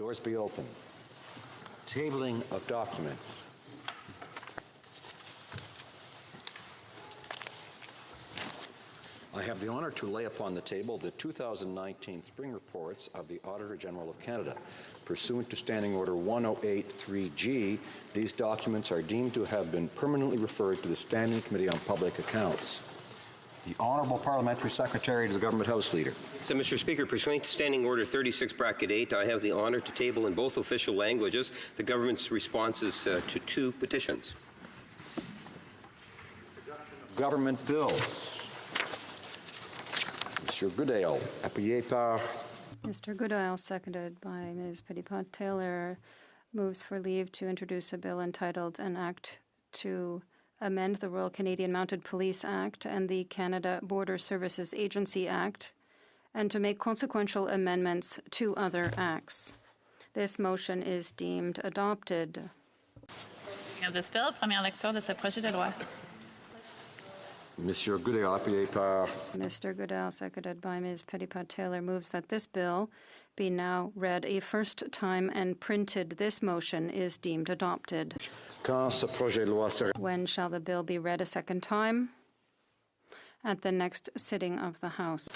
Floors be open. Tabling of documents. I have the honor to lay upon the table the 2019 spring reports of the Auditor General of Canada. Pursuant to Standing Order 108.3G, these documents are deemed to have been permanently referred to the Standing Committee on Public Accounts. The Honourable Parliamentary Secretary to the Government House Leader. So, Mr. Speaker, pursuant to Standing Order 36(8), I have the honour to table in both official languages the government's responses to two petitions. Government bills. Mr. Goodale, appuyé par. Mr. Goodale, seconded by Ms. Petitpas-Taylor, moves for leave to introduce a bill entitled An Act to amend the Royal Canadian Mounted Police Act and the Canada Border Services Agency Act, and to make consequential amendments to other acts. This motion is deemed adopted. Of this bill, première lecture de ce projet de loi. Monsieur Goodale, appuyé par. Mr. Goodale, seconded by Ms. Petitpas-Taylor, moves that this bill be now read a first time and printed. This motion is deemed adopted. Quand ce projet de loi sera. When shall the bill be read a second time? At the next sitting of the House.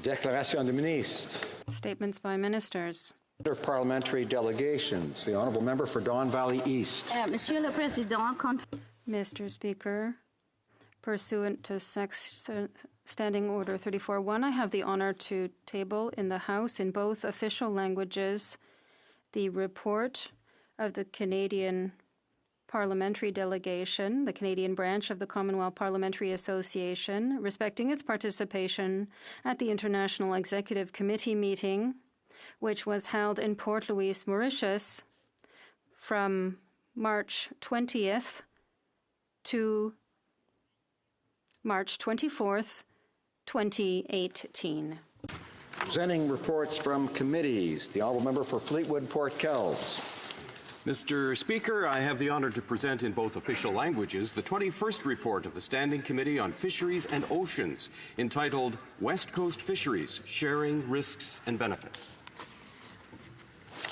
Déclaration de ministre. Statements by ministers. Parliamentary delegations. The Honourable Member for Don Valley East. Monsieur le Président, Mr. Speaker, pursuant to Standing Order 34.1, I have the honour to table in the House in both official languages the report of the Canadian Parliamentary Delegation, the Canadian branch of the Commonwealth Parliamentary Association, respecting its participation at the International Executive Committee meeting, which was held in Port Louis, Mauritius, from March 20th to March 24th, 2018. Presenting reports from committees. The Honourable Member for Fleetwood Port Kells. Mr. Speaker, I have the honour to present in both official languages the 21st report of the Standing Committee on Fisheries and Oceans, entitled West Coast Fisheries, Sharing Risks and Benefits.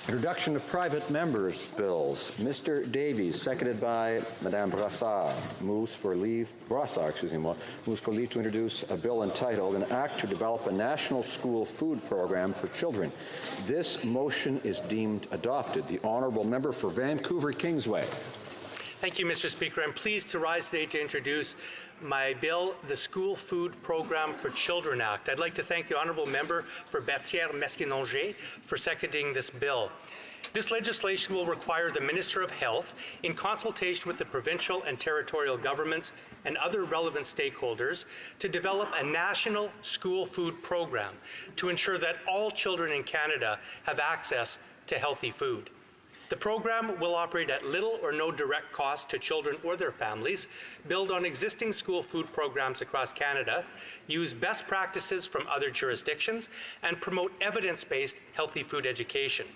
Introduction of private members' bills. Mr. Davies, seconded by Madame Brassard, moves for leave to introduce a bill entitled An Act to Develop a National School Food Program for Children. This motion is deemed adopted. The Honourable Member for Vancouver Kingsway. Thank you, Mr. Speaker. I'm pleased to rise today to introduce my bill, the School Food Program for Children Act. I'd like to thank the Honourable Member for Berthier-Mesquinongé for seconding this bill. This legislation will require the Minister of Health, in consultation with the provincial and territorial governments and other relevant stakeholders, to develop a national school food program to ensure that all children in Canada have access to healthy food. The program will operate at little or no direct cost to children or their families, build on existing school food programs across Canada, use best practices from other jurisdictions, and promote evidence-based healthy food education.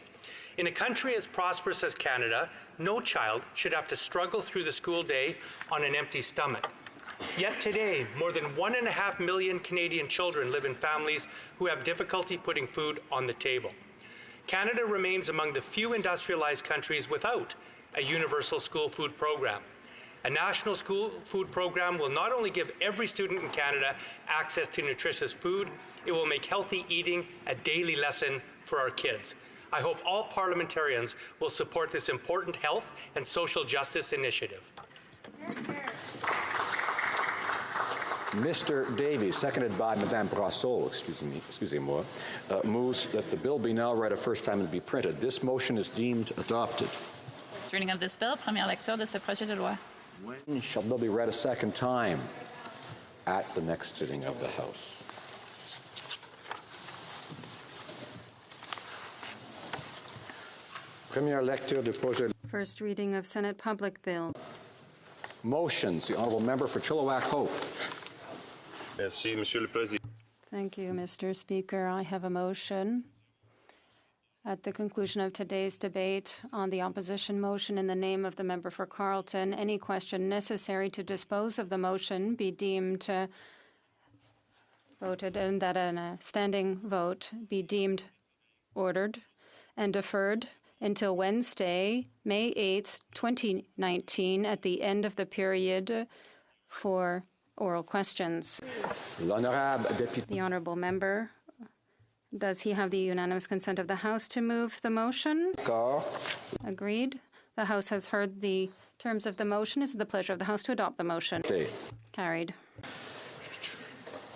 In a country as prosperous as Canada, no child should have to struggle through the school day on an empty stomach. Yet today, more than 1.5 million Canadian children live in families who have difficulty putting food on the table. Canada remains among the few industrialized countries without a universal school food program. A national school food program will not only give every student in Canada access to nutritious food, it will make healthy eating a daily lesson for our kids. I hope all parliamentarians will support this important health and social justice initiative. Mr. Davies, seconded by Madame Brassot, excusez-moi, moves that the bill be now read a first time and be printed. This motion is deemed adopted. Reading of this bill, première lecture de ce projet de loi. When shall the bill be read a second time? At the next sitting of the House. Première lecture du projet. First reading of Senate Public Bill. Motions. The Honourable Member for Chilliwack Hope. Merci, Monsieur le Président. Thank you, Mr. Speaker. I have a motion at the conclusion of today's debate on the opposition motion in the name of the member for Carleton. Any question necessary to dispose of the motion be deemed voted and that a standing vote be deemed ordered and deferred until Wednesday, May 8th, 2019, at the end of the period for oral questions. L'honorable député. The honourable member, does he have the unanimous consent of the House to move the motion? D'accord. Agreed. The House has heard the terms of the motion. Is it the pleasure of the House to adopt the motion? Carried.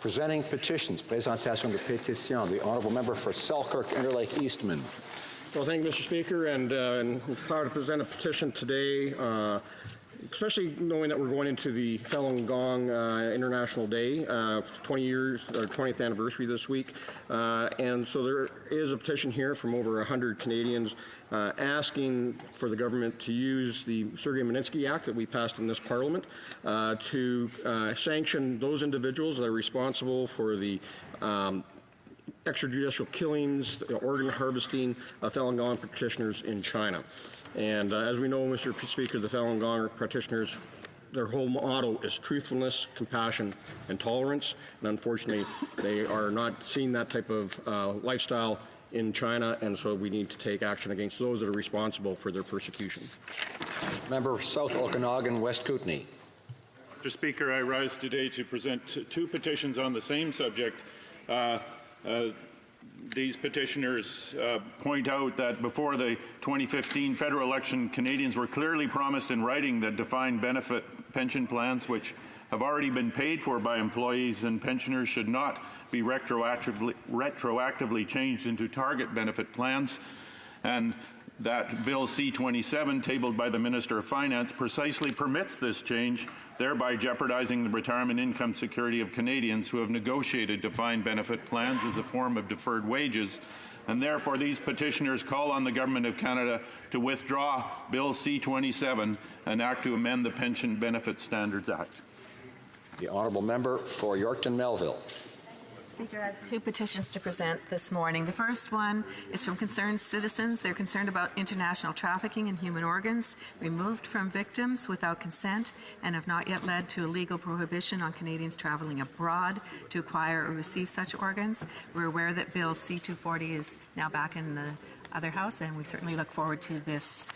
Presenting petitions, présentation de pétition, the honourable member for Selkirk, Interlake Eastman. Well, thank you, Mr. Speaker, and I'm proud to present a petition today, especially knowing that we're going into the Falun Gong International Day, 20 years, or 20th anniversary this week, and so there is a petition here from over 100 Canadians asking for the government to use the Sergei Magnitsky Act that we passed in this Parliament to sanction those individuals that are responsible for the extrajudicial killings, organ harvesting of Falun Gong practitioners in China. And as we know, Mr. Speaker, the Falun Gong practitioners, their whole motto is truthfulness, compassion, and tolerance. And unfortunately, they are not seeing that type of lifestyle in China, and so we need to take action against those that are responsible for their persecution. Member for South Okanagan, West Kootenay. Mr. Speaker, I rise today to present two petitions on the same subject. These petitioners point out that before the 2015 federal election, Canadians were clearly promised in writing that defined benefit pension plans, which have already been paid for by employees and pensioners, should not be retroactively changed into target benefit plans, and that Bill C-27, tabled by the Minister of Finance, precisely permits this change, thereby jeopardizing the retirement income security of Canadians who have negotiated defined benefit plans as a form of deferred wages. And therefore, these petitioners call on the Government of Canada to withdraw Bill C-27 and act to amend the Pension Benefit Standards Act. The honourable member for Yorkton Melville. Speaker, I have two petitions to present this morning. The first one is from concerned citizens. They're concerned about international trafficking in human organs removed from victims without consent and have not yet led to a legal prohibition on Canadians traveling abroad to acquire or receive such organs. We're aware that Bill C-240 is now back in the other House, and we certainly look forward to this,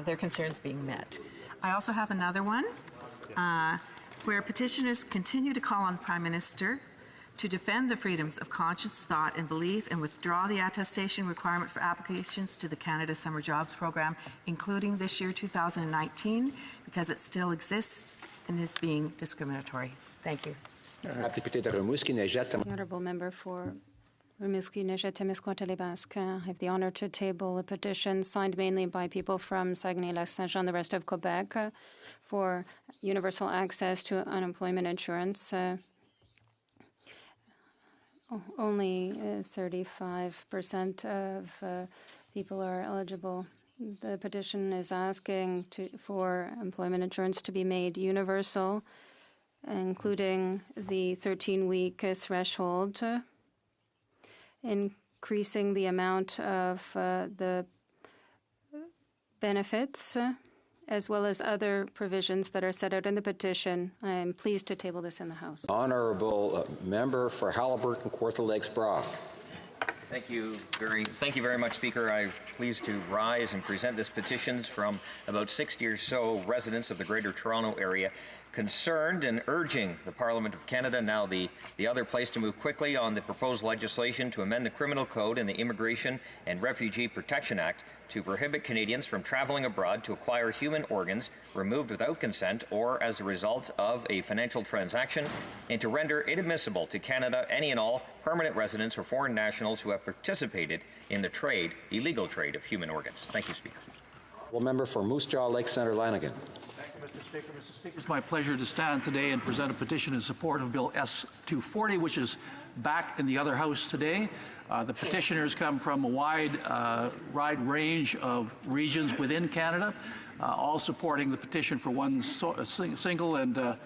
their concerns being met. I also have another one where petitioners continue to call on the Prime Minister to defend the freedoms of conscious thought and belief and withdraw the attestation requirement for applications to the Canada Summer Jobs Program, including this year, 2019, because it still exists and is being discriminatory. Thank you. The honourable member for Rimouski-Neige-Témiscouata-les-Basques. I have the honour to table a petition signed mainly by people from Saguenay-Lac-Saint-Jean and the rest of Quebec for universal access to unemployment insurance. Only 35% of people are eligible. The petition is asking for employment insurance to be made universal, including the 13-week threshold, increasing the amount of the benefits, as well as other provisions that are set out in the petition. I am pleased to table this in the House. Honourable member for Haliburton, Kawartha Lakes Brock. Thank you very much, Speaker. I'm pleased to rise and present this petition from about 60 or so residents of the Greater Toronto Area, concerned and urging the Parliament of Canada, now the other place, to move quickly on the proposed legislation to amend the Criminal Code and the Immigration and Refugee Protection Act to prohibit Canadians from traveling abroad to acquire human organs removed without consent or as a result of a financial transaction, and to render inadmissible to Canada any and all permanent residents or foreign nationals who have participated in the illegal trade of human organs. Thank you, Speaker. Honourable member for Moose Jaw Lake Centre Lanigan. Mr. Speaker. Mr. Speaker, it's my pleasure to stand today and present a petition in support of Bill S-240, which is back in the other House today. The petitioners come from a wide range of regions within Canada, all supporting the petition for one single and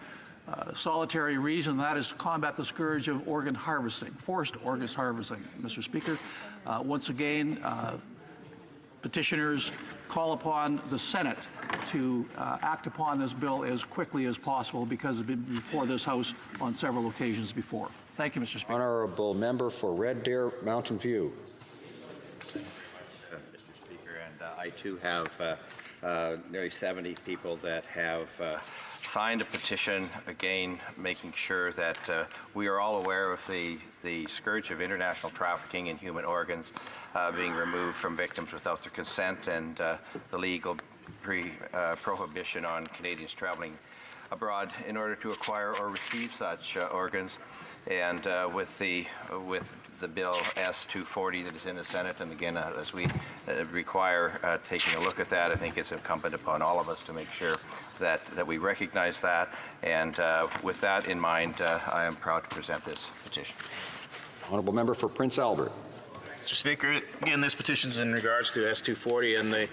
solitary reason, and that is to combat the scourge of organ harvesting, forced organ harvesting. Mr. Speaker, once again, petitioners call upon the Senate to act upon this bill as quickly as possible because it's been before this House on several occasions before. Thank you, Mr. Speaker. Honourable Member for Red Deer, Mountain View. Mr. Speaker, and I too have nearly 70 people that have signed a petition, again, making sure that we are all aware of the scourge of international trafficking in human organs being removed from victims without their consent, and the legal prohibition on Canadians traveling abroad in order to acquire or receive such organs. And with the bill S-240 that is in the Senate, and again, as we require taking a look at that, I think it's incumbent upon all of us to make sure that we recognize that. And with that in mind, I am proud to present this petition. Honourable Member for Prince Albert. Mr. Speaker, again, this petition is in regards to S-240, and the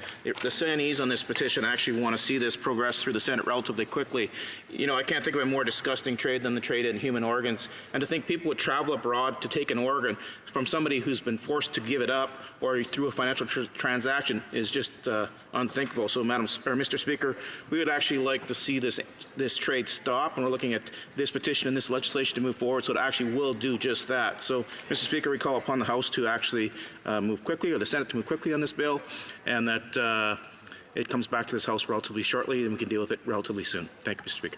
signees on this petition actually want to see this progress through the Senate relatively quickly. You know, I can't think of a more disgusting trade than the trade in human organs, and to think people would travel abroad to take an organ from somebody who's been forced to give it up or through a financial transaction is just unthinkable. So, Mr. Speaker, we would actually like to see this trade stop, and we're looking at this petition and this legislation to move forward so it actually will do just that. So, Mr. Speaker, we call upon the House to actually move quickly, or the Senate to move quickly on this bill, and that it comes back to this House relatively shortly, and we can deal with it relatively soon. Thank you, Mr. Speaker.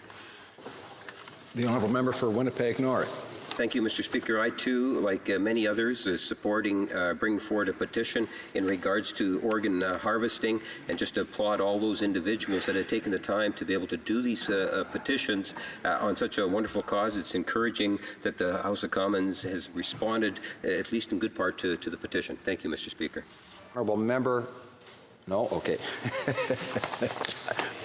The Honourable Member for Winnipeg North. Thank you, Mr. Speaker. I, too, like many others, is supporting bringing forward a petition in regards to organ harvesting, and just applaud all those individuals that have taken the time to be able to do these petitions on such a wonderful cause. It's encouraging that the House of Commons has responded, at least in good part, to the petition. Thank you, Mr. Speaker. Honourable Member. No? Okay.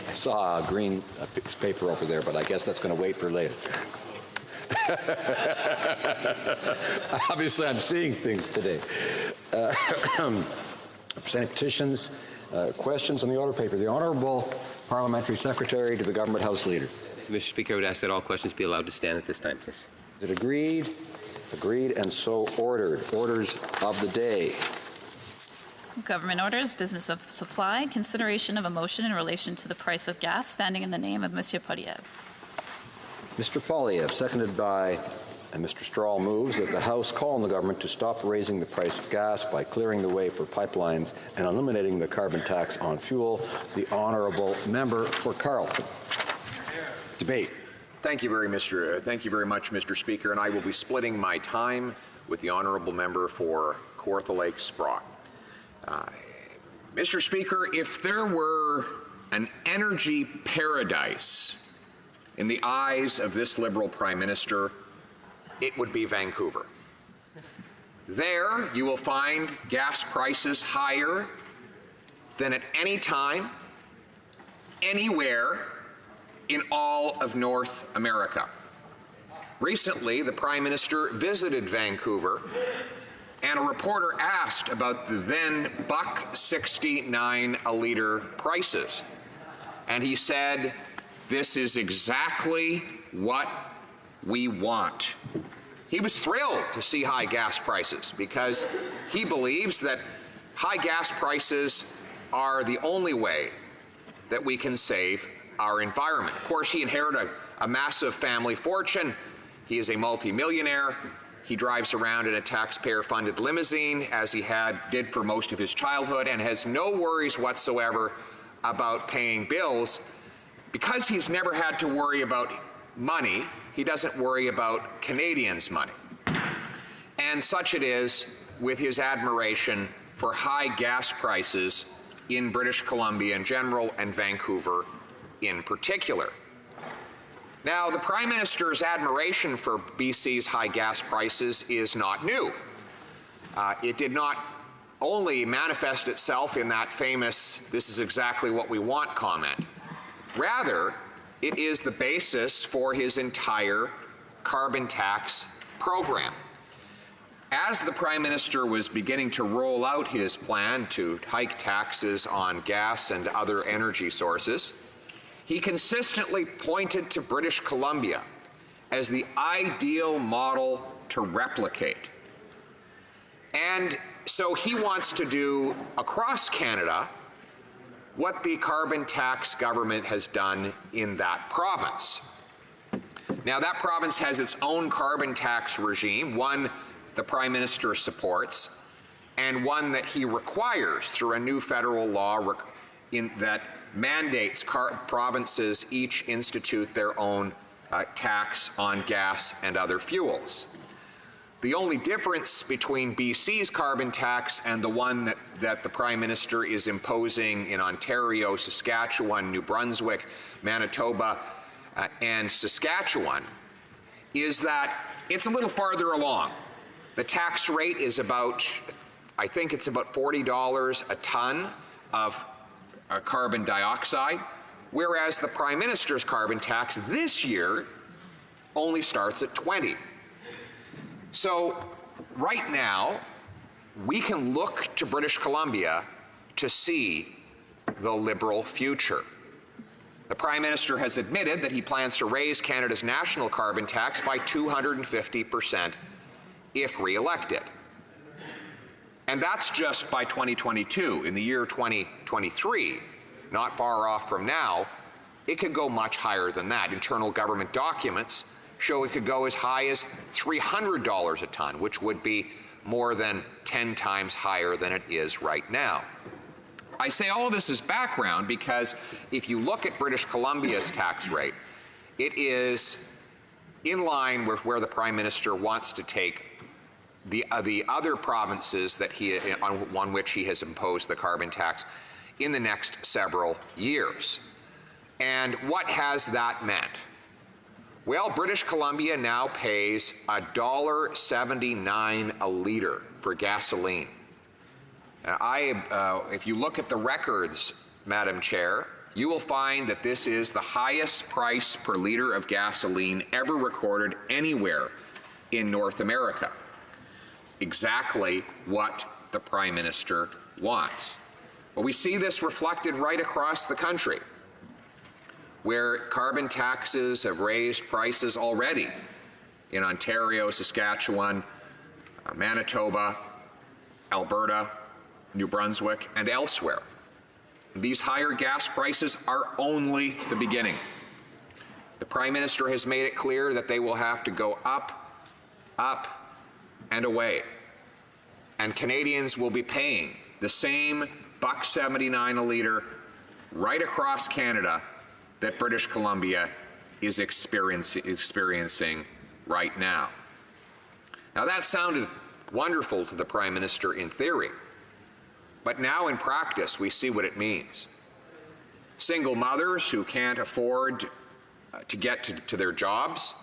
I saw a green piece of paper over there, but I guess that's going to wait for later. Obviously, I'm seeing things today. Presenting petitions, questions on the order paper. The Honourable Parliamentary Secretary to the Government House Leader. Mr. Speaker, I would ask that all questions be allowed to stand at this time, please. Is it agreed? Agreed and so ordered. Orders of the day. Government orders, business of supply, consideration of a motion in relation to the price of gas, standing in the name of Monsieur Poilievre. Mr. Poilievre, seconded by, and Mr. Strahl moves that the House call on the government to stop raising the price of gas by clearing the way for pipelines and eliminating the carbon tax on fuel. The Honourable Member for Carleton. Debate. Thank you very much, Mr. Speaker, and I will be splitting my time with the Honourable Member for Kawartha Lake Sprott. Mr. Speaker, if there were an energy paradise in the eyes of this Liberal Prime Minister, it would be Vancouver. There you will find gas prices higher than at any time, anywhere in all of North America. Recently, the Prime Minister visited Vancouver, and a reporter asked about the then $1.69 a litre prices. And he said, "This is exactly what we want." He was thrilled to see high gas prices because he believes that high gas prices are the only way that we can save our environment. Of course, he inherited a massive family fortune. He is a multimillionaire. He drives around in a taxpayer-funded limousine, as he did for most of his childhood, and has no worries whatsoever about paying bills. Because he's never had to worry about money, he doesn't worry about Canadians' money. And such it is with his admiration for high gas prices in British Columbia in general and Vancouver in particular. Now, the Prime Minister's admiration for BC's high gas prices is not new. It did not only manifest itself in that famous "this is exactly what we want" comment. Rather, it is the basis for his entire carbon tax program. As the Prime Minister was beginning to roll out his plan to hike taxes on gas and other energy sources, he consistently pointed to British Columbia as the ideal model to replicate. And so he wants to do across Canada what the carbon tax government has done in that province. Now, that province has its own carbon tax regime, one the Prime Minister supports, and one that he requires through a new federal law that mandates provinces each institute their own tax on gas and other fuels. The only difference between BC's carbon tax and the one that the Prime Minister is imposing in Ontario, Saskatchewan, New Brunswick, Manitoba, and Saskatchewan is that it's a little farther along. The tax rate is about, I think it's about $40 a ton of carbon dioxide, whereas the Prime Minister's carbon tax this year only starts at 20. So right now, we can look to British Columbia to see the Liberal future. The Prime Minister has admitted that he plans to raise Canada's national carbon tax by 250% if re-elected. And that's just by 2022. In the year 2023, not far off from now, it could go much higher than that. Internal government documents show it could go as high as $300 a ton, which would be more than 10 times higher than it is right now. I say all of this as background because if you look at British Columbia's tax rate, it is in line with where the Prime Minister wants to take the other provinces that on which he has imposed the carbon tax in the next several years. And what has that meant? Well, British Columbia now pays $1.79 a liter for gasoline. If you look at the records, Madam Chair, you will find that this is the highest price per liter of gasoline ever recorded anywhere in North America. Exactly what the Prime Minister wants. But we see this reflected right across the country, where carbon taxes have raised prices already in Ontario, Saskatchewan, Manitoba, Alberta, New Brunswick, and elsewhere. These higher gas prices are only the beginning. The Prime Minister has made it clear that they will have to go up, up, and away. And Canadians will be paying the same $1.79 a liter right across Canada that British Columbia is experiencing right now. Now, that sounded wonderful to the Prime Minister in theory, but now in practice we see what it means. Single mothers who can't afford to get to their jobs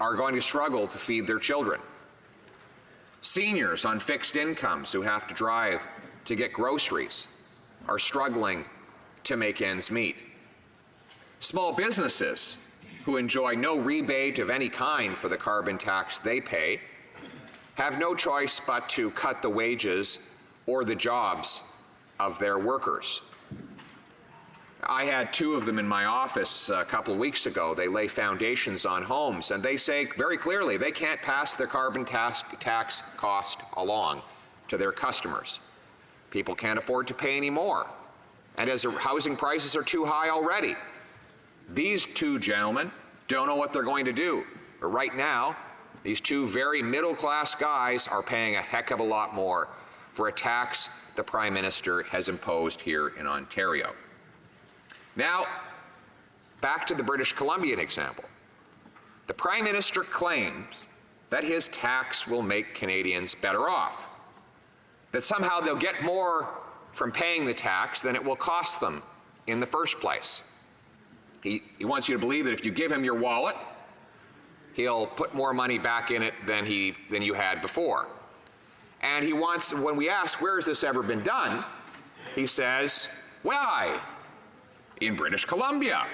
are going to struggle to feed their children. Seniors on fixed incomes who have to drive to get groceries are struggling to make ends meet. Small businesses who enjoy no rebate of any kind for the carbon tax they pay have no choice but to cut the wages or the jobs of their workers. I had two of them in my office a couple of weeks ago. They lay foundations on homes, and they say very clearly they can't pass their carbon tax cost along to their customers. People can't afford to pay any more, and as housing prices are too high already. These two gentlemen don't know what they're going to do. But right now, these two very middle-class guys are paying a heck of a lot more for a tax the Prime Minister has imposed here in Ontario. Now, back to the British Columbian example. The Prime Minister claims that his tax will make Canadians better off, that somehow they'll get more from paying the tax than it will cost them in the first place. He wants you to believe that if you give him your wallet, he'll put more money back in it than you had before. And he wants, when we ask, where has this ever been done, he says, why? In British Columbia.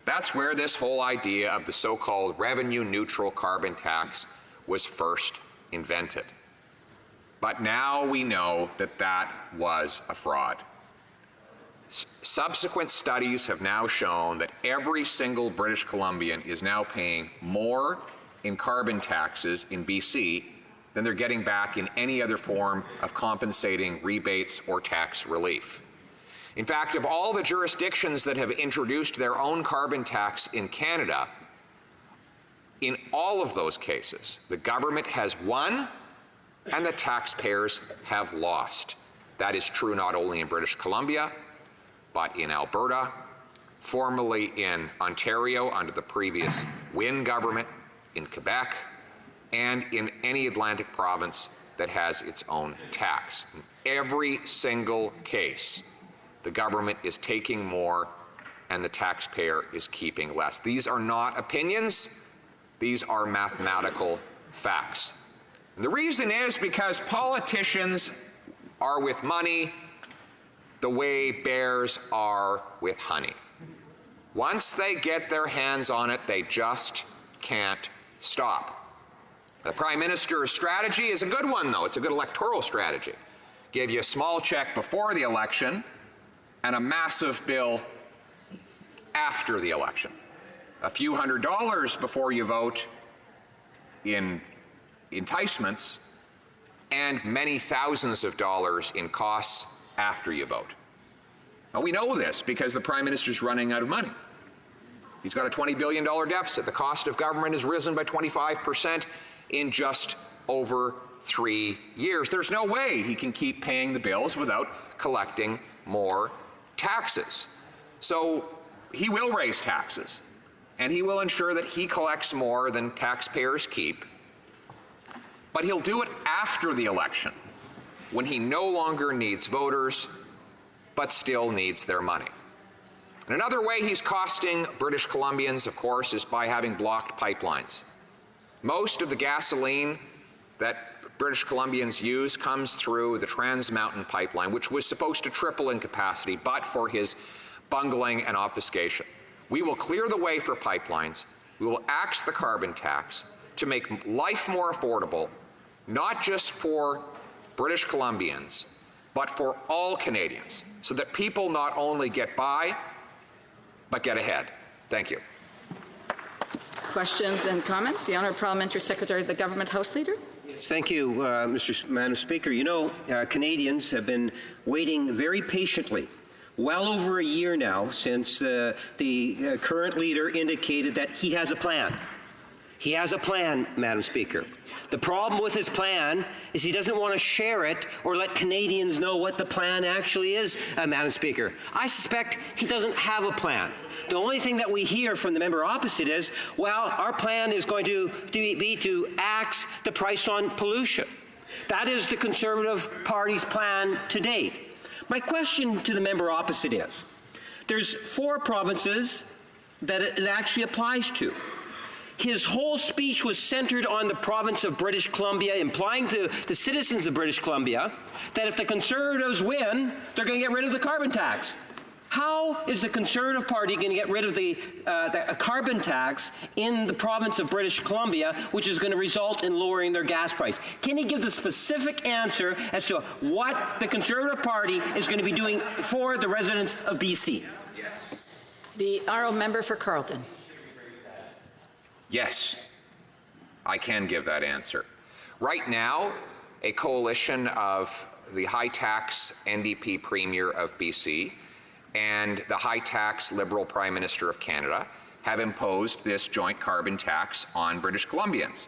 That's where this whole idea of the so-called revenue-neutral carbon tax was first invented. But now we know that that was a fraud. Subsequent studies have now shown that every single British Columbian is now paying more in carbon taxes in BC than they're getting back in any other form of compensating rebates or tax relief. In fact, of all the jurisdictions that have introduced their own carbon tax in Canada, in all of those cases, the government has won and the taxpayers have lost. That is true not only in British Columbia, but in Alberta, formerly in Ontario under the previous Wynne government, in Quebec, and in any Atlantic province that has its own tax. In every single case, the government is taking more and the taxpayer is keeping less. These are not opinions, these are mathematical facts. And the reason is because politicians are with money the way bears are with honey. Once they get their hands on it, they just can't stop. The Prime Minister's strategy is a good one, though. It's a good electoral strategy. Give you a small check before the election and a massive bill after the election. A few $100s before you vote in enticements and many thousands of dollars in costs after you vote. Now, we know this because the Prime Minister's running out of money. He's got a $20 billion deficit. The cost of government has risen by 25% in just over 3 years. There's no way he can keep paying the bills without collecting more taxes. So he will raise taxes, and he will ensure that he collects more than taxpayers keep. But he'll do it after the election, when he no longer needs voters, but still needs their money. And another way he's costing British Columbians, of course, is by having blocked pipelines. Most of the gasoline that British Columbians use comes through the Trans Mountain Pipeline, which was supposed to triple in capacity, but for his bungling and obfuscation. We will clear the way for pipelines. We will axe the carbon tax to make life more affordable, not just for British Columbians, but for all Canadians, so that people not only get by, but get ahead. Thank you. Questions and comments? The Honourable Parliamentary Secretary of the Government House Leader. Thank you, Madam Speaker. You know, Canadians have been waiting very patiently, well over a year now, since the current leader indicated that he has a plan. He has a plan, Madam Speaker. The problem with his plan is he doesn't want to share it or let Canadians know what the plan actually is, Madam Speaker. I suspect he doesn't have a plan. The only thing that we hear from the member opposite is, well, our plan is going to be to axe the price on pollution. That is the Conservative Party's plan to date. My question to the member opposite is, there's 4 provinces that it actually applies to. His whole speech was centered on the province of British Columbia, implying to the citizens of British Columbia that if the Conservatives win, they're going to get rid of the carbon tax. How is the Conservative Party going to get rid of the carbon tax in the province of British Columbia, which is going to result in lowering their gas price? Can he give the specific answer as to what the Conservative Party is going to be doing for the residents of BC? Yes. The Honourable Member for Carleton. Yes, I can give that answer. Right now, a coalition of the high-tax NDP Premier of BC and the high-tax Liberal Prime Minister of Canada have imposed this joint carbon tax on British Columbians.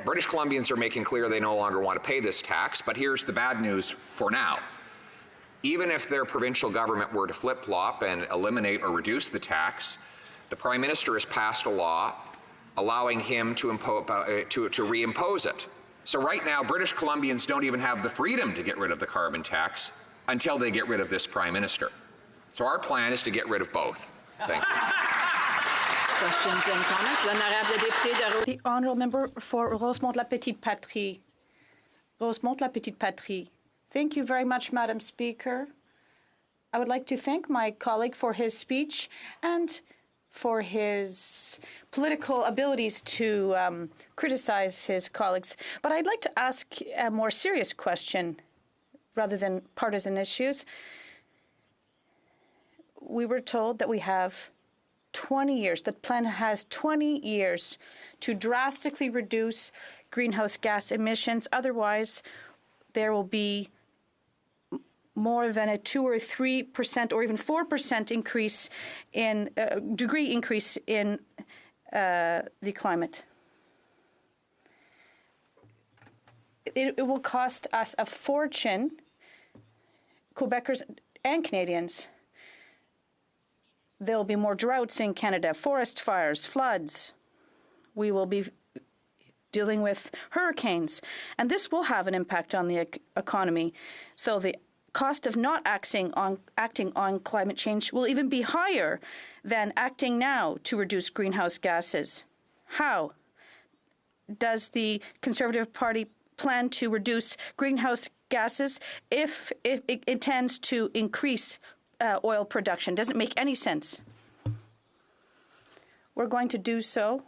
British Columbians are making clear they no longer want to pay this tax, but here's the bad news for now. Even if their provincial government were to flip-flop and eliminate or reduce the tax, the Prime Minister has passed a law allowing him to reimpose it. So right now, British Columbians don't even have the freedom to get rid of the carbon tax until they get rid of this Prime Minister. So our plan is to get rid of both. Thank you. Questions and comments? L'honorable député de The Honourable Member for Rosemont-la-Petite-Patrie. Rosemont-la-Petite-Patrie. Thank you very much, Madam Speaker. I would like to thank my colleague for his speech and for his political abilities to criticize his colleagues. But I'd like to ask a more serious question rather than partisan issues. We were told that we have 20 years, the plan has 20 years to drastically reduce greenhouse gas emissions. Otherwise, there will be more than a 2 or 3% or even 4% increase in degree increase in the climate. It will cost us a fortune, Quebecers and Canadians. There will be more droughts in Canada, forest fires, floods. We will be dealing with hurricanes, and this will have an impact on the economy. So the cost of not acting on climate change will even be higher than acting now to reduce greenhouse gases. How does the Conservative Party plan to reduce greenhouse gases if it intends to increase oil production? Doesn't make any sense. We're going to do so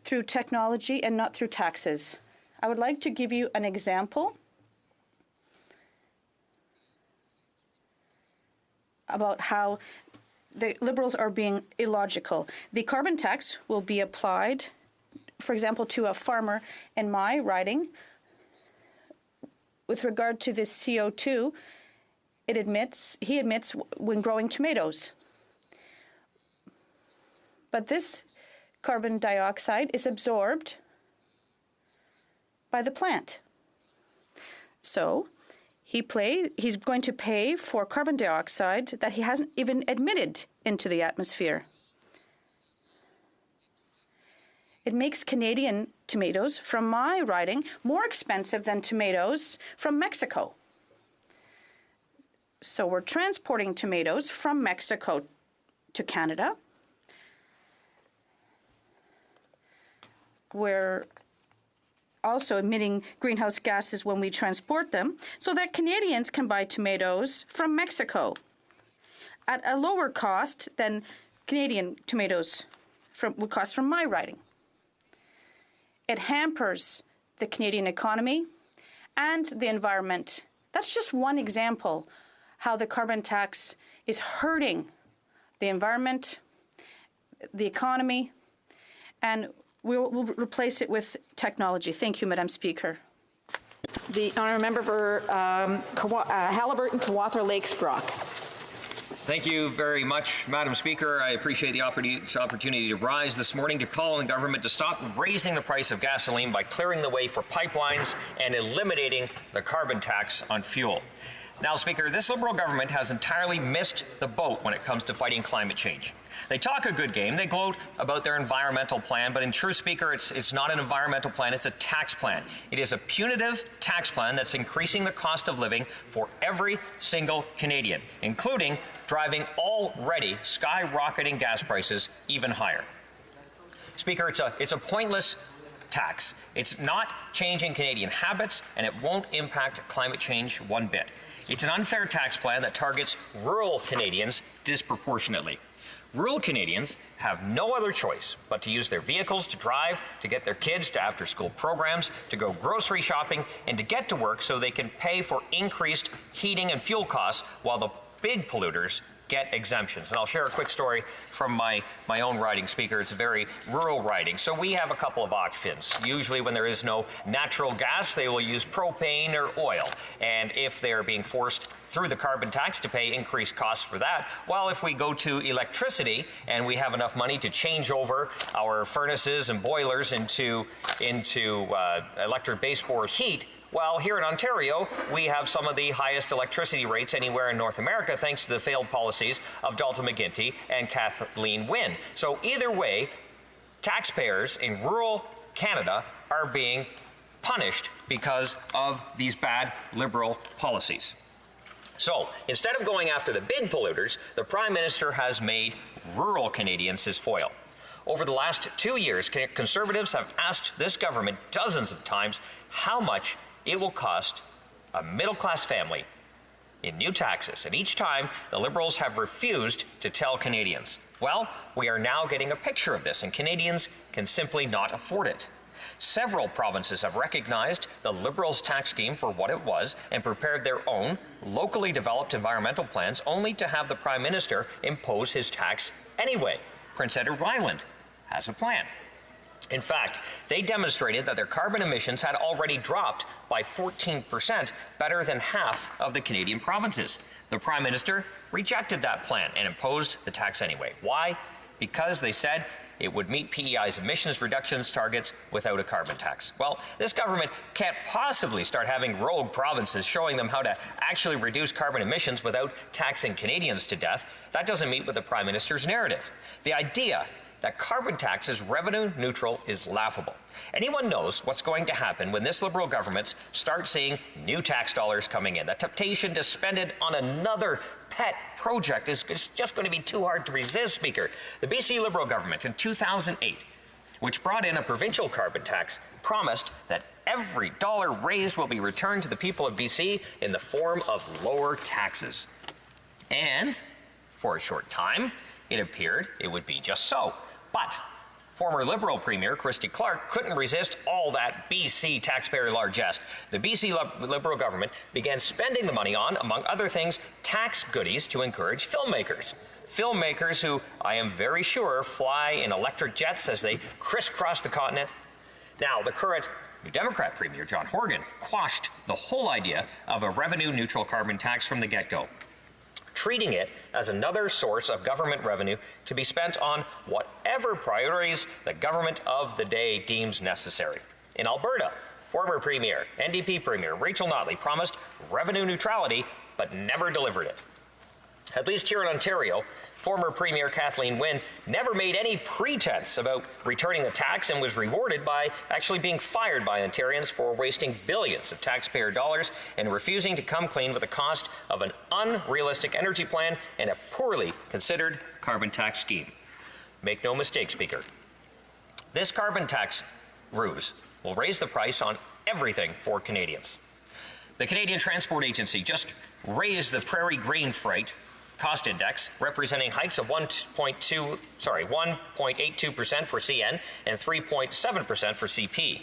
through technology and not through taxes. I would like to give you an example about how the Liberals are being illogical. The carbon tax will be applied, for example, to a farmer in my riding. With regard to this CO2, he admits when growing tomatoes. But this carbon dioxide is absorbed by the plant. So he's going to pay for carbon dioxide that he hasn't even admitted into the atmosphere. It makes Canadian tomatoes from my riding more expensive than tomatoes from Mexico. So we're transporting tomatoes from Mexico to Canada. We're also emitting greenhouse gases when we transport them, so that Canadians can buy tomatoes from Mexico at a lower cost than Canadian tomatoes would cost from my riding. It hampers the Canadian economy and the environment. That's just one example how the carbon tax is hurting the environment, the economy, and we'll replace it with technology. Thank you, Madam Speaker. The honourable member for Haliburton, Kawartha Lakes, Brock. Thank you very much, Madam Speaker. I appreciate the opportunity to rise this morning to call on the government to stop raising the price of gasoline by clearing the way for pipelines and eliminating the carbon tax on fuel. Now, Speaker, this Liberal government has entirely missed the boat when it comes to fighting climate change. They talk a good game, they gloat about their environmental plan, but in truth, Speaker, it's not an environmental plan, it's a tax plan. It is a punitive tax plan that's increasing the cost of living for every single Canadian, including driving already skyrocketing gas prices even higher. Speaker, it's a pointless tax. It's not changing Canadian habits, and it won't impact climate change one bit. It's an unfair tax plan that targets rural Canadians disproportionately. Rural Canadians have no other choice but to use their vehicles to drive, to get their kids to after-school programs, to go grocery shopping, and to get to work so they can pay for increased heating and fuel costs while the big polluters get exemptions. And I'll share a quick story from my own riding, Speaker. It's a very rural riding. So we have a couple of options. Usually when there is no natural gas, they will use propane or oil. And if they're being forced through the carbon tax to pay increased costs for that, well, if we go to electricity and we have enough money to change over our furnaces and boilers into electric baseboard heat, well, here in Ontario, we have some of the highest electricity rates anywhere in North America, thanks to the failed policies of Dalton McGuinty and Kathleen Wynne. So either way, taxpayers in rural Canada are being punished because of these bad Liberal policies. So instead of going after the big polluters, the Prime Minister has made rural Canadians his foil. Over the last 2 years, Conservatives have asked this government dozens of times how much it will cost a middle-class family in new taxes. And each time, the Liberals have refused to tell Canadians. Well, we are now getting a picture of this, and Canadians can simply not afford it. Several provinces have recognized the Liberals' tax scheme for what it was and prepared their own locally developed environmental plans, only to have the Prime Minister impose his tax anyway. Prince Edward Island has a plan. In fact, they demonstrated that their carbon emissions had already dropped by 14%, better than half of the Canadian provinces. The Prime Minister rejected that plan and imposed the tax anyway. Why? Because they said it would meet PEI's emissions reductions targets without a carbon tax. Well, this government can't possibly start having rogue provinces showing them how to actually reduce carbon emissions without taxing Canadians to death. That doesn't meet with the Prime Minister's narrative. The idea that carbon tax is revenue neutral is laughable. Anyone knows what's going to happen when this Liberal government starts seeing new tax dollars coming in. The temptation to spend it on another pet project is just going to be too hard to resist, Speaker. The BC Liberal government in 2008, which brought in a provincial carbon tax, promised that every dollar raised will be returned to the people of BC in the form of lower taxes. And for a short time, it appeared it would be just so. But former Liberal Premier Christy Clark couldn't resist all that BC taxpayer largesse. The BC Liberal government began spending the money on, among other things, tax goodies to encourage filmmakers. Filmmakers who, I am very sure, fly in electric jets as they crisscross the continent. Now, the current New Democrat Premier John Horgan quashed the whole idea of a revenue-neutral carbon tax from the get-go, treating it as another source of government revenue to be spent on whatever priorities the government of the day deems necessary. In Alberta, former Premier, NDP Premier Rachel Notley promised revenue neutrality but never delivered it. At least here in Ontario, former Premier Kathleen Wynne never made any pretense about returning the tax and was rewarded by actually being fired by Ontarians for wasting billions of taxpayer dollars and refusing to come clean with the cost of an unrealistic energy plan and a poorly considered carbon tax scheme. Make no mistake, Speaker, this carbon tax ruse will raise the price on everything for Canadians. The Canadian Transport Agency just raised the prairie grain freight cost index, representing hikes of 1.82% for CN and 3.7% for CP.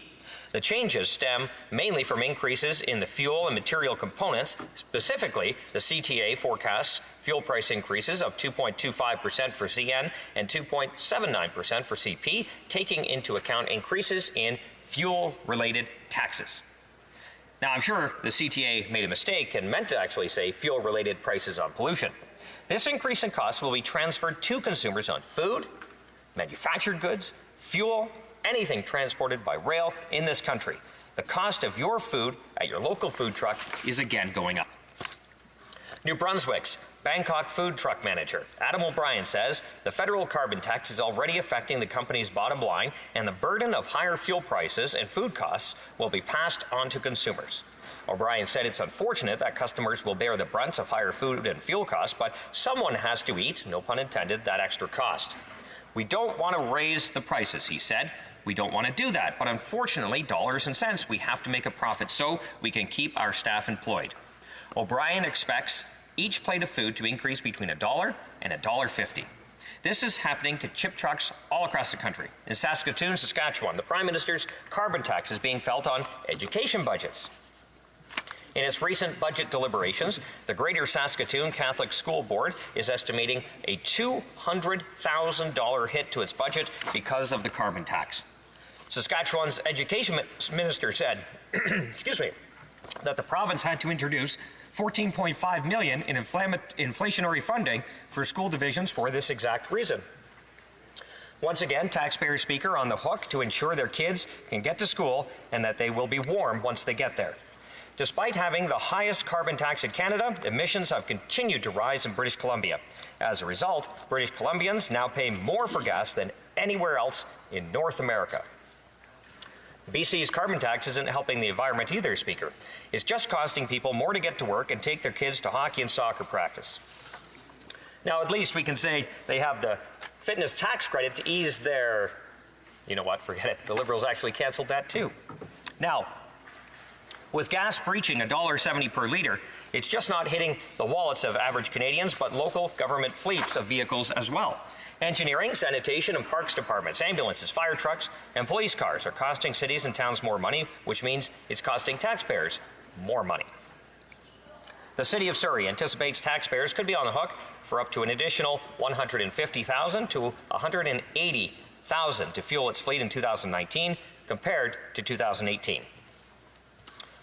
The changes stem mainly from increases in the fuel and material components. Specifically, the CTA forecasts fuel price increases of 2.25% for CN and 2.79% for CP, taking into account increases in fuel-related taxes. Now, I'm sure the CTA made a mistake and meant to actually say fuel-related prices on pollution. This increase in costs will be transferred to consumers on food, manufactured goods, fuel, anything transported by rail in this country. The cost of your food at your local food truck is again going up. New Brunswick's Bangkok food truck manager, Adam O'Brien, says the federal carbon tax is already affecting the company's bottom line, and the burden of higher fuel prices and food costs will be passed on to consumers. O'Brien said it's unfortunate that customers will bear the brunt of higher food and fuel costs, but someone has to eat, no pun intended, that extra cost. We don't want to raise the prices, he said. We don't want to do that, but unfortunately, dollars and cents, we have to make a profit so we can keep our staff employed. O'Brien expects each plate of food to increase between $1 and $1.50. This is happening to chip trucks all across the country. In Saskatoon, Saskatchewan, the Prime Minister's carbon tax is being felt on education budgets. In its recent budget deliberations, the Greater Saskatoon Catholic School Board is estimating a $200,000 hit to its budget because of the carbon tax. Saskatchewan's education minister said, that the province had to introduce $14.5 million in inflationary funding for school divisions for this exact reason. Once again, taxpayers, Speaker, on the hook to ensure their kids can get to school and that they will be warm once they get there. Despite having the highest carbon tax in Canada, emissions have continued to rise in British Columbia. As a result, British Columbians now pay more for gas than anywhere else in North America. BC's carbon tax isn't helping the environment either, Speaker. It's just costing people more to get to work and take their kids to hockey and soccer practice. Now, at least we can say they have the fitness tax credit to ease their... You know what? Forget it. The Liberals actually canceled that too. Now, with gas breaching $1.70 per litre, it's just not hitting the wallets of average Canadians, but local government fleets of vehicles as well. Engineering, sanitation, and parks departments, ambulances, fire trucks, and police cars are costing cities and towns more money, which means it's costing taxpayers more money. The City of Surrey anticipates taxpayers could be on the hook for up to an additional $150,000 to $180,000 $300,000 to fuel its fleet in 2019 compared to 2018.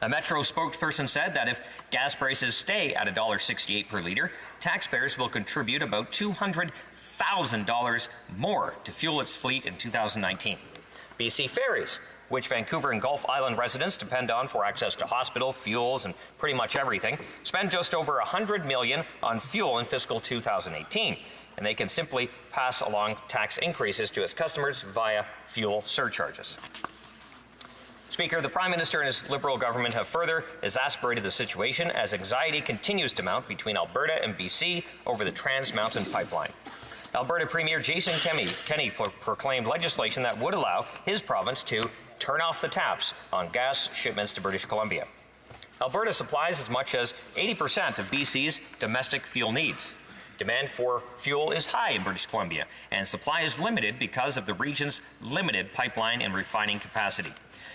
A Metro spokesperson said that if gas prices stay at $1.68 per litre, taxpayers will contribute about $200,000 more to fuel its fleet in 2019. BC Ferries, which Vancouver and Gulf Island residents depend on for access to hospital, fuels, and pretty much everything, spend just over $100 million on fuel in fiscal 2018, and they can simply pass along tax increases to its customers via fuel surcharges. Speaker, the Prime Minister and his Liberal government have further exacerbated the situation as anxiety continues to mount between Alberta and BC over the Trans Mountain Pipeline. Alberta Premier Jason Kenney proclaimed legislation that would allow his province to turn off the taps on gas shipments to British Columbia. Alberta supplies as much as 80% of BC's domestic fuel needs. Demand for fuel is high in British Columbia, and supply is limited because of the region's limited pipeline and refining capacity.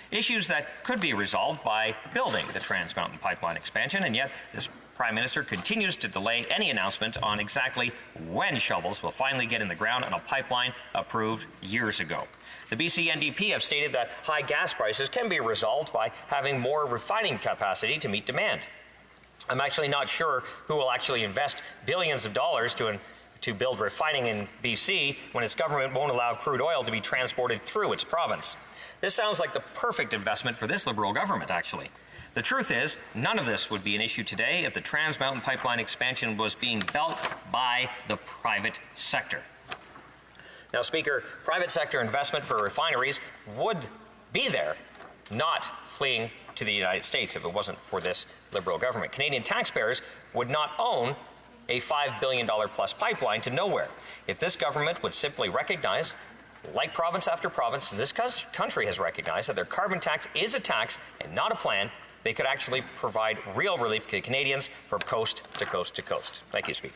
Issues that could be resolved by building the Trans Mountain Pipeline expansion, and yet this Prime Minister continues to delay any announcement on exactly when shovels will finally get in the ground on a pipeline approved years ago. The BC NDP have stated that high gas prices can be resolved by having more refining capacity to meet demand. I'm actually not sure who will actually invest billions of dollars to build refining in BC when its government won't allow crude oil to be transported through its province. This sounds like the perfect investment for this Liberal government, actually. The truth is, none of this would be an issue today if the Trans Mountain Pipeline expansion was being built by the private sector. Now, Speaker, private sector investment for refineries would be there, not fleeing to the United States if it wasn't for this Liberal government. Canadian taxpayers would not own a $5 billion plus pipeline to nowhere if this government would simply recognize, like province after province, this country has recognized that their carbon tax is a tax and not a plan. They could actually provide real relief to Canadians from coast to coast to coast. Thank you, Speaker.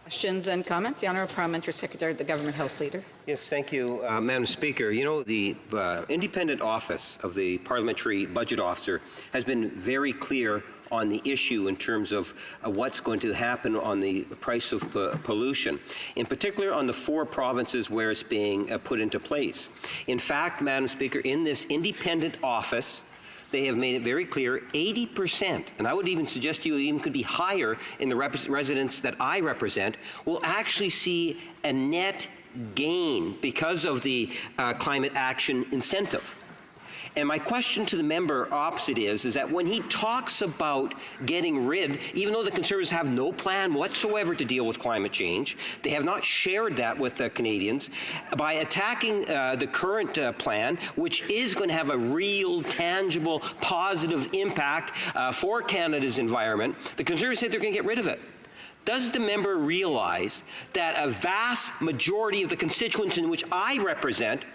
Questions and comments? The Honourable Parliamentary Secretary, the Government House Leader. Yes, thank you, Madam Speaker. You know, the independent office of the Parliamentary Budget Officer has been very clear on the issue in terms of what's going to happen on the price of pollution, in particular on the 4 provinces where it's being put into place. In fact, Madam Speaker, in this independent office, they have made it very clear 80%, and I would even suggest to you it even could be higher in the residents that I represent, will actually see a net gain because of the climate action incentive. And my question to the member opposite is that when he talks about getting rid, even though the Conservatives have no plan whatsoever to deal with climate change, they have not shared that with the Canadians, by attacking the current plan, which is going to have a real, tangible, positive impact for Canada's environment, the Conservatives say they're going to get rid of it. Does the member realize that a vast majority of the constituents in which I represent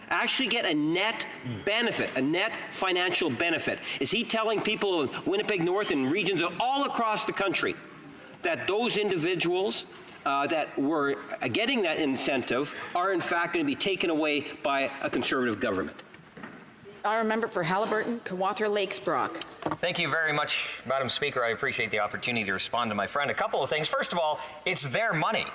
actually get a net benefit, a net financial benefit? Is he telling people in Winnipeg North and regions all across the country that those individuals that were getting that incentive are in fact going to be taken away by a Conservative government? Honourable Member for Haliburton, Kawartha Lakes Brock. Thank you very much, Madam Speaker. I appreciate the opportunity to respond to my friend. A couple of things. First of all, it's their money.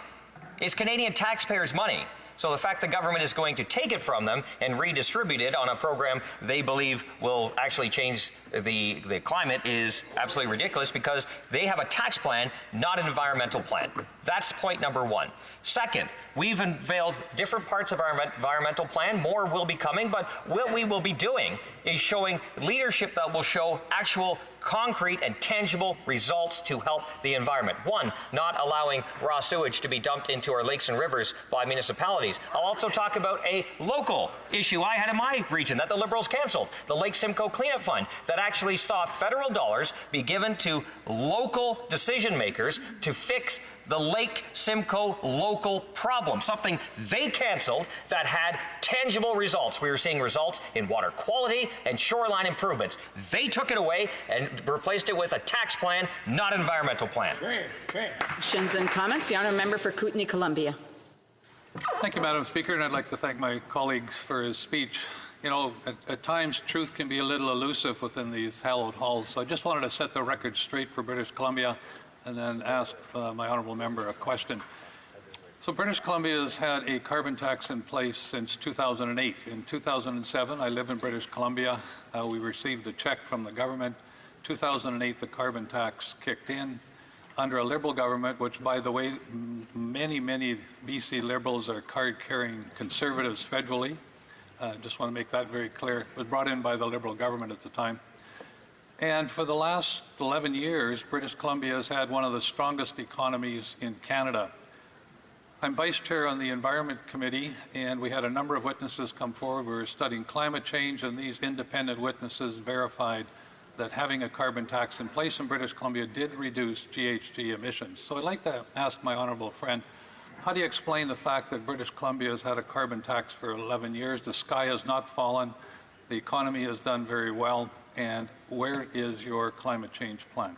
It's Canadian taxpayers' money. So the fact the government is going to take it from them and redistribute it on a program they believe will actually change the climate is absolutely ridiculous, because they have a tax plan, not an environmental plan. That's point number one. Second, we've unveiled different parts of our environmental plan. More will be coming, but what we will be doing is showing leadership that will show actual concrete and tangible results to help the environment. One, not allowing raw sewage to be dumped into our lakes and rivers by municipalities. I'll also talk about a local issue I had in my region that the Liberals canceled, the Lake Simcoe Cleanup Fund, that actually saw federal dollars be given to local decision makers to fix the Lake Simcoe local problem, something they canceled that had tangible results. We were seeing results in water quality and shoreline improvements. They took it away and replaced it with a tax plan, not an environmental plan. Questions and comments? The Honourable Member for Kootenay, Columbia. Thank you, Madam Speaker, and I'd like to thank my colleagues for his speech. You know, at times truth can be a little elusive within these hallowed halls, so I just wanted to set the record straight for British Columbia and then ask my honourable member a question. So British Columbia has had a carbon tax in place since 2008. In 2007, I live in British Columbia. We received a check from the government. 2008, the carbon tax kicked in under a Liberal government, which, by the way, many BC Liberals are card-carrying Conservatives federally. Just want to make that very clear. It was brought in by the Liberal government at the time. And for the last 11 years, British Columbia has had one of the strongest economies in Canada. I'm vice chair on the Environment Committee, and we had a number of witnesses come forward. We were studying climate change, and these independent witnesses verified that having a carbon tax in place in British Columbia did reduce GHG emissions. So I'd like to ask my honourable friend, how do you explain the fact that British Columbia has had a carbon tax for 11 years, the sky has not fallen, the economy has done very well, and where is your climate change plan?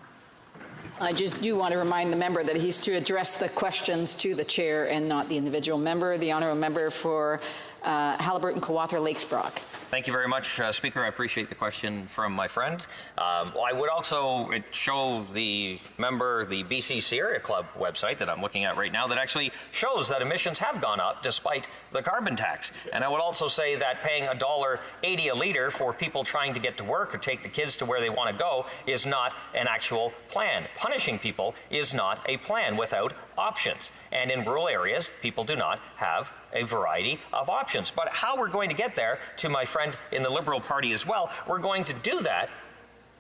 I just do want to remind the member that he's to address the questions to the chair and not the individual member. The honourable member for Haliburton, Kawartha Lakes Brock. Thank you very much, Speaker. I appreciate the question from my friend. I would also show the member the BC Sierra Club website that I'm looking at right now that actually shows that emissions have gone up despite the carbon tax. And I would also say that paying $1.80 a litre for people trying to get to work or take the kids to where they want to go is not an actual plan. Punishing people is not a plan without options. And in rural areas, people do not have a variety of options. But how we're going to get there, to my friend in the Liberal Party as well, we're going to do that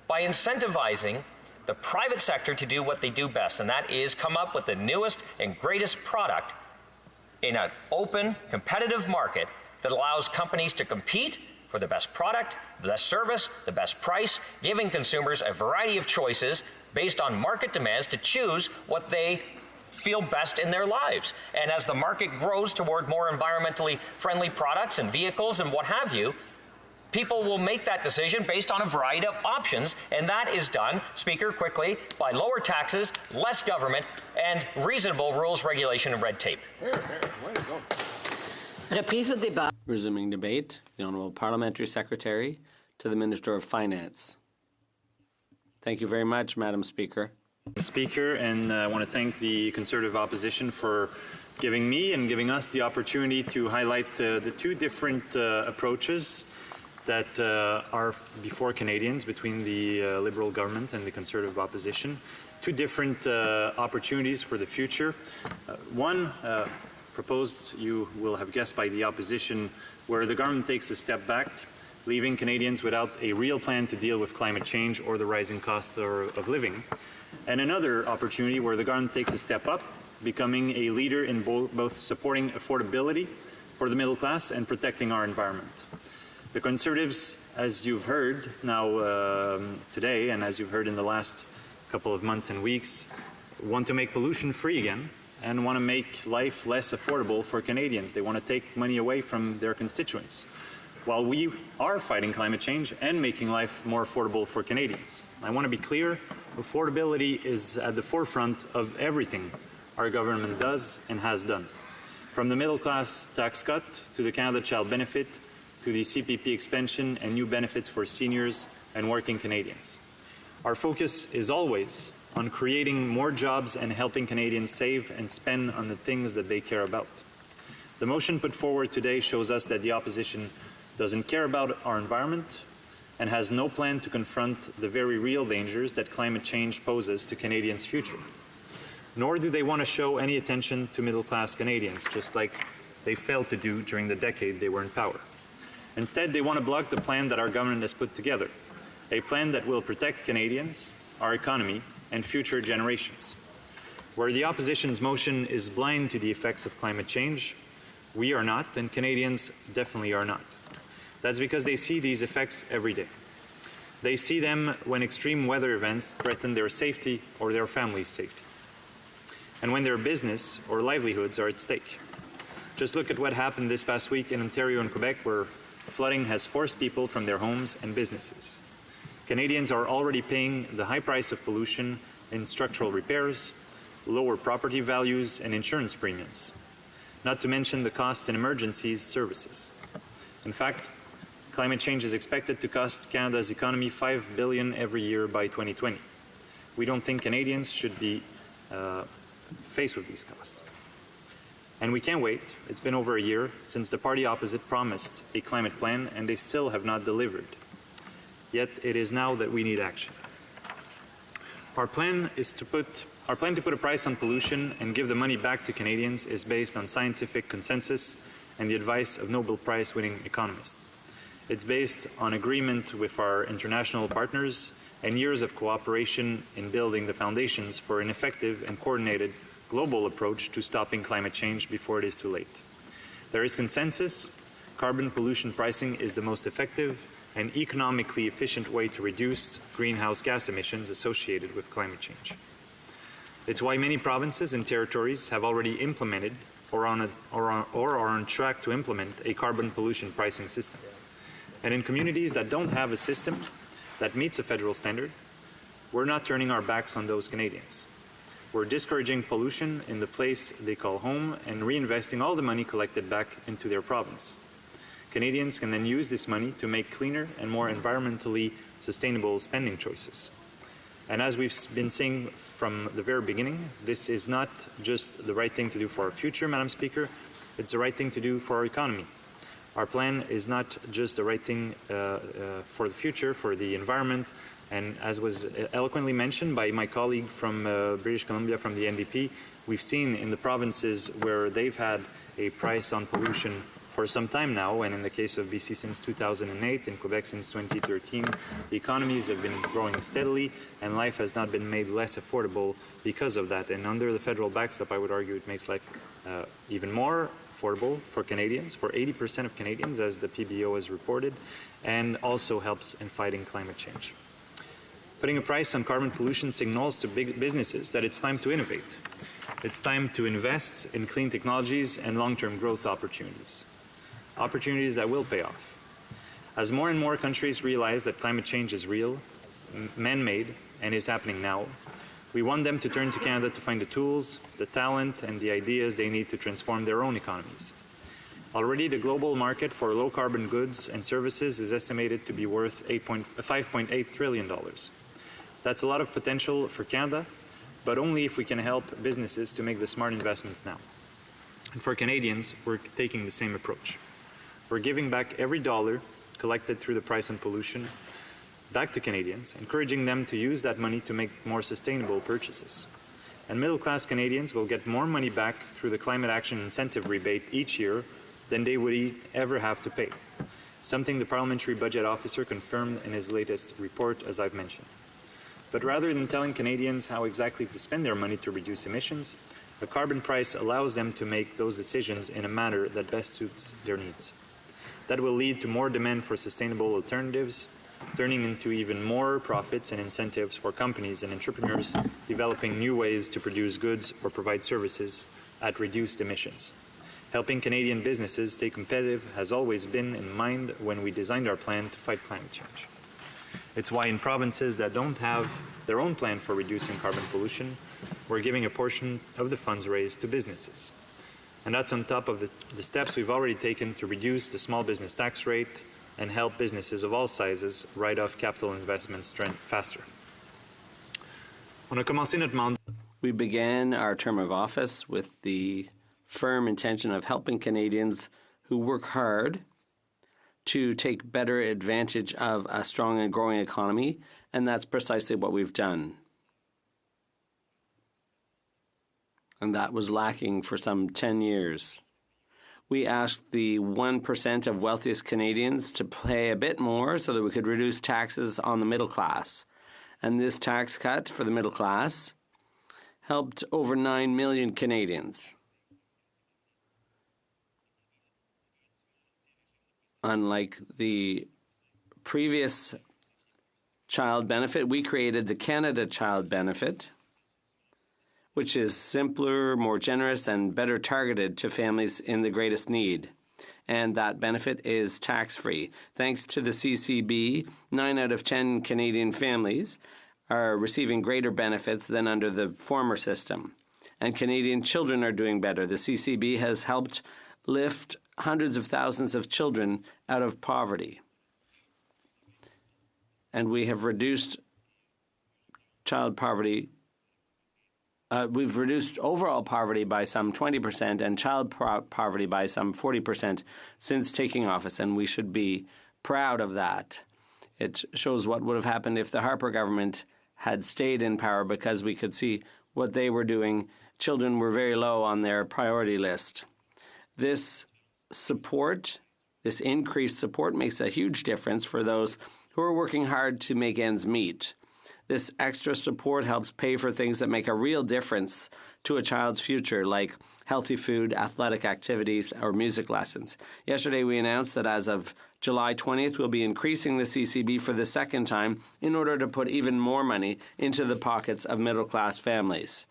by incentivizing the private sector to do what they do best, and that is come up with the newest and greatest product in an open, competitive market that allows companies to compete for the best product, the best service, the best price, giving consumers a variety of choices based on market demands to choose what they feel best in their lives. And as the market grows toward more environmentally friendly products and vehicles and what have you, people will make that decision based on a variety of options, and that is done, Speaker, quickly, by lower taxes, less government, and reasonable rules, regulation, and red tape. Resuming debate, the Honourable Parliamentary Secretary to the Minister of Finance. Thank you very much, Madam Speaker. Speaker, and I want to thank the Conservative opposition for giving me and giving us the opportunity to highlight the two different approaches that are before Canadians between the Liberal government and the Conservative opposition. Two different opportunities for the future. One proposed, you will have guessed, by the opposition, where the government takes a step back, leaving Canadians without a real plan to deal with climate change or the rising costs of living. And another opportunity where the government takes a step up, becoming a leader in both supporting affordability for the middle class and protecting our environment. The Conservatives, as you've heard now today, and as you've heard in the last couple of months and weeks, want to make pollution free again and want to make life less affordable for Canadians. They want to take money away from their constituents, while we are fighting climate change and making life more affordable for Canadians. I want to be clear, affordability is at the forefront of everything our government does and has done. From the middle class tax cut to the Canada Child Benefit to the CPP expansion and new benefits for seniors and working Canadians. Our focus is always on creating more jobs and helping Canadians save and spend on the things that they care about. The motion put forward today shows us that the opposition doesn't care about our environment and has no plan to confront the very real dangers that climate change poses to Canadians' future. Nor do they want to show any attention to middle-class Canadians, just like they failed to do during the decade they were in power. Instead, they want to block the plan that our government has put together, a plan that will protect Canadians, our economy, and future generations. Where the opposition's motion is blind to the effects of climate change, we are not, and Canadians definitely are not. That's because they see these effects every day. They see them when extreme weather events threaten their safety or their family's safety, and when their business or livelihoods are at stake. Just look at what happened this past week in Ontario and Quebec, where flooding has forced people from their homes and businesses. Canadians are already paying the high price of pollution in structural repairs, lower property values, and insurance premiums, not to mention the costs in emergency services. In fact, climate change is expected to cost Canada's economy $5 billion every year by 2020. We don't think Canadians should be faced with these costs. And we can't wait. It's been over a year since the party opposite promised a climate plan, and they still have not delivered. Yet it is now that we need action. Our plan to put a price on pollution and give the money back to Canadians is based on scientific consensus and the advice of Nobel Prize-winning economists. It's based on agreement with our international partners and years of cooperation in building the foundations for an effective and coordinated global approach to stopping climate change before it is too late. There is consensus. Carbon pollution pricing is the most effective and economically efficient way to reduce greenhouse gas emissions associated with climate change. It's why many provinces and territories have already implemented or are on track to implement a carbon pollution pricing system. And in communities that don't have a system that meets a federal standard, we're not turning our backs on those Canadians. We're discouraging pollution in the place they call home and reinvesting all the money collected back into their province. Canadians can then use this money to make cleaner and more environmentally sustainable spending choices. And as we've been saying from the very beginning, this is not just the right thing to do for our future, Madam Speaker, it's the right thing to do for our economy. Our plan is not just the right thing for the future, for the environment, and as was eloquently mentioned by my colleague from British Columbia from the NDP, we've seen in the provinces where they've had a price on pollution for some time now, and in the case of BC since 2008, in Quebec since 2013, the economies have been growing steadily and life has not been made less affordable because of that. And under the federal backstop, I would argue it makes life even more affordable for Canadians, for 80% of Canadians, as the PBO has reported, and also helps in fighting climate change. Putting a price on carbon pollution signals to big businesses that it's time to innovate. It's time to invest in clean technologies and long-term growth opportunities. Opportunities that will pay off. As more and more countries realize that climate change is real, man-made, and is happening now, we want them to turn to Canada to find the tools, the talent, and the ideas they need to transform their own economies. Already, the global market for low-carbon goods and services is estimated to be worth $5.8 trillion. That's a lot of potential for Canada, but only if we can help businesses to make the smart investments now. And for Canadians, we're taking the same approach. We're giving back every dollar collected through the price on pollution back to Canadians, encouraging them to use that money to make more sustainable purchases. And middle-class Canadians will get more money back through the Climate Action Incentive rebate each year than they would ever have to pay, something the Parliamentary Budget Officer confirmed in his latest report, as I've mentioned. But rather than telling Canadians how exactly to spend their money to reduce emissions, a carbon price allows them to make those decisions in a manner that best suits their needs. That will lead to more demand for sustainable alternatives, turning into even more profits and incentives for companies and entrepreneurs developing new ways to produce goods or provide services at reduced emissions. Helping Canadian businesses stay competitive has always been in mind when we designed our plan to fight climate change. It's why in provinces that don't have their own plan for reducing carbon pollution, we're giving a portion of the funds raised to businesses. And that's on top of the steps we've already taken to reduce the small business tax rate and help businesses of all sizes write off capital investments faster. We began our term of office with the firm intention of helping Canadians who work hard to take better advantage of a strong and growing economy, and that's precisely what we've done. And that was lacking for some 10 years. We asked the 1% of wealthiest Canadians to pay a bit more so that we could reduce taxes on the middle class. And this tax cut for the middle class helped over 9 million Canadians. Unlike the previous child benefit, we created the Canada Child Benefit, which is simpler, more generous, and better targeted to families in the greatest need. And that benefit is tax-free. Thanks to the CCB, 9 out of 10 Canadian families are receiving greater benefits than under the former system. And Canadian children are doing better. The CCB has helped lift hundreds of thousands of children out of poverty. And we have reduced child poverty we've reduced overall poverty by some 20% and child poverty by some 40% since taking office, and we should be proud of that. It shows what would have happened if the Harper government had stayed in power, because we could see what they were doing. Children were very low on their priority list. This support, this increased support, makes a huge difference for those who are working hard to make ends meet. This extra support helps pay for things that make a real difference to a child's future, like healthy food, athletic activities, or music lessons. Yesterday, we announced that as of July 20th, we'll be increasing the CCB for the second time in order to put even more money into the pockets of middle-class families.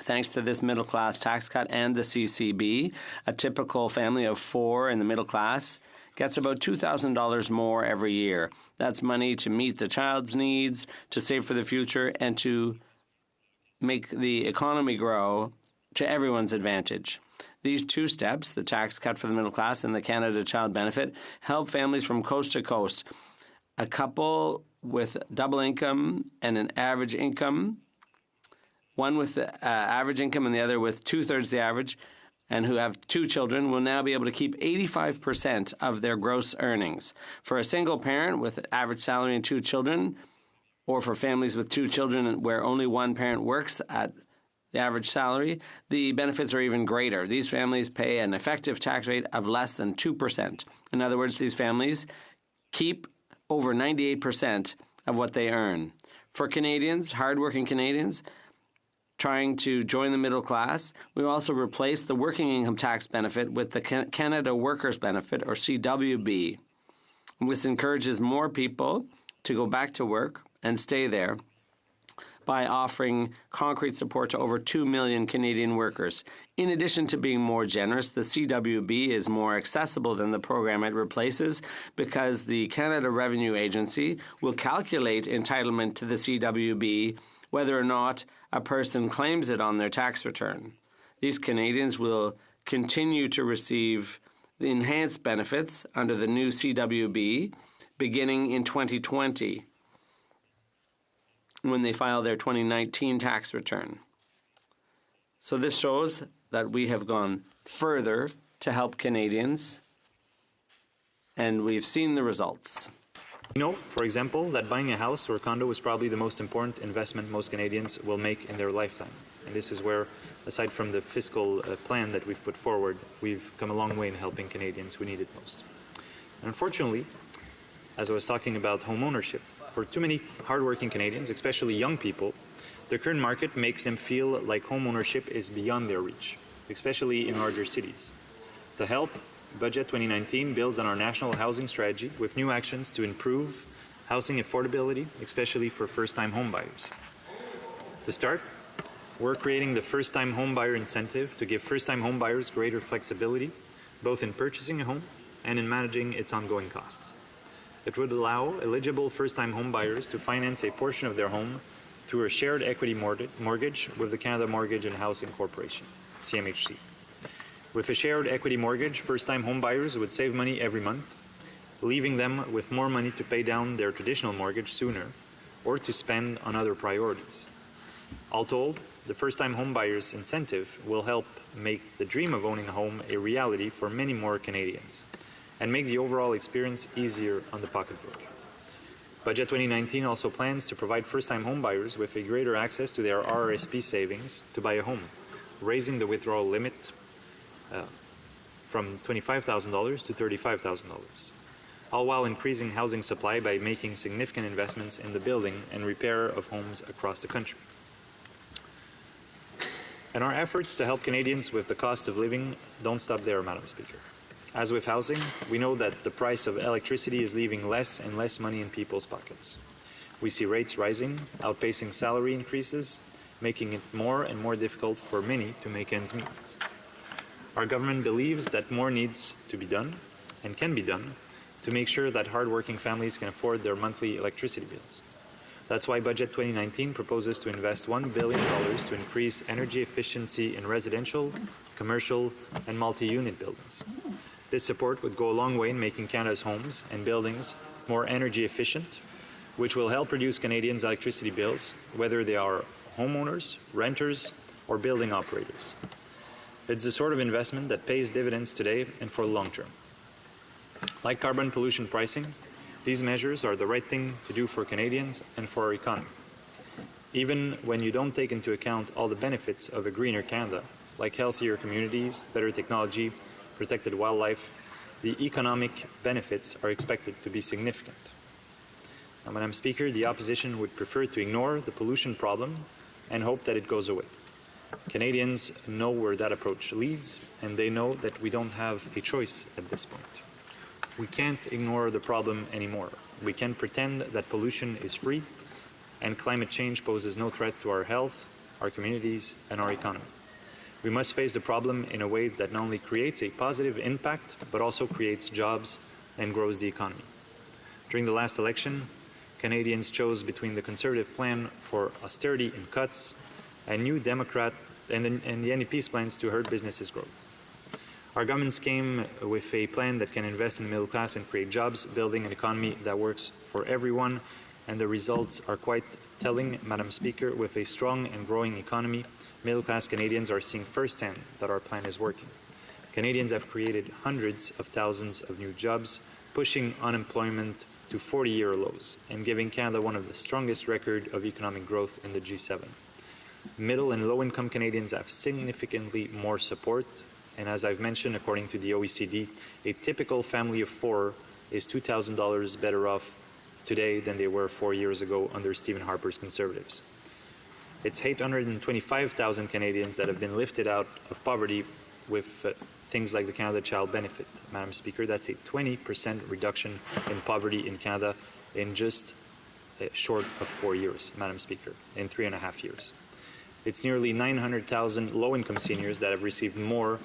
Thanks to this middle-class tax cut and the CCB, a typical family of 4 in the middle class gets about $2,000 more every year. That's money to meet the child's needs, to save for the future, and to make the economy grow to everyone's advantage. These two steps, the tax cut for the middle class and the Canada Child Benefit, help families from coast to coast. A couple with double income and an average income, one with the average income and the other with two-thirds the average, and who have 2 children, will now be able to keep 85% of their gross earnings. For a single parent with an average salary and 2 children, or for families with 2 children where only one parent works at the average salary, the benefits are even greater. These families pay an effective tax rate of less than 2%. In other words, these families keep over 98% of what they earn. For Canadians, hardworking Canadians, trying to join the middle class, we also replaced the working income tax benefit with the Canada Workers Benefit, or CWB. This encourages more people to go back to work and stay there by offering concrete support to over 2 million Canadian workers. In addition to being more generous, the CWB is more accessible than the program it replaces, because the Canada Revenue Agency will calculate entitlement to the CWB whether or not a person claims it on their tax return. These Canadians will continue to receive the enhanced benefits under the new CWB beginning in 2020 when they file their 2019 tax return. So this shows that we have gone further to help Canadians, and we've seen the results. We know, for example, that buying a house or a condo is probably the most important investment most Canadians will make in their lifetime. And this is where, aside from the fiscal plan that we've put forward, we've come a long way in helping Canadians who need it most. And unfortunately, as I was talking about home ownership, for too many hardworking Canadians, especially young people, the current market makes them feel like home ownership is beyond their reach, especially in larger cities. To help, Budget 2019 builds on our national housing strategy with new actions to improve housing affordability, especially for first-time homebuyers. To start, we're creating the first-time homebuyer incentive to give first-time homebuyers greater flexibility, both in purchasing a home and in managing its ongoing costs. It would allow eligible first-time homebuyers to finance a portion of their home through a shared equity mortgage with the Canada Mortgage and Housing Corporation, CMHC. With a shared equity mortgage, first-time homebuyers would save money every month, leaving them with more money to pay down their traditional mortgage sooner or to spend on other priorities. All told, the first-time homebuyers incentive will help make the dream of owning a home a reality for many more Canadians and make the overall experience easier on the pocketbook. Budget 2019 also plans to provide first-time homebuyers with a greater access to their RRSP savings to buy a home, raising the withdrawal limit from $25,000 to $35,000, all while increasing housing supply by making significant investments in the building and repair of homes across the country. And our efforts to help Canadians with the cost of living don't stop there, Madam Speaker. As with housing, we know that the price of electricity is leaving less and less money in people's pockets. We see rates rising, outpacing salary increases, making it more and more difficult for many to make ends meet. Our government believes that more needs to be done and can be done to make sure that hardworking families can afford their monthly electricity bills. That's why Budget 2019 proposes to invest $1 billion to increase energy efficiency in residential, commercial, and multi-unit buildings. This support would go a long way in making Canada's homes and buildings more energy efficient, which will help reduce Canadians' electricity bills, whether they are homeowners, renters, or building operators. It's the sort of investment that pays dividends today and for the long term. Like carbon pollution pricing, these measures are the right thing to do for Canadians and for our economy. Even when you don't take into account all the benefits of a greener Canada, like healthier communities, better technology, protected wildlife, the economic benefits are expected to be significant. Now, Madam Speaker, the opposition would prefer to ignore the pollution problem and hope that it goes away. Canadians know where that approach leads, and they know that we don't have a choice at this point. We can't ignore the problem anymore. We can pretend that pollution is free and climate change poses no threat to our health, our communities, and our economy. We must face the problem in a way that not only creates a positive impact, but also creates jobs and grows the economy. During the last election, Canadians chose between the Conservative plan for austerity and cuts and New Democrat and the NDP's plans to hurt businesses' growth. Our governments came with a plan that can invest in the middle class and create jobs, building an economy that works for everyone, and the results are quite telling, Madam Speaker. With a strong and growing economy, middle-class Canadians are seeing firsthand that our plan is working. Canadians have created hundreds of thousands of new jobs, pushing unemployment to 40-year lows and giving Canada one of the strongest records of economic growth in the G7. Middle and low-income Canadians have significantly more support, and as I've mentioned, according to the OECD, a typical family of four is $2,000 better off today than they were 4 years ago under Stephen Harper's Conservatives. It's 825,000 Canadians that have been lifted out of poverty with things like the Canada Child Benefit. Madam Speaker, that's a 20% reduction in poverty in Canada in just short of 4 years, Madam Speaker, in 3.5 years. It's nearly 900,000 low-income seniors that have received more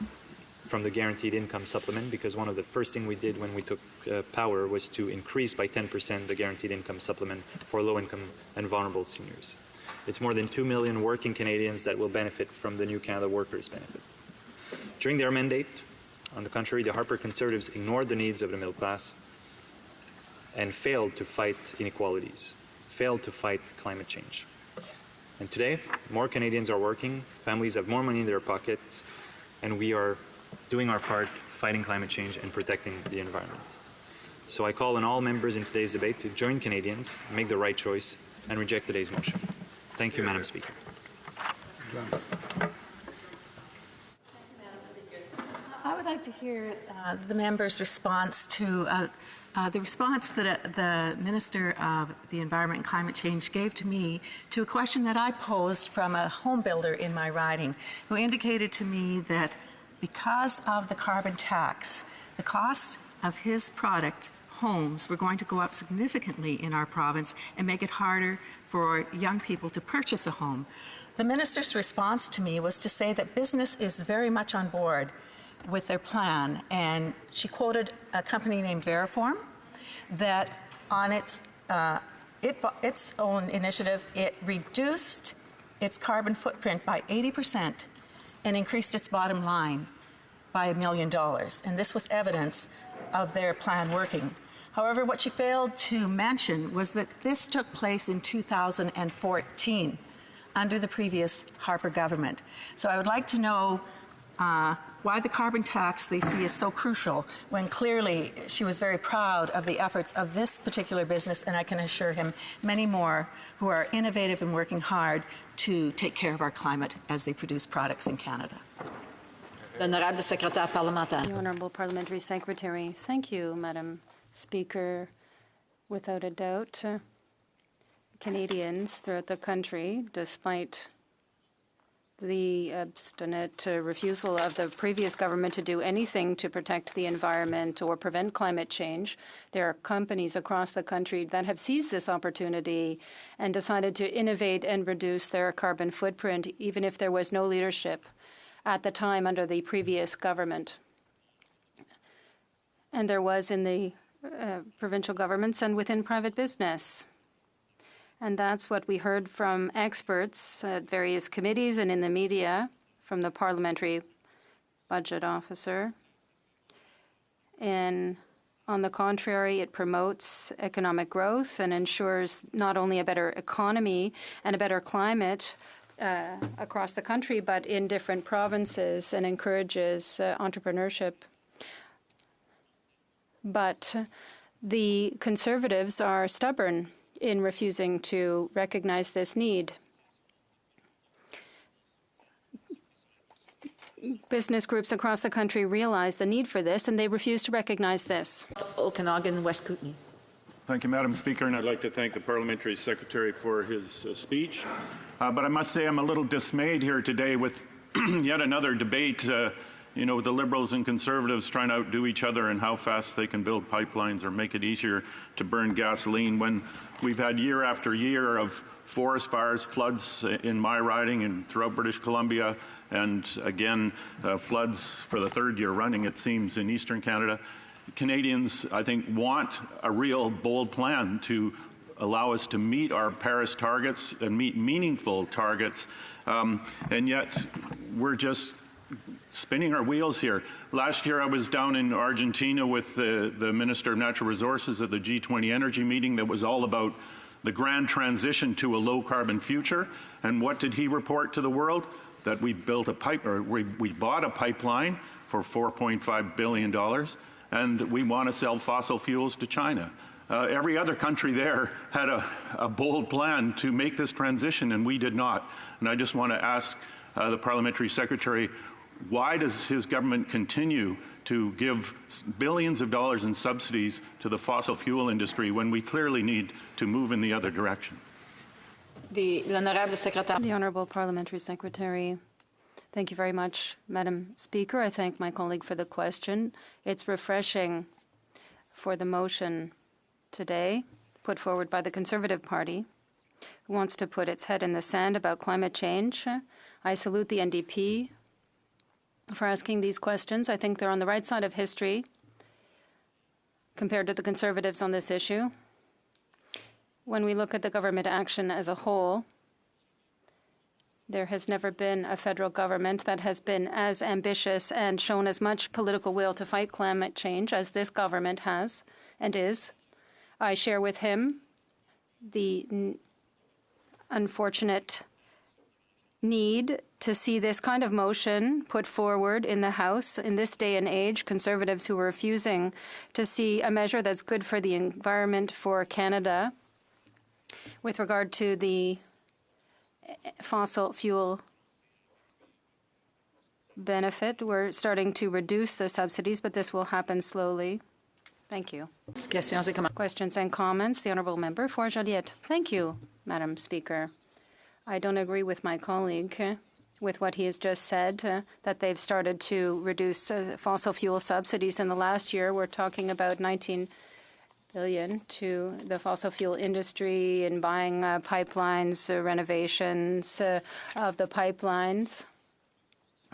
from the Guaranteed Income Supplement, because one of the first things we did when we took power was to increase by 10% the Guaranteed Income Supplement for low-income and vulnerable seniors. It's more than 2 million working Canadians that will benefit from the new Canada Workers Benefit. During their mandate, on the contrary, the Harper Conservatives ignored the needs of the middle class and failed to fight inequalities, failed to fight climate change. And today, more Canadians are working, families have more money in their pockets, and we are doing our part fighting climate change and protecting the environment. So I call on all members in today's debate to join Canadians, make the right choice, and reject today's motion. Thank you, Madam Speaker. I would like to hear the member's response to the response that the Minister of the Environment and Climate Change gave to me to a question that I posed from a home builder in my riding, who indicated to me that because of the carbon tax, the cost of his product, homes, were going to go up significantly in our province and make it harder for young people to purchase a home. The Minister's response to me was to say that business is very much on board with their plan, and she quoted a company named Veriform that on its own initiative, it reduced its carbon footprint by 80% and increased its bottom line by $1 million. And this was evidence of their plan working. However, what she failed to mention was that this took place in 2014 under the previous Harper government. So I would like to know why the carbon tax they see is so crucial, when clearly she was very proud of the efforts of this particular business, and I can assure him many more who are innovative and working hard to take care of our climate as they produce products in Canada. L'honorable secrétaire parlementaire. The Honourable Parliamentary Secretary. Thank you, Madam Speaker. Without a doubt, Canadians throughout the country, despite the obstinate refusal of the previous government to do anything to protect the environment or prevent climate change, there are companies across the country that have seized this opportunity and decided to innovate and reduce their carbon footprint, even if there was no leadership at the time under the previous government. And there was in the provincial governments and within private business. And that's what we heard from experts at various committees and in the media from the parliamentary budget officer. And on the contrary, it promotes economic growth and ensures not only a better economy and a better climate across the country, but in different provinces, and encourages entrepreneurship. But the Conservatives are stubborn in refusing to recognize this need. Business groups across the country realize the need for this, and they refuse to recognize this. Okanagan, West Kootenay. Thank you, Madam Speaker, and I'd like to thank the Parliamentary Secretary for his speech. But I must say I'm a little dismayed here today with yet another debate, the Liberals and Conservatives trying to outdo each other and how fast they can build pipelines or make it easier to burn gasoline when we've had year after year of forest fires, floods in my riding and throughout British Columbia, and again, floods for the third year running, it seems, in Eastern Canada. Canadians, I think, want a real bold plan to allow us to meet our Paris targets and meet meaningful targets, and yet we're just spinning our wheels here. Last year I was down in Argentina with the Minister of Natural Resources at the G20 energy meeting that was all about the grand transition to a low-carbon future. And what did he report to the world? That we built we bought a pipeline for $4.5 billion, and we want to sell fossil fuels to China. Every other country there had a bold plan to make this transition, and we did not. And I just want to ask the Parliamentary Secretary, why does his government continue to give billions of dollars in subsidies to the fossil fuel industry when we clearly need to move in the other direction? The Honourable Parliamentary Secretary. Thank you very much, Madam Speaker. I thank my colleague for the question. It's refreshing for the motion today put forward by the Conservative Party, who wants to put its head in the sand about climate change. I salute the NDP for asking these questions. I think they're on the right side of history compared to the Conservatives on this issue. When we look at the government action as a whole, there has never been a federal government that has been as ambitious and shown as much political will to fight climate change as this government has and is. I share with him the unfortunate need to see this kind of motion put forward in the House in this day and age, Conservatives who are refusing to see a measure that's good for the environment for Canada with regard to the fossil fuel benefit. We're starting to reduce the subsidies, but this will happen slowly. Thank you. Questions and comments? The Honourable Member for Joliette. Thank you, Madam Speaker. I don't agree with my colleague with what he has just said, that they've started to reduce fossil fuel subsidies in the last year. We're talking about $19 billion to the fossil fuel industry and buying pipelines, renovations of the pipelines.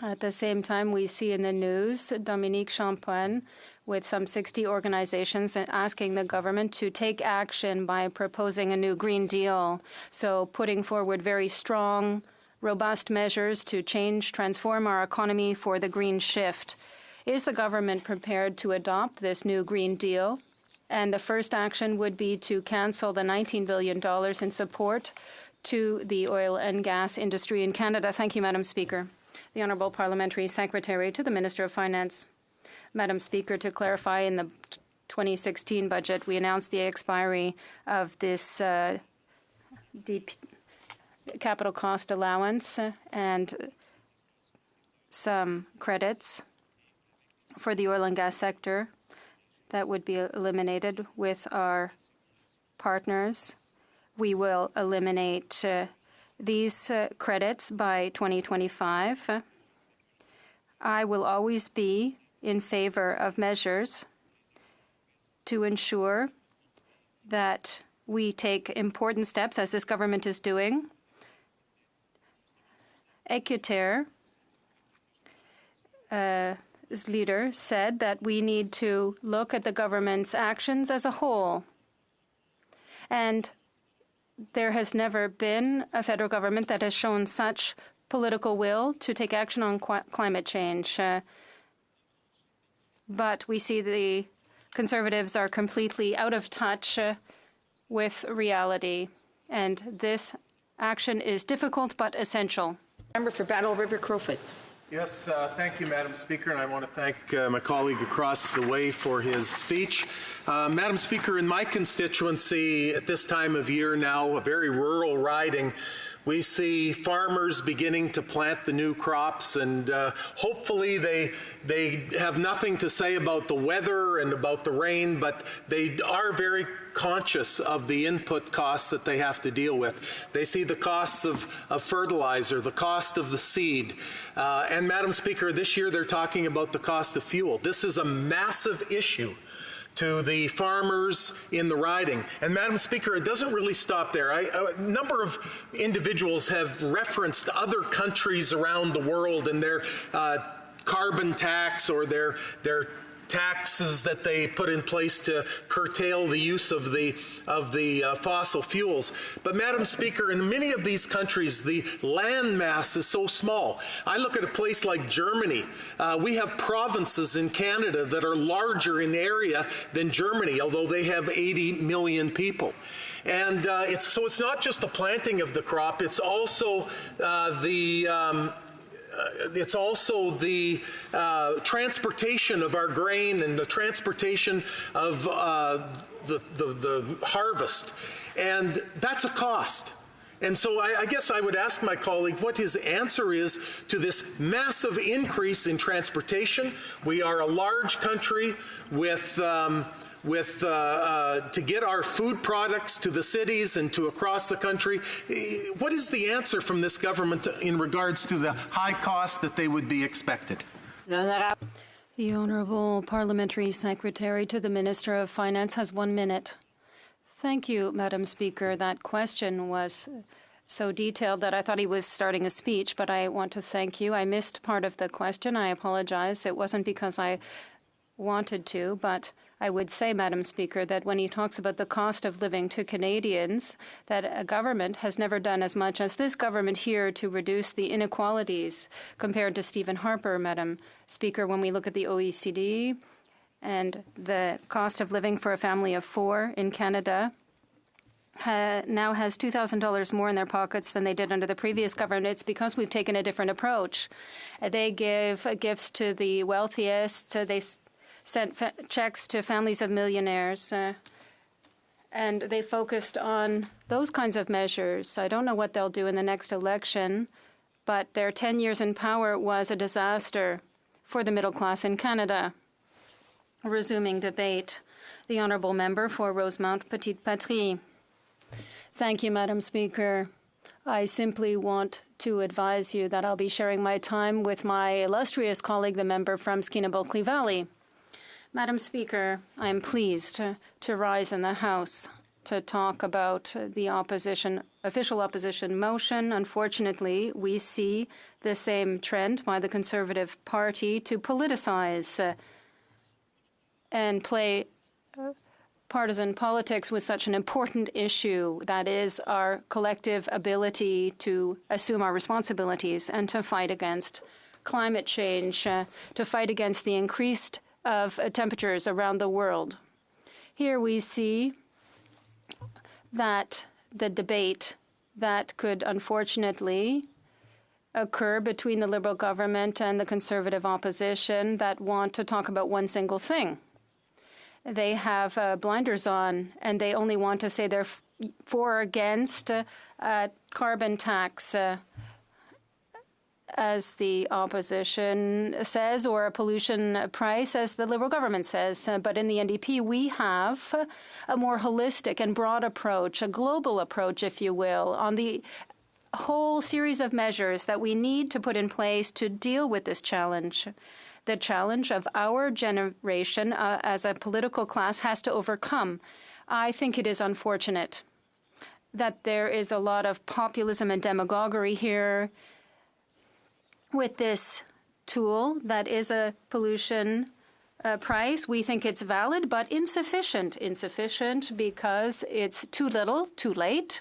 At the same time, we see in the news Dominique Champagne with some 60 organizations asking the government to take action by proposing a new Green Deal. So putting forward very strong, robust measures to transform our economy for the green shift. Is the government prepared to adopt this new Green Deal? And the first action would be to cancel the $19 billion in support to the oil and gas industry in Canada. Thank you, Madam Speaker. The Honourable Parliamentary Secretary to the Minister of Finance. Madam Speaker, to clarify, in the 2016 budget, we announced the expiry of this capital cost allowance and some credits for the oil and gas sector that would be eliminated with our partners. We will eliminate these credits by 2025. I will always be in favor of measures to ensure that we take important steps, as this government is doing. Équiterre, his leader, said that we need to look at the government's actions as a whole. And there has never been a federal government that has shown such political will to take action on climate change. But we see the Conservatives are completely out of touch with reality. And this action is difficult but essential. Member for Battle River Crowfoot. Yes, thank you, Madam Speaker, and I want to thank my colleague across the way for his speech. Madam Speaker, in my constituency at this time of year now, a very rural riding, we see farmers beginning to plant the new crops, and hopefully they have nothing to say about the weather and about the rain, but they are very conscious of the input costs that they have to deal with. They see the costs of fertilizer, the cost of the seed, and Madam Speaker, this year they're talking about the cost of fuel. This is a massive issue to the farmers in the riding. And Madam Speaker, it doesn't really stop there. A number of individuals have referenced other countries around the world and their carbon tax or their taxes that they put in place to curtail the use of the fossil fuels. But Madam Speaker, in many of these countries, the land mass is so small. I look at a place like Germany. We have provinces in Canada that are larger in area than Germany, although they have 80 million people. And it's not just the planting of the crop, it's also the transportation of our grain and the transportation of the harvest. And that's a cost. And so I guess I would ask my colleague what his answer is to this massive increase in transportation. We are a large country with to get our food products to the cities and to across the country. What is the answer from this government in regards to the high cost that they would be expected? The Honourable Parliamentary Secretary to the Minister of Finance has 1 minute. Thank you, Madam Speaker. That question was so detailed that I thought he was starting a speech, but I want to thank you. I missed part of the question. I apologize. It wasn't because I wanted to, but I would say, Madam Speaker, that when he talks about the cost of living to Canadians, that a government has never done as much as this government here to reduce the inequalities compared to Stephen Harper, Madam Speaker. When we look at the OECD and the cost of living for a family of 4 in Canada, now has $2,000 more in their pockets than they did under the previous government. It's because we've taken a different approach. They give gifts to the wealthiest. They sent checks to families of millionaires, and they focused on those kinds of measures. I don't know what they'll do in the next election, but their 10 years in power was a disaster for the middle class in Canada. Resuming debate, the Honourable Member for Rosemount Petite Patrie. Thank you, Madam Speaker. I simply want to advise you that I'll be sharing my time with my illustrious colleague, the member from Skinnabilk Valley. Madam Speaker, I am pleased to rise in the House to talk about the official opposition motion. Unfortunately, we see the same trend by the Conservative Party to politicize and play partisan politics with such an important issue that is our collective ability to assume our responsibilities and to fight against climate change, to fight against the increased of temperatures around the world. Here we see that the debate that could unfortunately occur between the Liberal government and the Conservative opposition that want to talk about one single thing. They have blinders on, and they only want to say they're for or against carbon tax, as the opposition says, or a pollution price, as the Liberal government says. But in the NDP, we have a more holistic and broad approach, a global approach, if you will, on the whole series of measures that we need to put in place to deal with this challenge. The challenge of our generation as a political class has to overcome. I think it is unfortunate that there is a lot of populism and demagoguery here with this tool that is a pollution price. We think it's valid, but insufficient. Insufficient because it's too little, too late.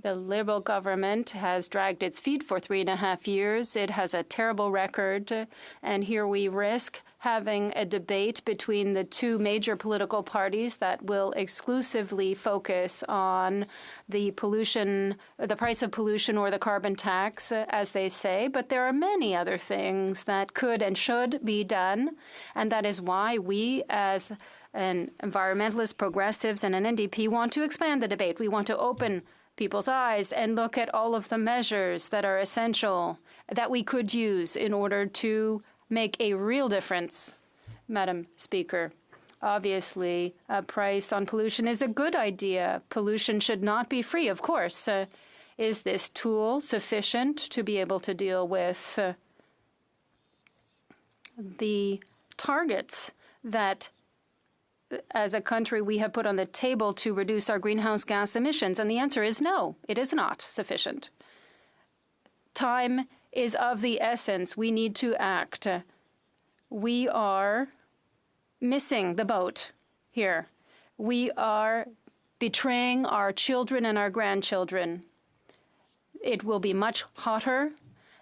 The Liberal government has dragged its feet for 3.5 years. It has a terrible record, and here we risk having a debate between the two major political parties that will exclusively focus on the pollution, the price of pollution or the carbon tax, as they say. But there are many other things that could and should be done. And that is why we, as an environmentalist, progressives, and an NDP, want to expand the debate. We want to open people's eyes and look at all of the measures that are essential that we could use in order to make a real difference, Madam Speaker. Obviously, a price on pollution is a good idea. Pollution should not be free, of course. Is this tool sufficient to be able to deal with the targets that, as a country, we have put on the table to reduce our greenhouse gas emissions? And the answer is no, it is not sufficient. Time is of the essence. We need to act. We are missing the boat here. We are betraying our children and our grandchildren. It will be much hotter.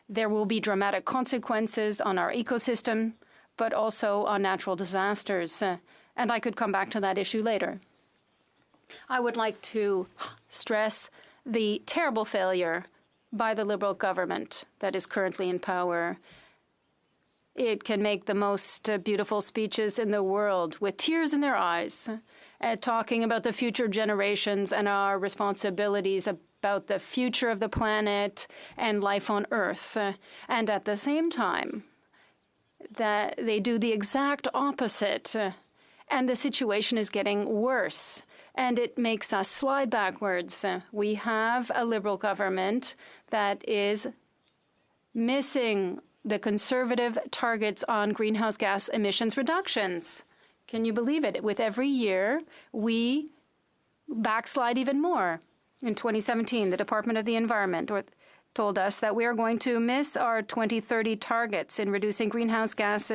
There will be dramatic consequences on our ecosystem, but also on natural disasters. And I could come back to that issue later. I would like to stress the terrible failure by the Liberal government that is currently in power. It can make the most beautiful speeches in the world with tears in their eyes, talking about the future generations and our responsibilities about the future of the planet and life on Earth. And at the same time, that they do the exact opposite. And the situation is getting worse. And it makes us slide backwards. We have a Liberal government that is missing the conservative targets on greenhouse gas emissions reductions. Can you believe it? With every year, we backslide even more. In 2017, the Department of the Environment told us that we are going to miss our 2030 targets in reducing greenhouse gas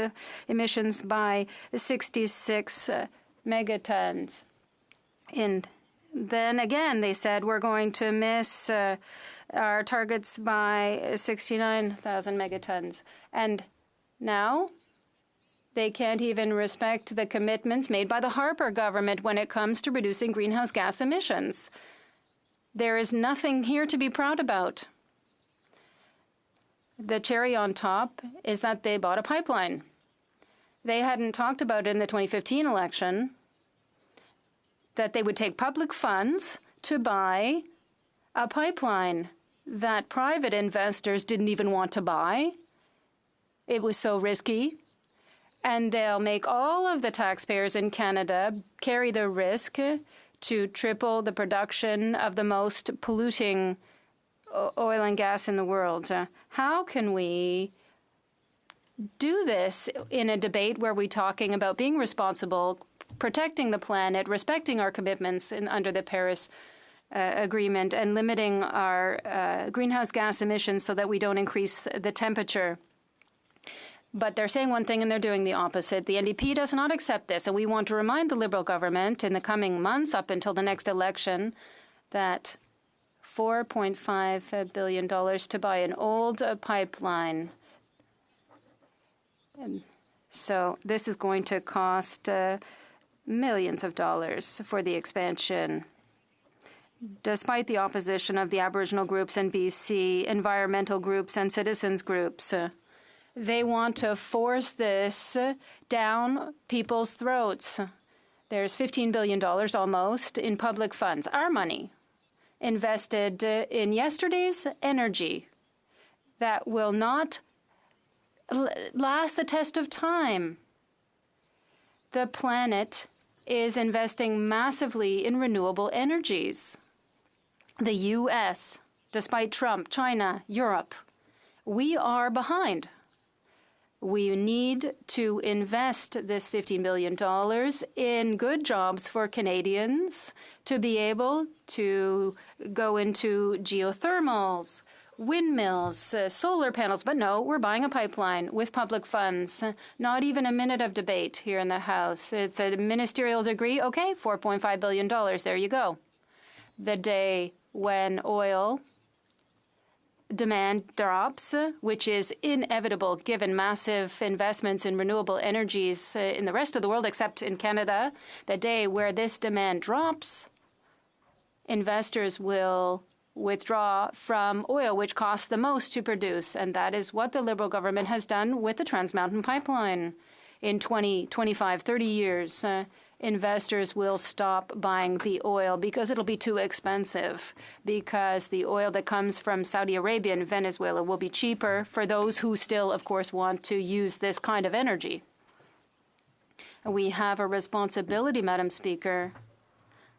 emissions by 66 megatons. And then again, they said we're going to miss our targets by 69,000 megatons. And now they can't even respect the commitments made by the Harper government when it comes to reducing greenhouse gas emissions. There is nothing here to be proud about. The cherry on top is that they bought a pipeline. They hadn't talked about it in the 2015 election, that they would take public funds to buy a pipeline that private investors didn't even want to buy. It was so risky. And they'll make all of the taxpayers in Canada carry the risk to triple the production of the most polluting oil and gas in the world. How can we do this in a debate where we're talking about being responsible, protecting the planet, respecting our commitments under the Paris Agreement, and limiting our greenhouse gas emissions so that we don't increase the temperature? But they're saying one thing and they're doing the opposite. The NDP does not accept this, and we want to remind the Liberal government in the coming months up until the next election that $4.5 billion to buy an old pipeline. And so this is going to cost millions of dollars for the expansion. Despite the opposition of the Aboriginal groups in BC, environmental groups and citizens groups, they want to force this down people's throats. There's $15 billion almost in public funds, our money, invested in yesterday's energy that will not last the test of time. The planet is investing massively in renewable energies. The U.S., despite Trump, China, Europe, we are behind. We need to invest this $15 billion in good jobs for Canadians to be able to go into geothermals, windmills, solar panels. But no, we're buying a pipeline with public funds. Not even a minute of debate here in the House. It's a ministerial degree. Okay, $4.5 billion. There you go. The day when oil demand drops, which is inevitable given massive investments in renewable energies in the rest of the world, except in Canada, the day where this demand drops, investors will withdraw from oil, which costs the most to produce. And that is what the Liberal government has done with the Trans Mountain Pipeline. In 20, 25, 30 years, investors will stop buying the oil because it'll be too expensive, because the oil that comes from Saudi Arabia and Venezuela will be cheaper for those who still, of course, want to use this kind of energy. We have a responsibility, Madam Speaker.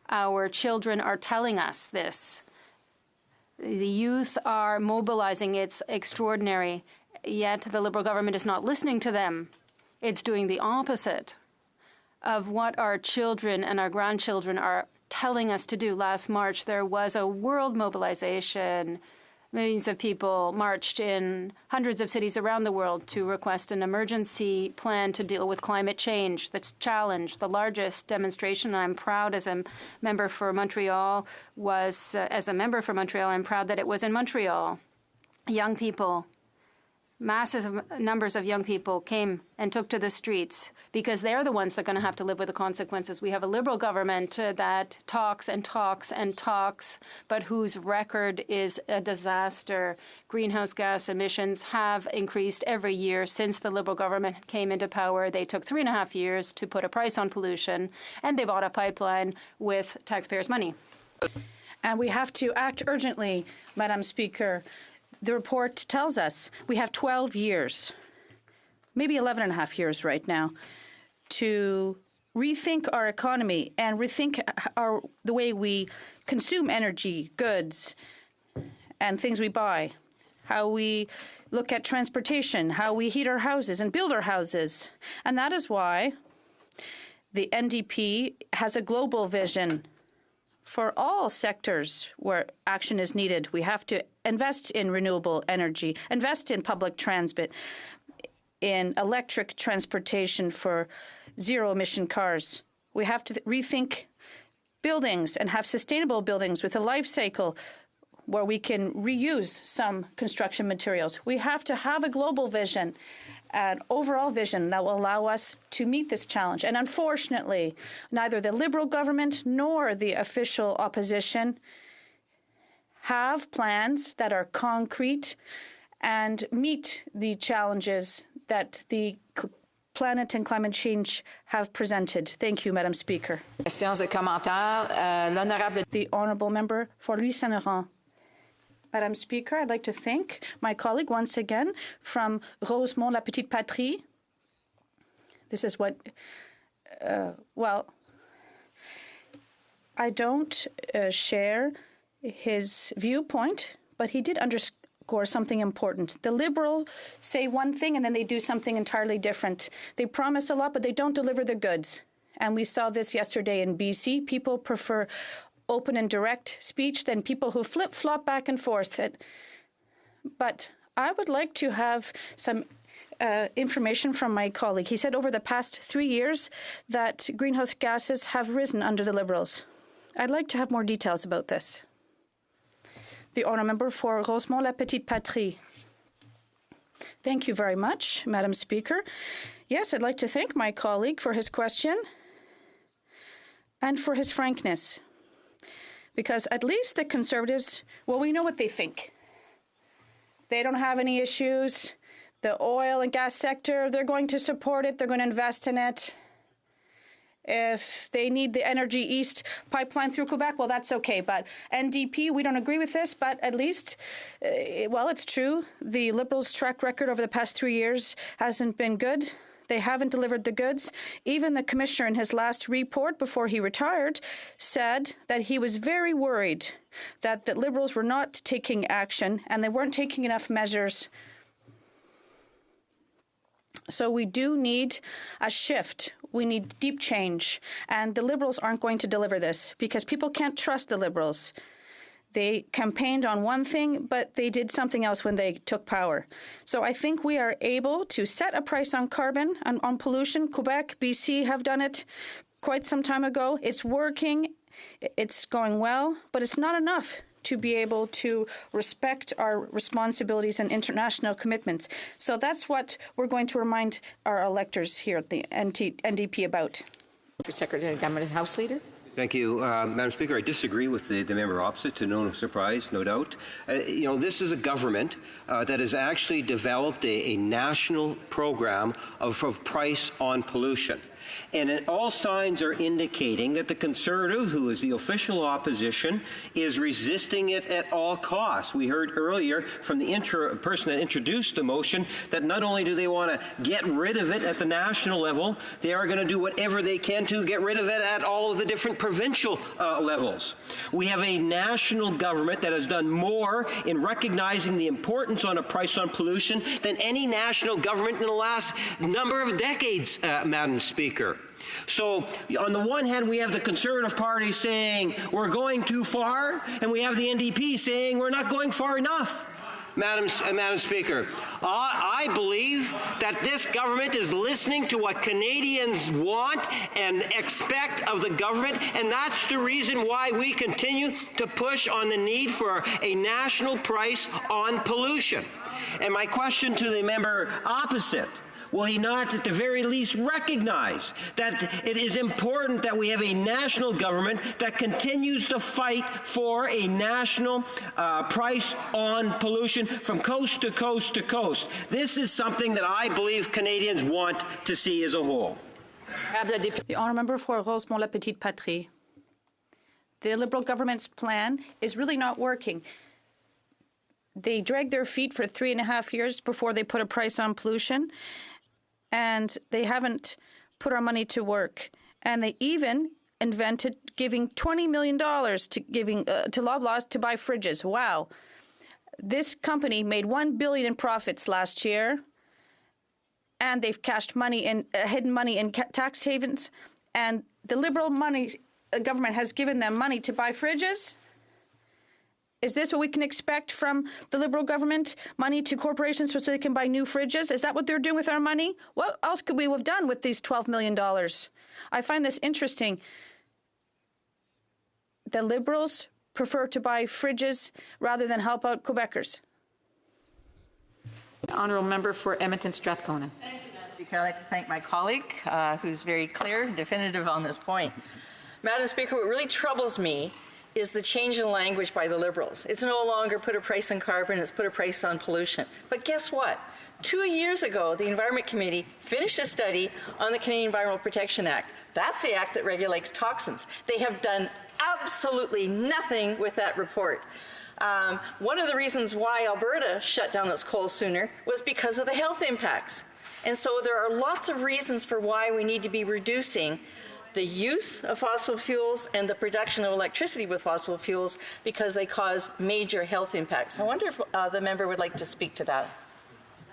Our children are telling us this. The youth are mobilizing. It's extraordinary. Yet the Liberal government is not listening to them. It's doing the opposite of what our children and our grandchildren are telling us to do. Last March, there was a world mobilization. Millions of people marched in hundreds of cities around the world to request an emergency plan to deal with climate change. That's challenge. The largest demonstration, and I'm proud as a member for Montreal, was I'm proud that it was in Montreal. Young people, massive numbers of young people came and took to the streets because they're the ones that are going to have to live with the consequences. We have a Liberal government that talks and talks and talks, but whose record is a disaster. Greenhouse gas emissions have increased every year since the Liberal government came into power. They took 3.5 years to put a price on pollution, and they bought a pipeline with taxpayers' money. And we have to act urgently, Madam Speaker. The report tells us we have 12 years, maybe 11.5 years right now, to rethink our economy and rethink the way we consume energy, goods, and things we buy, how we look at transportation, how we heat our houses and build our houses. And that is why the NDP has a global vision for all sectors where action is needed. We have to invest in renewable energy, invest in public transit, in electric transportation for zero-emission cars. We have to rethink buildings and have sustainable buildings with a life cycle where we can reuse some construction materials. We have to have a global vision, an overall vision that will allow us to meet this challenge. And unfortunately, neither the Liberal government nor the official opposition have plans that are concrete and meet the challenges that the planet and climate change have presented. Thank you, Madam Speaker. Questions et commentaires. L'honorable. The honourable member for Louis Saint Laurent. Madam Speaker, I'd like to thank my colleague once again from Rosemont La Petite Patrie. This is what, I don't share his viewpoint, but he did underscore something important. The Liberals say one thing and then they do something entirely different. They promise a lot, but they don't deliver the goods. And we saw this yesterday in BC. People prefer open and direct speech than people who flip-flop back and forth. But I would like to have some information from my colleague. He said over the past 3 years that greenhouse gases have risen under the Liberals. I'd like to have more details about this. The honourable member for Rosemont La Petite Patrie. Thank you very much, Madam Speaker. Yes, I'd like to thank my colleague for his question and for his frankness. Because at least the Conservatives, we know what they think. They don't have any issues. The oil and gas sector, they're going to support it. They're going to invest in it. If they need the Energy East pipeline through Quebec, that's okay. But NDP, we don't agree with this. But at least, it's true. The Liberals' track record over the past 3 years hasn't been good. They haven't delivered the goods. Even the commissioner in his last report before he retired said that he was very worried that the Liberals were not taking action and they weren't taking enough measures. So we do need a shift. We need deep change. And the Liberals aren't going to deliver this because people can't trust the Liberals. They campaigned on one thing, but they did something else when they took power. So I think we are able to set a price on carbon and on pollution. Quebec, BC have done it quite some time ago. It's working. It's going well, but it's not enough to be able to respect our responsibilities and international commitments. So that's what we're going to remind our electors here at the NDP about. Secretary of Government and House Leader. Thank you, Madam Speaker. I disagree with the member opposite, to no surprise, no doubt. This is a government that has actually developed a national program of price on pollution. And all signs are indicating that the Conservative, who is the official opposition, is resisting it at all costs. We heard earlier from the person that introduced the motion that not only do they want to get rid of it at the national level, they are going to do whatever they can to get rid of it at all of the different provincial levels. We have a national government that has done more in recognizing the importance on a price on pollution than any national government in the last number of decades, Madam Speaker. So on the one hand, we have the Conservative Party saying we're going too far, and we have the NDP saying we're not going far enough. Madam Speaker, I believe that this government is listening to what Canadians want and expect of the government, and that's the reason why we continue to push on the need for a national price on pollution. And my question to the member opposite, will he not at the very least recognize that it is important that we have a national government that continues to fight for a national price on pollution from coast to coast to coast? This is something that I believe Canadians want to see as a whole. The honourable member for Rosemont La Petite Patrie. The Liberal government's plan is really not working. They dragged their feet for 3.5 years before they put a price on pollution, and they haven't put our money to work. And they even invented giving $20 million to Loblaws to buy fridges. Wow. This company made $1 billion in profits last year, and they've cashed money in hidden money in tax havens. And the Liberal government has given them money to buy fridges. Is this what we can expect from the Liberal government? Money to corporations so they can buy new fridges? Is that what they're doing with our money? What else could we have done with these $12 million? I find this interesting. The Liberals prefer to buy fridges rather than help out Quebecers. The honourable member for Edmonton Strathcona. Thank you, Madam Speaker. I'd like to thank my colleague, who's very clear and definitive on this point. Madam Speaker, what really troubles me is the change in language by the Liberals. It's no longer put a price on carbon, it's put a price on pollution. But guess what? 2 years ago, the Environment Committee finished a study on the Canadian Environmental Protection Act. That's the act that regulates toxins. They have done absolutely nothing with that report. One of the reasons why Alberta shut down its coal sooner was because of the health impacts. And so there are lots of reasons for why we need to be reducing the use of fossil fuels and the production of electricity with fossil fuels because they cause major health impacts. I wonder if the member would like to speak to that.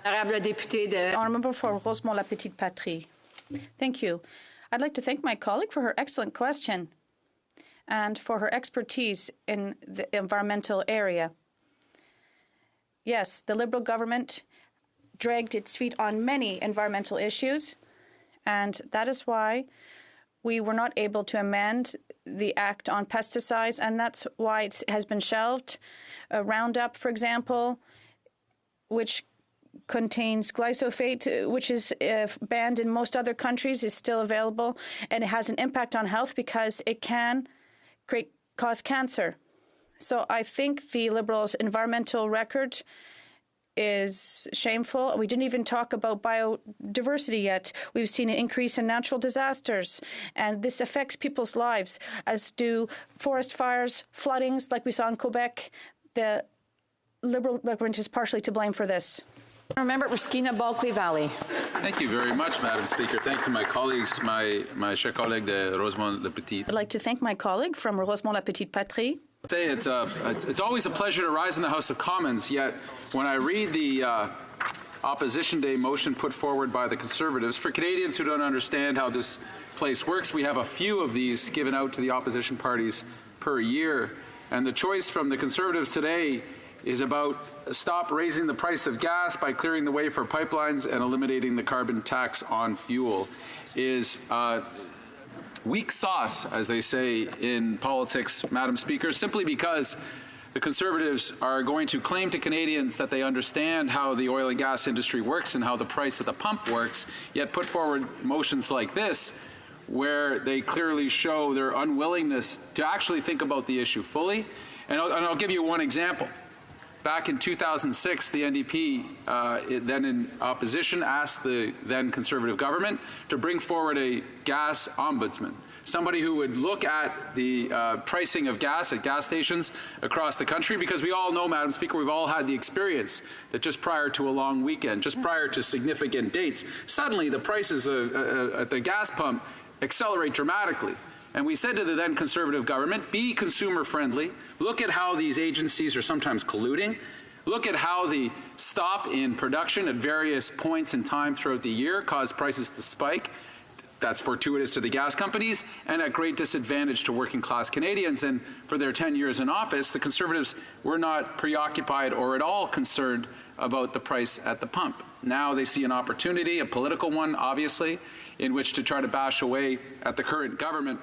The honourable member for Rosemont La Petite Patrie. Thank you. I'd like to thank my colleague for her excellent question and for her expertise in the environmental area. Yes, the Liberal government dragged its feet on many environmental issues, and that is why we were not able to amend the Act on pesticides, and that's why it has been shelved. Roundup, for example, which contains glyphosate, which is banned in most other countries, is still available, and it has an impact on health because it can cause cancer. So I think the Liberals' environmental record is shameful. We didn't even talk about biodiversity yet. We've seen an increase in natural disasters, and this affects people's lives, as do forest fires, floodings like we saw in Quebec. The Liberal government is partially to blame for this. Remember, Skeena Bulkley Valley. Thank you very much, Madam Speaker. Thank you, my colleagues, my chers collègues de Rosemont La Petite. I'd like to thank my colleague from Rosemont La Petite Patrie. It's always a pleasure to rise in the House of Commons, yet when I read the Opposition Day motion put forward by the Conservatives, for Canadians who don't understand how this place works, we have a few of these given out to the opposition parties per year, and the choice from the Conservatives today is about stop raising the price of gas by clearing the way for pipelines and eliminating the carbon tax on fuel is weak sauce, as they say in politics, Madam Speaker, simply because the Conservatives are going to claim to Canadians that they understand how the oil and gas industry works and how the price at the pump works, yet put forward motions like this where they clearly show their unwillingness to actually think about the issue fully. And I'll give you one example. Back in 2006, the NDP, then in opposition, asked the then Conservative government to bring forward a gas ombudsman, somebody who would look at the pricing of gas at gas stations across the country, because we all know, Madam Speaker, we've all had the experience that just prior to a long weekend, just prior to significant dates, suddenly the prices at the gas pump accelerate dramatically. And we said to the then Conservative government, be consumer friendly, look at how these agencies are sometimes colluding, look at how the stop in production at various points in time throughout the year cause prices to spike. That's fortuitous to the gas companies and at great disadvantage to working class Canadians. And for their 10 years in office, the Conservatives were not preoccupied or at all concerned about the price at the pump. Now they see an opportunity, a political one, obviously, in which to try to bash away at the current government,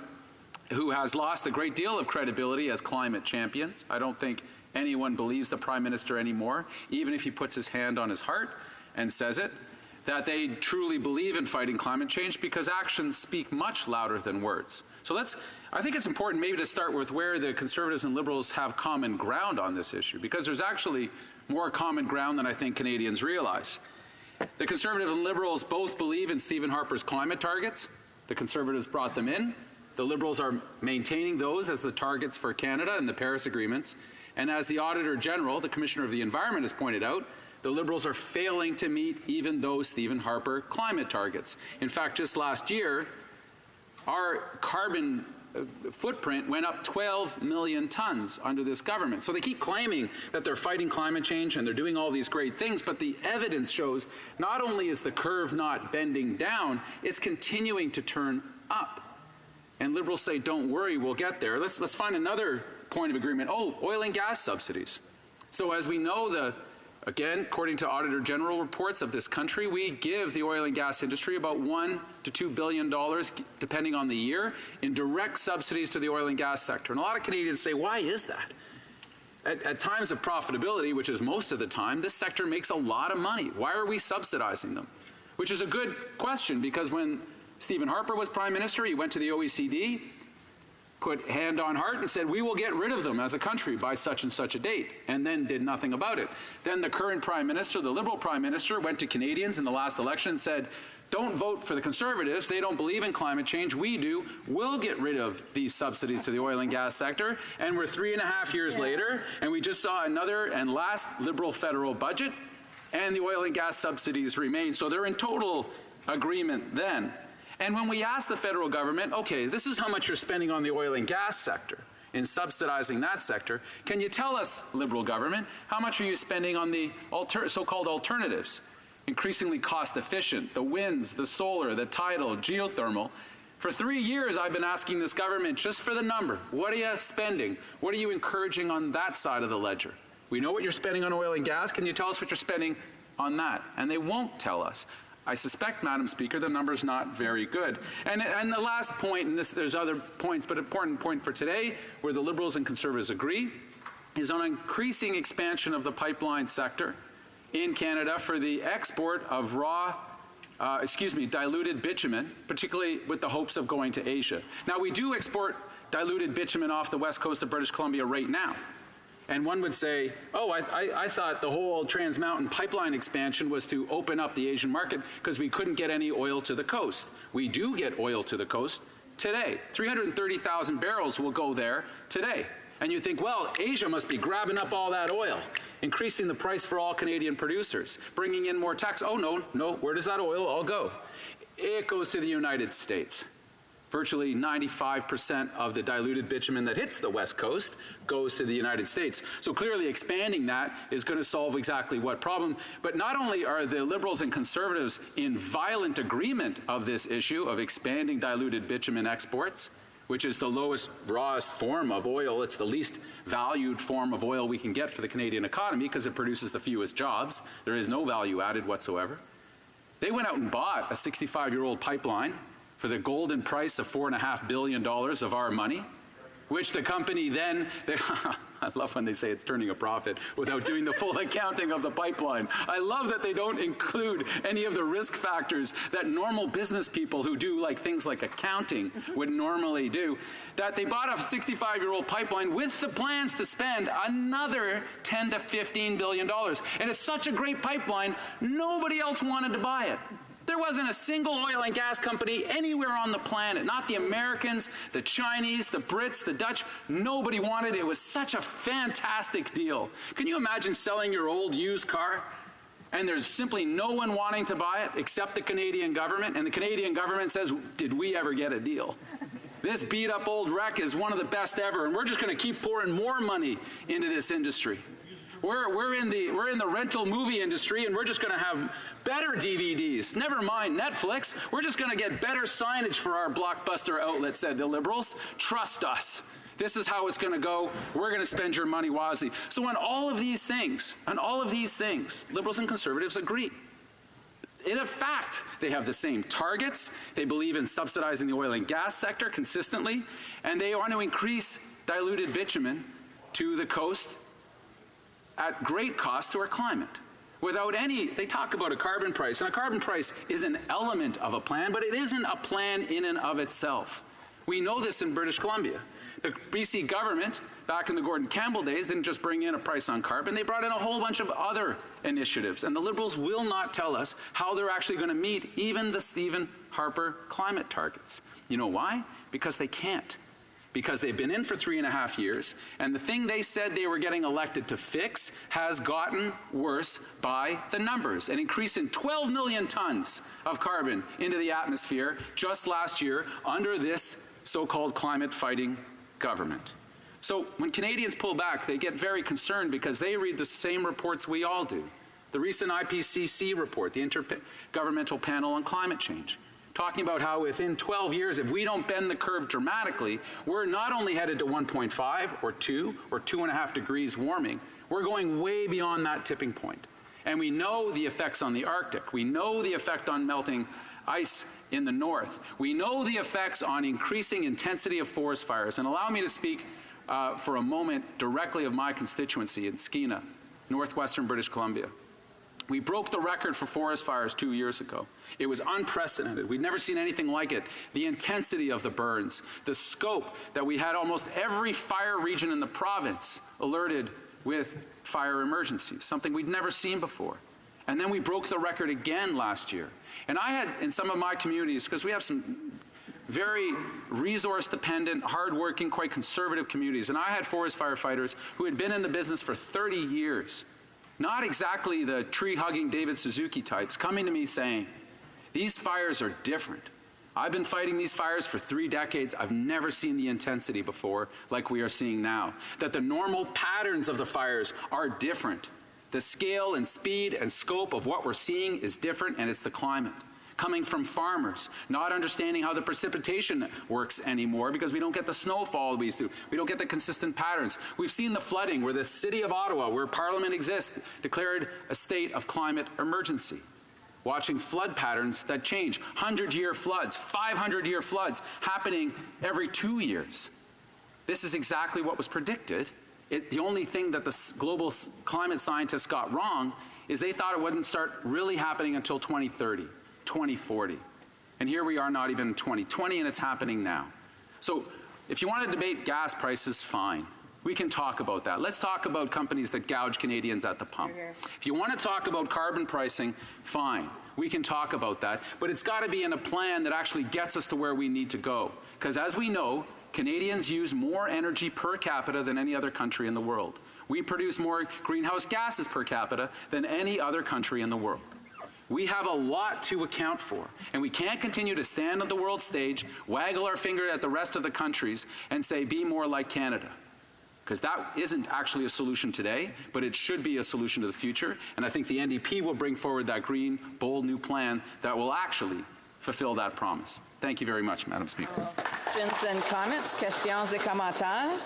who has lost a great deal of credibility as climate champions. I don't think anyone believes the Prime Minister anymore, even if he puts his hand on his heart and says it, that they truly believe in fighting climate change, because actions speak much louder than words. So I think it's important maybe to start with where the Conservatives and Liberals have common ground on this issue, because there's actually more common ground than I think Canadians realize. The Conservatives and Liberals both believe in Stephen Harper's climate targets. The Conservatives brought them in. The Liberals are maintaining those as the targets for Canada in the Paris agreements. And as the Auditor General, the Commissioner of the Environment, has pointed out, the Liberals are failing to meet even those Stephen Harper climate targets. In fact, just last year, our carbon footprint went up 12 million tons under this government. So they keep claiming that they're fighting climate change and they're doing all these great things, but the evidence shows not only is the curve not bending down, it's continuing to turn up. And Liberals say, don't worry, we'll get there. Let's find another point of agreement. Oh, oil and gas subsidies. So as we know, again, according to Auditor General reports of this country, we give the oil and gas industry about $1 to $2 billion, depending on the year, in direct subsidies to the oil and gas sector. And a lot of Canadians say, why is that? At times of profitability, which is most of the time, this sector makes a lot of money. Why are we subsidizing them? Which is a good question, because when Stephen Harper was Prime Minister, he went to the OECD, put hand on heart and said, we will get rid of them as a country by such and such a date, and then did nothing about it. Then the current Prime Minister, the Liberal Prime Minister, went to Canadians in the last election and said, don't vote for the Conservatives. They don't believe in climate change. We do. We'll get rid of these subsidies to the oil and gas sector. And we're 3.5 years later, and we just saw another and last Liberal federal budget, and the oil and gas subsidies remain. So they're in total agreement then. And when we ask the federal government, okay, this is how much you're spending on the oil and gas sector, in subsidizing that sector, can you tell us, Liberal government, how much are you spending on the so-called alternatives, increasingly cost efficient, the winds, the solar, the tidal, geothermal? For 3 years, I've been asking this government just for the number. What are you spending? What are you encouraging on that side of the ledger? We know what you're spending on oil and gas. Can you tell us what you're spending on that? And they won't tell us. I suspect, Madam Speaker, the number's not very good. And the last point, and there's other points, but important point for today, where the Liberals and Conservatives agree, is on increasing expansion of the pipeline sector in Canada for the export of diluted bitumen, particularly with the hopes of going to Asia. Now, we do export diluted bitumen off the west coast of British Columbia right now. And one would say, oh, I thought the whole Trans Mountain pipeline expansion was to open up the Asian market because we couldn't get any oil to the coast. We do get oil to the coast today. 330,000 barrels will go there today. And you think, well, Asia must be grabbing up all that oil, increasing the price for all Canadian producers, bringing in more tax. Oh, no, where does that oil all go? It goes to the United States. Virtually 95% of the diluted bitumen that hits the West Coast goes to the United States. So clearly expanding that is going to solve exactly what problem. But not only are the Liberals and Conservatives in violent agreement of this issue of expanding diluted bitumen exports, which is the lowest, rawest form of oil. It's the least valued form of oil we can get for the Canadian economy because it produces the fewest jobs. There is no value added whatsoever. They went out and bought a 65-year-old pipeline for the golden price of $4.5 billion of our money, which the company then, I love when they say it's turning a profit without doing the full accounting of the pipeline. I love that they don't include any of the risk factors that normal business people who do like things like accounting would normally do. That they bought a 65-year-old pipeline with the plans to spend another $10 to $15 billion. And it's such a great pipeline, nobody else wanted to buy it. There wasn't a single oil and gas company anywhere on the planet, not the Americans, the Chinese, the Brits, the Dutch, nobody wanted it. It was such a fantastic deal. Can you imagine selling your old used car and there's simply no one wanting to buy it except the Canadian government, and the Canadian government says, did we ever get a deal? This beat up old wreck is one of the best ever, and we're just going to keep pouring more money into this industry. We're in the rental movie industry, and we're just going to have better DVDs. Never mind Netflix. We're just going to get better signage for our Blockbuster outlet, said the Liberals. Trust us. This is how it's going to go. We're going to spend your money wisely. So on all of these things, Liberals and Conservatives agree. In fact, they have the same targets. They believe in subsidizing the oil and gas sector consistently, and they want to increase diluted bitumen to the coast at great cost to our climate. Without any, they talk about a carbon price, and a carbon price is an element of a plan, but it isn't a plan in and of itself. We know this in British Columbia. The BC government, back in the Gordon Campbell days, didn't just bring in a price on carbon, they brought in a whole bunch of other initiatives, and the Liberals will not tell us how they're actually going to meet even the Stephen Harper climate targets. You know why? Because they can't. Because they've been in for 3.5 years, and the thing they said they were getting elected to fix has gotten worse by the numbers. An increase in 12 million tons of carbon into the atmosphere just last year under this so-called climate-fighting government. So when Canadians pull back, they get very concerned because they read the same reports we all do. The recent IPCC report, the Intergovernmental Panel on Climate Change, talking about how within 12 years, if we don't bend the curve dramatically, we're not only headed to 1.5 or 2 or 2.5 degrees warming, we're going way beyond that tipping point. And we know the effects on the Arctic. We know the effect on melting ice in the north. We know the effects on increasing intensity of forest fires. And allow me to speak for a moment directly of my constituency in Skeena, northwestern British Columbia. We broke the record for forest fires 2 years ago. It was unprecedented. We'd never seen anything like it. The intensity of the burns, the scope that we had almost every fire region in the province alerted with fire emergencies, something we'd never seen before. And then we broke the record again last year. And I had, in some of my communities, because we have some very resource-dependent, hard-working, quite conservative communities, and I had forest firefighters who had been in the business for 30 years. Not exactly the tree-hugging David Suzuki types, coming to me saying, these fires are different. I've been fighting these fires for 3 decades. I've never seen the intensity before like we are seeing now. That the normal patterns of the fires are different. The scale and speed and scope of what we're seeing is different, and it's the climate. Coming from farmers, not understanding how the precipitation works anymore because we don't get the snowfall we used to. We don't get the consistent patterns. We've seen the flooding where the city of Ottawa, where Parliament exists, declared a state of climate emergency. Watching flood patterns that change, 100-year floods, 500-year floods happening every 2 years. This is exactly what was predicted. The only thing that the global climate scientists got wrong is they thought it wouldn't start really happening until 2030. 2040. And here we are not even in 2020, and it's happening now. So if you want to debate gas prices, fine. We can talk about that. Let's talk about companies that gouge Canadians at the pump. If you want to talk about carbon pricing, fine. We can talk about that. But it's got to be in a plan that actually gets us to where we need to go. Because as we know, Canadians use more energy per capita than any other country in the world. We produce more greenhouse gases per capita than any other country in the world. We have a lot to account for, and we can't continue to stand on the world stage, waggle our finger at the rest of the countries, and say, be more like Canada. Because that isn't actually a solution today, but it should be a solution to the future, and I think the NDP will bring forward that green, bold new plan that will actually fulfill that promise. Thank you very much, Madam Speaker. Questions and comments, questions et commentaires.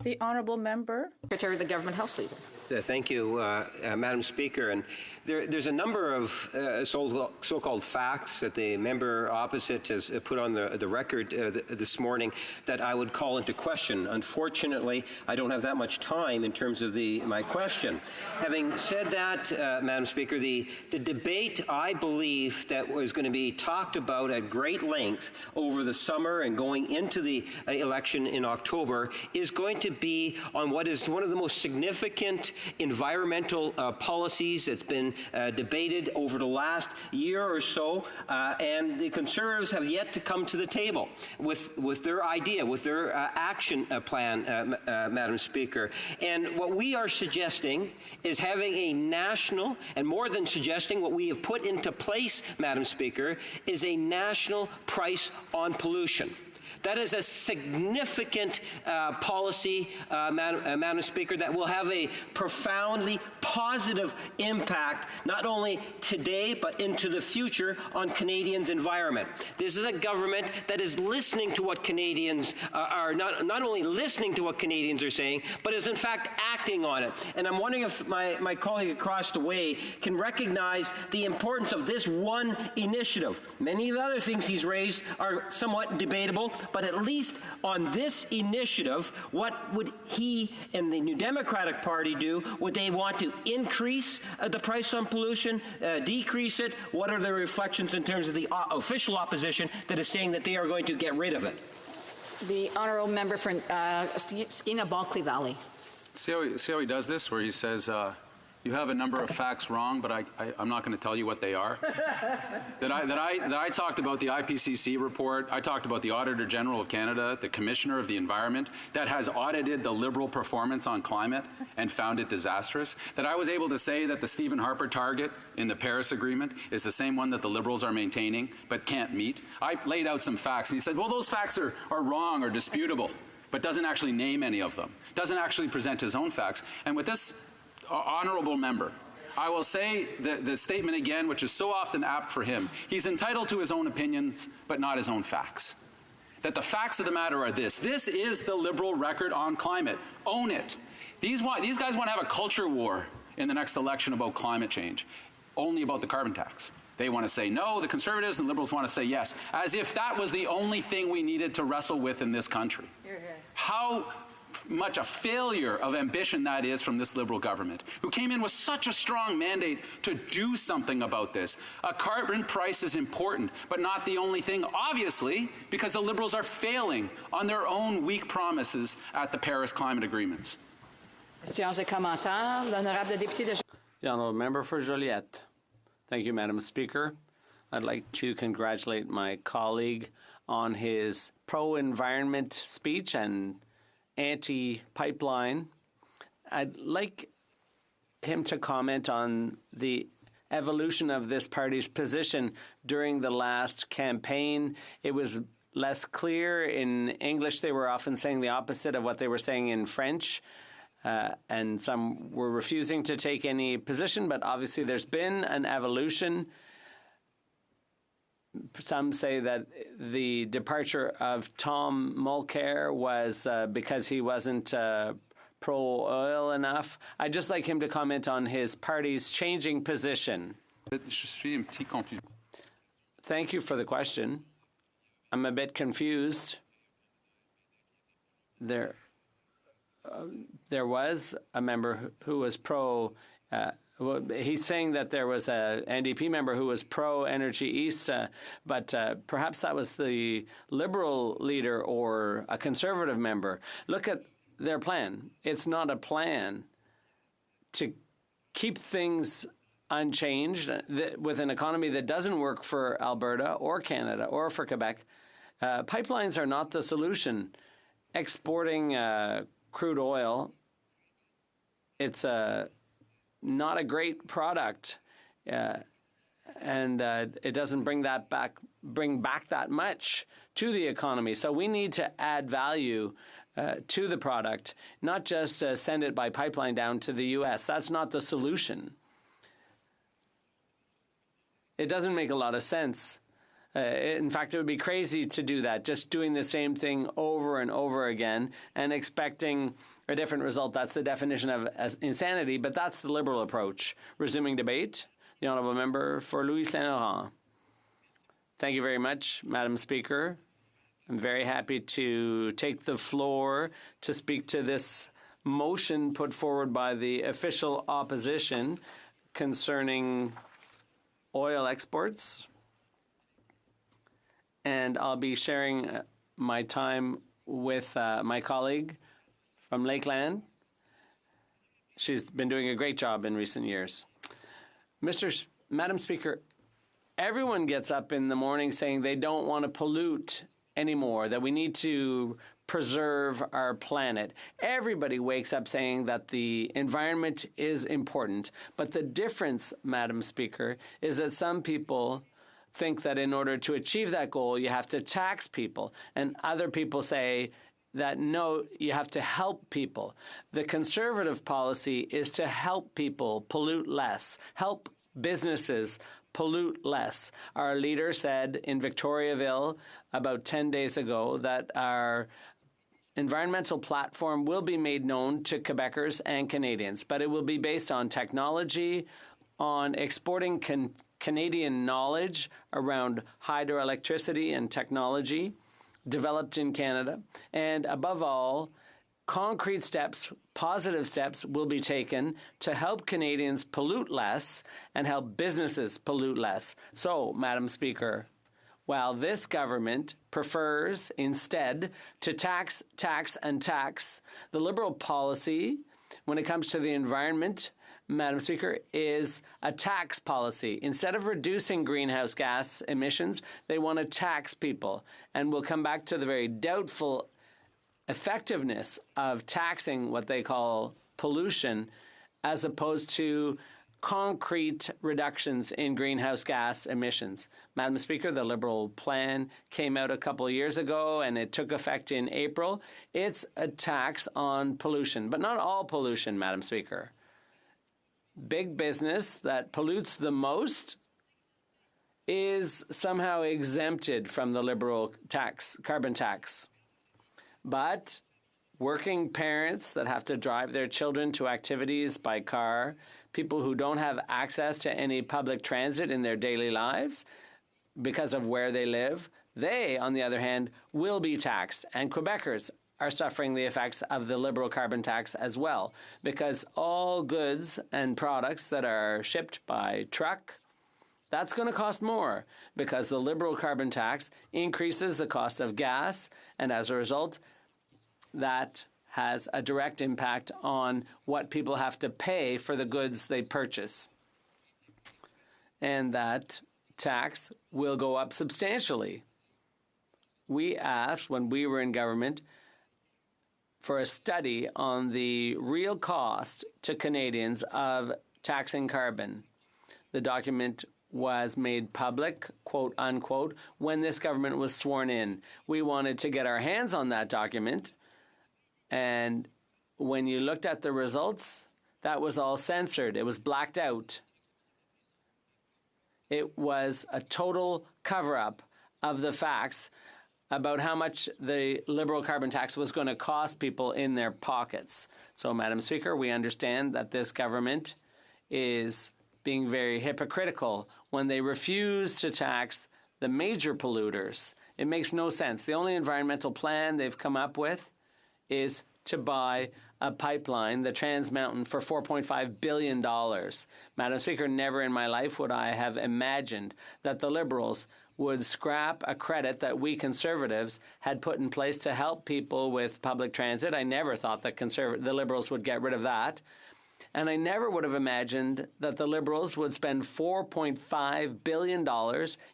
The Honourable Member. Secretary of the Government House Leader. Thank you, Madam Speaker. And there's a number of so-called facts that the member opposite has put on the record this morning that I would call into question. Unfortunately, I don't have that much time in terms of my question. Having said that, Madam Speaker, the debate, I believe, that was going to be talked about at great length over the summer and going into the election in October is going to be on what is one of the most significant environmental policies that's been debated over the last year or so, and the Conservatives have yet to come to the table with their idea, with their action plan, Madam Speaker. And what we are suggesting is having a national, and more than suggesting, what we have put into place, Madam Speaker, is a national price on pollution. That is a significant policy, Madam Speaker, that will have a profoundly positive impact, not only today, but into the future on Canadians' environment. This is a government that is listening to what Canadians are, not only listening to what Canadians are saying, but is in fact acting on it. And I'm wondering if my colleague across the way can recognize the importance of this one initiative. Many of the other things he's raised are somewhat debatable, but at least on this initiative, what would he and the New Democratic Party do? Would they want to increase the price on pollution, decrease it? What are the reflections in terms of the official opposition that is saying that they are going to get rid of it? The honourable member for Skeena Bulkley Valley. See how he does this, where he says, you have a number of facts wrong, but I'm not going to tell you what they are. that I talked about the IPCC report. I talked about the Auditor General of Canada, the Commissioner of the Environment, that has audited the Liberal performance on climate and found it disastrous. That I was able to say that the Stephen Harper target in the Paris Agreement is the same one that the Liberals are maintaining but can't meet. I laid out some facts, and he said, well, those facts are wrong or disputable, but doesn't actually name any of them, doesn't actually present his own facts. And with this honourable member, I will say the statement again, which is so often apt for him. He's entitled to his own opinions, but not his own facts. That the facts of the matter are this. This is the Liberal record on climate. Own it. These guys want to have a culture war in the next election about climate change, only about the carbon tax. They want to say no, the Conservatives and Liberals want to say yes, as if that was the only thing we needed to wrestle with in this country. How much a failure of ambition that is from this Liberal government, who came in with such a strong mandate to do something about this. A carbon price is important, but not the only thing, obviously, because the Liberals are failing on their own weak promises at the Paris climate agreements. Questions et commentaires. L'honorable député de... The honourable member for Joliette. Thank you, Madam Speaker. I'd like to congratulate my colleague on his pro-environment speech and anti-pipeline. I'd like him to comment on the evolution of this party's position during the last campaign. It was less clear in English. They were often saying the opposite of what they were saying in French. And some were refusing to take any position, but obviously there's been an evolution. Some say that the departure of Tom Mulcair was because he wasn't pro-oil enough. I'd just like him to comment on his party's changing position. Thank you for the question. I'm a bit confused. There was a member who was pro. He's saying that there was an NDP member who was pro-Energy East, but perhaps that was the Liberal leader or a Conservative member. Look at their plan. It's not a plan to keep things unchanged with an economy that doesn't work for Alberta or Canada or for Quebec. Pipelines are not the solution. Exporting crude oil, it's not a great product, and it doesn't bring back that much to the economy. So we need to add value to the product, not just send it by pipeline down to the U.S. That's not the solution. It doesn't make a lot of sense In fact, it would be crazy to do that, just doing the same thing over and over again and expecting a different result. That's the definition of insanity, but that's the Liberal approach. Resuming debate, the Honourable Member for Louis Saint Laurent. Thank you very much, Madam Speaker. I'm very happy to take the floor to speak to this motion put forward by the official opposition concerning oil exports. And I'll be sharing my time with my colleague from Lakeland. She's been doing a great job in recent years. Madam Speaker, everyone gets up in the morning saying they don't want to pollute anymore, that we need to preserve our planet. Everybody wakes up saying that the environment is important. But the difference, Madam Speaker, is that some people think that in order to achieve that goal, you have to tax people. And other people say that, no, you have to help people. The conservative policy is to help people pollute less, help businesses pollute less. Our leader said in Victoriaville about 10 days ago that our environmental platform will be made known to Quebecers and Canadians, but it will be based on technology, on exporting Canadian knowledge around hydroelectricity and technology developed in Canada, and above all, concrete steps, positive steps will be taken to help Canadians pollute less and help businesses pollute less. So, Madam Speaker, while this government prefers instead to tax, the Liberal policy when it comes to the environment, Madam Speaker, is a tax policy. Instead of reducing greenhouse gas emissions, they want to tax people. And we'll come back to the very doubtful effectiveness of taxing what they call pollution as opposed to concrete reductions in greenhouse gas emissions. Madam Speaker, the Liberal plan came out a couple of years ago and it took effect in April. It's a tax on pollution, but not all pollution, Madam Speaker. Big business that pollutes the most is somehow exempted from the Liberal carbon tax. But working parents that have to drive their children to activities by car, people who don't have access to any public transit in their daily lives because of where they live, they, on the other hand, will be taxed. And Quebecers are suffering the effects of the Liberal carbon tax as well, because all goods and products that are shipped by truck, that's going to cost more because the Liberal carbon tax increases the cost of gas, and as a result, that has a direct impact on what people have to pay for the goods they purchase. And that tax will go up substantially. We asked, when we were in government, for a study on the real cost to Canadians of taxing carbon. The document was made public, quote unquote, when this government was sworn in. We wanted to get our hands on that document, and when you looked at the results, that was all censored. It was blacked out. It was a total cover-up of the facts about how much the Liberal carbon tax was going to cost people in their pockets. So, Madam Speaker, we understand that this government is being very hypocritical when they refuse to tax the major polluters. It makes no sense. The only environmental plan they've come up with is to buy a pipeline, the Trans Mountain, for $4.5 billion. Madam Speaker, never in my life would I have imagined that the Liberals would scrap a credit that we Conservatives had put in place to help people with public transit. I never thought that the Liberals would get rid of that. And I never would have imagined that the Liberals would spend $4.5 billion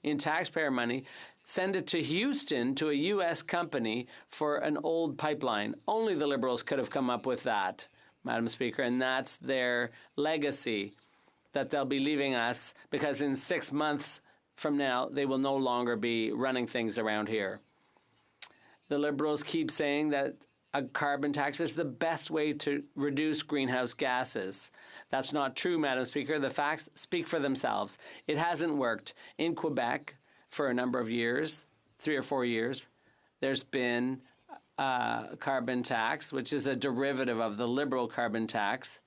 in taxpayer money, send it to Houston to a U.S. company for an old pipeline. Only the Liberals could have come up with that, Madam Speaker, and that's their legacy that they'll be leaving us, because in 6 months from now, they will no longer be running things around here. The Liberals keep saying that a carbon tax is the best way to reduce greenhouse gases. That's not true, Madam Speaker. The facts speak for themselves. It hasn't worked. In Quebec, for a number of years, 3 or 4 years, there's been a carbon tax, which is a derivative of the Liberal carbon tax.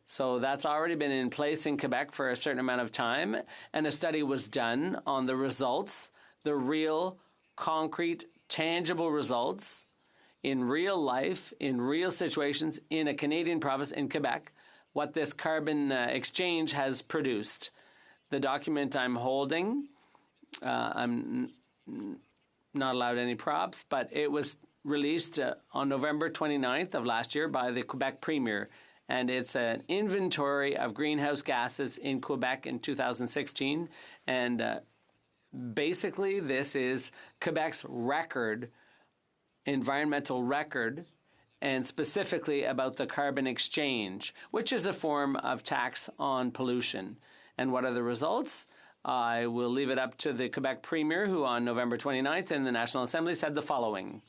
So that's already been in place in Quebec for a certain amount of time, and a study was done on the results, the real, concrete, tangible results in real life, in real situations, in a Canadian province, in Quebec, what this carbon exchange has produced. The document I'm holding, I'm not allowed any props, but it was released on November 29th of last year by the Quebec Premier. And it's an inventory of greenhouse gases in Quebec in 2016. And basically, this is Quebec's record, environmental record, and specifically about the carbon exchange, which is a form of tax on pollution. And what are the results? I will leave it up to the Quebec Premier, who on November 29th in the National Assembly said the following.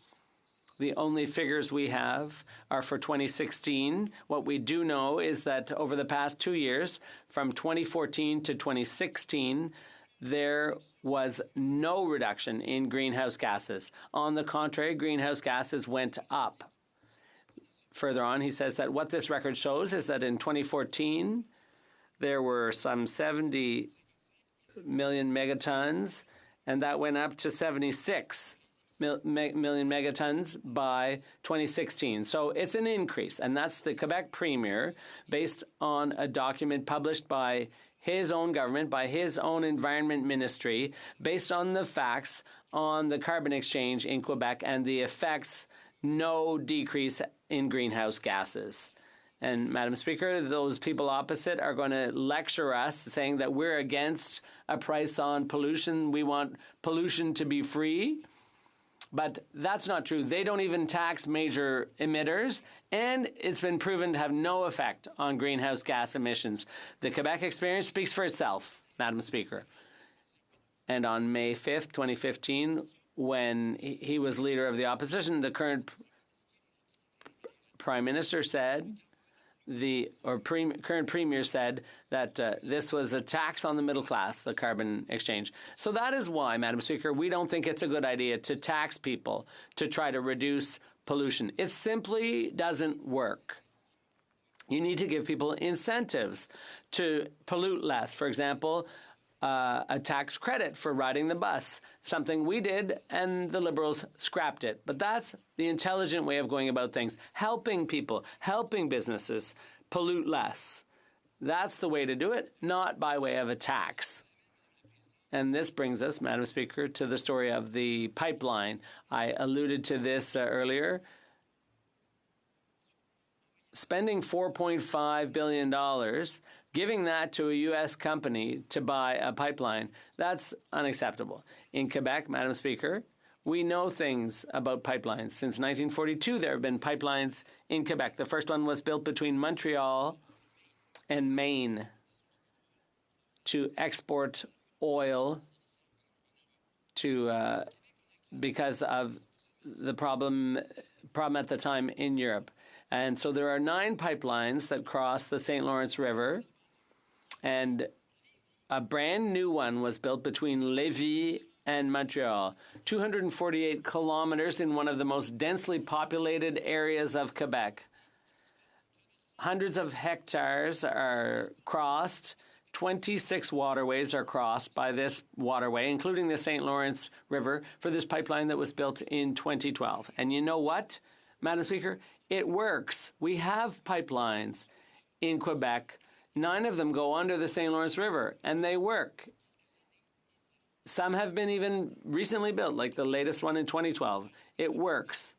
The only figures we have are for 2016. What we do know is that over the past 2 years, from 2014 to 2016, there was no reduction in greenhouse gases. On the contrary, greenhouse gases went up. Further on, he says that what this record shows is that in 2014, there were some 70 million megatons, and that went up to 76 million megatons by 2016. So it's an increase, and that's the Quebec Premier, based on a document published by his own government, by his own environment ministry, based on the facts on the carbon exchange in Quebec and the effects, no decrease in greenhouse gases. And, Madam Speaker, those people opposite are going to lecture us, saying that we're against a price on pollution. We want pollution to be free. But that's not true. They don't even tax major emitters, and it's been proven to have no effect on greenhouse gas emissions. The Quebec experience speaks for itself, Madam Speaker. And on May 5th, 2015, when he was leader of the opposition, the current Prime Minister said, current Premier said that this was a tax on the middle class, the carbon exchange. So that is why, Madam Speaker, we don't think it's a good idea to tax people to try to reduce pollution. It simply doesn't work. You need to give people incentives to pollute less. For example, a tax credit for riding the bus, something we did and the Liberals scrapped it. But that's the intelligent way of going about things, helping people, helping businesses pollute less. That's the way to do it, not by way of a tax. And this brings us, Madam Speaker, to the story of the pipeline. I alluded to this earlier. Spending $4.5 billion, giving that to a U.S. company to buy a pipeline, that's unacceptable. In Quebec, Madam Speaker, we know things about pipelines. Since 1942, there have been pipelines in Quebec. The first one was built between Montreal and Maine to export oil to because of the problem at the time in Europe. And so there are 9 pipelines that cross the St. Lawrence River, and a brand new one was built between Lévis and Montreal, 248 kilometers in one of the most densely populated areas of Quebec. Hundreds of hectares are crossed. 26 waterways are crossed by this waterway, including the St. Lawrence River, for this pipeline that was built in 2012. And you know what, Madam Speaker? It works. We have pipelines in Quebec. 9 of them go under the St. Lawrence River, and they work. Some have been even recently built, like the latest one in 2012. It works.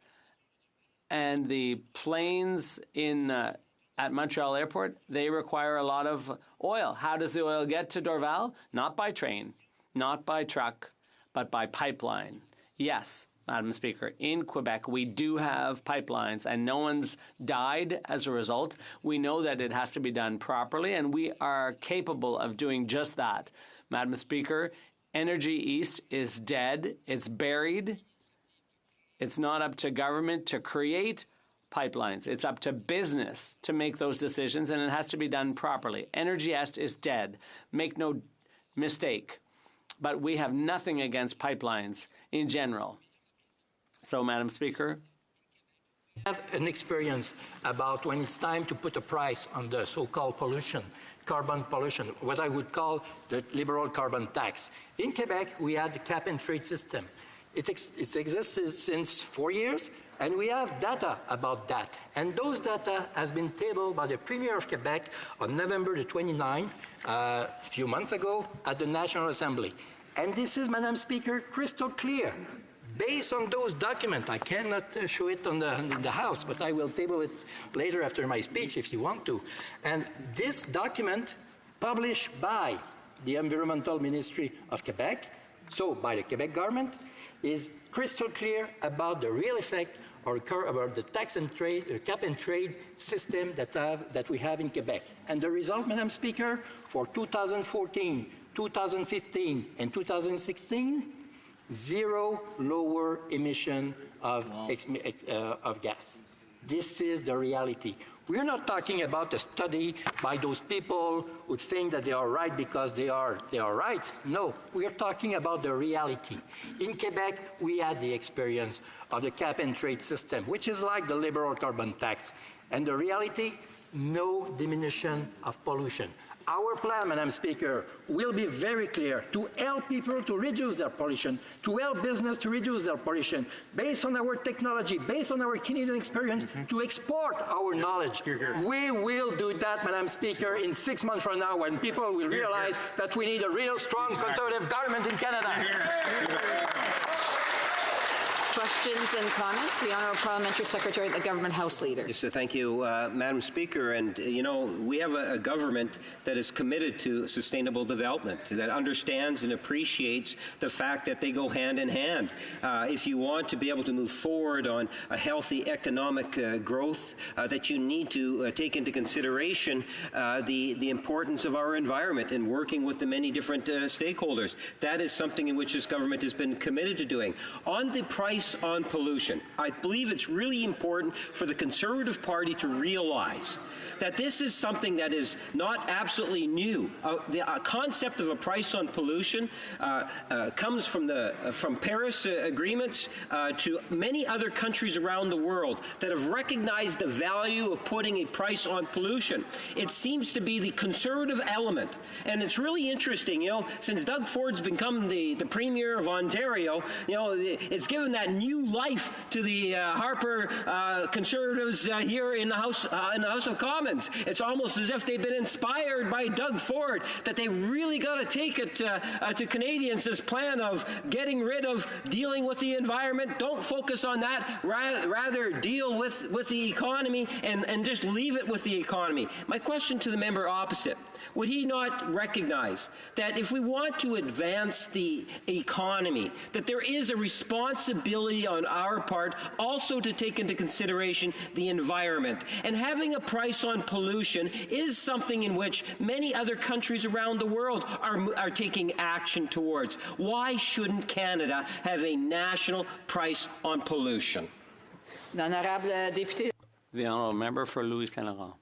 And the planes at Montreal Airport, they require a lot of oil. How does the oil get to Dorval? Not by train, not by truck, but by pipeline. Yes, Madam Speaker, in Quebec, we do have pipelines, and no one's died as a result. We know that it has to be done properly, and we are capable of doing just that. Madam Speaker, Energy East is dead. It's buried. It's not up to government to create pipelines. It's up to business to make those decisions, and it has to be done properly. Energy East is dead. Make no mistake. but we have nothing against pipelines in general. So, Madam Speaker. I have an experience about when it's time to put a price on the so-called pollution, carbon pollution, what I would call the liberal carbon tax. In Quebec, we had the cap and trade system. It exists since 4 years, and we have data about that. And those data has been tabled by the Premier of Quebec on November the 29th, a few months ago, at the National Assembly. And this is, Madam Speaker, crystal clear. Based on those documents, I cannot show it on the House, but I will table it later after my speech if you want to. And this document, published by the Environmental Ministry of Quebec, so by the Quebec government, is crystal clear about the real effect or about the tax and trade, cap and trade system that we have in Quebec. And the result, Madam Speaker, for 2014, 2015, and 2016, zero lower emission of gas. This is the reality. We're not talking about a study by those people who think that they are right because they are right. No, we're talking about the reality. In Quebec, we had the experience of the cap and trade system, which is like the liberal carbon tax. And the reality, no diminution of pollution. Our plan, Madam Speaker, will be very clear to help people to reduce their pollution, to help business to reduce their pollution, based on our technology, based on our Canadian experience, to export our knowledge. We will do that, Madam Speaker, in 6 months from now when people will realize that we need a real strong conservative government in Canada. Questions and comments? The Honourable Parliamentary Secretary, the Government House Leader. Yes, thank you, Madam Speaker. And, you know, we have a government that is committed to sustainable development, that understands and appreciates the fact that they go hand in hand. If you want to be able to move forward on a healthy economic growth, that you need to take into consideration the importance of our environment and working with the many different stakeholders. That is something in which this government has been committed to doing. On the price on pollution, I believe it's really important for the Conservative Party to realize that this is something that is not absolutely new. The concept of a price on pollution comes from Paris agreements to many other countries around the world that have recognized the value of putting a price on pollution. It seems to be the Conservative element, and it's really interesting. You know, since Doug Ford's become the Premier of Ontario, you know, it's given that new life to the Harper Conservatives here in the House of Commons. It's almost as if they've been inspired by Doug Ford, that they really got to take it to Canadians, this plan of getting rid of dealing with the environment. Don't focus on that. Rather deal with the economy and just leave it with the economy. My question to the member opposite, would he not recognize that if we want to advance the economy, that there is a responsibility on our part also to take into consideration the environment? And having a price on pollution is something in which many other countries around the world are taking action towards. Why shouldn't Canada have a national price on pollution? The Honourable Member for Louis Saint Laurent.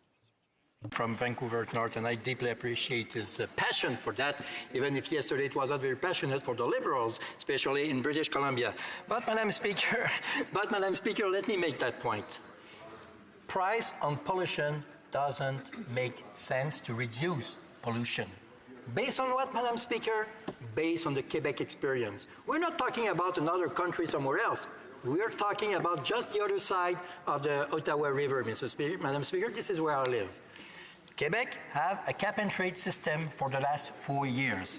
From Vancouver North, and I deeply appreciate his passion for that, even if yesterday it was not very passionate for the Liberals, especially in British Columbia. But, Madam Speaker, let me make that point. Price on pollution doesn't make sense to reduce pollution. Based on what, Madam Speaker? Based on the Quebec experience. We're not talking about another country somewhere else. We're talking about just the other side of the Ottawa River, Madam Speaker. This is where I live. Quebec have a cap-and-trade system for the last 4 years.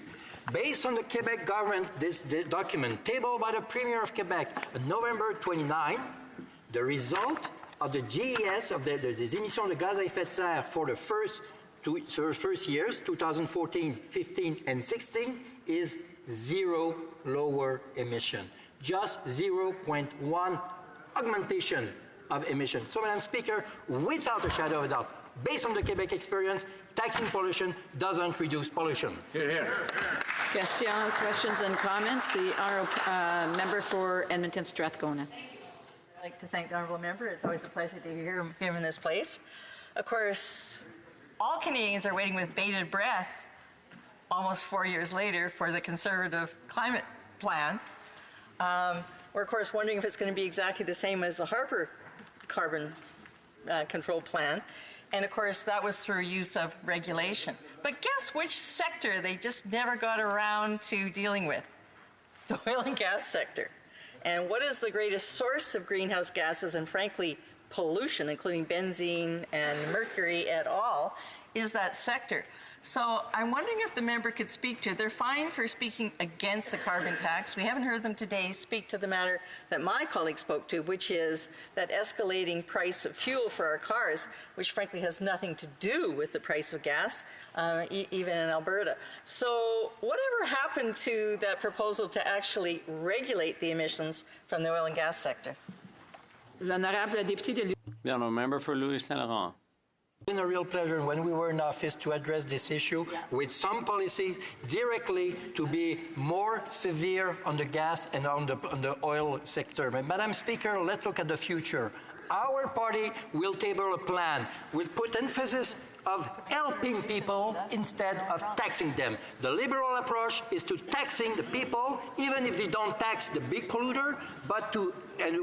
Based on the Quebec government, this document tabled by the Premier of Quebec on November 29, the result of the GES, of des émissions de gaz à effet de serre for the first years, 2014, 15, and 16, is zero lower emission. Just 0.1 augmentation of emissions. So, Madam Speaker, without a shadow of a doubt, based on the Quebec experience, taxing pollution doesn't reduce pollution. Questions and comments? The Honourable Member for Edmonton Strathcona. I'd like to thank the Honourable Member. It's always a pleasure to hear him in this place. Of course, all Canadians are waiting with bated breath almost 4 years later for the Conservative climate plan. We're, of course, wondering if it's going to be exactly the same as the Harper carbon control plan. And, of course, that was through use of regulation. But guess which sector they just never got around to dealing with? The oil and gas sector. And what is the greatest source of greenhouse gases and, frankly, pollution, including benzene and mercury et al., is that sector. So I'm wondering if the member could speak to, they're fine for speaking against the carbon tax. We haven't heard them today speak to the matter that my colleague spoke to, which is that escalating price of fuel for our cars, which frankly has nothing to do with the price of gas, even in Alberta. So whatever happened to that proposal to actually regulate the emissions from the oil and gas sector? L'honorable député de The honourable member for Louis Saint Laurent. It's been a real pleasure when we were in office to address this issue with some policies directly to be more severe on the gas and on the oil sector. But, Madam Speaker, let's look at the future. Our party will table a plan. We'll put emphasis of helping people instead of taxing them. The liberal approach is to taxing the people, even if they don't tax the big polluter, but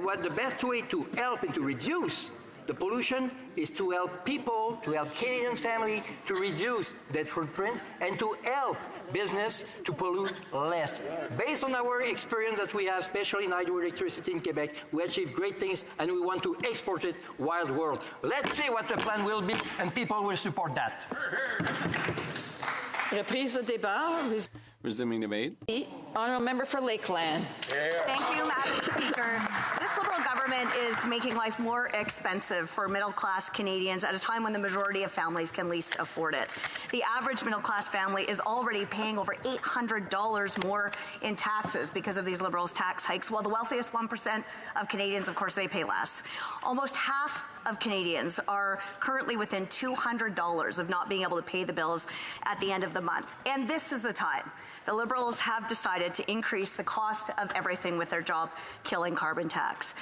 what the best way to help and to reduce the pollution is to help people, to help Canadian families to reduce their footprint and to help business to pollute less. Based on our experience that we have, especially in hydroelectricity in Quebec, we achieve great things and we want to export it wild world. Let's see what the plan will be and people will support that. Reprise de débat. Resuming debate. Honourable member for Lakeland. Thank you, Madam Speaker. This Liberal government is making life more expensive for middle-class Canadians at a time when the majority of families can least afford it. The average middle-class family is already paying over $800 more in taxes because of these Liberals' tax hikes, while the wealthiest 1% of Canadians, of course, they pay less. Almost half of Canadians are currently within $200 of not being able to pay the bills at the end of the month. And this is the time. The Liberals have decided to increase the cost of everything with their job-killing carbon tax.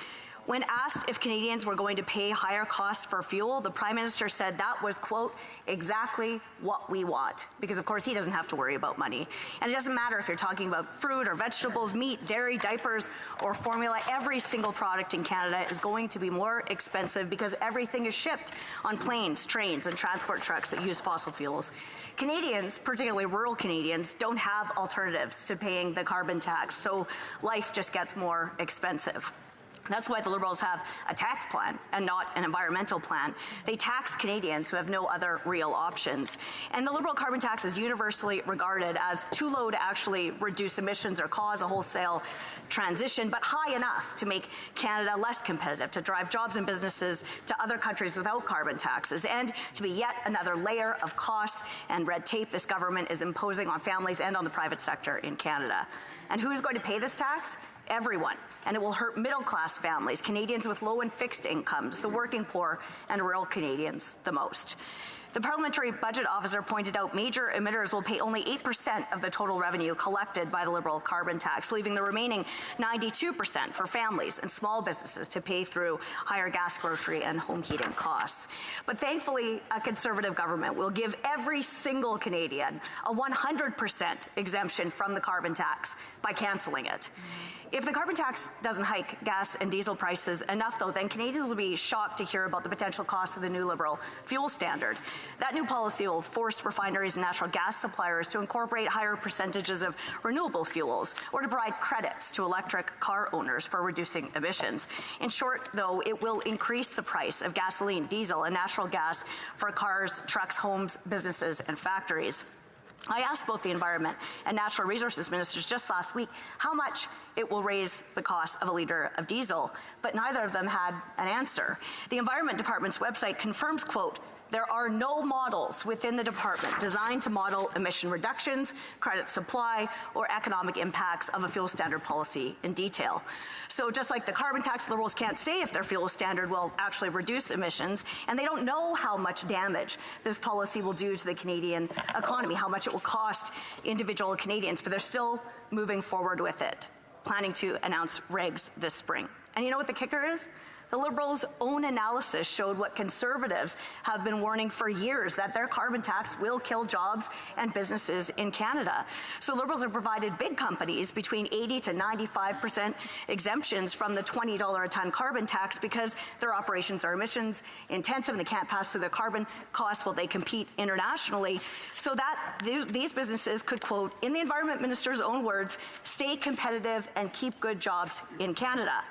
When asked if Canadians were going to pay higher costs for fuel, the Prime Minister said that was, quote, exactly what we want, because of course he doesn't have to worry about money. And it doesn't matter if you're talking about fruit or vegetables, meat, dairy, diapers, or formula, every single product in Canada is going to be more expensive because everything is shipped on planes, trains, and transport trucks that use fossil fuels. Canadians, particularly rural Canadians, don't have alternatives to paying the carbon tax, so life just gets more expensive. That's why the Liberals have a tax plan and not an environmental plan. They tax Canadians who have no other real options. And the Liberal carbon tax is universally regarded as too low to actually reduce emissions or cause a wholesale transition, but high enough to make Canada less competitive, to drive jobs and businesses to other countries without carbon taxes, and to be yet another layer of costs and red tape this government is imposing on families and on the private sector in Canada. And who is going to pay this tax? Everyone. And it will hurt middle-class families, Canadians with low and fixed incomes, the working poor, and rural Canadians the most. The Parliamentary Budget Officer pointed out major emitters will pay only 8% of the total revenue collected by the Liberal carbon tax, leaving the remaining 92% for families and small businesses to pay through higher gas, grocery, and home heating costs. But thankfully, a Conservative government will give every single Canadian a 100% exemption from the carbon tax by cancelling it. If the carbon tax doesn't hike gas and diesel prices enough, though, then Canadians will be shocked to hear about the potential cost of the new Liberal fuel standard. That new policy will force refineries and natural gas suppliers to incorporate higher percentages of renewable fuels or to provide credits to electric car owners for reducing emissions. In short, though, it will increase the price of gasoline, diesel, and natural gas for cars, trucks, homes, businesses, and factories. I asked both the Environment and Natural Resources Ministers just last week how much it will raise the cost of a litre of diesel, but neither of them had an answer. The Environment Department's website confirms, quote, there are no models within the department designed to model emission reductions, credit supply, or economic impacts of a fuel standard policy in detail. So just like the carbon tax, Liberals can't say if their fuel standard will actually reduce emissions, and they don't know how much damage this policy will do to the Canadian economy, how much it will cost individual Canadians, but they're still moving forward with it, planning to announce regs this spring. And you know what the kicker is? The Liberals' own analysis showed what Conservatives have been warning for years, that their carbon tax will kill jobs and businesses in Canada. So Liberals have provided big companies between 80 to 95% exemptions from the $20 a ton carbon tax because their operations are emissions intensive and they can't pass through their carbon costs while they compete internationally. So that these businesses could, quote, in the Environment Minister's own words, stay competitive and keep good jobs in Canada.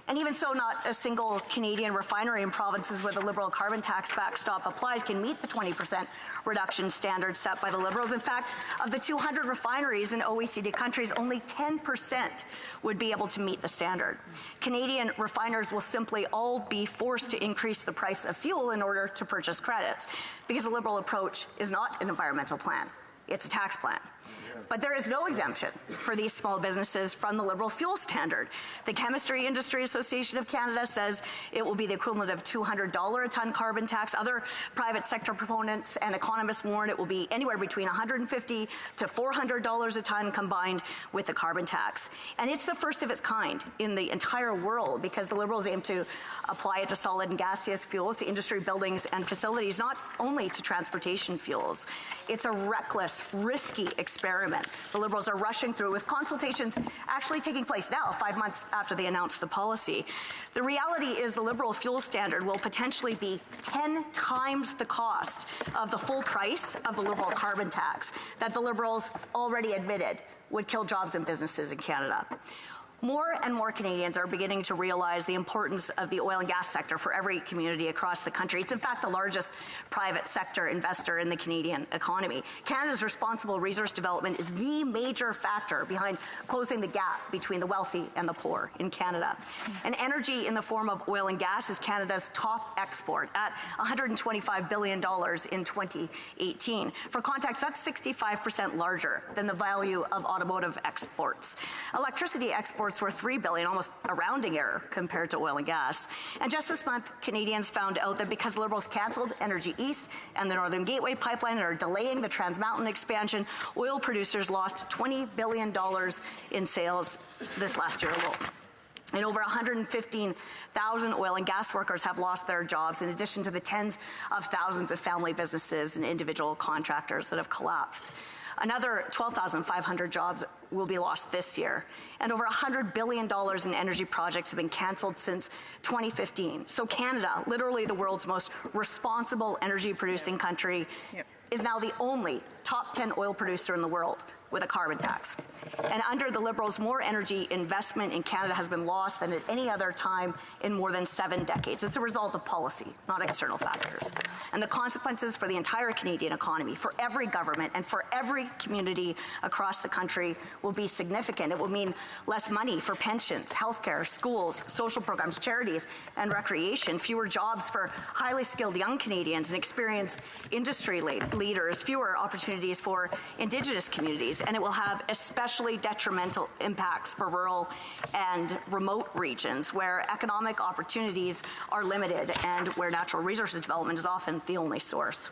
And even so, not a single Canadian refinery in provinces where the Liberal carbon tax backstop applies can meet the 20% reduction standard set by the Liberals. In fact, of the 200 refineries in OECD countries, only 10% would be able to meet the standard. Canadian refiners will simply all be forced to increase the price of fuel in order to purchase credits, because the Liberal approach is not an environmental plan, it's a tax plan. But there is no exemption for these small businesses from the Liberal fuel standard. The Chemistry Industry Association of Canada says it will be the equivalent of $200 a ton carbon tax. Other private sector proponents and economists warn it will be anywhere between $150 to $400 a ton combined with the carbon tax. And it's the first of its kind in the entire world, because the Liberals aim to apply it to solid and gaseous fuels, to industry buildings and facilities, not only to transportation fuels. It's a reckless, risky experiment the Liberals are rushing through, with consultations actually taking place now, 5 months after they announced the policy. The reality is the Liberal fuel standard will potentially be 10 times the cost of the full price of the Liberal carbon tax that the Liberals already admitted would kill jobs and businesses in Canada. More and more Canadians are beginning to realize the importance of the oil and gas sector for every community across the country. It's in fact the largest private sector investor in the Canadian economy. Canada's responsible resource development is the major factor behind closing the gap between the wealthy and the poor in Canada. And energy in the form of oil and gas is Canada's top export at $125 billion in 2018. For context, that's 65% larger than the value of automotive exports. Electricity exports were $3 billion, almost a rounding error compared to oil and gas. And just this month, Canadians found out that because Liberals cancelled Energy East and the Northern Gateway pipeline and are delaying the Trans Mountain expansion, oil producers lost $20 billion in sales this last year alone. And over 115,000 oil and gas workers have lost their jobs, in addition to the tens of thousands of family businesses and individual contractors that have collapsed. Another 12,500 jobs will be lost this year. And over $100 billion in energy projects have been canceled since 2015. So Canada, literally the world's most responsible energy-producing country, is now the only top 10 oil producer in the world with a carbon tax. And under the Liberals, more energy investment in Canada has been lost than at any other time in more than 7 decades. It's a result of policy, not external factors. And the consequences for the entire Canadian economy, for every government, and for every community across the country will be significant. It will mean less money for pensions, healthcare, schools, social programs, charities, and recreation, fewer jobs for highly skilled young Canadians and experienced industry leaders, fewer opportunities for Indigenous communities, and it will have especially detrimental impacts for rural and remote regions where economic opportunities are limited and where natural resources development is often the only source.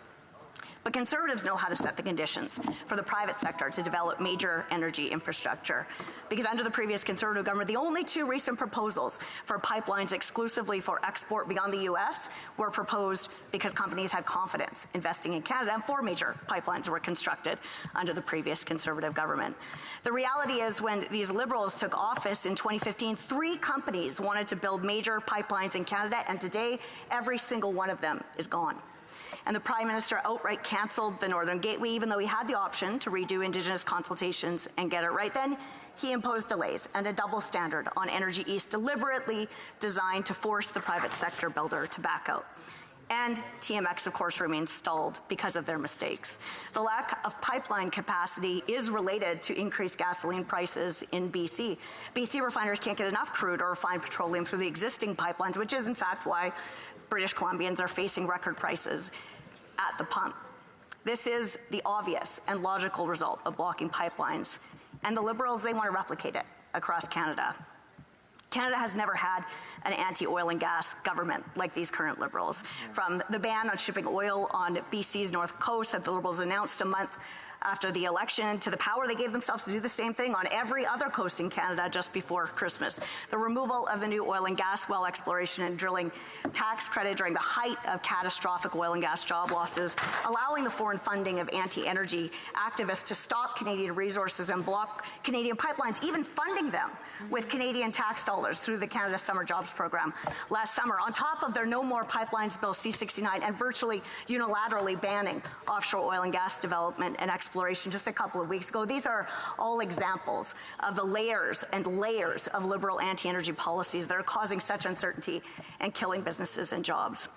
But Conservatives know how to set the conditions for the private sector to develop major energy infrastructure, because under the previous Conservative government, the only 2 recent proposals for pipelines exclusively for export beyond the U.S. were proposed because companies had confidence investing in Canada, and 4 major pipelines were constructed under the previous Conservative government. The reality is, when these Liberals took office in 2015, 3 companies wanted to build major pipelines in Canada, and today every single one of them is gone. And the Prime Minister outright cancelled the Northern Gateway, even though he had the option to redo Indigenous consultations and get it right. Then he imposed delays and a double standard on Energy East, deliberately designed to force the private sector builder to back out. And TMX, of course, remains stalled because of their mistakes. The lack of pipeline capacity is related to increased gasoline prices in BC. BC refiners can't get enough crude or refined petroleum through the existing pipelines, which is, in fact, why British Columbians are facing record prices at the pump. This is the obvious and logical result of blocking pipelines. And the Liberals, they want to replicate it across Canada. Canada has never had an anti-oil and gas government like these current Liberals. From the ban on shipping oil on BC's north coast that the Liberals announced a month after the election to the power they gave themselves to do the same thing on every other coast in Canada just before Christmas. The removal of the new oil and gas well exploration and drilling tax credit during the height of catastrophic oil and gas job losses, allowing the foreign funding of anti-energy activists to stop Canadian resources and block Canadian pipelines, even funding them with Canadian tax dollars through the Canada Summer Jobs Program last summer, on top of their No More Pipelines Bill C-69 and virtually unilaterally banning offshore oil and gas development and exploration just a couple of weeks ago. These are all examples of the layers and layers of liberal anti-energy policies that are causing such uncertainty and killing businesses and jobs.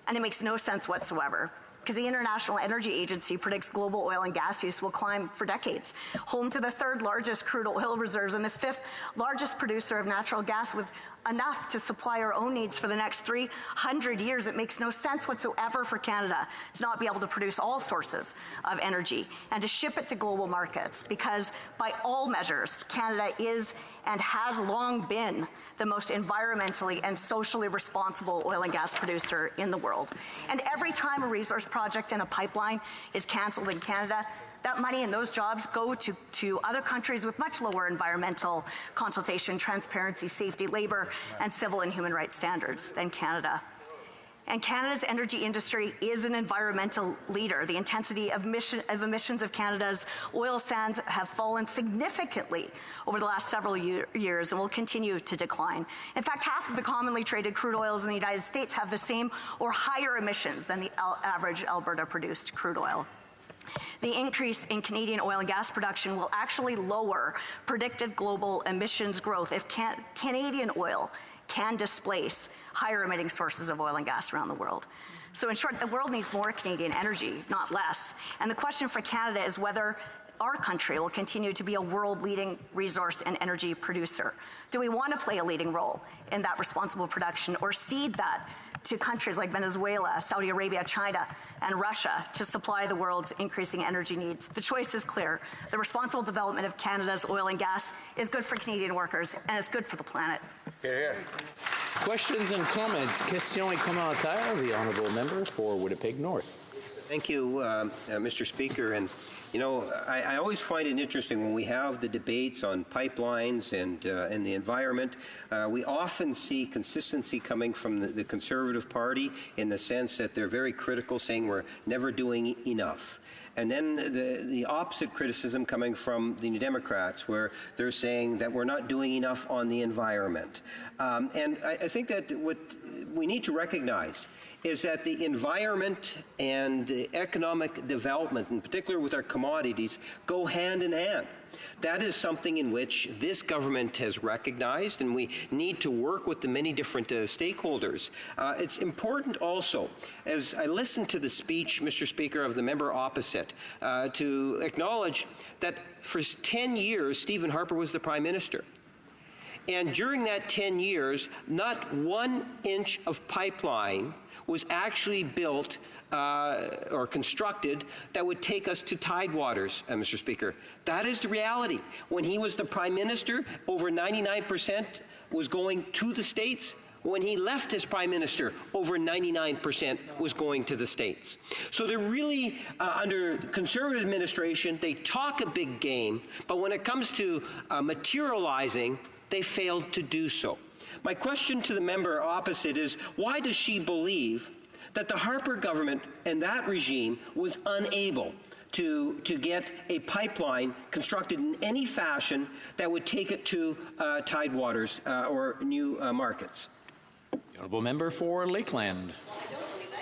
And it makes no sense whatsoever, because the International Energy Agency predicts global oil and gas use will climb for decades. Home to the third largest crude oil reserves and the fifth largest producer of natural gas with enough to supply our own needs for the next 300 years. It makes no sense whatsoever for Canada to not be able to produce all sources of energy and to ship it to global markets, because by all measures, Canada is and has long been the most environmentally and socially responsible oil and gas producer in the world. And every time a resource project and a pipeline is canceled in Canada, that money and those jobs go to other countries with much lower environmental consultation, transparency, safety, labor, and civil and human rights standards than Canada. And Canada's energy industry is an environmental leader. The intensity of emissions of Canada's oil sands have fallen significantly over the last several years and will continue to decline. In fact, half of the commonly traded crude oils in the United States have the same or higher emissions than the average Alberta-produced crude oil. The increase in Canadian oil and gas production will actually lower predicted global emissions growth if Canadian oil can displace higher emitting sources of oil and gas around the world. So in short, the world needs more Canadian energy, not less. And the question for Canada is whether our country will continue to be a world-leading resource and energy producer. Do we want to play a leading role in that responsible production, or cede that to countries like Venezuela, Saudi Arabia, China, and Russia to supply the world's increasing energy needs? The choice is clear. The responsible development of Canada's oil and gas is good for Canadian workers, and it's good for the planet. Here, here. Questions and comments. Questions et commentaires. The honourable member for Winnipeg North. Thank you, Mr. Speaker. And you know, I always find it interesting when we have the debates on pipelines and the environment. We often see consistency coming from the Conservative Party in the sense that they're very critical, saying we're never doing enough. And then the opposite criticism coming from the New Democrats, where they're saying that we're not doing enough on the environment. And I think that what we need to recognize is that the environment and economic development, in particular with our commodities, go hand in hand. That is something in which this government has recognized, and we need to work with the many different stakeholders. It's important also, as I listened to the speech, Mr. Speaker, of the member opposite, to acknowledge that for 10 years, Stephen Harper was the Prime Minister. And during that 10 years, not 1 inch of pipeline was actually built or constructed that would take us to tidewaters, Mr. Speaker. That is the reality. When he was the Prime Minister, over 99% was going to the States. When he left as Prime Minister, over 99% was going to the States. So they're really, under Conservative administration, they talk a big game, but when it comes to materializing, they failed to do so. My question to the member opposite is, why does she believe that the Harper government and that regime was unable to get a pipeline constructed in any fashion that would take it to tidewaters or new markets? The honourable member for Lakeland.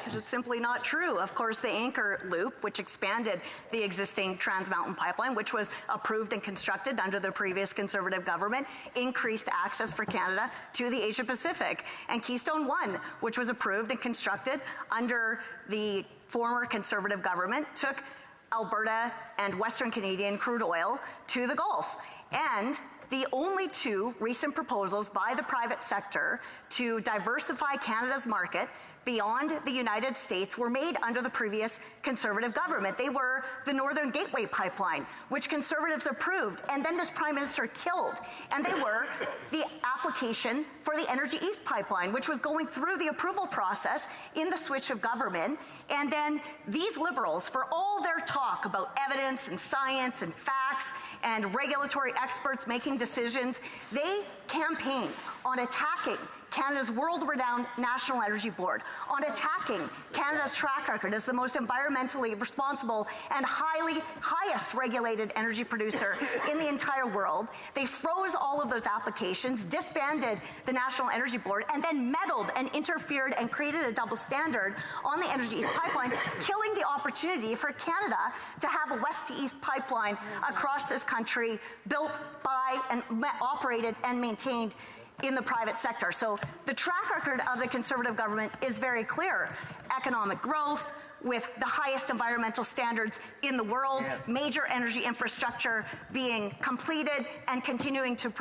Because it's simply not true. Of course, the Anchor Loop, which expanded the existing Trans Mountain Pipeline, which was approved and constructed under the previous Conservative government, increased access for Canada to the Asia Pacific. And Keystone 1, which was approved and constructed under the former Conservative government, took Alberta and Western Canadian crude oil to the Gulf. And the only two recent proposals by the private sector to diversify Canada's market beyond the United States were made under the previous Conservative government. They were the Northern Gateway Pipeline, which Conservatives approved, and then this Prime Minister killed. And they were the application for the Energy East Pipeline, which was going through the approval process in the switch of government. And then these Liberals, for all their talk about evidence and science and facts and regulatory experts making decisions, they campaign on attacking Canada's world-renowned National Energy Board, on attacking Canada's track record as the most environmentally responsible and highest regulated energy producer in the entire world. They froze all of those applications, disbanded the National Energy Board, and then meddled and interfered and created a double standard on the Energy East Pipeline, killing the opportunity for Canada to have a west to east pipeline across this country built by and operated and maintained in the private sector. So the track record of the Conservative government is very clear. Economic growth with the highest environmental standards in the world, major energy infrastructure being completed and continuing to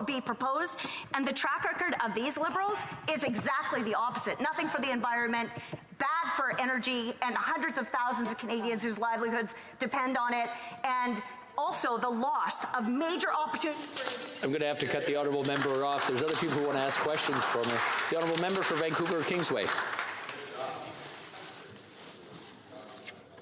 be proposed. And the track record of these Liberals is exactly the opposite. Nothing for the environment, bad for energy and hundreds of thousands of Canadians whose livelihoods depend on it, and also the loss of major opportunities. I'm going to have to cut the honourable member off. There's other people who want to ask questions for me. The honourable member for Vancouver Kingsway.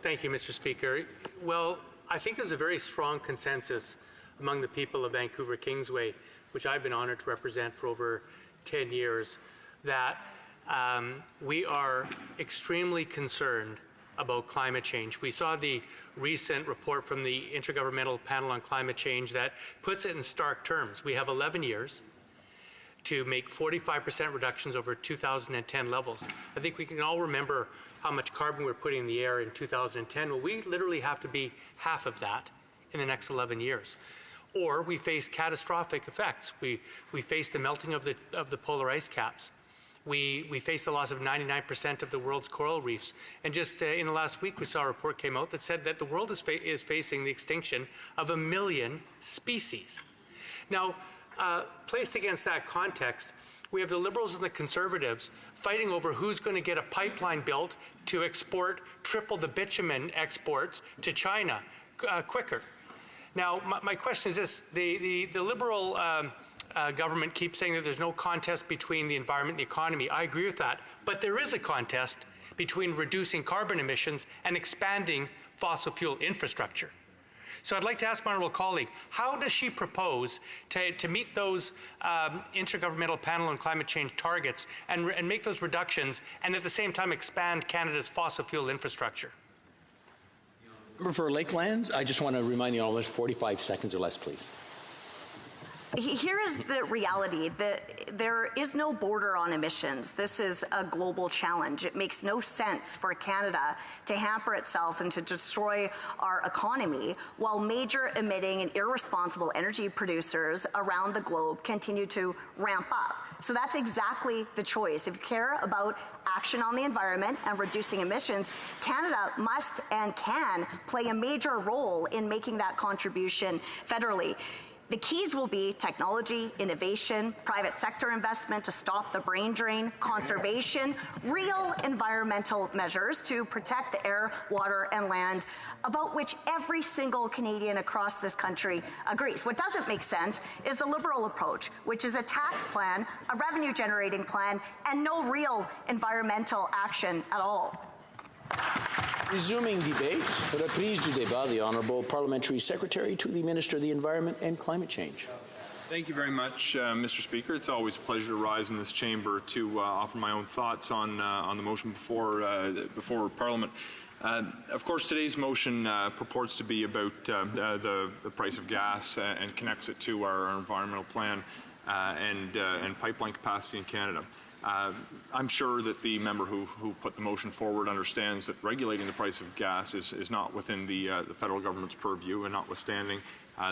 Thank you, Mr. Speaker. Well, I think there's a very strong consensus among the people of Vancouver Kingsway, which I've been honored to represent for over 10 years, that we are extremely concerned about climate change. We saw the recent report from the Intergovernmental Panel on Climate Change that puts it in stark terms. We have 11 years to make 45% reductions over 2010 levels. I think we can all remember how much carbon we're putting in the air in 2010. Well, we literally have to be half of that in the next 11 years. Or we face catastrophic effects. We face the melting of the polar ice caps. We face the loss of 99% of the world's coral reefs. And just in the last week, we saw a report came out that said that the world is facing the extinction of 1 million species. Now, placed against that context, we have the Liberals and the Conservatives fighting over who's going to get a pipeline built to export triple the bitumen exports to China quicker. Now, my question is this. The Liberal government keeps saying that there's no contest between the environment and the economy. I agree with that. But there is a contest between reducing carbon emissions and expanding fossil fuel infrastructure. So I'd like to ask my honourable colleague, how does she propose to meet those Intergovernmental Panel on Climate Change targets and make those reductions and at the same time expand Canada's fossil fuel infrastructure? For Lakelands, I just want to remind the honourable 45 seconds or less, please. Here is the reality. There is no border on emissions. This is a global challenge. It makes no sense for Canada to hamper itself and to destroy our economy while major emitting and irresponsible energy producers around the globe continue to ramp up. So that's exactly the choice. If you care about action on the environment and reducing emissions, Canada must and can play a major role in making that contribution federally. The keys will be technology, innovation, private sector investment to stop the brain drain, conservation, real environmental measures to protect the air, water, and land, about which every single Canadian across this country agrees. What doesn't make sense is the Liberal approach, which is a tax plan, a revenue-generating plan, and no real environmental action at all. Resuming debate, reprise du débat, the Honourable Parliamentary Secretary to the Minister of the Environment and Climate Change. Thank you very much, Mr. Speaker. It's always a pleasure to rise in this chamber to offer my own thoughts on the motion before Parliament. Of course, today's motion purports to be about the price of gas and connects it to our environmental plan and pipeline capacity in Canada. I'm sure that the member who put the motion forward understands that regulating the price of gas is not within the federal government's purview, and notwithstanding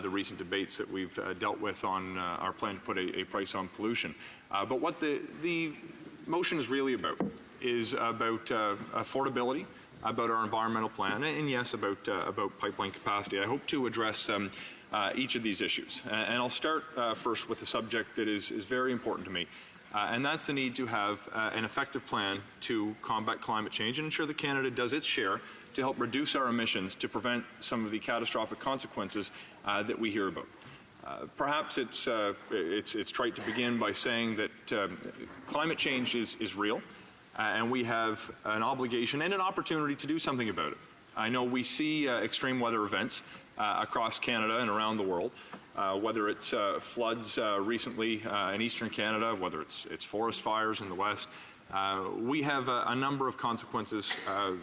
the recent debates that we've dealt with on our plan to put a price on pollution. But what the motion is really about is about affordability, about our environmental plan, and yes, about pipeline capacity. I hope to address each of these issues. And I'll start first with a subject that is very important to me, and that's the need to have an effective plan to combat climate change and ensure that Canada does its share to help reduce our emissions to prevent some of the catastrophic consequences that we hear about. Perhaps it's trite to begin by saying that climate change is real, and we have an obligation and an opportunity to do something about it. I know we see extreme weather events across Canada and around the world, whether it's floods recently in eastern Canada, whether it's forest fires in the west. We have a number of consequences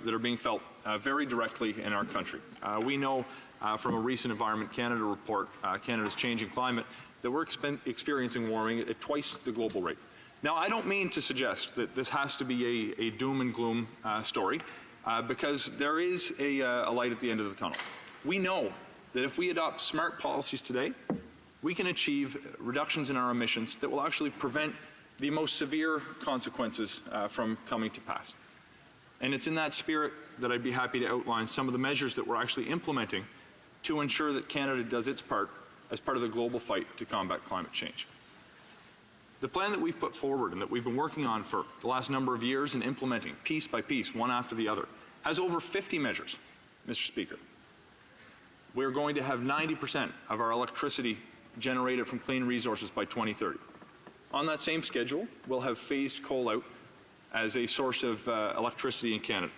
that are being felt very directly in our country. We know from a recent Environment Canada report, Canada's changing climate, that we're experiencing warming at twice the global rate. Now, I don't mean to suggest that this has to be a doom and gloom story, because there is a light at the end of the tunnel. We know that if we adopt smart policies today, we can achieve reductions in our emissions that will actually prevent the most severe consequences from coming to pass. And it's in that spirit that I'd be happy to outline some of the measures that we're actually implementing to ensure that Canada does its part as part of the global fight to combat climate change. The plan that we've put forward and that we've been working on for the last number of years and implementing piece by piece, one after the other, has over 50 measures, Mr. Speaker. We're going to have 90% of our electricity generated from clean resources by 2030. On that same schedule, we'll have phased coal out as a source of electricity in Canada.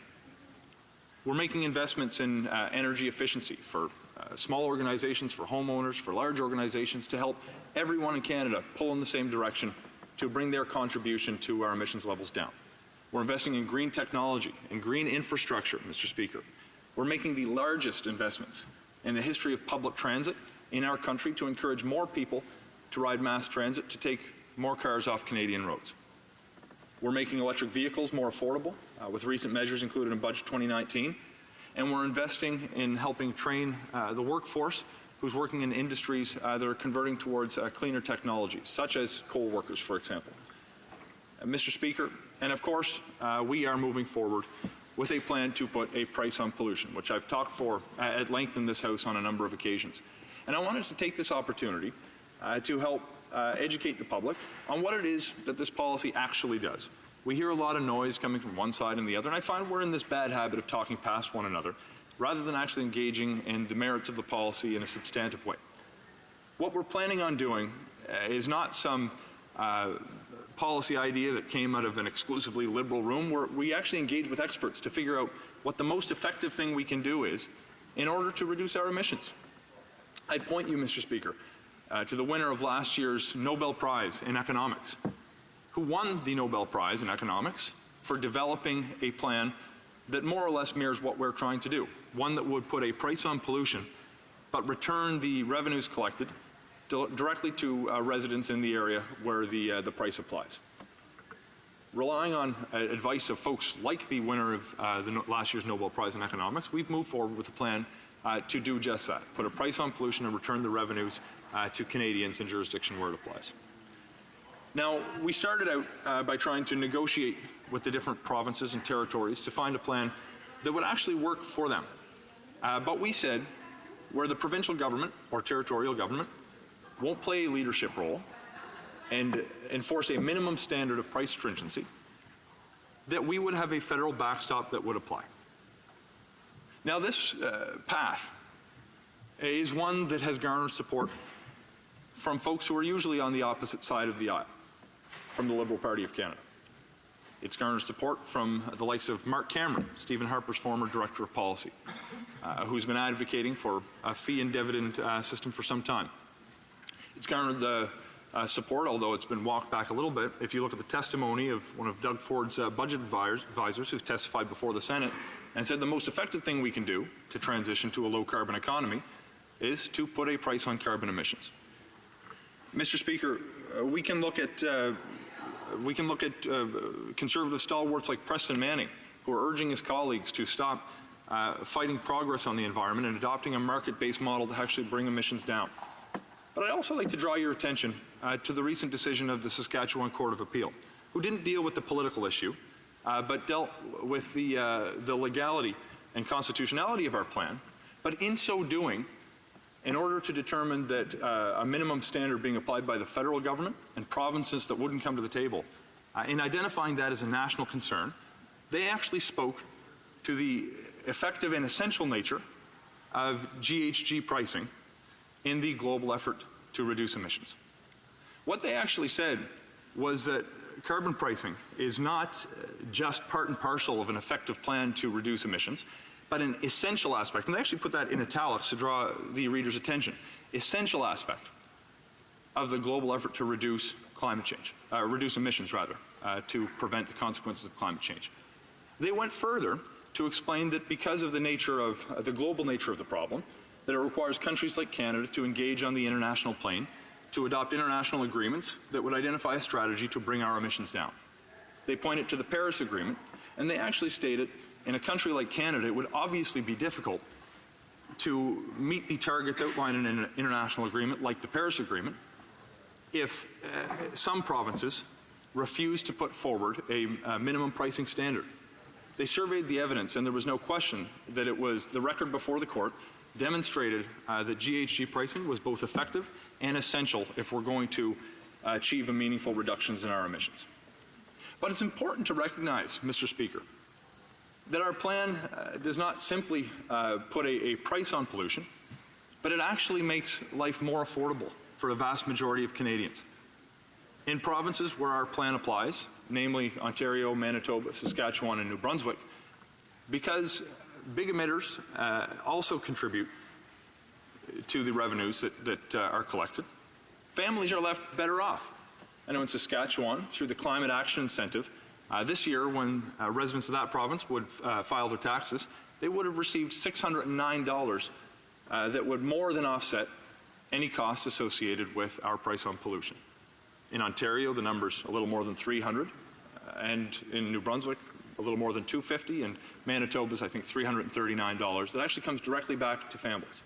We're making investments in energy efficiency for small organizations, for homeowners, for large organizations, to help everyone in Canada pull in the same direction to bring their contribution to our emissions levels down. We're investing in green technology and green infrastructure, Mr. Speaker. We're making the largest investments in the history of public transit in our country to encourage more people to ride mass transit, to take more cars off Canadian roads. We're making electric vehicles more affordable with recent measures included in Budget 2019. And we're investing in helping train the workforce who's working in industries that are converting towards cleaner technologies, such as coal workers, for example. Mr. Speaker, and of course, we are moving forward with a plan to put a price on pollution, which I've talked for at length in this House on a number of occasions. And I wanted to take this opportunity to help educate the public on what it is that this policy actually does. We hear a lot of noise coming from one side and the other, and I find we're in this bad habit of talking past one another rather than actually engaging in the merits of the policy in a substantive way. What we're planning on doing is not some policy idea that came out of an exclusively Liberal room, where we actually engage with experts to figure out what the most effective thing we can do is in order to reduce our emissions. I'd point you, Mr. Speaker, to the winner of last year's Nobel Prize in Economics, who won the Nobel Prize in Economics for developing a plan that more or less mirrors what we're trying to do, one that would put a price on pollution but return the revenues collected directly to residents in the area where the price applies. Relying on advice of folks like the winner of last year's Nobel Prize in Economics, we've moved forward with a plan to do just that, put a price on pollution and return the revenues to Canadians in jurisdiction where it applies. Now, we started out by trying to negotiate with the different provinces and territories to find a plan that would actually work for them. But we said, where the provincial government or territorial government won't play a leadership role and enforce a minimum standard of price stringency, that we would have a federal backstop that would apply. Now, this path is one that has garnered support from folks who are usually on the opposite side of the aisle, from the Liberal Party of Canada. It's garnered support from the likes of Mark Cameron, Stephen Harper's former Director of Policy, who's been advocating for a fee and dividend system for some time. It's garnered the support, although it's been walked back a little bit, if you look at the testimony of one of Doug Ford's budget advisors who testified before the Senate and said the most effective thing we can do to transition to a low-carbon economy is to put a price on carbon emissions. Mr. Speaker, we can look at conservative stalwarts like Preston Manning, who are urging his colleagues to stop fighting progress on the environment and adopting a market-based model to actually bring emissions down. But I'd also like to draw your attention to the recent decision of the Saskatchewan Court of Appeal, who didn't deal with the political issue, but dealt with the legality and constitutionality of our plan, but in so doing, in order to determine that a minimum standard being applied by the federal government and provinces that wouldn't come to the table. In identifying that as a national concern, they actually spoke to the effective and essential nature of GHG pricing in the global effort to reduce emissions. What they actually said was that carbon pricing is not just part and parcel of an effective plan to reduce emissions, but an essential aspect, and they actually put that in italics to draw the reader's attention, essential aspect of the global effort to reduce climate change, reduce emissions rather, to prevent the consequences of climate change. They went further to explain that because of the nature of, the global nature of the problem, that it requires countries like Canada to engage on the international plane, to adopt international agreements that would identify a strategy to bring our emissions down. They pointed to the Paris Agreement, and they actually stated in a country like Canada, it would obviously be difficult to meet the targets outlined in an international agreement like the Paris Agreement if some provinces refuse to put forward a minimum pricing standard. They surveyed the evidence, and there was no question that it was the record before the court demonstrated that GHG pricing was both effective and essential if we're going to achieve a meaningful reductions in our emissions. But it's important to recognize, Mr. Speaker, that our plan does not simply put a price on pollution, but it actually makes life more affordable for a vast majority of Canadians. In provinces where our plan applies, namely Ontario, Manitoba, Saskatchewan, and New Brunswick, because big emitters also contribute to the revenues that are collected, families are left better off. I know in Saskatchewan, through the Climate Action Incentive, this year when residents of that province would file their taxes, they would have received $609 that would more than offset any costs associated with our price on pollution. In Ontario, the number's a little more than $300, and in New Brunswick, a little more than $250, and Manitoba's, I think, $339. That actually comes directly back to families.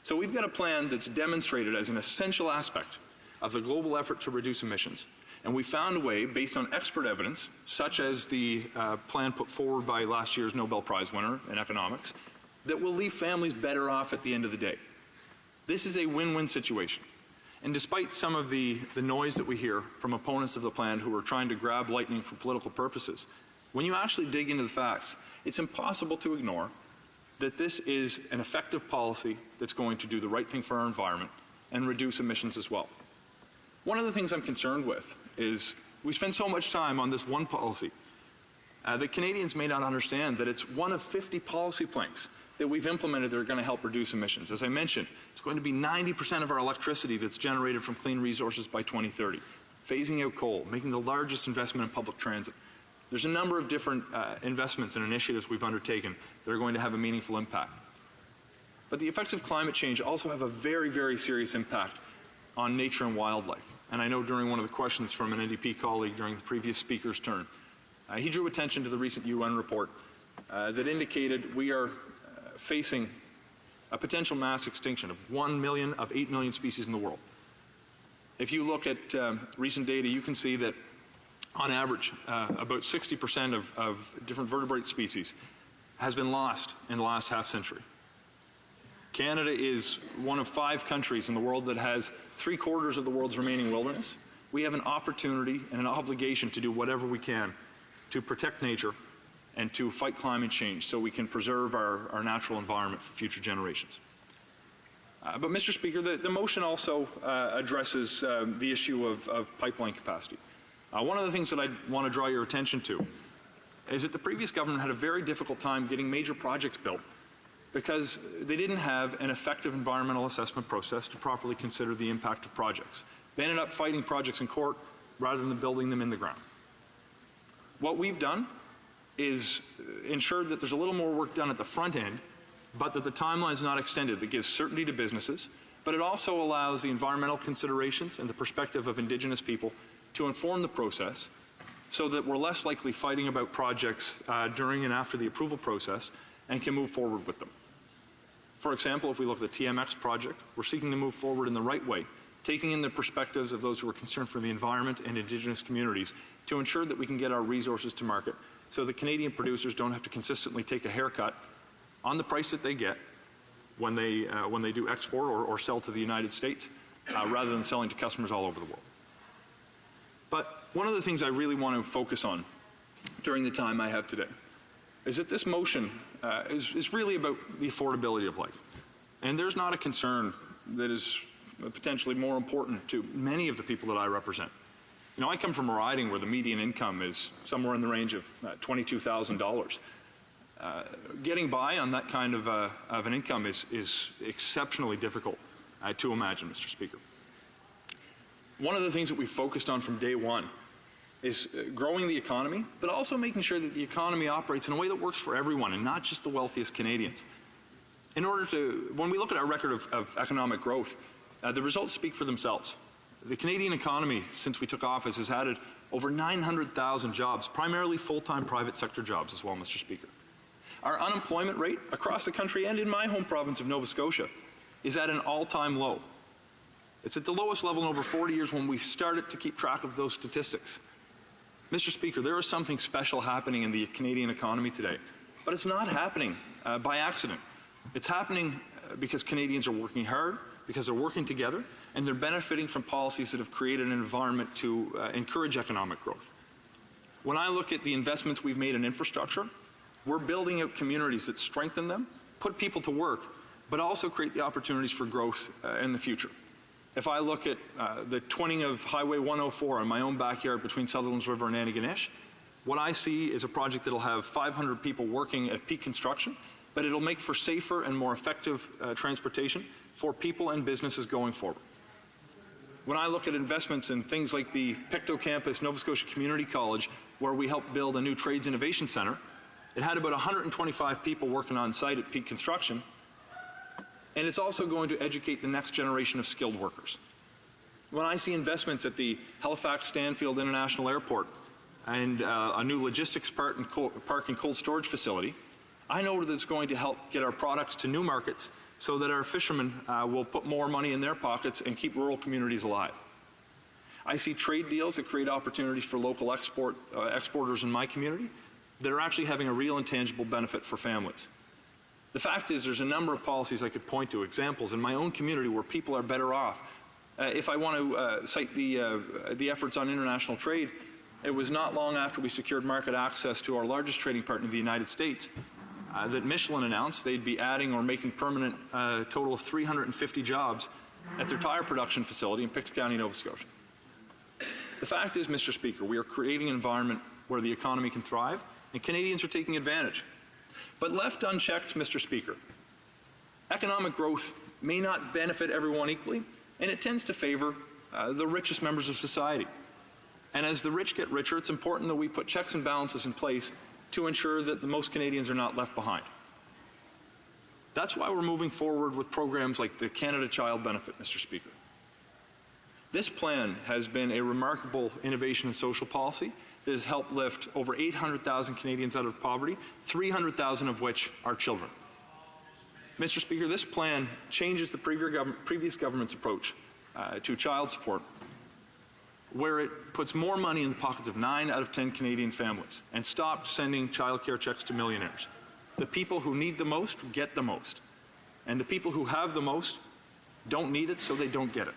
So we've got a plan that's demonstrated as an essential aspect of the global effort to reduce emissions. And we found a way, based on expert evidence, such as the plan put forward by last year's Nobel Prize winner in economics, that will leave families better off at the end of the day. This is a win-win situation. And despite some of the noise that we hear from opponents of the plan who are trying to grab lightning for political purposes, when you actually dig into the facts, it's impossible to ignore that this is an effective policy that's going to do the right thing for our environment and reduce emissions as well. One of the things I'm concerned with is we spend so much time on this one policy that Canadians may not understand that it's one of 50 policy planks that we've implemented that are going to help reduce emissions. As I mentioned, it's going to be 90% of our electricity that's generated from clean resources by 2030, phasing out coal, making the largest investment in public transit. There's a number of different investments and initiatives we've undertaken that are going to have a meaningful impact. But the effects of climate change also have a very, very serious impact on nature and wildlife. And I know during one of the questions from an NDP colleague during the previous speaker's turn, he drew attention to the recent UN report that indicated we are facing a potential mass extinction of 1 million of 8 million species in the world. If you look at recent data, you can see that on average, about 60% of different vertebrate species has been lost in the last half century. Canada is one of 5 countries in the world that has 3/4 of the world's remaining wilderness. We have an opportunity and an obligation to do whatever we can to protect nature and to fight climate change so we can preserve our natural environment for future generations. But Mr. Speaker, the motion also addresses the issue of pipeline capacity. One of the things that I want to draw your attention to is that the previous government had a very difficult time getting major projects built because they didn't have an effective environmental assessment process to properly consider the impact of projects. They ended up fighting projects in court rather than building them in the ground. What we've done is ensured that there's a little more work done at the front end, but that the timeline is not extended. That gives certainty to businesses, but it also allows the environmental considerations and the perspective of Indigenous people to inform the process so that we're less likely fighting about projects during and after the approval process and can move forward with them. For example, if we look at the TMX project, we're seeking to move forward in the right way, taking in the perspectives of those who are concerned for the environment and Indigenous communities to ensure that we can get our resources to market so that Canadian producers don't have to consistently take a haircut on the price that they get when they do export or sell to the United States, rather than selling to customers all over the world. But one of the things I really want to focus on during the time I have today is that this motion is really about the affordability of life. And there's not a concern that is potentially more important to many of the people that I represent. You know, I come from a riding where the median income is somewhere in the range of $22,000. Getting by on that kind of an income is exceptionally difficult to imagine, Mr. Speaker. One of the things that we focused on from day one is growing the economy, but also making sure that the economy operates in a way that works for everyone and not just the wealthiest Canadians. In order to, when we look at our record of economic growth, the results speak for themselves. The Canadian economy, since we took office, has added over 900,000 jobs, primarily full-time private sector jobs as well, Mr. Speaker. Our unemployment rate across the country and in my home province of Nova Scotia is at an all-time low. It's at the lowest level in over 40 years when we started to keep track of those statistics. Mr. Speaker, there is something special happening in the Canadian economy today, but it's not happening by accident. It's happening because Canadians are working hard, because they're working together, and they're benefiting from policies that have created an environment to encourage economic growth. When I look at the investments we've made in infrastructure, we're building out communities that strengthen them, put people to work, but also create the opportunities for growth in the future. If I look at the twinning of Highway 104 in my own backyard between Sutherlands River and Antigonish, what I see is a project that will have 500 people working at peak construction, but it'll make for safer and more effective transportation for people and businesses going forward. When I look at investments in things like the Pictou campus, Nova Scotia Community College, where we helped build a new Trades Innovation Centre, it had about 125 people working on site at peak construction, and it's also going to educate the next generation of skilled workers. When I see investments at the Halifax Stanfield International Airport and a new logistics park and cold storage facility, I know that it's going to help get our products to new markets so that our fishermen will put more money in their pockets and keep rural communities alive. I see trade deals that create opportunities for local exporters in my community that are actually having a real and tangible benefit for families. The fact is there's a number of policies I could point to, examples in my own community where people are better off. If I want to cite the efforts on international trade, it was not long after we secured market access to our largest trading partner, the United States, that Michelin announced they'd be adding or making permanent a total of 350 jobs at their tire production facility in Pictou County, Nova Scotia. The fact is, Mr. Speaker, we are creating an environment where the economy can thrive, and Canadians are taking advantage. But left unchecked, Mr. Speaker, economic growth may not benefit everyone equally, and it tends to favor the richest members of society. And as the rich get richer, it's important that we put checks and balances in place to ensure that the most Canadians are not left behind. That's why we're moving forward with programs like the Canada Child Benefit, Mr. Speaker. This plan has been a remarkable innovation in social policy that has helped lift over 800,000 Canadians out of poverty, 300,000 of which are children. Mr. Speaker, this plan changes the previous government's approach to child support, where it puts more money in the pockets of 9 out of 10 Canadian families and stopped sending childcare checks to millionaires. The people who need the most get the most, and the people who have the most don't need it, so they don't get it.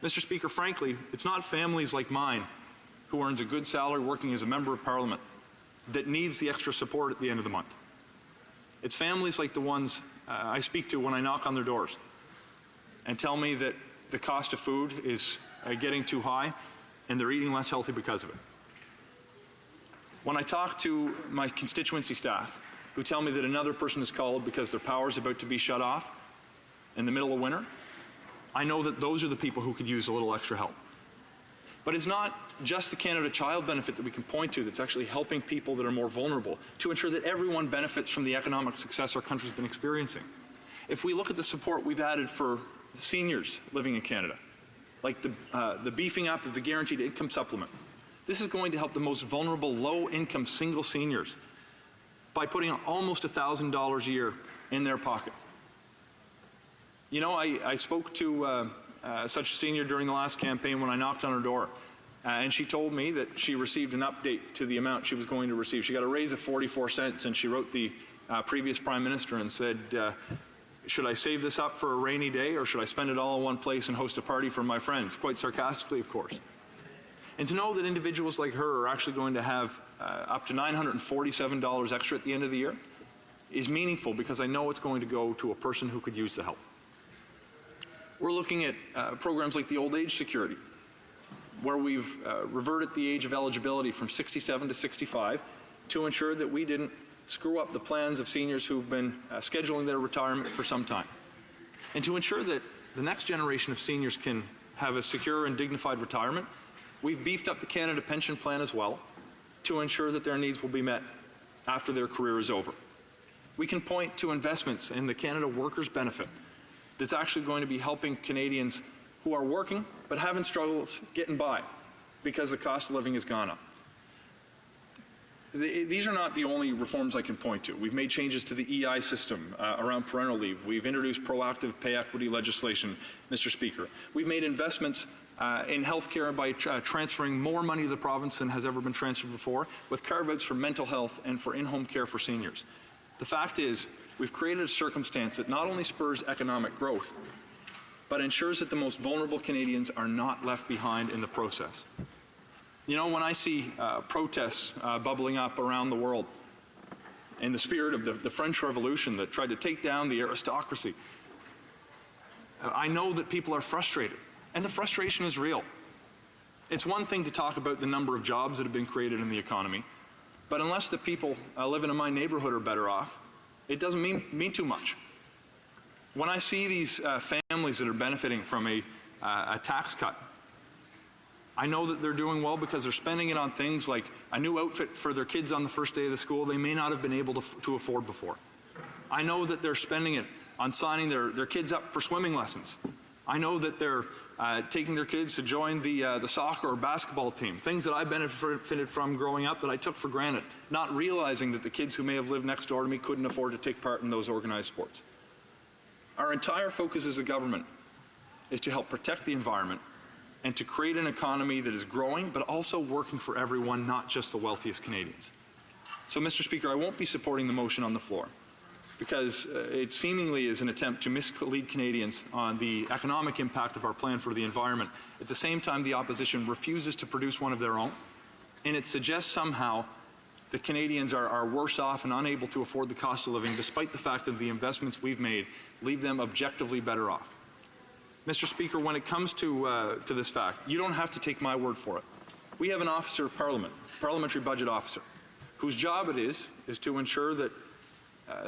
Mr. Speaker, frankly, it's not families like mine who earns a good salary working as a member of Parliament that needs the extra support at the end of the month. It's families like the ones I speak to when I knock on their doors and tell me that the cost of food is getting too high and they're eating less healthy because of it. When I talk to my constituency staff who tell me that another person is called because their power is about to be shut off in the middle of winter, I know that those are the people who could use a little extra help. But it's not just the Canada Child Benefit that we can point to that's actually helping people that are more vulnerable to ensure that everyone benefits from the economic success our country's been experiencing. If we look at the support we've added for seniors living in Canada, like the beefing up of the Guaranteed Income Supplement, this is going to help the most vulnerable low-income single seniors by putting almost $1,000 a year in their pocket. You know, I spoke to such a senior during the last campaign when I knocked on her door, and she told me that she received an update to the amount she was going to receive. She got a raise of 44 cents, and she wrote the previous Prime Minister and said, Should I save this up for a rainy day, or should I spend it all in one place and host a party for my friends? Quite sarcastically, of course. And to know that individuals like her are actually going to have up to $947 extra at the end of the year is meaningful, because I know it's going to go to a person who could use the help. We're looking at programs like the Old Age Security, where we've reverted the age of eligibility from 67 to 65 to ensure that we didn't screw up the plans of seniors who've been scheduling their retirement for some time, and to ensure that the next generation of seniors can have a secure and dignified retirement. We've beefed up the Canada Pension Plan as well to ensure that their needs will be met after their career is over. We can point to investments in the Canada Workers' Benefit that's actually going to be helping Canadians who are working but having struggles getting by because the cost of living has gone up. These are not the only reforms I can point to. We've made changes to the EI system around parental leave. We've introduced proactive pay equity legislation, Mr. Speaker. We've made investments in health care by transferring more money to the province than has ever been transferred before, with carve-outs for mental health and for in-home care for seniors. The fact is, we've created a circumstance that not only spurs economic growth, but ensures that the most vulnerable Canadians are not left behind in the process. You know, when I see protests bubbling up around the world in the spirit of the French Revolution that tried to take down the aristocracy, I know that people are frustrated, and the frustration is real. It's one thing to talk about the number of jobs that have been created in the economy, but unless the people living in my neighborhood are better off, it doesn't mean too much. When I see these families that are benefiting from a tax cut, I know that they're doing well because they're spending it on things like a new outfit for their kids on the first day of the school they may not have been able to afford before. I know that they're spending it on signing their kids up for swimming lessons. I know that they're taking their kids to join the soccer or basketball team, things that I benefited from growing up that I took for granted, not realizing that the kids who may have lived next door to me couldn't afford to take part in those organized sports. Our entire focus as a government is to help protect the environment and to create an economy that is growing but also working for everyone, not just the wealthiest Canadians. So, Mr. Speaker, I won't be supporting the motion on the floor because it seemingly is an attempt to mislead Canadians on the economic impact of our plan for the environment. At the same time, the opposition refuses to produce one of their own, and it suggests somehow that Canadians are worse off and unable to afford the cost of living, despite the fact that the investments we've made leave them objectively better off. Mr. Speaker, when it comes to this fact, you don't have to take my word for it. We have an officer of Parliament, parliamentary budget officer, whose job it is to ensure that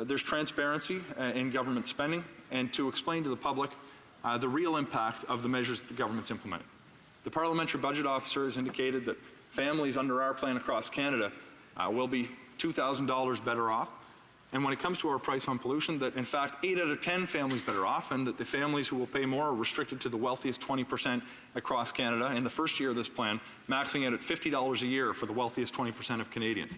there's transparency in government spending and to explain to the public the real impact of the measures that the government's implementing. The parliamentary budget officer has indicated that families under our plan across Canada will be $2,000 better off. And when it comes to our price on pollution, that in fact 8 out of 10 families better off, and that the families who will pay more are restricted to the wealthiest 20% across Canada in the first year of this plan, maxing out at $50 a year for the wealthiest 20% of Canadians.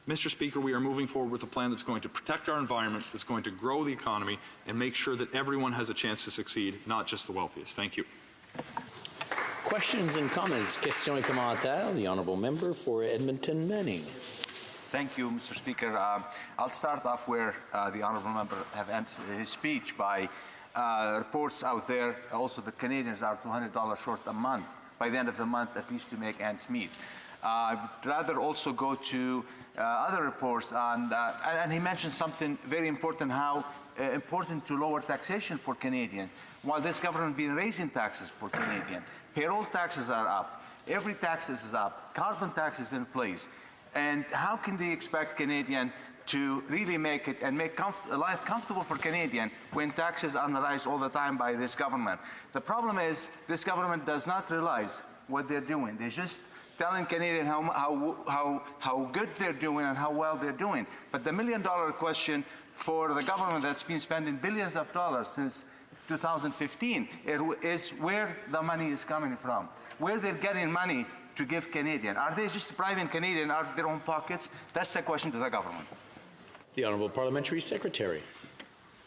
Mr. Speaker, we are moving forward with a plan that's going to protect our environment, that's going to grow the economy, and make sure that everyone has a chance to succeed, not just the wealthiest. Thank you. Questions and comments? Questions et commentaires. The honourable member for Edmonton Manning. Thank you, Mr. Speaker. I'll start off where the honourable member have ended his speech by reports out there. Also, the Canadians are $200 short a month by the end of the month, at least to make ends meet. I'd rather also go to other reports on, and he mentioned something very important, how important to lower taxation for Canadians. While this government has been raising taxes for Canadians, payroll taxes are up, every tax is up, carbon tax is in place. And how can they expect Canadians to really make it and make life comfortable for Canadians when taxes are on the rise all the time by this government? The problem is this government does not realize what they're doing. They're just telling Canadians how good they're doing and how well they're doing. But the million-dollar question for the government that's been spending billions of dollars since 2015 is where the money is coming from, where they're getting money to give Canadians. Are they just bribing Canadians out of their own pockets? That's the question to the government. The Honourable Parliamentary Secretary.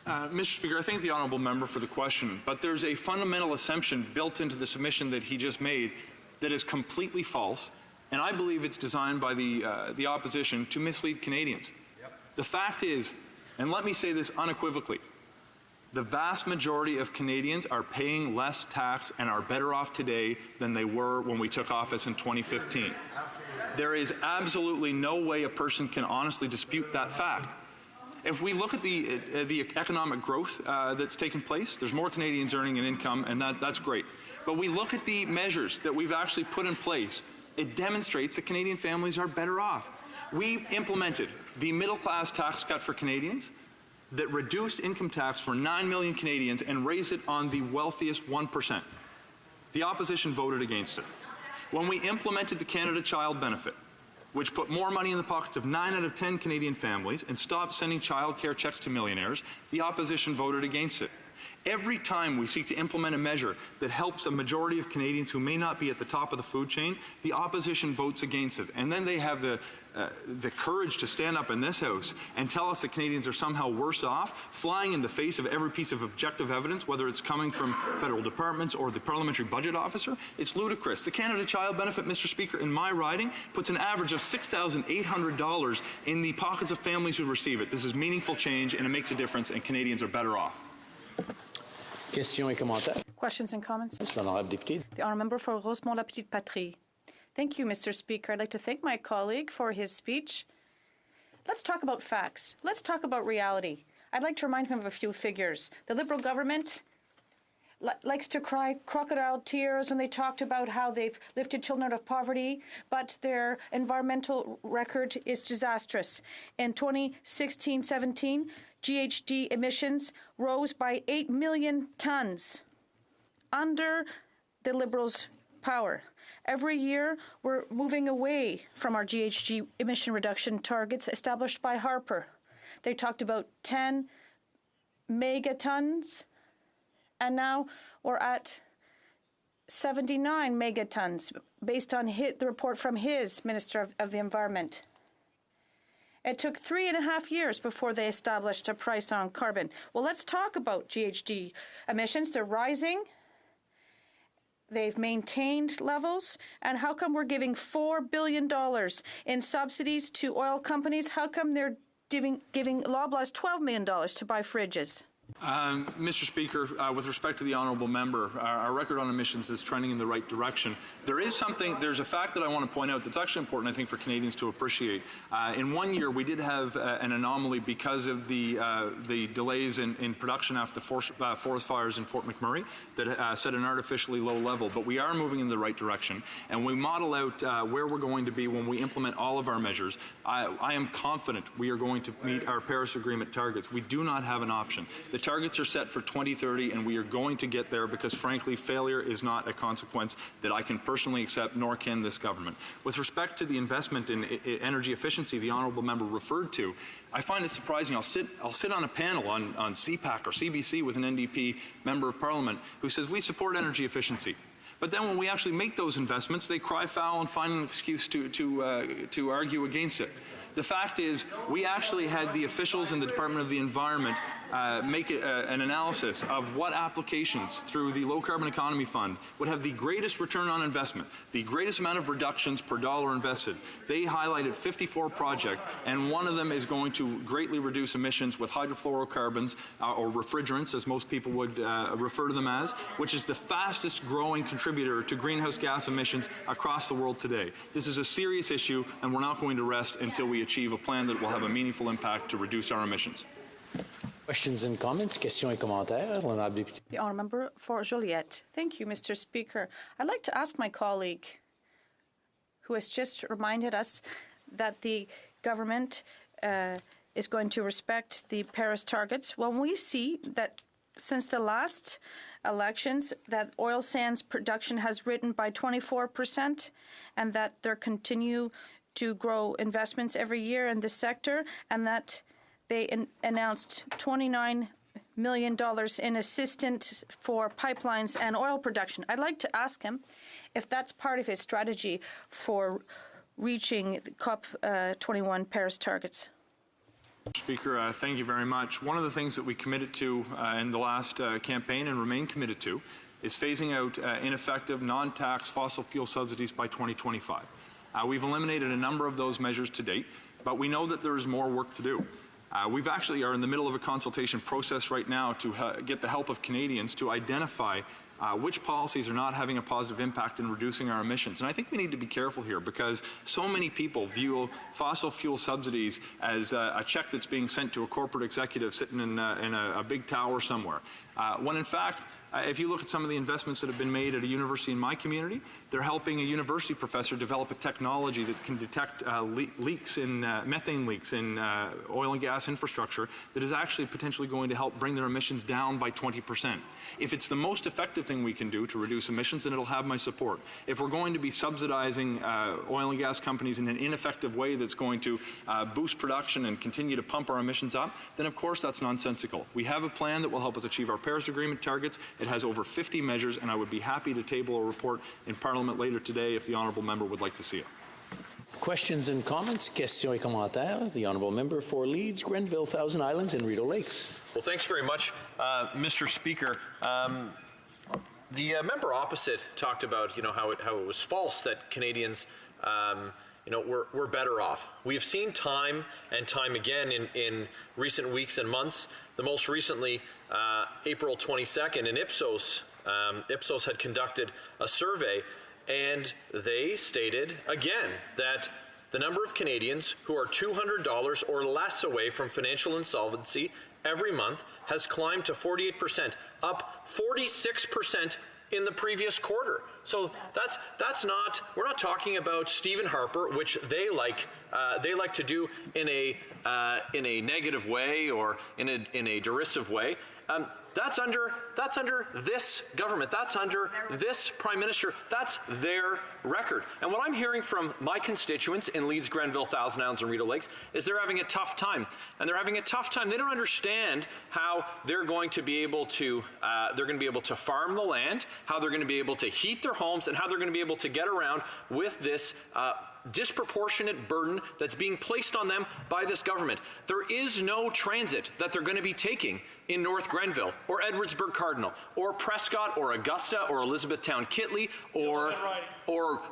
Mr. Speaker, I thank the honourable member for the question, but there's a fundamental assumption built into the submission that he just made that is completely false, and I believe it's designed by the opposition to mislead Canadians. Yep. The fact is, and let me say this unequivocally, The vast majority of Canadians are paying less tax and are better off today than they were when we took office in 2015. There is absolutely no way a person can honestly dispute that fact. If we look at the economic growth that's taken place, there's more Canadians earning an income, and that's great. But we look at the measures that we've actually put in place, it demonstrates that Canadian families are better off. We implemented the middle-class tax cut for Canadians that reduced income tax for 9 million Canadians and raised it on the wealthiest 1%. The opposition voted against it. When we implemented the Canada Child Benefit, which put more money in the pockets of 9 out of 10 Canadian families and stopped sending child care checks to millionaires, the opposition voted against it. Every time we seek to implement a measure that helps a majority of Canadians who may not be at the top of the food chain, the opposition votes against it. And then they have the courage to stand up in this House and tell us that Canadians are somehow worse off, flying in the face of every piece of objective evidence, whether it's coming from federal departments or the parliamentary budget officer. It's ludicrous. The Canada Child Benefit, Mr. Speaker, in my riding, puts an average of $6,800 in the pockets of families who receive it. This is meaningful change, and it makes a difference, and Canadians are better off. Questions et commentaires. Questions and comments? L'honorable député. The honourable member for Rosemont-la-Petite-Patrie. Thank you, Mr. Speaker. I'd like to thank my colleague for his speech. Let's talk about facts. Let's talk about reality. I'd like to remind him of a few figures. The Liberal government likes to cry crocodile tears when they talked about how they've lifted children out of poverty, but their environmental record is disastrous. In 2016-17, GHG emissions rose by 8 million tons under the Liberals' power. Every year, we're moving away from our GHG emission reduction targets established by Harper. They talked about 10 megatons, and now we're at 79 megatons, based on the report from his Minister of the Environment. It took 3.5 years before they established a price on carbon. Well, let's talk about GHG emissions. They're rising. They've maintained levels. And how come we're giving $4 billion in subsidies to oil companies? How come they're giving Loblaws $12 million to buy fridges? Mr. Speaker, with respect to the honourable member, our record on emissions is trending in the right direction. There's a fact that I want to point out that's actually important, I think, for Canadians to appreciate. In 1 year, we did have an anomaly because of the delays in production after the forest fires in Fort McMurray that set an artificially low level. But we are moving in the right direction, and we model out where we're going to be when we implement all of our measures. I am confident we are going to meet our Paris Agreement targets. We do not have an option. The targets are set for 2030, and we are going to get there because, frankly, failure is not a consequence that I can personally accept, nor can this government. With respect to the investment in energy efficiency the honourable member referred to, I find it surprising. I'll sit on a panel on CPAC or CBC with an NDP member of Parliament who says we support energy efficiency. But then when we actually make those investments, they cry foul and find an excuse to argue against it. The fact is, we actually had the officials in the Department of the Environment make an analysis of what applications through the Low Carbon Economy Fund would have the greatest return on investment, the greatest amount of reductions per dollar invested. They highlighted 54 projects, and one of them is going to greatly reduce emissions with hydrofluorocarbons, or refrigerants, as most people would refer to them as, which is the fastest growing contributor to greenhouse gas emissions across the world today. This is a serious issue, and we're not going to rest until we achieve a plan that will have a meaningful impact to reduce our emissions. Questions and comments? Questions et commentaires? L'honorable député. The honourable member for Joliette. Thank you, Mr. Speaker. I'd like to ask my colleague, who has just reminded us that the government is going to respect the Paris targets. When we see that since the last elections that oil sands production has risen by 24% and that there continue to grow investments every year in this sector, and that they announced $29 million in assistance for pipelines and oil production. I'd like to ask him if that's part of his strategy for reaching the COP21 Paris targets. Speaker, thank you very much. One of the things that we committed to in the last campaign and remain committed to is phasing out ineffective non-tax fossil fuel subsidies by 2025. We've eliminated a number of those measures to date, but we know that there is more work to do. We've actually are in the middle of a consultation process right now to get the help of Canadians to identify which policies are not having a positive impact in reducing our emissions. And I think we need to be careful here because so many people view fossil fuel subsidies as a check that's being sent to a corporate executive sitting in a big tower somewhere. When in fact, if you look at some of the investments that have been made at a university in my community, they're helping a university professor develop a technology that can detect leaks in methane leaks in oil and gas infrastructure that is actually potentially going to help bring their emissions down by 20%. If it's the most effective thing we can do to reduce emissions, then it'll have my support. If we're going to be subsidizing oil and gas companies in an ineffective way that's going to boost production and continue to pump our emissions up, then of course that's nonsensical. We have a plan that will help us achieve our Paris Agreement targets. It has over 50 measures, and I would be happy to table a report in Parliament later today if the Honourable Member would like to see it. Questions and comments? Questions et commentaires. The Honourable Member for Leeds, Grenville, Thousand Islands, and Rideau Lakes. Well, thanks very much, Mr. Speaker. The member opposite talked about, how it was false that Canadians, we're better off. We have seen time and time again in recent weeks and months. The most recently, April 22nd, in Ipsos. Ipsos had conducted a survey, and they stated again that the number of Canadians who are $200 or less away from financial insolvency every month has climbed to 48%, up 46% in the previous quarter. So that's not, we're not talking about Stephen Harper, which they like to do in a negative way or in a derisive way. That's under this government. That's under this Prime Minister. That's their record. And what I'm hearing from my constituents in Leeds, Grenville, Thousand Islands, and Rideau Lakes is they're having a tough time. And they're having a tough time. They don't understand how they're going to be able to farm the land, how they're going to be able to heat their homes, and how they're going to be able to get around with this disproportionate burden that's being placed on them by this government. There is no transit that they're going to be taking in North Grenville or Edwardsburg Cardinal or Prescott or Augusta or Elizabethtown Kittley or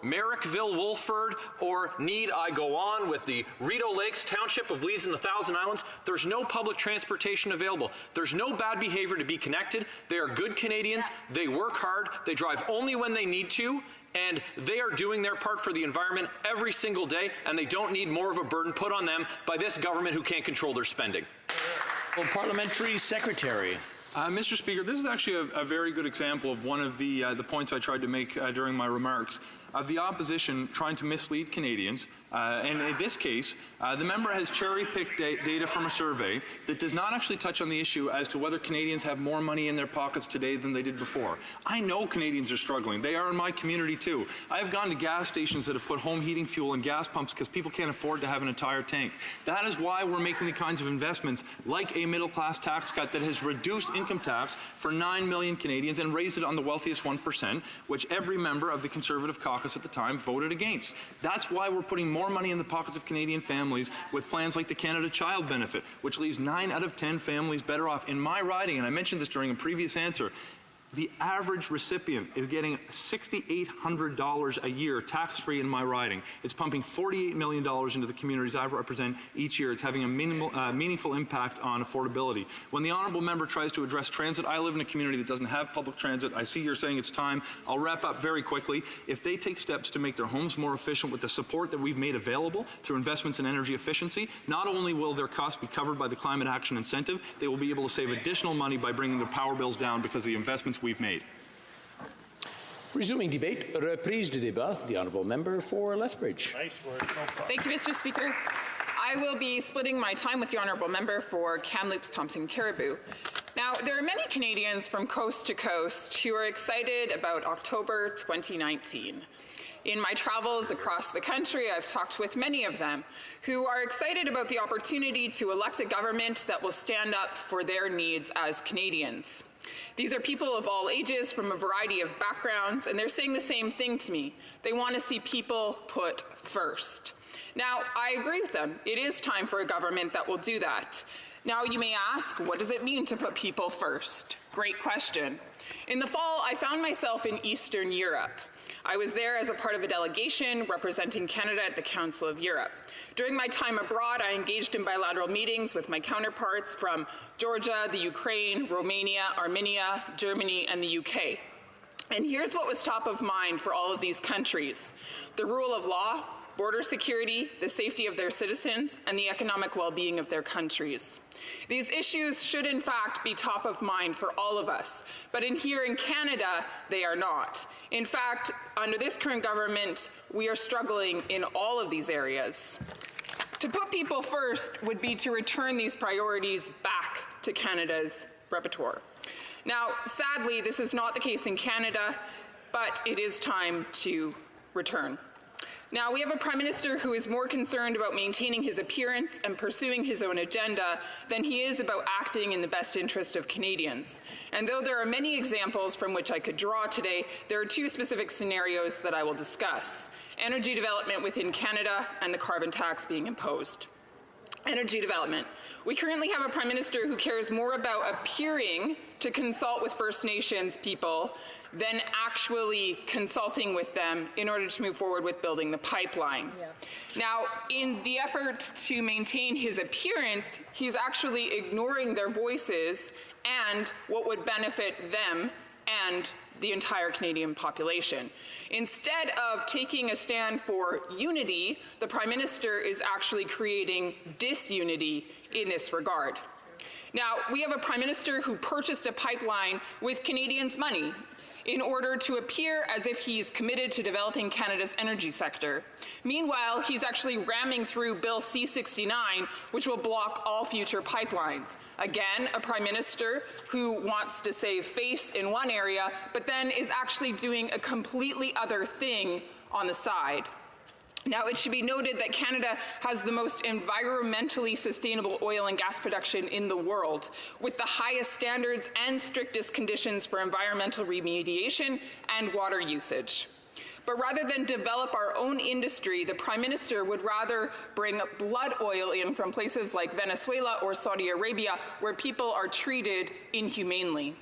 Merrickville Wolford or need I go on with the Rideau Lakes Township of Leeds and the Thousand Islands. There's no public transportation available. There's no bad behavior to be connected. They are good Canadians. They work hard. They drive only when they need to. And they are doing their part for the environment every single day, and they don't need more of a burden put on them by this government who can't control their spending. Well, Parliamentary Secretary. Mr. Speaker, this is actually a very good example of one of the points I tried to make during my remarks of the opposition trying to mislead Canadians. And in this case, the member has cherry-picked data from a survey that does not actually touch on the issue as to whether Canadians have more money in their pockets today than they did before. I know Canadians are struggling. They are in my community too. I have gone to gas stations that have put home heating fuel in gas pumps because people can't afford to have an entire tank. That is why we're making the kinds of investments like a middle-class tax cut that has reduced income tax for 9 million Canadians and raised it on the wealthiest 1%, which every member of the Conservative caucus at the time voted against. That's why we're putting more money in the pockets of Canadian families with plans like the Canada Child Benefit, which leaves 9 out of 10 families better off. In my riding, and I mentioned this during a previous answer, the average recipient is getting $6,800 a year tax-free in my riding. It's pumping $48 million into the communities I represent each year. It's having a meaningful impact on affordability. When the Honourable Member tries to address transit, I live in a community that doesn't have public transit. I see you're saying it's time. I'll wrap up very quickly. If they take steps to make their homes more efficient with the support that we've made available through investments in energy efficiency, not only will their costs be covered by the Climate Action Incentive, they will be able to save additional money by bringing their power bills down because of the investments we've made. Resuming debate, reprise du débat, the Honourable Member for Lethbridge. Thank you, Mr. Speaker. I will be splitting my time with the Honourable Member for Kamloops Thompson Caribou. Now, there are many Canadians from coast to coast who are excited about October 2019. In my travels across the country, I've talked with many of them who are excited about the opportunity to elect a government that will stand up for their needs as Canadians. These are people of all ages from a variety of backgrounds, and they're saying the same thing to me. They want to see people put first. Now, I agree with them. It is time for a government that will do that. Now, you may ask, what does it mean to put people first? Great question. In the fall, I found myself in Eastern Europe. I was there as a part of a delegation representing Canada at the Council of Europe. During my time abroad, I engaged in bilateral meetings with my counterparts from Georgia, the Ukraine, Romania, Armenia, Germany, and the UK. And here's what was top of mind for all of these countries: the rule of law, border security, the safety of their citizens, and the economic well-being of their countries. These issues should in fact be top of mind for all of us, but here in Canada, they are not. In fact, under this current government, we are struggling in all of these areas. To put people first would be to return these priorities back to Canada's repertoire. Now, sadly, this is not the case in Canada, but it is time to return. Now, we have a Prime Minister who is more concerned about maintaining his appearance and pursuing his own agenda than he is about acting in the best interest of Canadians. And though there are many examples from which I could draw today, there are two specific scenarios that I will discuss: energy development within Canada and the carbon tax being imposed. Energy development. We currently have a Prime Minister who cares more about appearing to consult with First Nations people than actually consulting with them in order to move forward with building the pipeline. Yeah. Now, in the effort to maintain his appearance, he's actually ignoring their voices and what would benefit them and the entire Canadian population. Instead of taking a stand for unity, the Prime Minister is actually creating disunity in this regard. Now, we have a Prime Minister who purchased a pipeline with Canadians' money in order to appear as if he's committed to developing Canada's energy sector. Meanwhile, he's actually ramming through Bill C-69, which will block all future pipelines. Again, a Prime Minister who wants to save face in one area, but then is actually doing a completely other thing on the side. Now, it should be noted that Canada has the most environmentally sustainable oil and gas production in the world, with the highest standards and strictest conditions for environmental remediation and water usage. But rather than develop our own industry, the Prime Minister would rather bring blood oil in from places like Venezuela or Saudi Arabia, where people are treated inhumanely.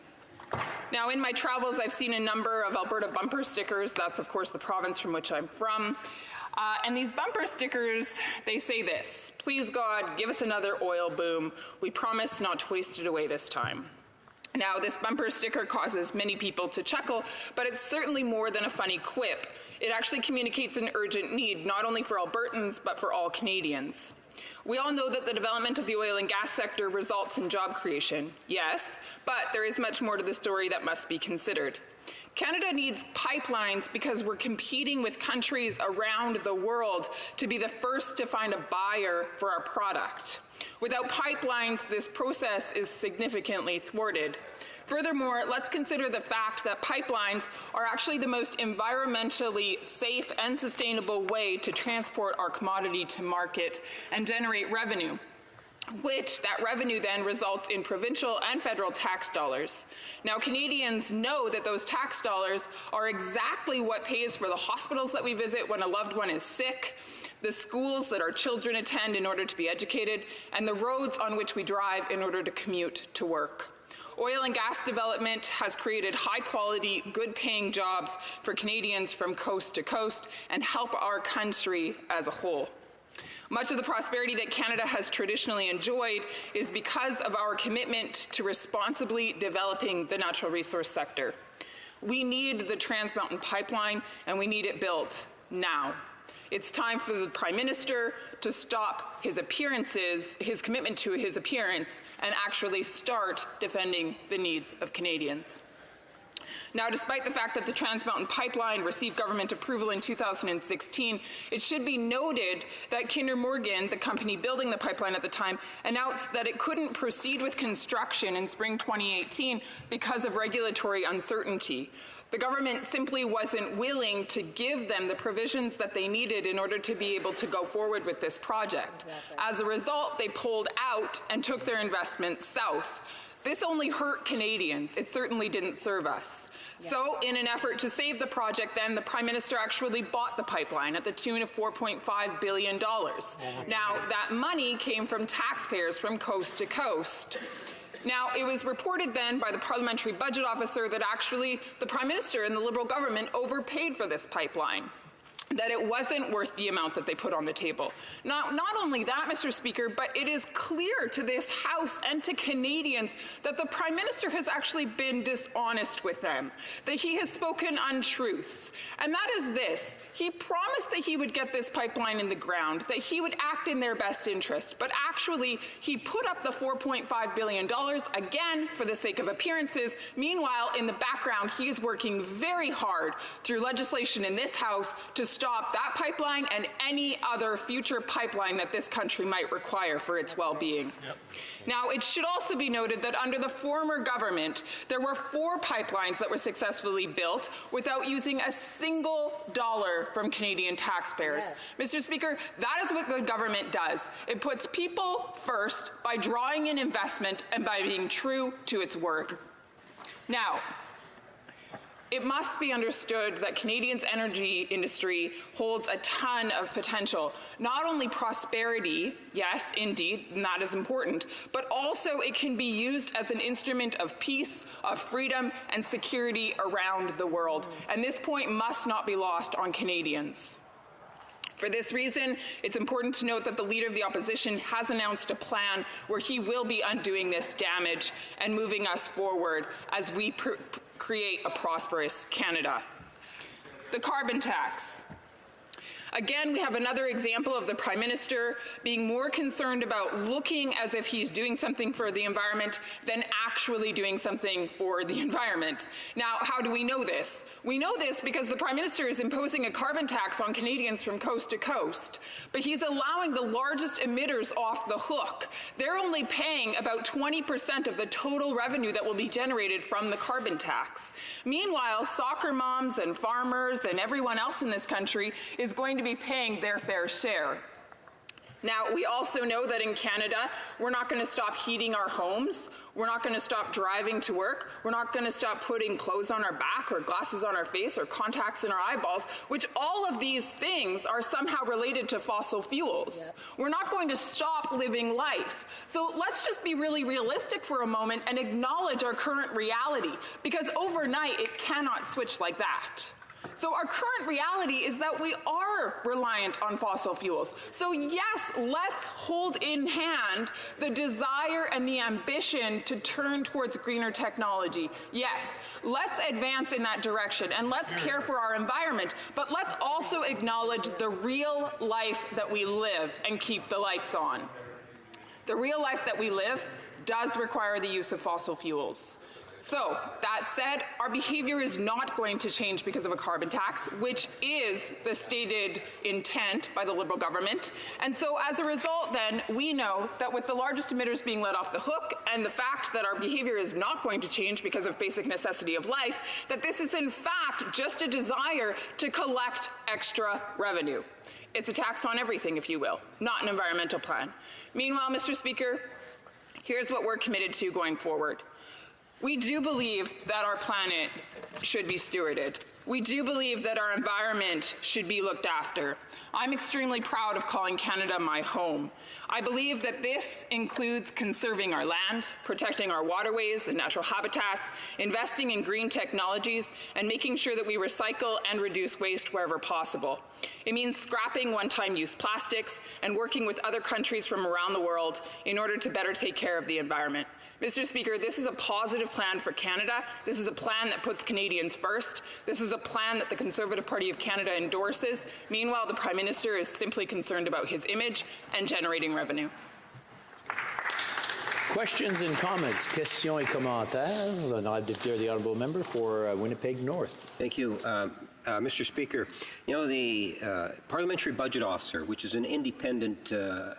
Now, in my travels, I've seen a number of Alberta bumper stickers. That's, of course, the province from which I'm from. And these bumper stickers, they say this: "Please God, give us another oil boom. We promise not to waste it away this time." Now, this bumper sticker causes many people to chuckle, but it's certainly more than a funny quip. It actually communicates an urgent need, not only for Albertans, but for all Canadians. We all know that the development of the oil and gas sector results in job creation. Yes, but there is much more to the story that must be considered. Canada needs pipelines because we're competing with countries around the world to be the first to find a buyer for our product. Without pipelines, this process is significantly thwarted. Furthermore, let's consider the fact that pipelines are actually the most environmentally safe and sustainable way to transport our commodity to market and generate revenue, which that revenue then results in provincial and federal tax dollars. Now, Canadians know that those tax dollars are exactly what pays for the hospitals that we visit when a loved one is sick, the schools that our children attend in order to be educated, and the roads on which we drive in order to commute to work. Oil and gas development has created high-quality, good-paying jobs for Canadians from coast to coast and help our country as a whole. Much of the prosperity that Canada has traditionally enjoyed is because of our commitment to responsibly developing the natural resource sector. We need the Trans Mountain Pipeline, and we need it built now. It's time for the Prime Minister to stop his appearances, his commitment to his appearance, and actually start defending the needs of Canadians. Now, despite the fact that the Trans Mountain Pipeline received government approval in 2016, it should be noted that Kinder Morgan, the company building the pipeline at the time, announced that it couldn't proceed with construction in spring 2018 because of regulatory uncertainty. The government simply wasn't willing to give them the provisions that they needed in order to be able to go forward with this project. Exactly. As a result, they pulled out and took their investment south. This only hurt Canadians. It certainly didn't serve us. Yeah. So, in an effort to save the project, then, the Prime Minister actually bought the pipeline at the tune of $4.5 billion. Now, that money came from taxpayers from coast to coast. Now, it was reported then by the Parliamentary Budget Officer that actually the Prime Minister and the Liberal government overpaid for this pipeline, that it wasn't worth the amount that they put on the table. Not only that, Mr. Speaker, but it is clear to this House and to Canadians that the Prime Minister has actually been dishonest with them, that he has spoken untruths. And that is this: he promised that he would get this pipeline in the ground, that he would act in their best interest, but actually he put up the $4.5 billion, again, for the sake of appearances. Meanwhile, in the background, he is working very hard through legislation in this House to stop that pipeline and any other future pipeline that this country might require for its well-being. Now, it should also be noted that under the former government, there were 4 pipelines that were successfully built without using a single dollar from Canadian taxpayers. Mr. Speaker, that is what good government does. It puts people first by drawing in investment and by being true to its word. Now, it must be understood that Canadians' energy industry holds a ton of potential. Not only prosperity, yes, indeed, and that is important, but also it can be used as an instrument of peace, of freedom, and security around the world. And this point must not be lost on Canadians. For this reason, it's important to note that the Leader of the Opposition has announced a plan where he will be undoing this damage and moving us forward as we create a prosperous Canada. The carbon tax. Again, we have another example of the Prime Minister being more concerned about looking as if he's doing something for the environment than actually doing something for the environment. Now, how do we know this? We know this because the Prime Minister is imposing a carbon tax on Canadians from coast to coast, but he's allowing the largest emitters off the hook. They're only paying about 20% of the total revenue that will be generated from the carbon tax. Meanwhile, soccer moms and farmers and everyone else in this country is going to be paying their fair share. Now, we also know that in Canada, we're not going to stop heating our homes. We're not going to stop driving to work. We're not going to stop putting clothes on our back or glasses on our face or contacts in our eyeballs, which all of these things are somehow related to fossil fuels. We're not going to stop living life. So let's just be really realistic for a moment and acknowledge our current reality, because overnight it cannot switch like that. So our current reality is that we are reliant on fossil fuels. So yes, let's hold in hand the desire and the ambition to turn towards greener technology. Yes, let's advance in that direction and let's care for our environment, but let's also acknowledge the real life that we live and keep the lights on. The real life that we live does require the use of fossil fuels. So, that said, our behavior is not going to change because of a carbon tax, which is the stated intent by the Liberal government. And so, as a result, then, we know that with the largest emitters being let off the hook and the fact that our behavior is not going to change because of basic necessity of life, that this is in fact just a desire to collect extra revenue. It's a tax on everything, if you will, not an environmental plan. Meanwhile, Mr. Speaker, here's what we're committed to going forward. We do believe that our planet should be stewarded. We do believe that our environment should be looked after. I'm extremely proud of calling Canada my home. I believe that this includes conserving our land, protecting our waterways and natural habitats, investing in green technologies, and making sure that we recycle and reduce waste wherever possible. It means scrapping one-time use plastics and working with other countries from around the world in order to better take care of the environment. Mr. Speaker, this is a positive plan for Canada. This is a plan that puts Canadians first. This is a plan that the Conservative Party of Canada endorses. Meanwhile, the Prime Minister is simply concerned about his image and generating revenue. Questions and comments? Questions et commentaires. I declare the honourable member for Winnipeg North. Thank you. Mr. Speaker, you know, the Parliamentary Budget Officer, which is an independent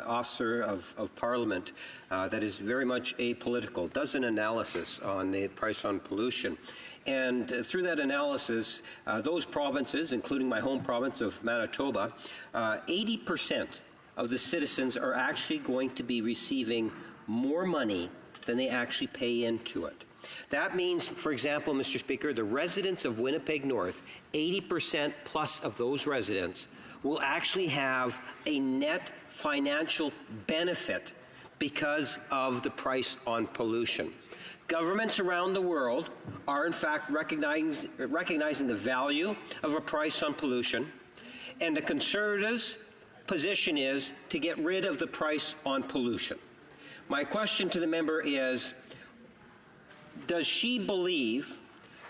officer of Parliament that is very much apolitical, does an analysis on the price on pollution. And through that analysis, those provinces, including my home province of Manitoba, 80% of the citizens are actually going to be receiving more money than they actually pay into it. That means, for example, Mr. Speaker, the residents of Winnipeg North, 80% plus of those residents will actually have a net financial benefit because of the price on pollution. Governments around the world are, in fact, recognizing the value of a price on pollution, and the Conservatives' position is to get rid of the price on pollution. My question to the member is, does she believe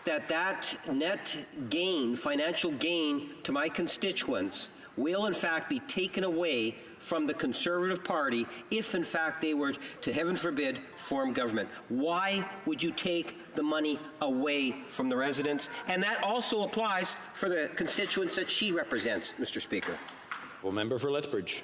that that net gain, financial gain to my constituents, will in fact be taken away from the Conservative Party if in fact they were to, heaven forbid, form government? Why would you take the money away from the residents? And that also applies for the constituents that she represents, Mr. Speaker. Well, member for Lethbridge.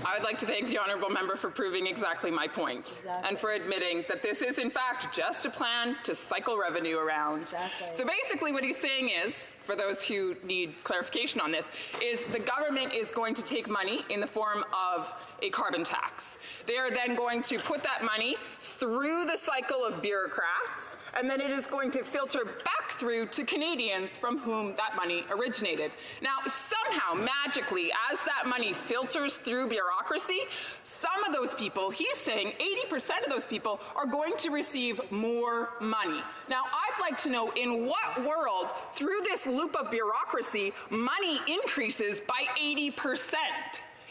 I would like to thank the honourable member for proving exactly my point and for admitting that this is in fact just a plan to cycle revenue around. So basically what he's saying is, for those who need clarification on this, is the government is going to take money in the form of a carbon tax. They are then going to put that money through the cycle of bureaucrats, and then it is going to filter back through to Canadians from whom that money originated. Now, somehow, magically, as that money filters through bureaucracy, some of those people, he's saying 80% of those people, are going to receive more money. Now, I'd like to know in what world, through this loop of bureaucracy, money increases by 80%.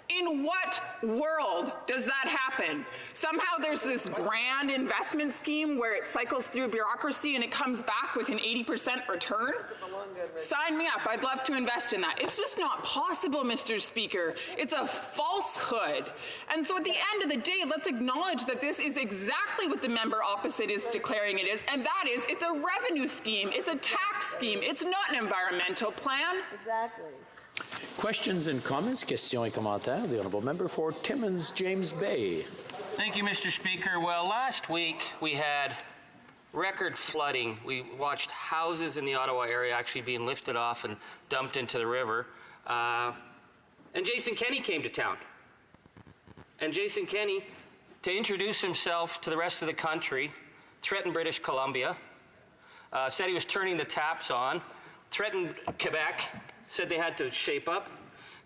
In what world does that happen? Somehow there's this grand investment scheme where it cycles through bureaucracy and it comes back with an 80% return? Sign me up. I'd love to invest in that. It's just not possible, Mr. Speaker. It's a falsehood. And so at the end of the day, let's acknowledge that this is exactly what the member opposite is declaring it is, and that is it's a revenue scheme. It's a tax scheme. It's not an environmental plan. Exactly. Questions and comments? Questions et commentaires. The honourable member for Timmins, James Bay. Thank you, Mr. Speaker. Well, last week we had record flooding. We watched houses in the Ottawa area actually being lifted off and dumped into the river. And Jason Kenney came to town. And Jason Kenney, to introduce himself to the rest of the country, threatened British Columbia, said he was turning the taps on, threatened Quebec, said they had to shape up.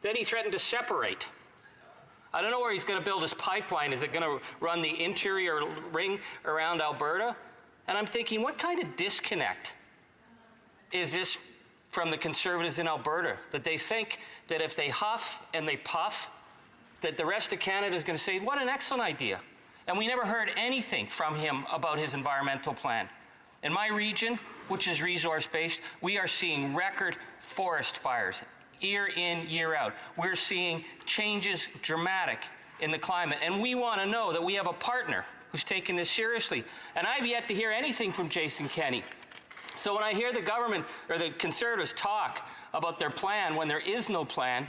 Then he threatened to separate. I don't know where he's going to build his pipeline. Is it going to run the interior ring around Alberta? And I'm thinking, what kind of disconnect is this from the Conservatives in Alberta? That they think that if they huff and they puff, that the rest of Canada is going to say, what an excellent idea. And we never heard anything from him about his environmental plan. In my region, which is resource-based, we are seeing record forest fires year in, year out. We're seeing changes dramatic in the climate, and we want to know that we have a partner who's taking this seriously. And I've yet to hear anything from Jason Kenney. So when I hear the government or the Conservatives talk about their plan when there is no plan,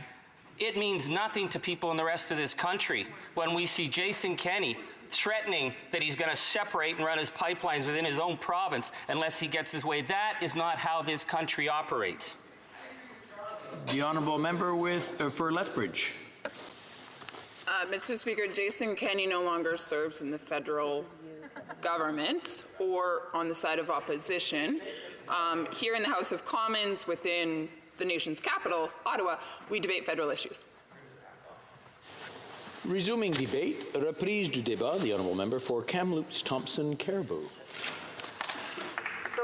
it means nothing to people in the rest of this country when we see Jason Kenney threatening that he's going to separate and run his pipelines within his own province unless he gets his way. That is not how this country operates. The honourable member for Lethbridge. Mr. Speaker, Jason Kenney no longer serves in the federal government or on the side of opposition. Here in the House of Commons, within the nation's capital, Ottawa, we debate federal issues. Resuming debate, reprise du débat, the honourable member for Kamloops, Thompson, Caribou. So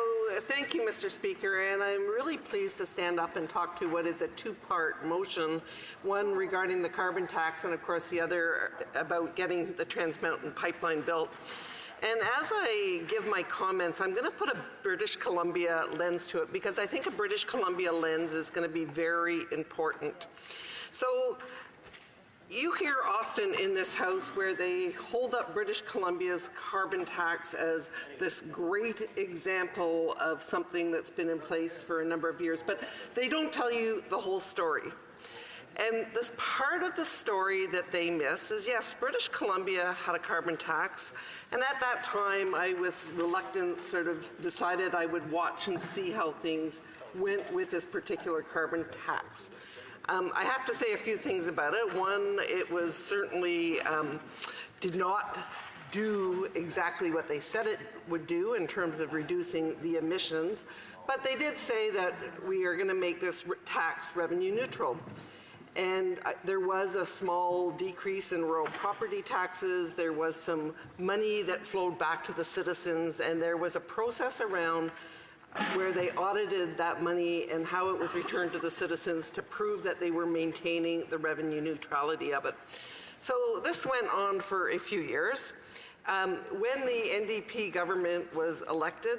thank you, Mr. Speaker, and I'm really pleased to stand up and talk to what is a two-part motion, one regarding the carbon tax and, of course, the other about getting the Trans Mountain Pipeline built. And as I give my comments, I'm going to put a British Columbia lens to it because I think a British Columbia lens is going to be very important. So you hear often in this House where they hold up British Columbia's carbon tax as this great example of something that's been in place for a number of years, but they don't tell you the whole story. And the part of the story that they miss is, yes, British Columbia had a carbon tax, and at that time I, with reluctance, sort of decided I would watch and see how things went with this particular carbon tax. I have to say a few things about it. One, it was certainly did not do exactly what they said it would do in terms of reducing the emissions, but they did say that we are going to make this tax revenue neutral. And there was a small decrease in rural property taxes. There was some money that flowed back to the citizens, and there was a process around where they audited that money and how it was returned to the citizens to prove that they were maintaining the revenue neutrality of it. So this went on for a few years. When the NDP government was elected,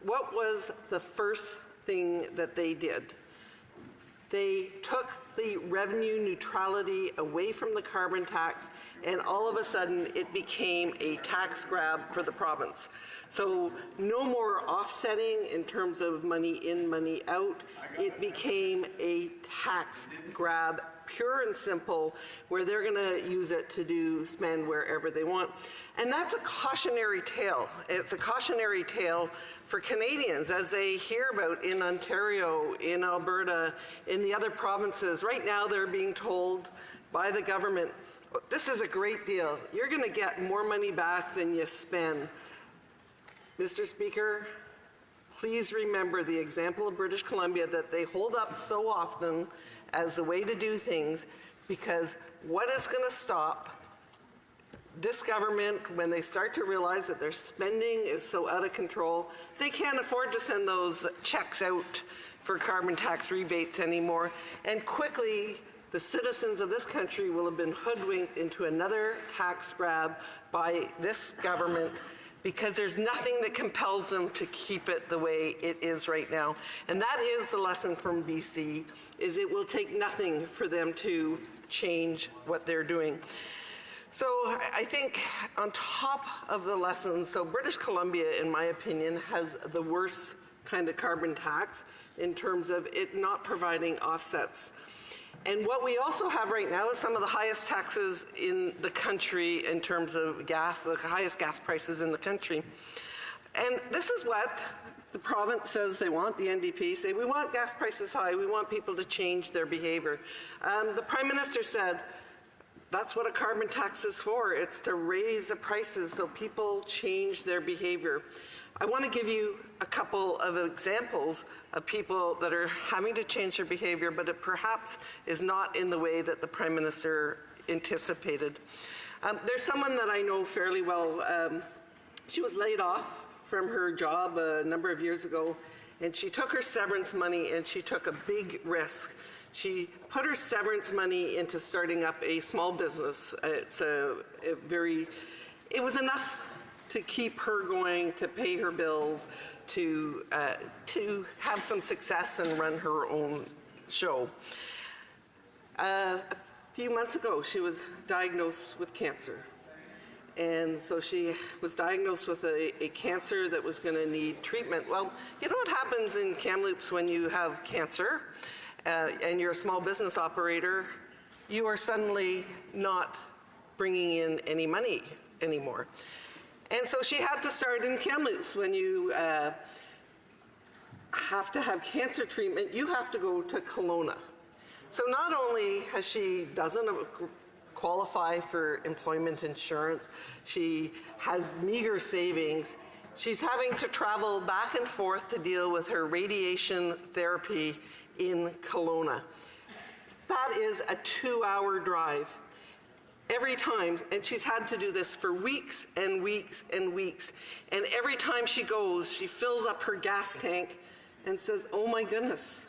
what was the first thing that they did? They took the revenue neutrality away from the carbon tax, and all of a sudden it became a tax grab for the province. So no more offsetting in terms of money in, money out. It became a tax grab, pure and simple, where they're going to use it to spend wherever they want. And that's a cautionary tale. It's a cautionary tale for Canadians as they hear about in Ontario, in Alberta, in the other provinces. Right now they're being told by the government, this is a great deal. You're going to get more money back than you spend. Mr. Speaker, please remember the example of British Columbia that they hold up so often as the way to do things, because what is going to stop this government when they start to realize that their spending is so out of control, they can't afford to send those checks out for carbon tax rebates anymore, and quickly the citizens of this country will have been hoodwinked into another tax grab by this government, because there's nothing that compels them to keep it the way it is right now. And that is the lesson from BC, is it will take nothing for them to change what they're doing. So I think on top of the lessons, so British Columbia, in my opinion, has the worst kind of carbon tax in terms of it not providing offsets. And what we also have right now is some of the highest taxes in the country in terms of gas, the highest gas prices in the country. And this is what the province says they want, the NDP say, we want gas prices high, we want people to change their behavior. The Prime Minister said, that's what a carbon tax is for. It's to raise the prices so people change their behavior. I want to give you a couple of examples of people that are having to change their behavior, but it perhaps is not in the way that the Prime Minister anticipated. There's someone that I know fairly well. She was laid off from her job a number of years ago, and she took her severance money and she took a big risk. She put her severance money into starting up a small business. It was enough to keep her going, to pay her bills, to have some success and run her own show. A few months ago, she was diagnosed with cancer. And so she was diagnosed with a cancer that was going to need treatment. Well, you know what happens in Kamloops when you have cancer and you're a small business operator? You are suddenly not bringing in any money anymore. And so she had to start in Kamloops. When you have to have cancer treatment, you have to go to Kelowna. So not only has she doesn't qualify for employment insurance, she has meager savings, she's having to travel back and forth to deal with her radiation therapy in Kelowna. That is a 2-hour drive. Every time, and she's had to do this for weeks and weeks and weeks. And every time she goes, she fills up her gas tank and says, oh my goodness,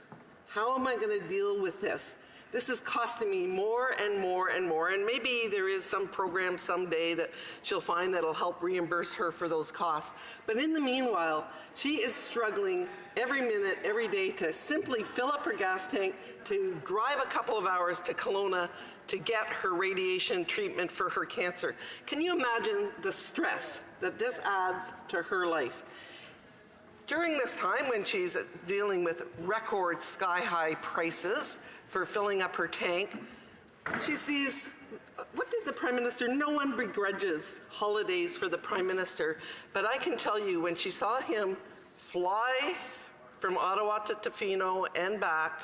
how am I going to deal with this? This is costing me more and more and more. And maybe there is some program someday that she'll find that'll help reimburse her for those costs. But in the meanwhile, she is struggling every minute, every day to simply fill up her gas tank, to drive a couple of hours to Kelowna to get her radiation treatment for her cancer. Can you imagine the stress that this adds to her life? During this time when she's dealing with record sky-high prices for filling up her tank, she sees, what did the Prime Minister, no one begrudges holidays for the Prime Minister, but I can tell you when she saw him fly from Ottawa to Tofino and back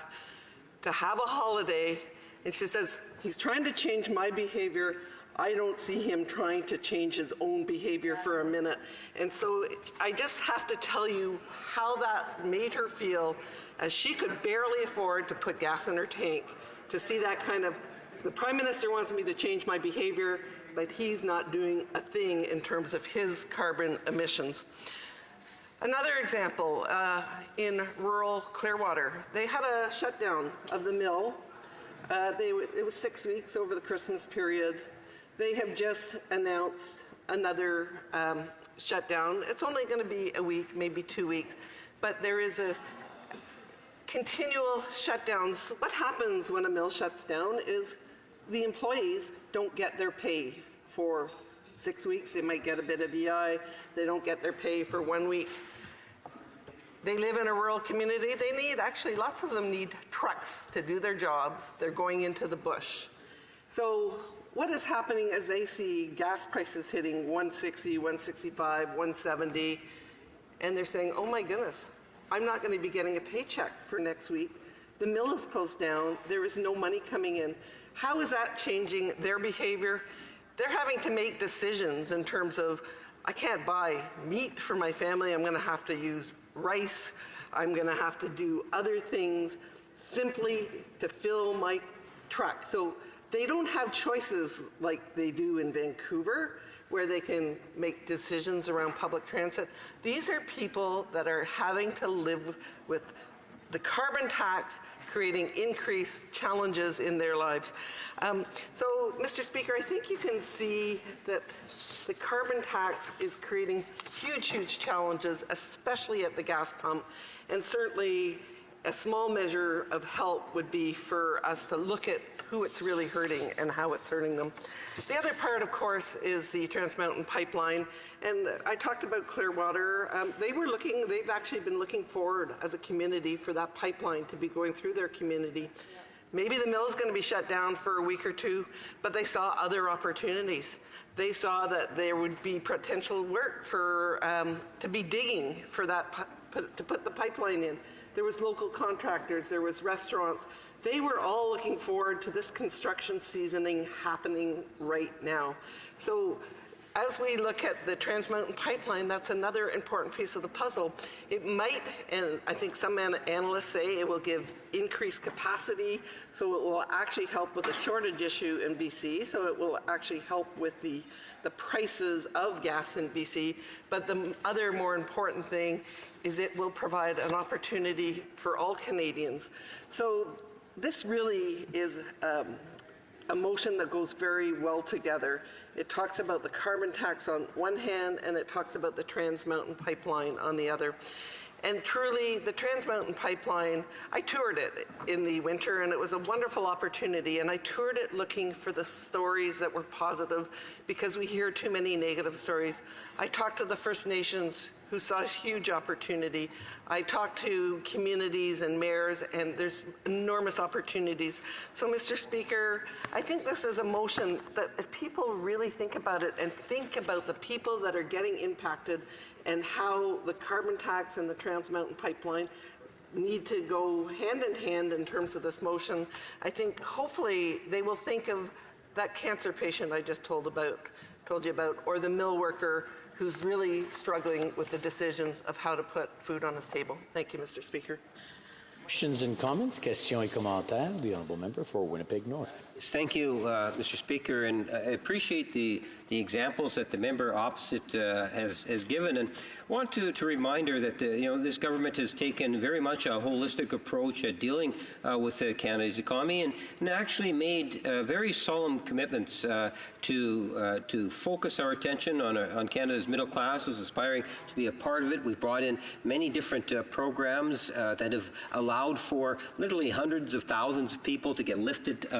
to have a holiday, and she says, he's trying to change my behavior, I don't see him trying to change his own behavior for a minute. And so I just have to tell you how that made her feel, as she could barely afford to put gas in her tank to see that kind of, the Prime Minister wants me to change my behavior, but he's not doing a thing in terms of his carbon emissions. Another example, in rural Clearwater, they had a shutdown of the mill. It was 6 weeks over the Christmas period. They have just announced another shutdown. It's only going to be a week, maybe 2 weeks, but there is a continual shutdowns. What happens when a mill shuts down is the employees don't get their pay for 6 weeks. They might get a bit of EI. They don't get their pay for 1 week. They live in a rural community. They need, actually, lots of them need trucks to do their jobs. They're going into the bush. So what is happening as they see gas prices hitting 160, 165, 170, and they're saying, oh my goodness, I'm not going to be getting a paycheck for next week. The mill is closed down. There is no money coming in. How is that changing their behavior? They're having to make decisions in terms of, I can't buy meat for my family. I'm going to have to use rice. I'm going to have to do other things simply to fill my truck. So they don't have choices like they do in Vancouver, where they can make decisions around public transit. These are people that are having to live with the carbon tax, creating increased challenges in their lives. So, Mr. Speaker, I think you can see that the carbon tax is creating huge, huge challenges, especially at the gas pump, and certainly a small measure of help would be for us to look at who it's really hurting and how it's hurting them. The other part, of course, is the Trans Mountain Pipeline, and I talked about Clearwater. They've actually been looking forward as a community for that pipeline to be going through their community. Maybe the mill is going to be shut down for a week or two, but they saw other opportunities. They saw that there would be potential work for to be digging for that to put the pipeline in. There was local contractors, there was restaurants. They were all looking forward to this construction seasoning happening right now. So as we look at the Trans Mountain Pipeline, that's another important piece of the puzzle. It might, and I think some analysts say it will give increased capacity, so it will actually help with the shortage issue in BC, so it will actually help with the prices of gas in BC. But the other more important thing is it will provide an opportunity for all Canadians. So this really is a motion that goes very well together. It talks about the carbon tax on one hand, and it talks about the Trans Mountain Pipeline on the other. And truly, the Trans Mountain Pipeline, I toured it in the winter, and it was a wonderful opportunity. And I toured it looking for the stories that were positive, because we hear too many negative stories. I talked to the First Nations who saw a huge opportunity. I talked to communities and mayors, and there's enormous opportunities. So, Mr. Speaker, I think this is a motion that if people really think about it and think about the people that are getting impacted and how the carbon tax and the Trans Mountain Pipeline need to go hand in hand in terms of this motion, I think hopefully they will think of that cancer patient I just told you about, or the mill worker who's really struggling with the decisions of how to put food on his table. Thank you, Mr. Speaker. Questions and comments? Questions et commentaires. The honourable member for Winnipeg North. Thank you, Mr. Speaker, and I appreciate the examples that the member opposite has given, and want to remind her that this government has taken very much a holistic approach at dealing with Canada's economy, and actually made very solemn commitments to focus our attention on Canada's middle class who's aspiring to be a part of it. We've brought in many different programs that have allowed for literally hundreds of thousands of people to get lifted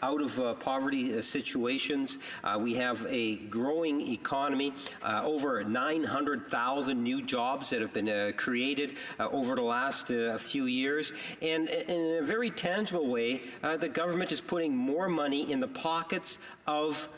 out of poverty situations. We have a growing economy, over 900,000 new jobs that have been created over the last few years. And in a very tangible way, the government is putting more money in the pockets of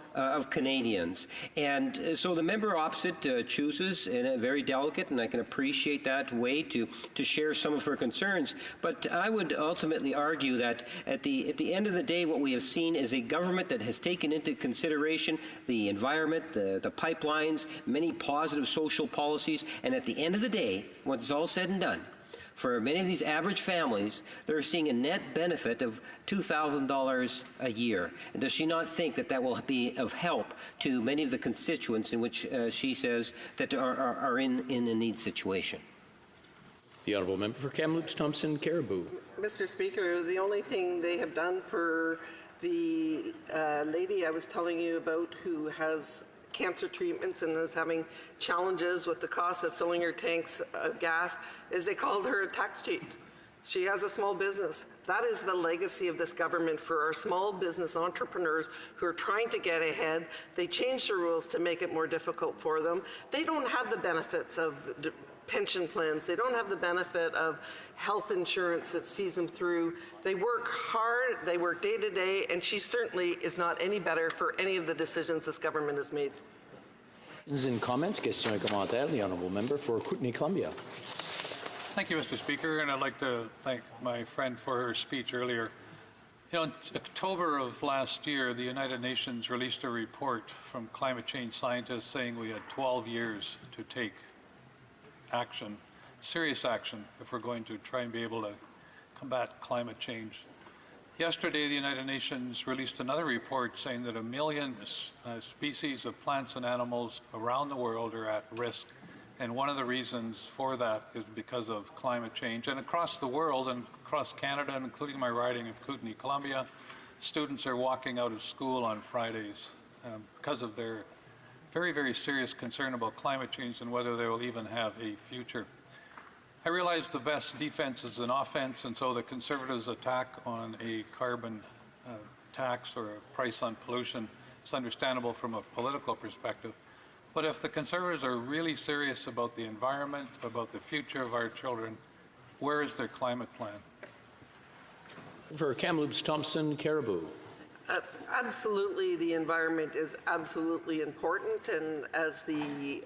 Canadians. And so the member opposite chooses in a very delicate, and I can appreciate that way, to share some of her concerns. But I would ultimately argue that at the end of the day, what we have seen is a government that has taken into consideration the environment, the pipelines, many positive social policies, and at the end of the day, when it's all said and done, For many of these average families, they're seeing a net benefit of $2,000 a year. And does she not think that that will be of help to many of the constituents in which she says that are in a need situation? The honourable member for Kamloops Thompson Caribou. Mr. Speaker, the only thing they have done for the lady I was telling you about who has cancer treatments and is having challenges with the cost of filling her tanks of gas is they called her a tax cheat. She has a small business. That is the legacy of this government for our small business entrepreneurs who are trying to get ahead. They changed the rules to make it more difficult for them. They don't have the benefits of pension plans. They don't have the benefit of health insurance that sees them through. They work hard, they work day to day, and she certainly is not any better for any of the decisions this government has made. In comments, questions et commentaires, the honourable member for Kootenay-Columbia. Thank you, Mr. Speaker, and I'd like to thank my friend for her speech earlier. You know, in October of last year, the United Nations released a report from climate change scientists saying we had 12 years to take action, serious action, if we're going to try and be able to combat climate change. Yesterday, the United Nations released another report saying that 1 million species of plants and animals around the world are at risk. And one of the reasons for that is because of climate change. And across the world and across Canada, including my riding of Kootenay-Columbia, students are walking out of school on Fridays because of their very, very serious concern about climate change and whether they will even have a future. I realize the best defense is an offense, and so the Conservatives' attack on a carbon tax or a price on pollution is understandable from a political perspective. But if the Conservatives are really serious about the environment, about the future of our children, where is their climate plan? For Kamloops Thompson Caribou. Absolutely, the environment is absolutely important, and as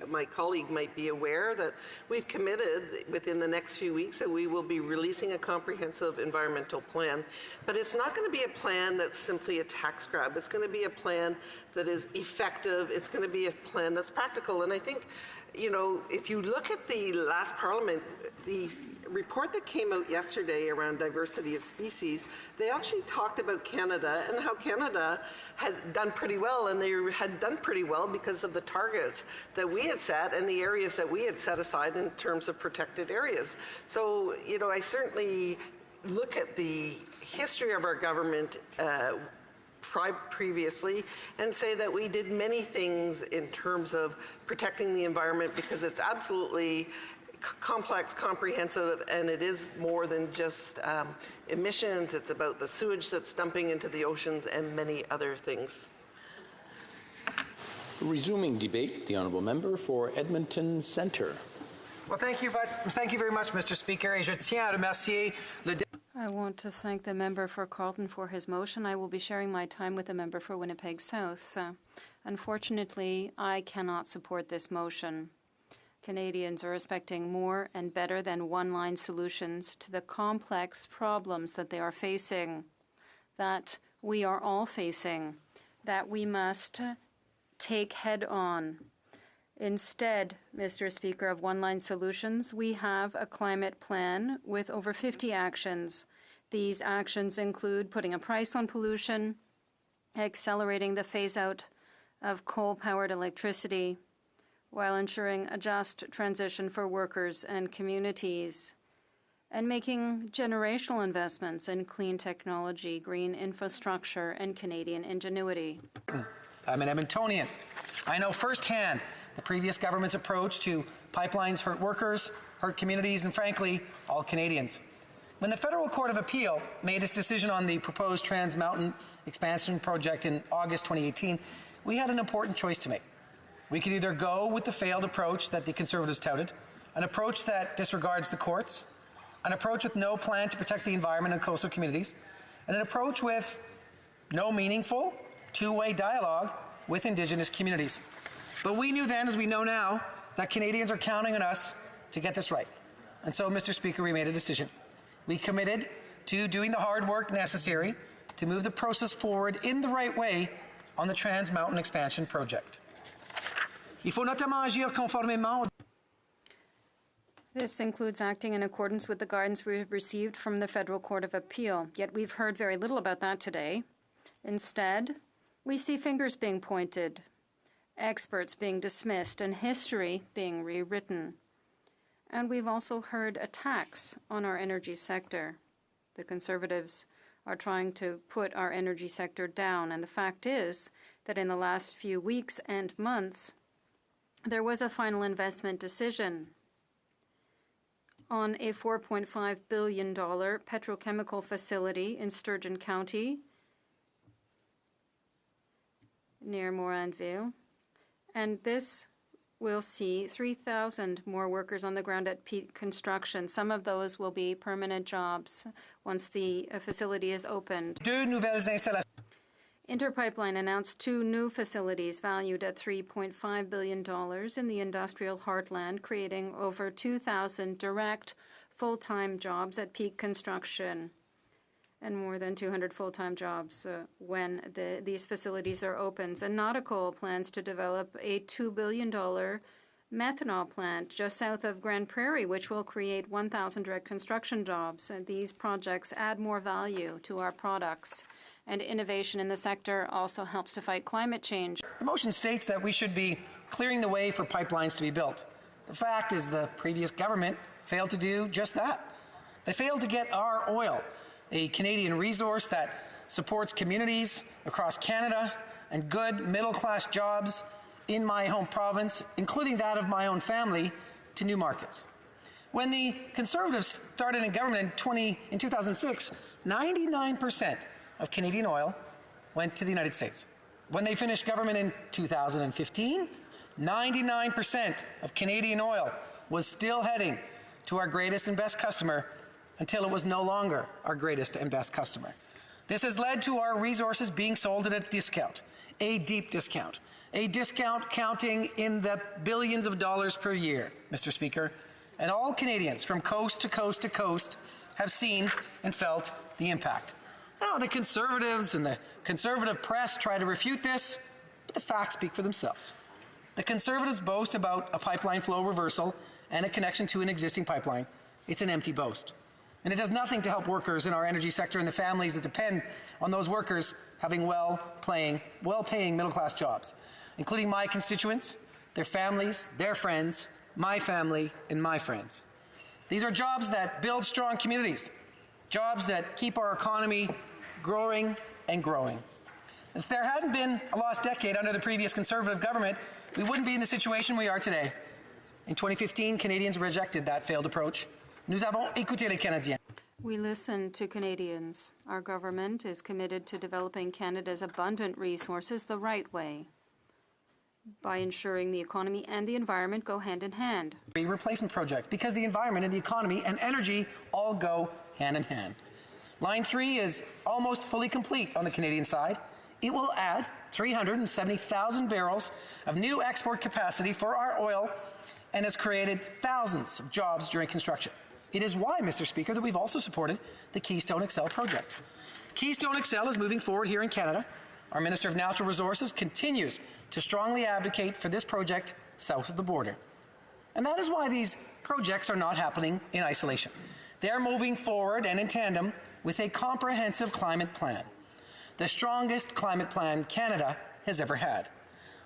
my colleague might be aware, that we've committed within the next few weeks that we will be releasing a comprehensive environmental plan. But it's not going to be a plan that's simply a tax grab. It's going to be a plan that is effective. It's going to be a plan that's practical. And I think, you know, if you look at the last Parliament, the report that came out yesterday around diversity of species, they actually talked about Canada and how Canada had done pretty well, and they had done pretty well because of the targets that we had set and the areas that we had set aside in terms of protected areas. So, you know, I certainly look at the history of our government previously and say that we did many things in terms of protecting the environment because it's absolutely complex, comprehensive, and it is more than just emissions. It's about the sewage that's dumping into the oceans and many other things. Resuming debate, the honourable member for Edmonton Centre. Well, thank you very much, Mr. Speaker. Et je tiens à remercier le I want to thank the member for Carleton for his motion. I will be sharing my time with the member for Winnipeg South. Unfortunately, I cannot support this motion. Canadians are expecting more and better than one-line solutions to the complex problems that they are facing, that we are all facing, that we must take head on. Instead, Mr. Speaker, of one-line solutions, we have a climate plan with over 50 actions. These actions include putting a price on pollution, accelerating the phase-out of coal-powered electricity, while ensuring a just transition for workers and communities, and making generational investments in clean technology, green infrastructure, and Canadian ingenuity. I'm an Edmontonian. I know firsthand the previous government's approach to pipelines hurt workers, hurt communities, and frankly, all Canadians. When the Federal Court of Appeal made its decision on the proposed Trans Mountain expansion project in August 2018, we had an important choice to make. We could either go with the failed approach that the Conservatives touted, an approach that disregards the courts, an approach with no plan to protect the environment and coastal communities, and an approach with no meaningful two-way dialogue with Indigenous communities. But we knew then, as we know now, that Canadians are counting on us to get this right. And so, Mr. Speaker, we made a decision. We committed to doing the hard work necessary to move the process forward in the right way on the Trans Mountain expansion project. Il faut notamment agir conformément. This includes acting in accordance with the guidance we have received from the Federal Court of Appeal, yet we've heard very little about that today. Instead, we see fingers being pointed, experts being dismissed, and history being rewritten. And we've also heard attacks on our energy sector. The Conservatives are trying to put our energy sector down, and the fact is that in the last few weeks and months, there was a final investment decision on a $4.5 billion petrochemical facility in Sturgeon County near Morinville. And this will see 3,000 more workers on the ground at peak construction. Some of those will be permanent jobs once the facility is opened. Interpipeline announced 2 new facilities valued at $3.5 billion in the industrial heartland, creating over 2,000 direct full-time jobs at peak construction and more than 200 full-time jobs when these facilities are opened. And Nautical plans to develop a $2 billion methanol plant just south of Grand Prairie, which will create 1,000 direct construction jobs. And these projects add more value to our products. And innovation in the sector also helps to fight climate change. The motion states that we should be clearing the way for pipelines to be built. The fact is the previous government failed to do just that. They failed to get our oil, a Canadian resource that supports communities across Canada and good middle-class jobs in my home province, including that of my own family, to new markets. When the Conservatives started in government in 2006, 99% of Canadian oil went to the United States. When they finished government in 2015, 99% of Canadian oil was still heading to our greatest and best customer until it was no longer our greatest and best customer. This has led to our resources being sold at a discount, a deep discount, a discount counting in the billions of dollars per year, Mr. Speaker. And all Canadians from coast to coast to coast have seen and felt the impact. Now, the Conservatives and the Conservative press try to refute this, but the facts speak for themselves. The Conservatives boast about a pipeline flow reversal and a connection to an existing pipeline. It's an empty boast. And it does nothing to help workers in our energy sector and the families that depend on those workers having well-paying middle-class jobs, including my constituents, their families, their friends, my family, and my friends. These are jobs that build strong communities, jobs that keep our economy growing and growing. If there hadn't been a lost decade under the previous Conservative government, we wouldn't be in the situation we are today. In 2015, Canadians rejected that failed approach. Nous avons écouté les Canadiens. We listen to Canadians. Our government is committed to developing Canada's abundant resources the right way, by ensuring the economy and the environment go hand in hand. A replacement project, because the environment and the economy and energy all go hand in hand. Line 3 is almost fully complete on the Canadian side. It will add 370,000 barrels of new export capacity for our oil and has created thousands of jobs during construction. It is why, Mr. Speaker, that we've also supported the Keystone XL project. Keystone XL is moving forward here in Canada. Our Minister of Natural Resources continues to strongly advocate for this project south of the border. And that is why these projects are not happening in isolation. They are moving forward and in tandem with a comprehensive climate plan, the strongest climate plan Canada has ever had.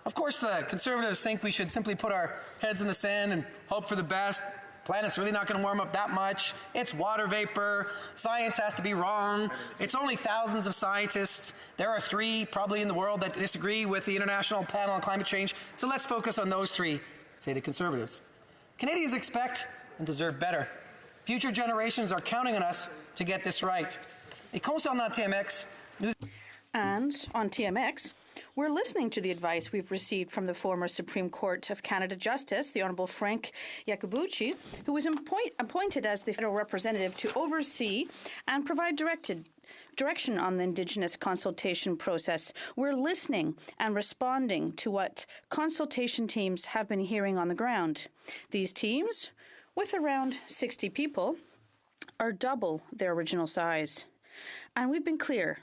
Of course, the Conservatives think we should simply put our heads in the sand and hope for the best. Planet's really not going to warm up that much. It's water vapor. Science has to be wrong. It's only thousands of scientists. There are 3 probably in the world that disagree with the International Panel on Climate Change. So let's focus on those 3, say the Conservatives. Canadians expect and deserve better. Future generations are counting on us to get this right. Et concernant TMX, And on TMX, we're listening to the advice we've received from the former Supreme Court of Canada Justice, the Honourable Frank Iacobucci, who was appointed as the federal representative to oversee and provide direction on the Indigenous consultation process. We're listening and responding to what consultation teams have been hearing on the ground. These teams, with around 60 people, are double their original size. And we've been clear.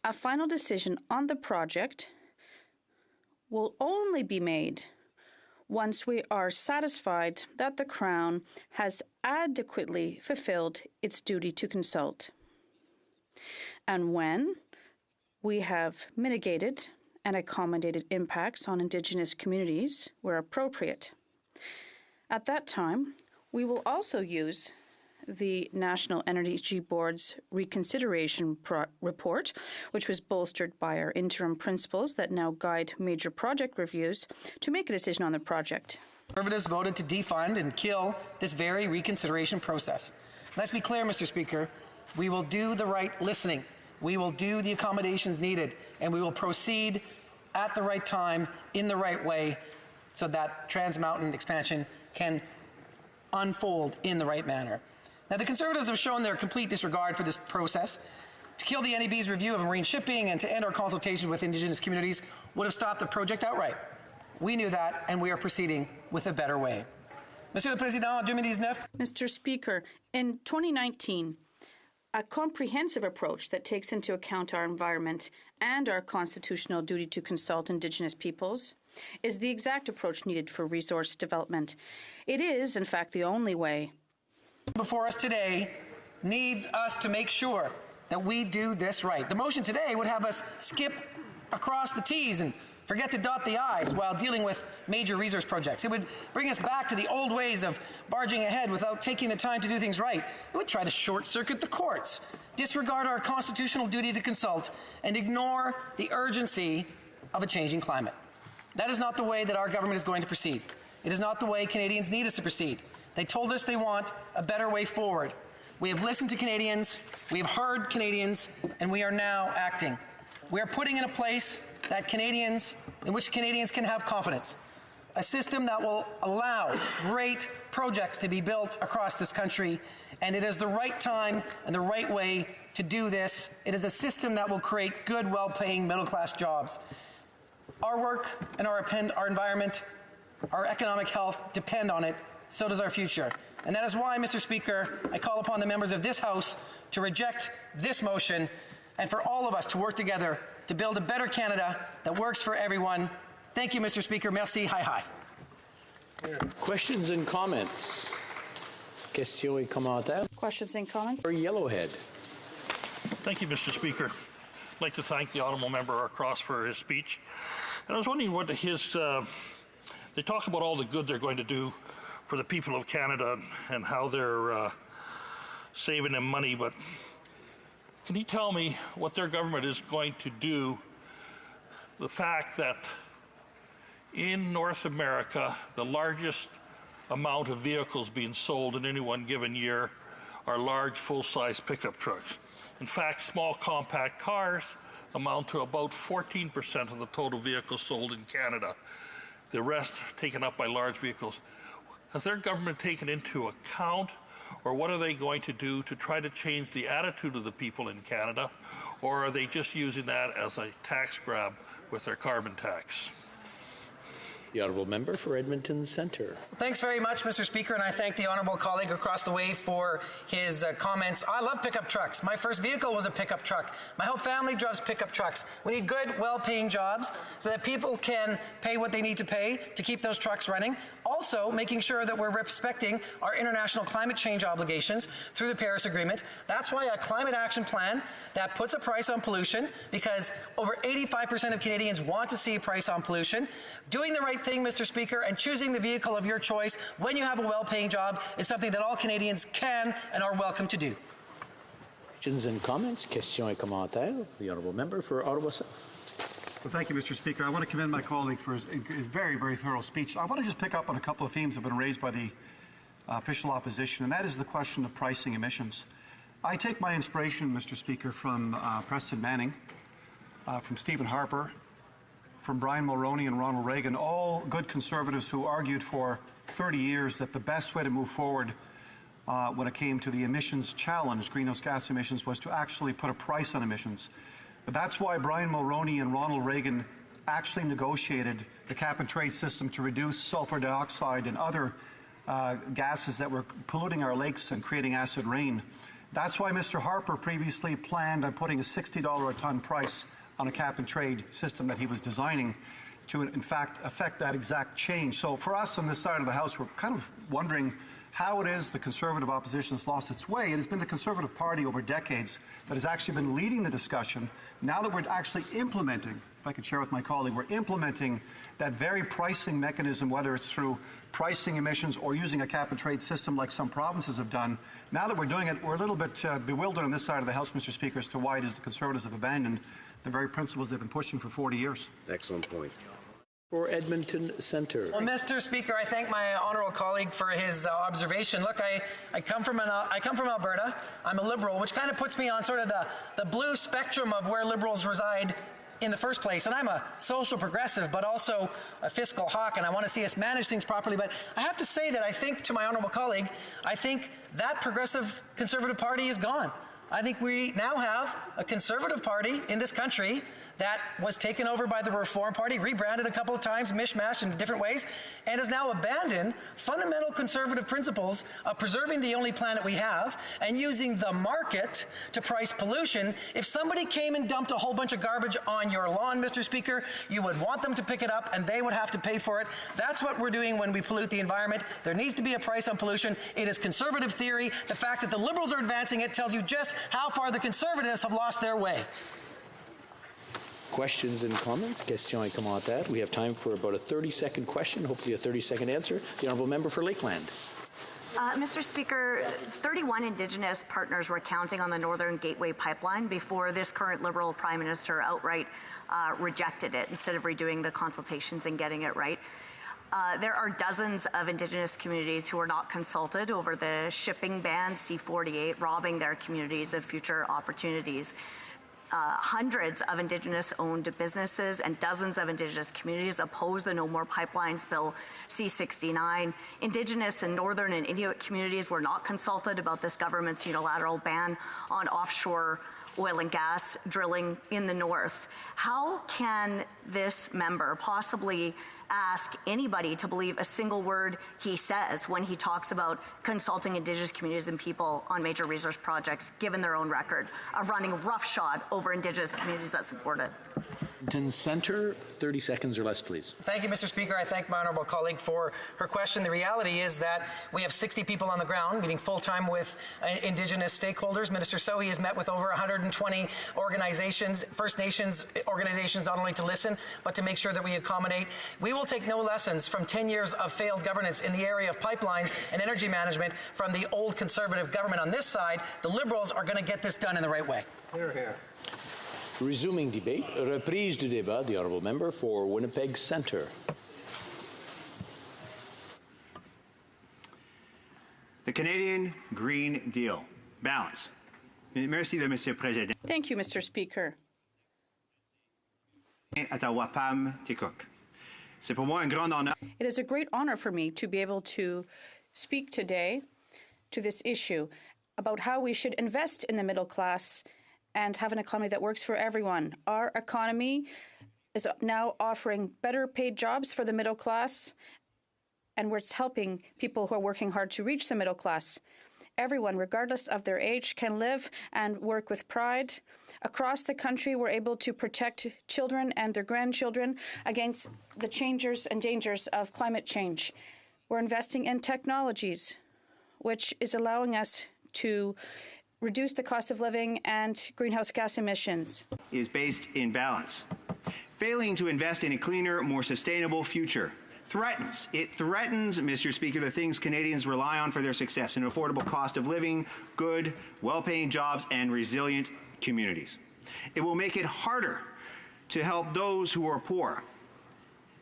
A final decision on the project will only be made once we are satisfied that the Crown has adequately fulfilled its duty to consult, and when we have mitigated and accommodated impacts on Indigenous communities where appropriate. At that time, we will also use the National Energy Board's reconsideration report, which was bolstered by our interim principles that now guide major project reviews, to make a decision on the project. Conservatives voted to defund and kill this very reconsideration process. Let's be clear, Mr. Speaker. We will do the right listening. We will do the accommodations needed, and we will proceed at the right time, in the right way, so that Trans Mountain expansion can unfold in the right manner. Now, the Conservatives have shown their complete disregard for this process. To kill the NEB's review of marine shipping and to end our consultation with Indigenous communities would have stopped the project outright. We knew that, and we are proceeding with a better way. Monsieur le Président, en 2019... Mr. Speaker, in 2019, a comprehensive approach that takes into account our environment and our constitutional duty to consult Indigenous peoples is the exact approach needed for resource development. It is, in fact, the only way. Before us today needs us to make sure that we do this right. The motion today would have us skip across the T's and forget to dot the I's while dealing with major resource projects. It would bring us back to the old ways of barging ahead without taking the time to do things right. It would try to short-circuit the courts, disregard our constitutional duty to consult, and ignore the urgency of a changing climate. That is not the way that our government is going to proceed. It is not the way Canadians need us to proceed. They told us they want a better way forward. We have listened to Canadians, we have heard Canadians, and we are now acting. We are putting in a place that in which Canadians can have confidence. A system that will allow great projects to be built across this country, and it is the right time and the right way to do this. It is a system that will create good, well-paying middle-class jobs. Our work and our environment, our economic health depend on it. So does our future. And that is why, Mr. Speaker, I call upon the members of this House to reject this motion and for all of us to work together to build a better Canada that works for everyone. Thank you, Mr. Speaker. Merci. Hi. Questions and comments? Questions et commentaires? Questions and comments? Or Yellowhead. Thank you, Mr. Speaker. I'd like to thank the honourable member across for his speech. And I was wondering what they talk about all the good they're going to do for the people of Canada and how they're saving them money, but can you tell me what their government is going to do? The fact that in North America, the largest amount of vehicles being sold in any one given year are large, full-size pickup trucks. In fact, small compact cars amount to about 14% of the total vehicles sold in Canada. The rest taken up by large vehicles. Has their government taken into account, or what are they going to do to try to change the attitude of the people in Canada, or are they just using that as a tax grab with their carbon tax? The honourable member for Edmonton Centre. Thanks very much, Mr. Speaker, and I thank the honourable colleague across the way for his comments. I love pickup trucks. My first vehicle was a pickup truck. My whole family drives pickup trucks. We need good, well-paying jobs so that people can pay what they need to pay to keep those trucks running. Also, making sure that we're respecting our international climate change obligations through the Paris Agreement. That's why a climate action plan that puts a price on pollution, because over 85% of Canadians want to see a price on pollution. Doing the right thing, Mr. Speaker, and choosing the vehicle of your choice when you have a well-paying job is something that all Canadians can and are welcome to do. Questions and comments? Questions et commentaires? The honourable member for Ottawa South. Well, thank you, Mr. Speaker. I want to commend my colleague for his very, very thorough speech. I want to just pick up on a couple of themes that have been raised by the official opposition, and that is the question of pricing emissions. I take my inspiration, Mr. Speaker, from Preston Manning, from Stephen Harper, from Brian Mulroney and Ronald Reagan, all good Conservatives who argued for 30 years that the best way to move forward when it came to the emissions challenge, greenhouse gas emissions, was to actually put a price on emissions. But that's why Brian Mulroney and Ronald Reagan actually negotiated the cap-and-trade system to reduce sulfur dioxide and other gases that were polluting our lakes and creating acid rain. That's why Mr. Harper previously planned on putting a $60 a ton price on a cap-and-trade system that he was designing. to, in fact, affect that exact change. So for us on this side of the House, we're kind of wondering how it is the Conservative opposition has lost its way. It has been the Conservative Party over decades that has actually been leading the discussion. Now that we're actually implementing, if I could share with my colleague, we're implementing that very pricing mechanism, whether it's through pricing emissions or using a cap-and-trade system like some provinces have done. Now that we're doing it, we're a little bit bewildered on this side of the House, Mr. Speaker, as to why it is the Conservatives have abandoned the very principles they've been pushing for 40 years. Excellent point. For Edmonton Centre. Well, Mr. Speaker, I thank my honourable colleague for his observation. Look, I come from Alberta. I'm a Liberal, which kind of puts me on sort of the blue spectrum of where Liberals reside in the first place. And I'm a social progressive, but also a fiscal hawk, and I want to see us manage things properly. But I have to say that I think, to my honourable colleague, I think that progressive Conservative Party is gone. I think we now have a Conservative Party in this country that was taken over by the Reform Party, rebranded a couple of times, mishmashed in different ways, and has now abandoned fundamental conservative principles of preserving the only planet we have and using the market to price pollution. If somebody came and dumped a whole bunch of garbage on your lawn, Mr. Speaker, you would want them to pick it up and they would have to pay for it. That's what we're doing when we pollute the environment. There needs to be a price on pollution. It is conservative theory. The fact that the Liberals are advancing it tells you just how far the Conservatives have lost their way. Questions and comments? Questions et commentaires. We have time for about a 30-second question, hopefully a 30-second answer. The Honourable Member for Lakeland. Mr. Speaker, 31 Indigenous partners were counting on the Northern Gateway Pipeline before this current Liberal Prime Minister outright rejected it instead of redoing the consultations and getting it right. There are dozens of Indigenous communities who were not consulted over the shipping ban, C-48, robbing their communities of future opportunities. Hundreds of Indigenous-owned businesses and dozens of Indigenous communities oppose the No More Pipelines Bill C-69. Indigenous and Northern and Inuit communities were not consulted about this government's unilateral ban on offshore oil and gas drilling in the north. How can this member possibly ask anybody to believe a single word he says when he talks about consulting Indigenous communities and people on major resource projects, given their own record of running roughshod over Indigenous communities that support it? Edmonton Centre, 30 seconds or less, please. Thank you, Mr. Speaker. I thank my honourable colleague for her question. The reality is that we have 60 people on the ground meeting full-time with Indigenous stakeholders. Minister Sohi has met with over 120 organizations, First Nations organizations, not only to listen, but to make sure that we accommodate. We will take no lessons from 10 years of failed governance in the area of pipelines and energy management from the old Conservative government on this side. The Liberals are going to get this done in the right way. Hear, hear. Resuming debate, reprise du débat, the Honourable Member for Winnipeg Centre. The Canadian Green Deal. Balance. Merci, Monsieur Président. Thank you, Mr. Speaker. Ottawa-Pam Tikuk. C'est pour moi un grand honneur. It is a great honor for me to be able to speak today to this issue about how we should invest in the middle class and have an economy that works for everyone. Our economy is now offering better paid jobs for the middle class, and it's helping people who are working hard to reach the middle class. Everyone, regardless of their age, can live and work with pride. Across the country, we're able to protect children and their grandchildren against the changes and dangers of climate change. We're investing in technologies, which is allowing us to reduce the cost of living and greenhouse gas emissions. Is based in balance. Failing to invest in a cleaner, more sustainable future threatens, Mr. Speaker, the things Canadians rely on for their success: an affordable cost of living, good, well-paying jobs, and resilient communities. It will make it harder to help those who are poor,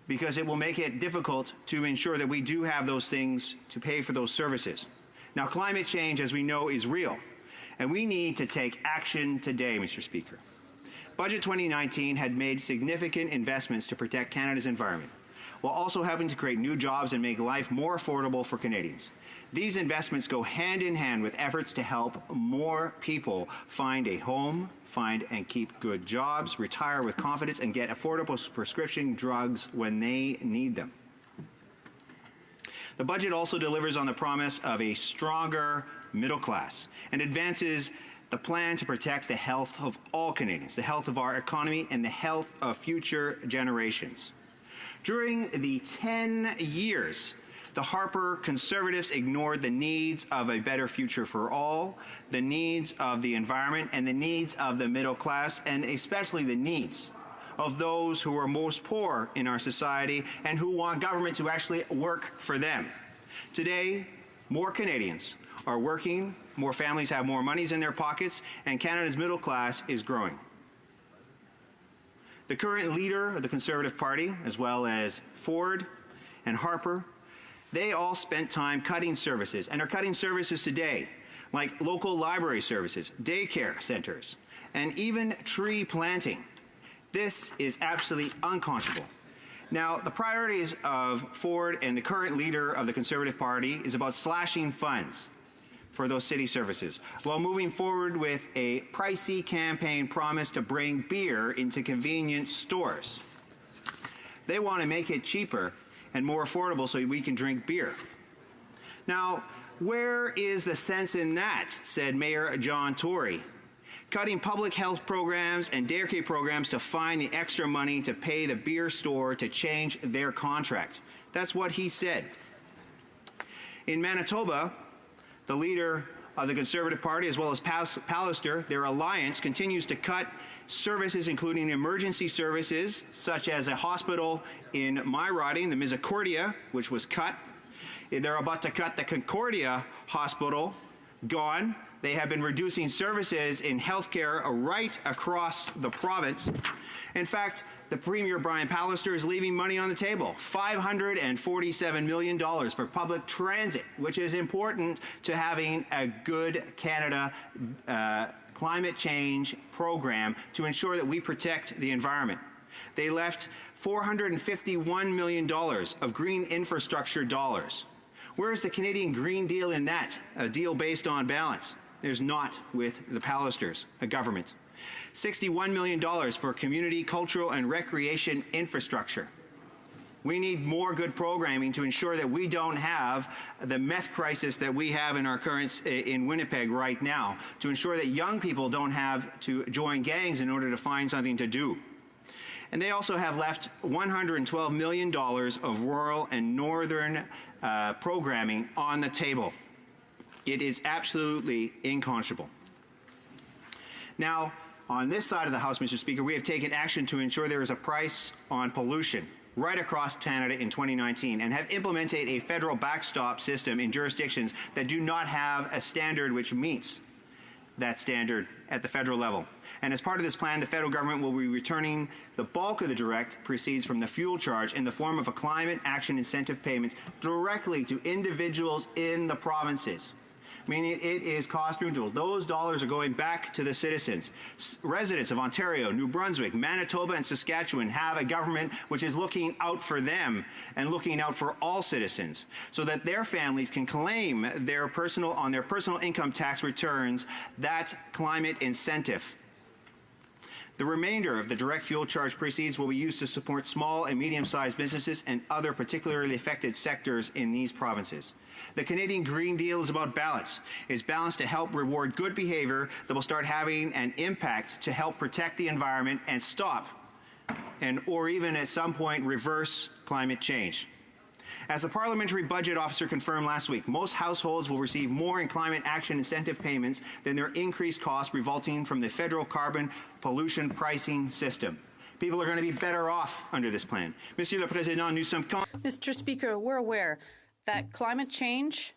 because it will make it difficult to ensure that we do have those things to pay for those services. Now, climate change, as we know, is real, and we need to take action today, Mr. Speaker. Budget 2019 had made significant investments to protect Canada's environment, while also helping to create new jobs and make life more affordable for Canadians. These investments go hand in hand with efforts to help more people find a home, find and keep good jobs, retire with confidence, and get affordable prescription drugs when they need them. The budget also delivers on the promise of a stronger middle class and advances the plan to protect the health of all Canadians, the health of our economy, and the health of future generations. During the 10 years, the Harper Conservatives ignored the needs of a better future for all, the needs of the environment, and the needs of the middle class, and especially the needs of those who are most poor in our society and who want government to actually work for them. Today, more Canadians are working, more families have more monies in their pockets, and Canada's middle class is growing. The current leader of the Conservative Party, as well as Ford and Harper, they all spent time cutting services and are cutting services today, like local library services, daycare centers, and even tree planting. This is absolutely unconscionable. Now, the priorities of Ford and the current leader of the Conservative Party is about slashing funds for those city services, while moving forward with a pricey campaign promise to bring beer into convenience stores. They want to make it cheaper and more affordable so we can drink beer. Now, where is the sense in that, said Mayor John Tory. Cutting public health programs and daycare programs to find the extra money to pay the beer store to change their contract. That's what he said. In Manitoba, the leader of the Conservative Party, as well as Pallister, their alliance, continues to cut services, including emergency services, such as a hospital in my riding, the Misericordia, which was cut. They're about to cut the Concordia Hospital, gone. They have been reducing services in healthcare right across the province. In fact, the Premier Brian Pallister is leaving money on the table, $547 million for public transit, which is important to having a good Canada climate change program to ensure that we protect the environment. They left $451 million of green infrastructure dollars. Where's the Canadian Green Deal in that? A deal based on balance. There's not with the Pallisters, a government. $61 million for community, cultural, and recreation infrastructure. We need more good programming to ensure that we don't have the meth crisis that we have in our current in Winnipeg right now, to ensure that young people don't have to join gangs in order to find something to do. And they also have left $112 million of rural and northern programming on the table. It is absolutely unconscionable. Now, on this side of the House, Mr. Speaker, we have taken action to ensure there is a price on pollution right across Canada in 2019 and have implemented a federal backstop system in jurisdictions that do not have a standard which meets that standard at the federal level. And as part of this plan, the federal government will be returning the bulk of the direct proceeds from the fuel charge in the form of a climate action incentive payments directly to individuals in the provinces, meaning it is cost neutral. Those dollars are going back to the citizens. Residents of Ontario, New Brunswick, Manitoba, and Saskatchewan have a government which is looking out for them and looking out for all citizens so that their families can claim their personal income tax returns that climate incentive. The remainder of the direct fuel charge proceeds will be used to support small and medium-sized businesses and other particularly affected sectors in these provinces. The Canadian Green Deal is about balance. It's balanced to help reward good behavior that will start having an impact to help protect the environment and stop or even at some point reverse climate change. As the Parliamentary Budget Officer confirmed last week, most households will receive more in climate action incentive payments than their increased costs resulting from the federal carbon pollution pricing system. People are going to be better off under this plan. Monsieur le Président, nous sommes... Mr. Speaker, we're aware that climate change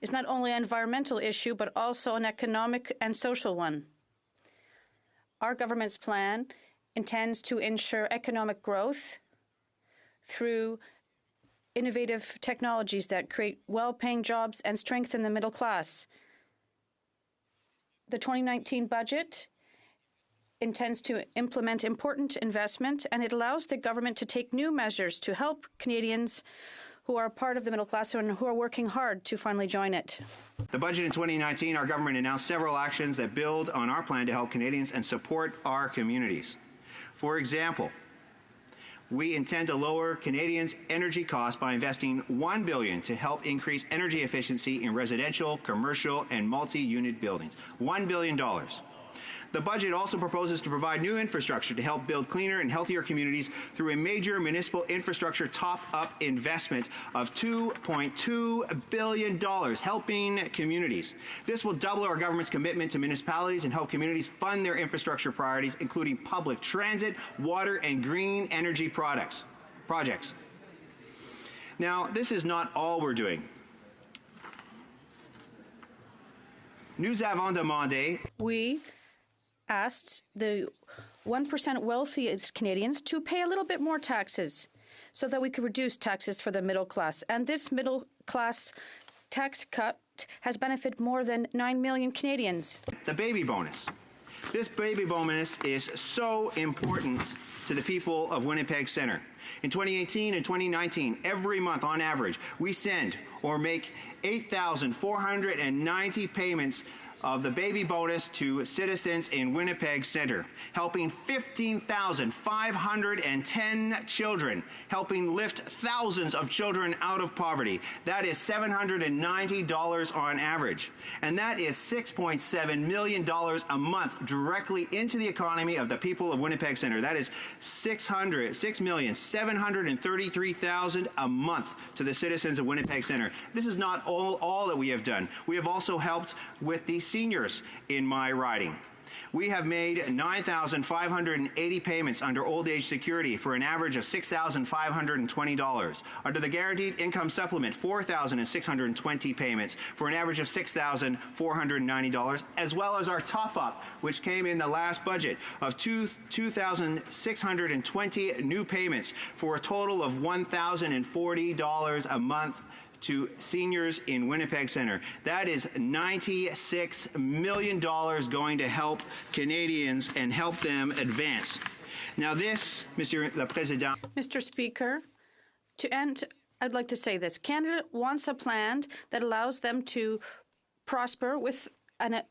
is not only an environmental issue, but also an economic and social one. Our government's plan intends to ensure economic growth through innovative technologies that create well-paying jobs and strengthen the middle class. The 2019 budget intends to implement important investment, and it allows the government to take new measures to help Canadians who are part of the middle class and who are working hard to finally join it. The budget in 2019, our government announced several actions that build on our plan to help Canadians and support our communities. For example, we intend to lower Canadians' energy costs by investing $1 billion to help increase energy efficiency in residential, commercial, and multi-unit buildings. $1 billion. The budget also proposes to provide new infrastructure to help build cleaner and healthier communities through a major municipal infrastructure top-up investment of $2.2 billion, helping communities. This will double our government's commitment to municipalities and help communities fund their infrastructure priorities, including public transit, water, and green energy projects. Now, this is not all we're doing. Nous avons demandé. We asked the 1% wealthiest Canadians to pay a little bit more taxes so that we could reduce taxes for the middle class. And this middle class tax cut has benefited more than 9 million Canadians. The baby bonus. This baby bonus is so important to the people of Winnipeg Centre. In 2018 and 2019, every month on average, we send or make 8,490 payments of the baby bonus to citizens in Winnipeg Centre, helping 15,510 children, helping lift thousands of children out of poverty. That is $790 on average. And that is $6.7 million a month directly into the economy of the people of Winnipeg Centre. That is $6,733,000 a month to the citizens of Winnipeg Centre. This is not all that we have done. We have also helped with the seniors in my riding. We have made 9,580 payments under old age security for an average of $6,520. Under the guaranteed income supplement, 4,620 payments for an average of $6,490, as well as our top up, which came in the last budget of 2,620 new payments for a total of $1,040 a month to seniors in Winnipeg Centre. That is $96 million going to help Canadians and help them advance. Now this, Monsieur le Président. Mr. Speaker, to end, I'd like to say this. Canada wants a plan that allows them to prosper with an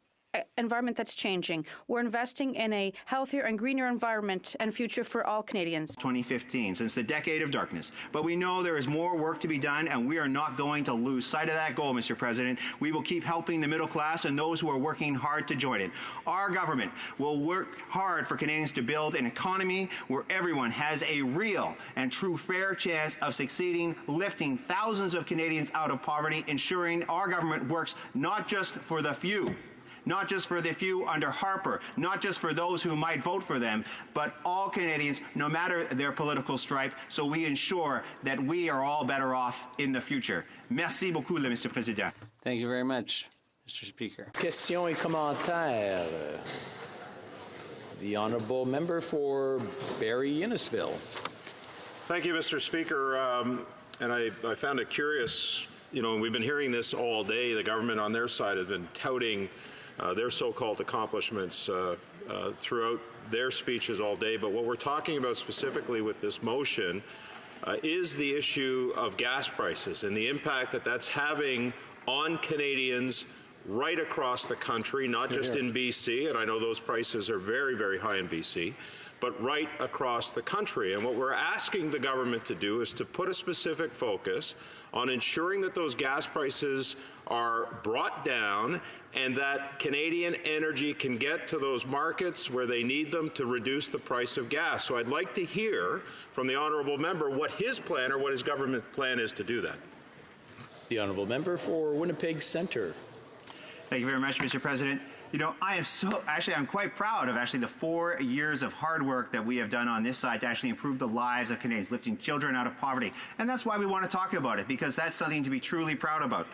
environment that's changing. We're investing in a healthier and greener environment and future for all Canadians. 2015, since the decade of darkness. But we know there is more work to be done, and we are not going to lose sight of that goal, Mr. President. We will keep helping the middle class and those who are working hard to join it. Our government will work hard for Canadians to build an economy where everyone has a real and true fair chance of succeeding, lifting thousands of Canadians out of poverty, ensuring our government works not just for the few, not just for the few under Harper, not just for those who might vote for them, but all Canadians, no matter their political stripe, so we ensure that we are all better off in the future. Merci beaucoup, Mr. Président. Thank you very much, Mr. Speaker. Questions et commentaires. The honourable member for Barrie-Innisfil. Thank you, Mr. Speaker. And I found it curious, you know, and we've been hearing this all day. The government on their side has been touting their so-called accomplishments throughout their speeches all day. But what we're talking about specifically with this motion is the issue of gas prices and the impact that that's having on Canadians right across the country, not just in BC, and I know those prices are very, very high in BC, but right across the country. And what we're asking the government to do is to put a specific focus on ensuring that those gas prices are brought down and that Canadian energy can get to those markets where they need them to reduce the price of gas. So I'd like to hear from the honourable member what his plan or what his government plan is to do that. The honourable member for Winnipeg Centre. Thank you very much, Mr. President. You know, I'm quite proud of the 4 years of hard work that we have done on this side to actually improve the lives of Canadians, lifting children out of poverty. And that's why we want to talk about it, because that's something to be truly proud about.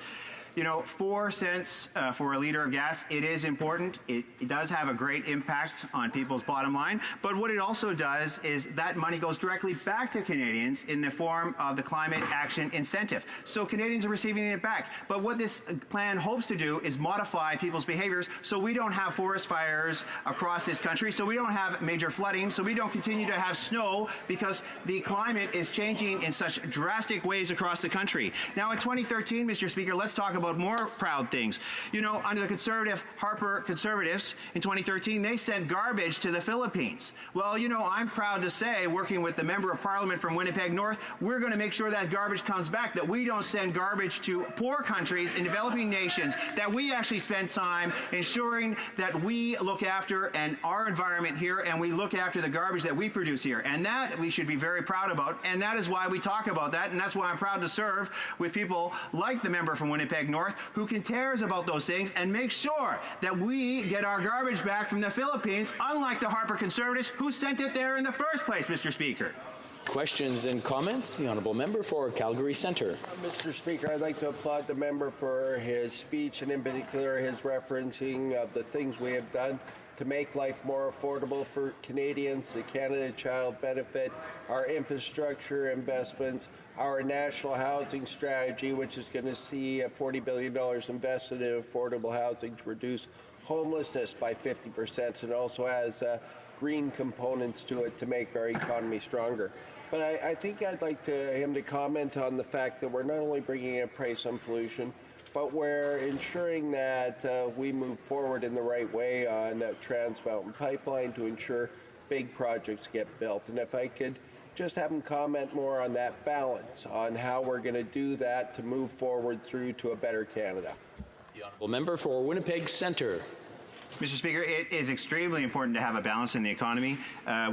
You know, 4 cents for a liter of gas, it is important. It does have a great impact on people's bottom line. But what it also does is that money goes directly back to Canadians in the form of the Climate Action Incentive. So Canadians are receiving it back. But what this plan hopes to do is modify people's behaviors so we don't have forest fires across this country, so we don't have major flooding, so we don't continue to have snow, because the climate is changing in such drastic ways across the country. Now, in 2013, Mr. Speaker, let's talk about about more proud things. You know, under the conservative Harper Conservatives in 2013, they sent garbage to the Philippines. Well, you know, I'm proud to say, working with the Member of Parliament from Winnipeg North, we're going to make sure that garbage comes back, that we don't send garbage to poor countries in developing nations, that we actually spend time ensuring that we look after our environment here and we look after the garbage that we produce here. And that we should be very proud about, and that is why we talk about that, and that's why I'm proud to serve with people like the member from Winnipeg North who cares about those things and make sure that we get our garbage back from the Philippines, unlike the Harper Conservatives who sent it there in the first place, Mr. Speaker. Questions and comments? The honourable member for Calgary Centre. Mr. Speaker, I'd like to applaud the member for his speech and in particular his referencing of the things we have done to make life more affordable for Canadians, the Canada Child Benefit, our infrastructure investments, our national housing strategy, which is going to see $40 billion invested in affordable housing to reduce homelessness by 50%, and also has green components to it to make our economy stronger. But I think I'd like him to comment on the fact that we're not only bringing a price on pollution, but we're ensuring that we move forward in the right way on Trans Mountain Pipeline to ensure big projects get built. And if I could just have him comment more on that balance, on how we're going to do that to move forward through to a better Canada. The honourable member for Winnipeg Centre. Mr. Speaker, it is extremely important to have a balance in the economy,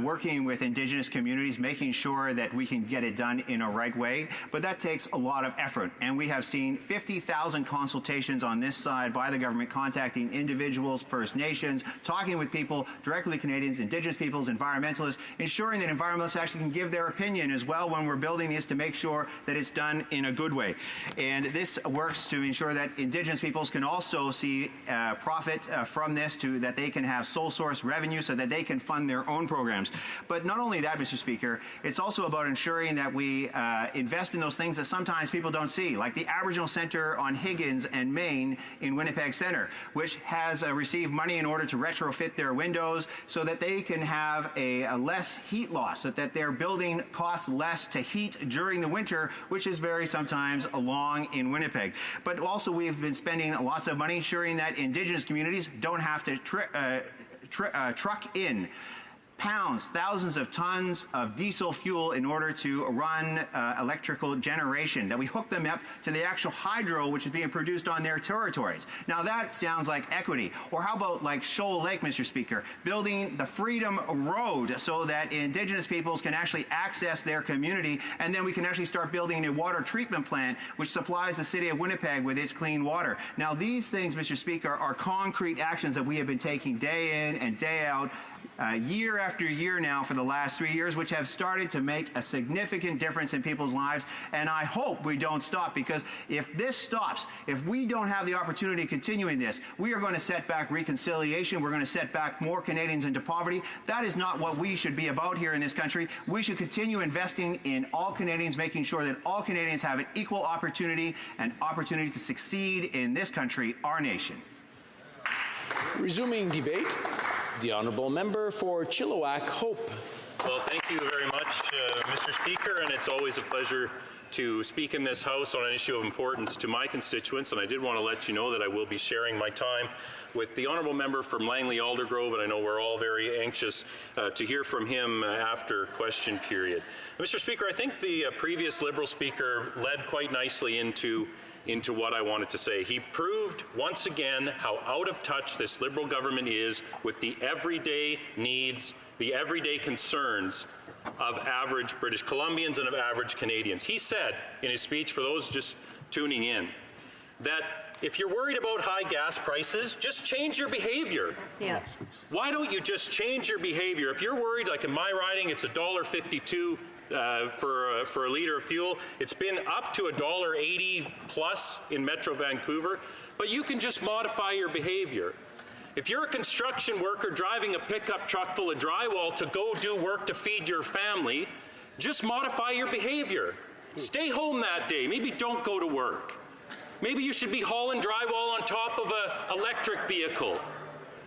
working with Indigenous communities, making sure that we can get it done in a right way, but that takes a lot of effort, and we have seen 50,000 consultations on this side by the government, contacting individuals, First Nations, talking with people, directly Canadians, Indigenous peoples, environmentalists, ensuring that environmentalists actually can give their opinion as well when we're building this to make sure that it's done in a good way. And this works to ensure that Indigenous peoples can also see profit from this, that they can have sole source revenue so that they can fund their own programs. But not only that, Mr. Speaker, it's also about ensuring that we invest in those things that sometimes people don't see, like the Aboriginal Centre on Higgins and Main in Winnipeg Centre, which has received money in order to retrofit their windows so that they can have a less heat loss, so that their building costs less to heat during the winter, which is very sometimes long in Winnipeg. But also we've been spending lots of money ensuring that Indigenous communities don't have to truck in thousands of tons of diesel fuel in order to run electrical generation, that we hook them up to the actual hydro which is being produced on their territories. Now that sounds like equity. Or how about like Shoal Lake, Mr. Speaker, building the Freedom Road so that Indigenous peoples can actually access their community, and then we can actually start building a water treatment plant which supplies the city of Winnipeg with its clean water. Now these things, Mr. Speaker, are concrete actions that we have been taking day in and day out, year after year now for the last 3 years, which have started to make a significant difference in people's lives. And I hope we don't stop, because if this stops, if we don't have the opportunity of continuing this, we are going to set back reconciliation. We're going to set back more Canadians into poverty. That is not what we should be about here in this country. We should continue investing in all Canadians, making sure that all Canadians have an equal opportunity and opportunity to succeed in this country, our nation. Resuming debate, the honourable member for Chilliwack Hope. Well, thank you very much, Mr. Speaker, and it's always a pleasure to speak in this House on an issue of importance to my constituents, and I did want to let you know that I will be sharing my time with the honourable member from Langley Aldergrove, and I know we're all very anxious to hear from him after question period. Mr. Speaker, I think the previous Liberal Speaker led quite nicely into what I wanted to say. He proved once again how out of touch this Liberal government is with the everyday needs, the everyday concerns of average British Columbians and of average Canadians. He said in his speech, for those just tuning in, that if you're worried about high gas prices, just change your behavior. Yeah. Why don't you just change your behavior? If you're worried, like in my riding, it's $1.52 for a litre of fuel. It's been up to $1.80 plus in Metro Vancouver, but you can just modify your behavior. If you're a construction worker driving a pickup truck full of drywall to go do work to feed your family, just modify your behavior. Stay home that day. Maybe don't go to work. Maybe you should be hauling drywall on top of an electric vehicle.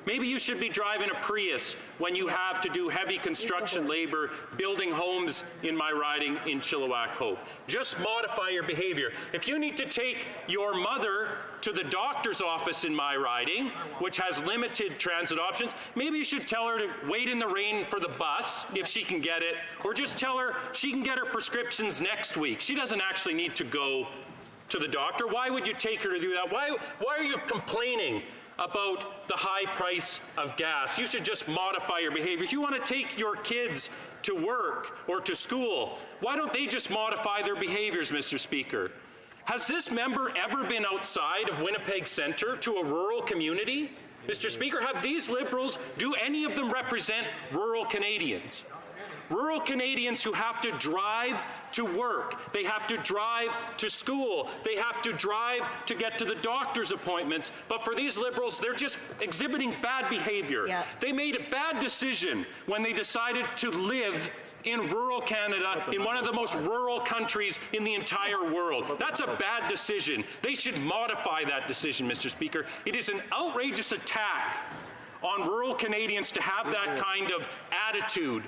Maybe you should be driving a Prius when you have to do heavy construction labor building homes in my riding in Chilliwack Hope. Just modify your behavior. If you need to take your mother to the doctor's office in my riding, which has limited transit options, maybe you should tell her to wait in the rain for the bus if she can get it, or just tell her she can get her prescriptions next week. She doesn't actually need to go to the doctor. Why would you take her to do that? Why are you complaining about the high price of gas? You should just modify your behavior. If you want to take your kids to work or to school, why don't they just modify their behaviors, Mr. Speaker? Has this member ever been outside of Winnipeg Centre to a rural community? Mr. Speaker, have these Liberals, do any of them represent rural Canadians? Rural Canadians who have to drive to work, they have to drive to school, they have to drive to get to the doctor's appointments. But for these Liberals, they're just exhibiting bad behavior. Yeah. They made a bad decision when they decided to live in rural Canada, in one of the most rural countries in the entire world. That's a bad decision. They should modify that decision, Mr. Speaker. It is an outrageous attack on rural Canadians to have that kind of attitude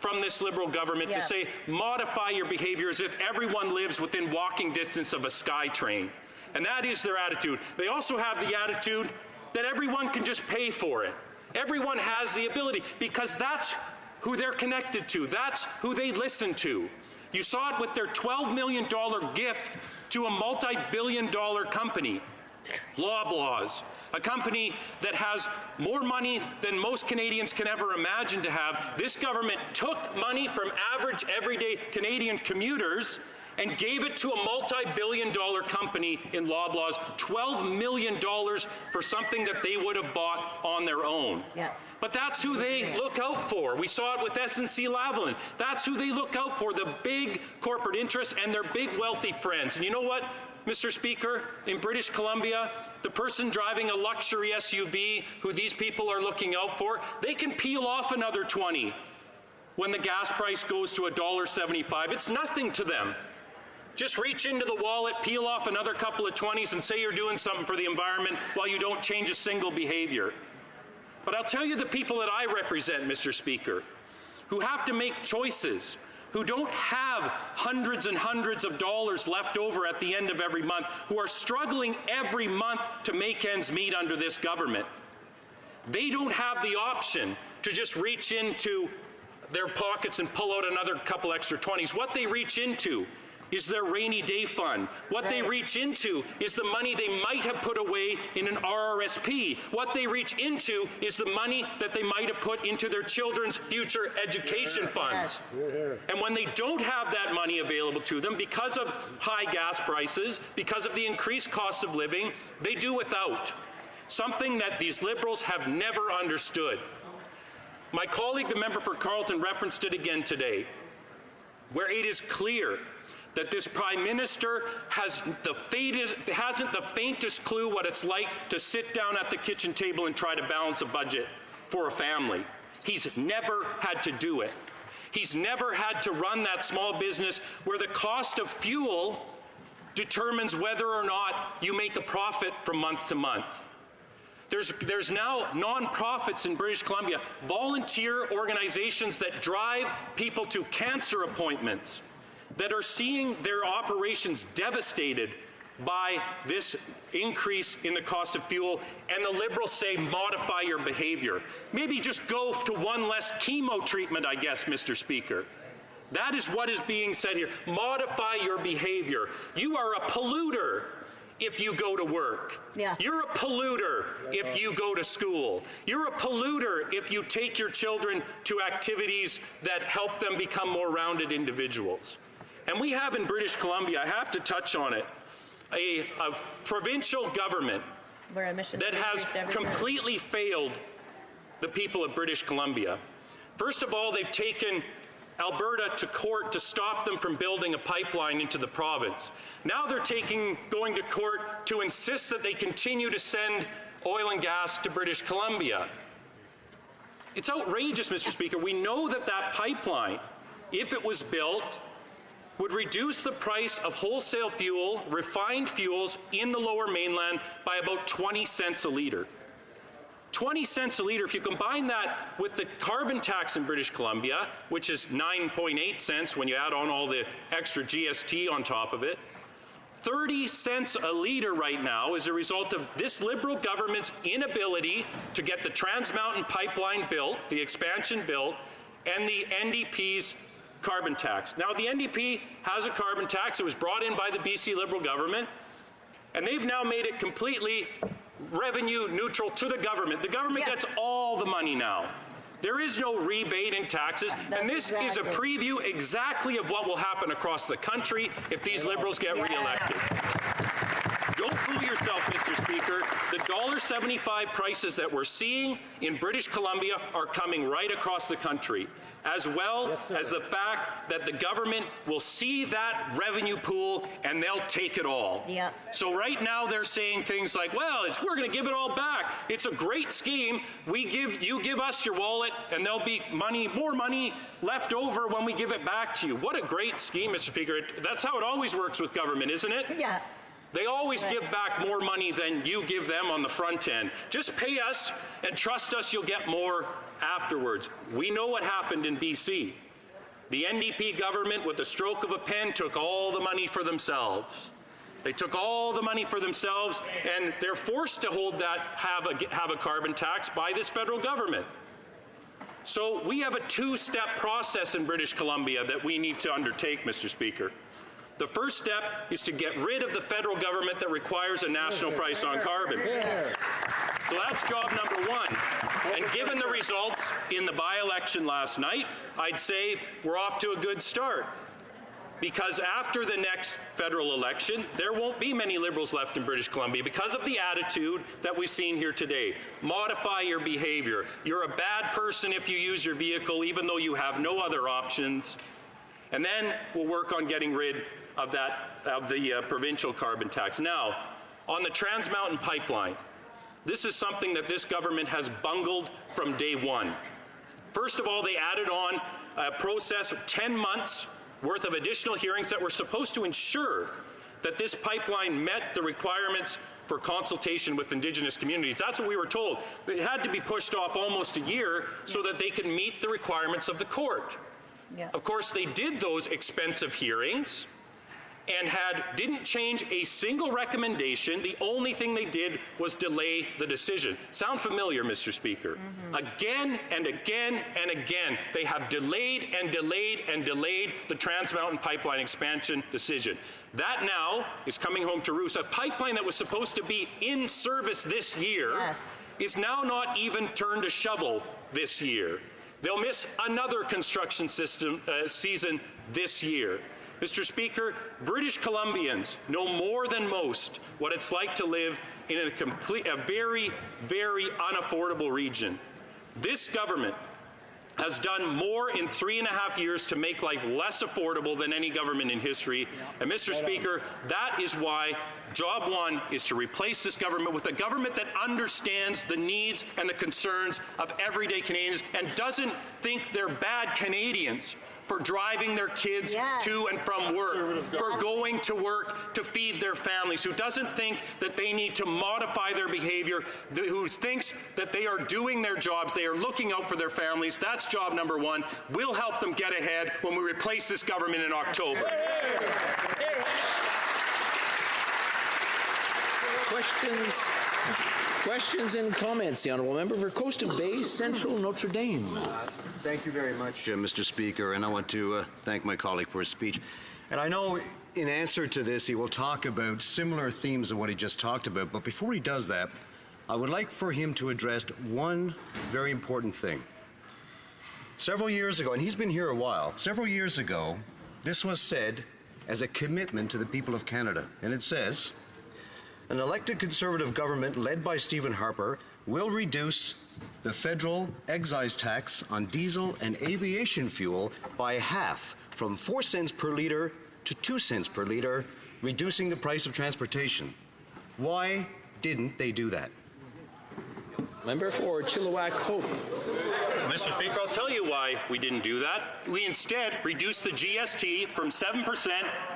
from this Liberal government to say, modify your behavior as if everyone lives within walking distance of a SkyTrain. And that is their attitude. They also have the attitude that everyone can just pay for it. Everyone has the ability, because that's who they're connected to. That's who they listen to. You saw it with their $12 million gift to a multi-billion-dollar company, Loblaws, a company that has more money than most Canadians can ever imagine to have. This government took money from average, everyday Canadian commuters and gave it to a multi-billion-dollar company in Loblaws, $12 million for something that they would have bought on their own. Yeah. But that's who they look out for. We saw it with SNC-Lavalin. That's who they look out for, the big corporate interests and their big wealthy friends. And you know what, Mr. Speaker, in British Columbia, the person driving a luxury SUV who these people are looking out for, they can peel off another 20 when the gas price goes to $1.75. It's nothing to them. Just reach into the wallet, peel off another couple of 20s and say you're doing something for the environment while you don't change a single behavior. But I'll tell you the people that I represent, Mr. Speaker, who have to make choices, who don't have hundreds and hundreds of dollars left over at the end of every month, who are struggling every month to make ends meet under this government. They don't have the option to just reach into their pockets and pull out another couple extra 20s. What they reach into is their rainy day fund. What they reach into is the money they might have put away in an RRSP. What they reach into is the money that they might have put into their children's future education funds. And when they don't have that money available to them because of high gas prices, because of the increased cost of living, they do without. Something that these Liberals have never understood. My colleague, the member for Carleton, referenced it again today, where it is clear that this Prime Minister hasn't the faintest clue what it's like to sit down at the kitchen table and try to balance a budget for a family. He's never had to do it. He's never had to run that small business where the cost of fuel determines whether or not you make a profit from month to month. There's now nonprofits in British Columbia, volunteer organizations that drive people to cancer appointments, that are seeing their operations devastated by this increase in the cost of fuel, and the Liberals say modify your behavior. Maybe just go to one less chemo treatment, I guess, Mr. Speaker. That is what is being said here. Modify your behavior. You are a polluter if you go to work. Yeah. You're a polluter if you go to school. You're a polluter if you take your children to activities that help them become more rounded individuals. And we have in British Columbia, I have to touch on it, a provincial government that has completely failed the people of British Columbia. First of all, they've taken Alberta to court to stop them from building a pipeline into the province. Now they're going to court to insist that they continue to send oil and gas to British Columbia. It's outrageous, Mr. Speaker. We know that that pipeline, if it was built, would reduce the price of wholesale fuel, refined fuels in the Lower Mainland by about 20 cents a litre. 20 cents a litre, if you combine that with the carbon tax in British Columbia, which is 9.8 cents when you add on all the extra GST on top of it, 30 cents a litre right now is a result of this Liberal government's inability to get the Trans Mountain Pipeline built, the expansion built, and the NDP's carbon tax. Now, the NDP has a carbon tax. It was brought in by the BC Liberal government, and they've now made it completely revenue neutral to the government. The government gets all the money now. There is no rebate in taxes, and this is a preview exactly of what will happen across the country if these Liberals get re-elected. Don't fool yourself, Mr. Speaker. The $1.75 prices that we're seeing in British Columbia are coming right across the country, as well as the fact that the government will see that revenue pool and they'll take it all. So right now they're saying things like, well, we're going to give it all back. It's a great scheme. You give us your wallet and there'll be more money left over when we give it back to you. What a great scheme, Mr. Speaker. That's how it always works with government, isn't it? Yeah. They always give back more money than you give them on the front end. Just pay us and trust us, you'll get more afterwards. We know what happened in BC. The NDP government, with the stroke of a pen, took all the money for themselves. They took all the money for themselves, and they're forced to have a carbon tax by this federal government. So we have a two-step process in British Columbia that we need to undertake, Mr. Speaker. The first step is to get rid of the federal government that requires a national price on carbon. So that's job number one. And given the results in the by-election last night, I'd say we're off to a good start. Because after the next federal election, there won't be many Liberals left in British Columbia because of the attitude that we've seen here today. Modify your behavior. You're a bad person if you use your vehicle, even though you have no other options. And then we'll work on getting rid of the provincial carbon tax. Now, on the Trans Mountain Pipeline, this is something that this government has bungled from day one. First of all, they added on a process of 10 months worth of additional hearings that were supposed to ensure that this pipeline met the requirements for consultation with Indigenous communities. That's what we were told. It had to be pushed off almost a year so that they could meet the requirements of the court. Of course, they did those expensive hearings and didn't change a single recommendation. The only thing they did was delay the decision. Sound familiar, Mr. Speaker? Again and again and again, they have delayed and delayed and delayed the Trans Mountain Pipeline expansion decision. That now is coming home to roost. A pipeline that was supposed to be in service this year is now not even turned to shovel this year. They'll miss another construction season this year. Mr. Speaker, British Columbians know more than most what it's like to live in a very, very unaffordable region. This government has done more in 3.5 years to make life less affordable than any government in history. And Mr. Speaker, that is why job one is to replace this government with a government that understands the needs and the concerns of everyday Canadians and doesn't think they're bad Canadians for driving their kids to and from work, for going to work to feed their families, who doesn't think that they need to modify their behavior, who thinks that they are doing their jobs, they are looking out for their families. That's job number one. We'll help them get ahead when we replace this government in October. Questions and comments. The Honourable Member for Coast Bay Central Notre Dame. Thank you very much, Mr. Speaker, and I want to thank my colleague for his speech. And I know in answer to this he will talk about similar themes of what he just talked about, but before he does that, I would like for him to address one very important thing. Several years ago, and he's been here a while, several years ago, this was said as a commitment to the people of Canada, and it says, an elected Conservative government led by Stephen Harper will reduce the federal excise tax on diesel and aviation fuel by half, from 4 cents per litre to 2 cents per litre, reducing the price of transportation. Why didn't they do that? Member for Chilliwack Hope. Mr. Speaker, I'll tell you why we didn't do that. We instead reduced the GST from 7%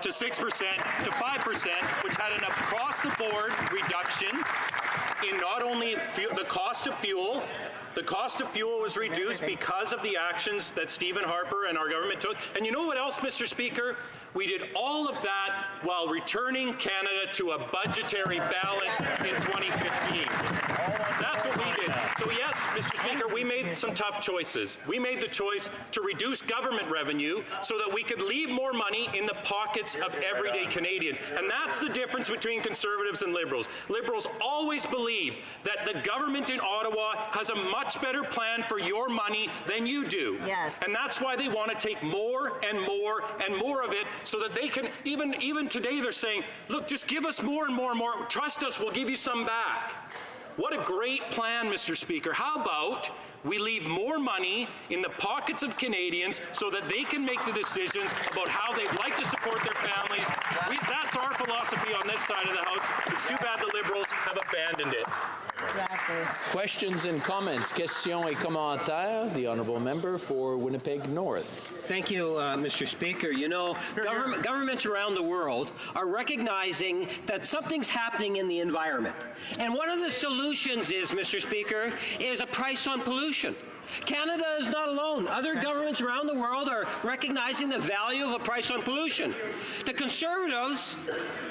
to 6% to 5%, which had an across-the-board reduction in not only the cost of fuel. The cost of fuel was reduced because of the actions that Stephen Harper and our government took. And you know what else, Mr. Speaker? We did all of that while returning Canada to a budgetary balance in 2015. That's what we did. So yes, Mr. Speaker, we made some tough choices. We made the choice to reduce government revenue so that we could leave more money in the pockets of everyday Canadians. And that's the difference between Conservatives and Liberals. Liberals always believe that the government in Ottawa has a much better plan for your money than you do. Yes. And that's why they want to take more and more and more of it so that they can, even today they're saying, look, just give us more and more and more. Trust us, we'll give you some back. What a great plan, Mr. Speaker. How about we leave more money in the pockets of Canadians so that they can make the decisions about how they'd like to support their families. That's our philosophy on this side of the House. It's too bad the Liberals have abandoned it. Exactly. Questions and comments. Questions et commentaires. The honourable member for Winnipeg North. Thank you, Mr. Speaker. You know, governments around the world are recognizing that something's happening in the environment. And one of the solutions is, Mr. Speaker, is a price on pollution. Canada is not alone. Other governments around the world are recognizing the value of a price on pollution. The Conservatives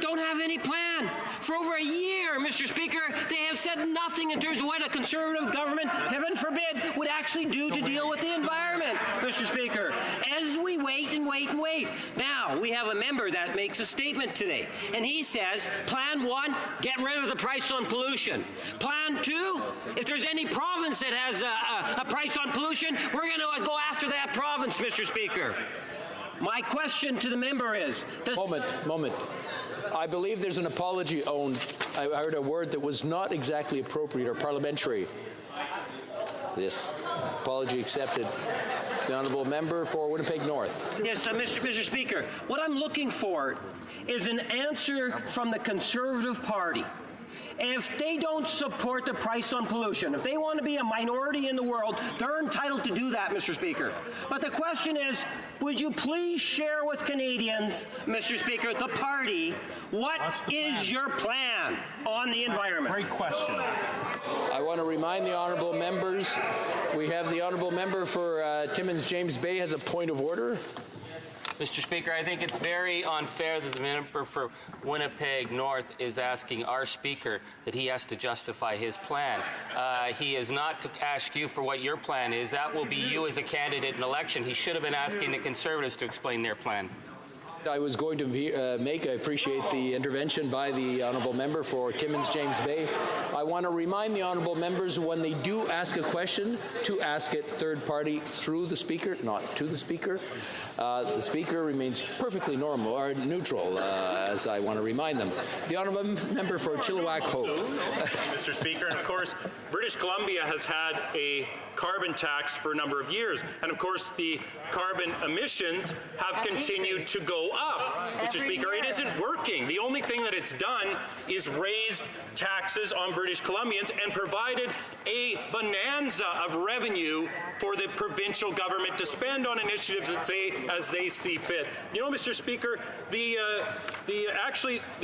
don't have any plan. For over a year, Mr. Speaker, they have said nothing in terms of what a Conservative government, heaven forbid, would actually do to deal with the environment, Mr. Speaker. As we wait and wait and wait. Now, we have a member that makes a statement today, and he says, Plan 1, get rid of the price on pollution. Plan 2, if there's any province that has a price on pollution, we're going to go after that province, Mr. Speaker. My question to the member is... Moment. I believe there's an apology owned. I heard a word that was not exactly appropriate or parliamentary. This apology accepted. The honourable member for Winnipeg North. Yes, Mr. Speaker, what I'm looking for is an answer from the Conservative Party. If they don't support the price on pollution, if they want to be a minority in the world, they're entitled to do that, Mr. Speaker. But the question is, would you please share with Canadians, Mr. Speaker, the party, what is your plan on the environment? Great question. I want to remind the honourable members, we have the honourable member for Timmins James Bay has a point of order. Mr. Speaker, I think it's very unfair that the member for Winnipeg North is asking our Speaker that he has to justify his plan. He is not to ask you for what your plan is. That will be you as a candidate in election. He should have been asking the Conservatives to explain their plan. I was going to I appreciate the intervention by the honourable member for Timmins James Bay. I want to remind the honourable members when they do ask a question to ask it third party through the Speaker, not to the Speaker. The Speaker remains perfectly normal or neutral, as I want to remind them. The honourable member for Chilliwack Hope. Mr. Speaker, and of course, British Columbia has had a carbon tax for a number of years, and of course the carbon emissions have continued to go up. Mr. Speaker, it isn't working. The only thing that it's done is raise taxes on British Columbians and provided a bonanza of revenue for the provincial government to spend on initiatives that as they see fit. You know, Mr. Speaker, the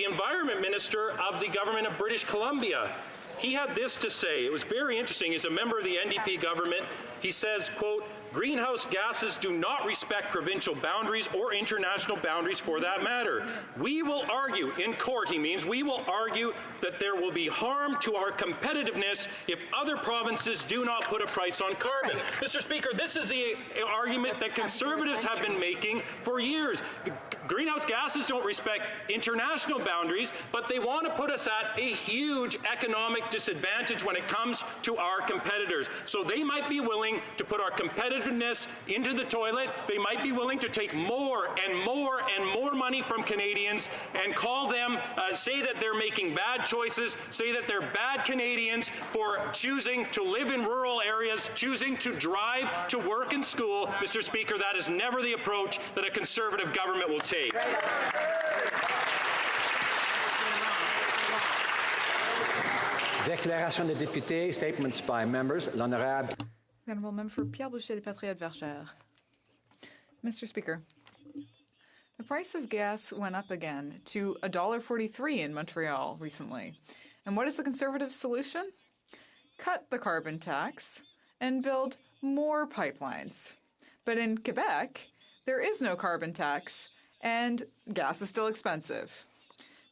Environment Minister of the government of British Columbia, he had this to say. It was very interesting. He's a member of the NDP government. He says, quote, greenhouse gases do not respect provincial boundaries or international boundaries for that matter. We will argue, in court he means, we will argue that there will be harm to our competitiveness if other provinces do not put a price on carbon. Mr. Speaker, this is the argument that Conservatives have been making for years. The greenhouse gases don't respect international boundaries, but they want to put us at a huge economic disadvantage when it comes to our competitors. So they might be willing to put our competitiveness into the toilet. They might be willing to take more and more and more money from Canadians and call them, say that they're making bad choices, say that they're bad Canadians for choosing to live in rural areas, choosing to drive to work and school. Mr. Speaker, that is never the approach that a Conservative government will take. Déclaration des députés, statements by members. L'honorable. The honourable member for Pierre Boucher des Patriotes Verchères. Mr. Speaker, the price of gas went up again to $1.43 in Montreal recently. And what is the Conservative solution? Cut the carbon tax and build more pipelines. But in Quebec, there is no carbon tax, and gas is still expensive.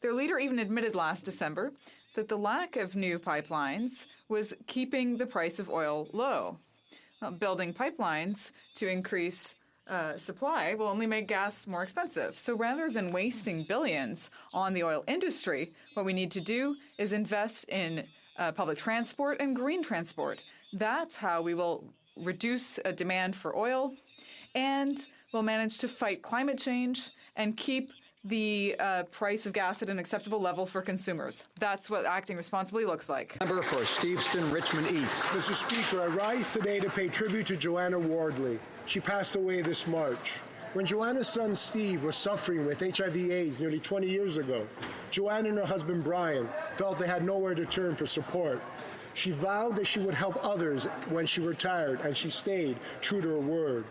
Their leader even admitted last December that the lack of new pipelines was keeping the price of oil low. Well, building pipelines to increase supply will only make gas more expensive. So rather than wasting billions on the oil industry, what we need to do is invest in public transport and green transport. That's how we will reduce demand for oil, and we'll manage to fight climate change and keep the price of gas at an acceptable level for consumers. That's what acting responsibly looks like. Member for Steveston, Richmond East. Mr. Speaker, I rise today to pay tribute to Joanna Wardley. She passed away this March. When Joanna's son Steve was suffering with HIV/AIDS nearly 20 years ago, Joanna and her husband Brian felt they had nowhere to turn for support. She vowed that she would help others when she retired, and she stayed true to her word.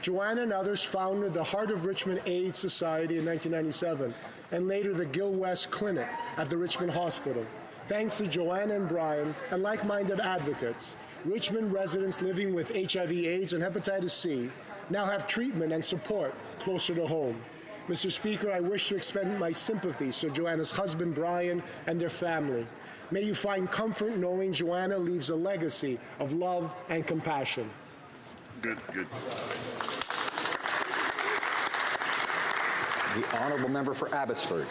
Joanna and others founded the Heart of Richmond AIDS Society in 1997, and later the Gil West Clinic at the Richmond Hospital. Thanks to Joanna and Brian and like-minded advocates, Richmond residents living with HIV/AIDS and hepatitis C now have treatment and support closer to home. Mr. Speaker, I wish to extend my sympathies to Joanna's husband Brian and their family. May you find comfort knowing Joanna leaves a legacy of love and compassion. Good. The honourable member for Abbotsford.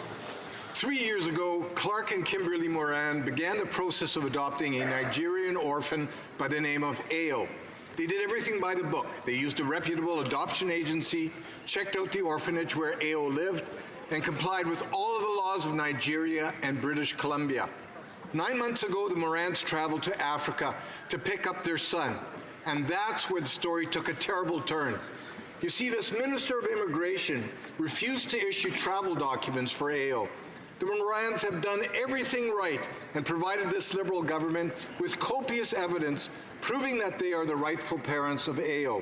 3 years ago, Clark and Kimberly Moran began the process of adopting a Nigerian orphan by the name of Ayo. They did everything by the book. They used a reputable adoption agency, checked out the orphanage where Ayo lived, and complied with all of the laws of Nigeria and British Columbia. 9 months ago, the Morans traveled to Africa to pick up their son, and that's where the story took a terrible turn. You see, this Minister of Immigration refused to issue travel documents for Ayo. The Morans have done everything right and provided this Liberal government with copious evidence proving that they are the rightful parents of Ayo.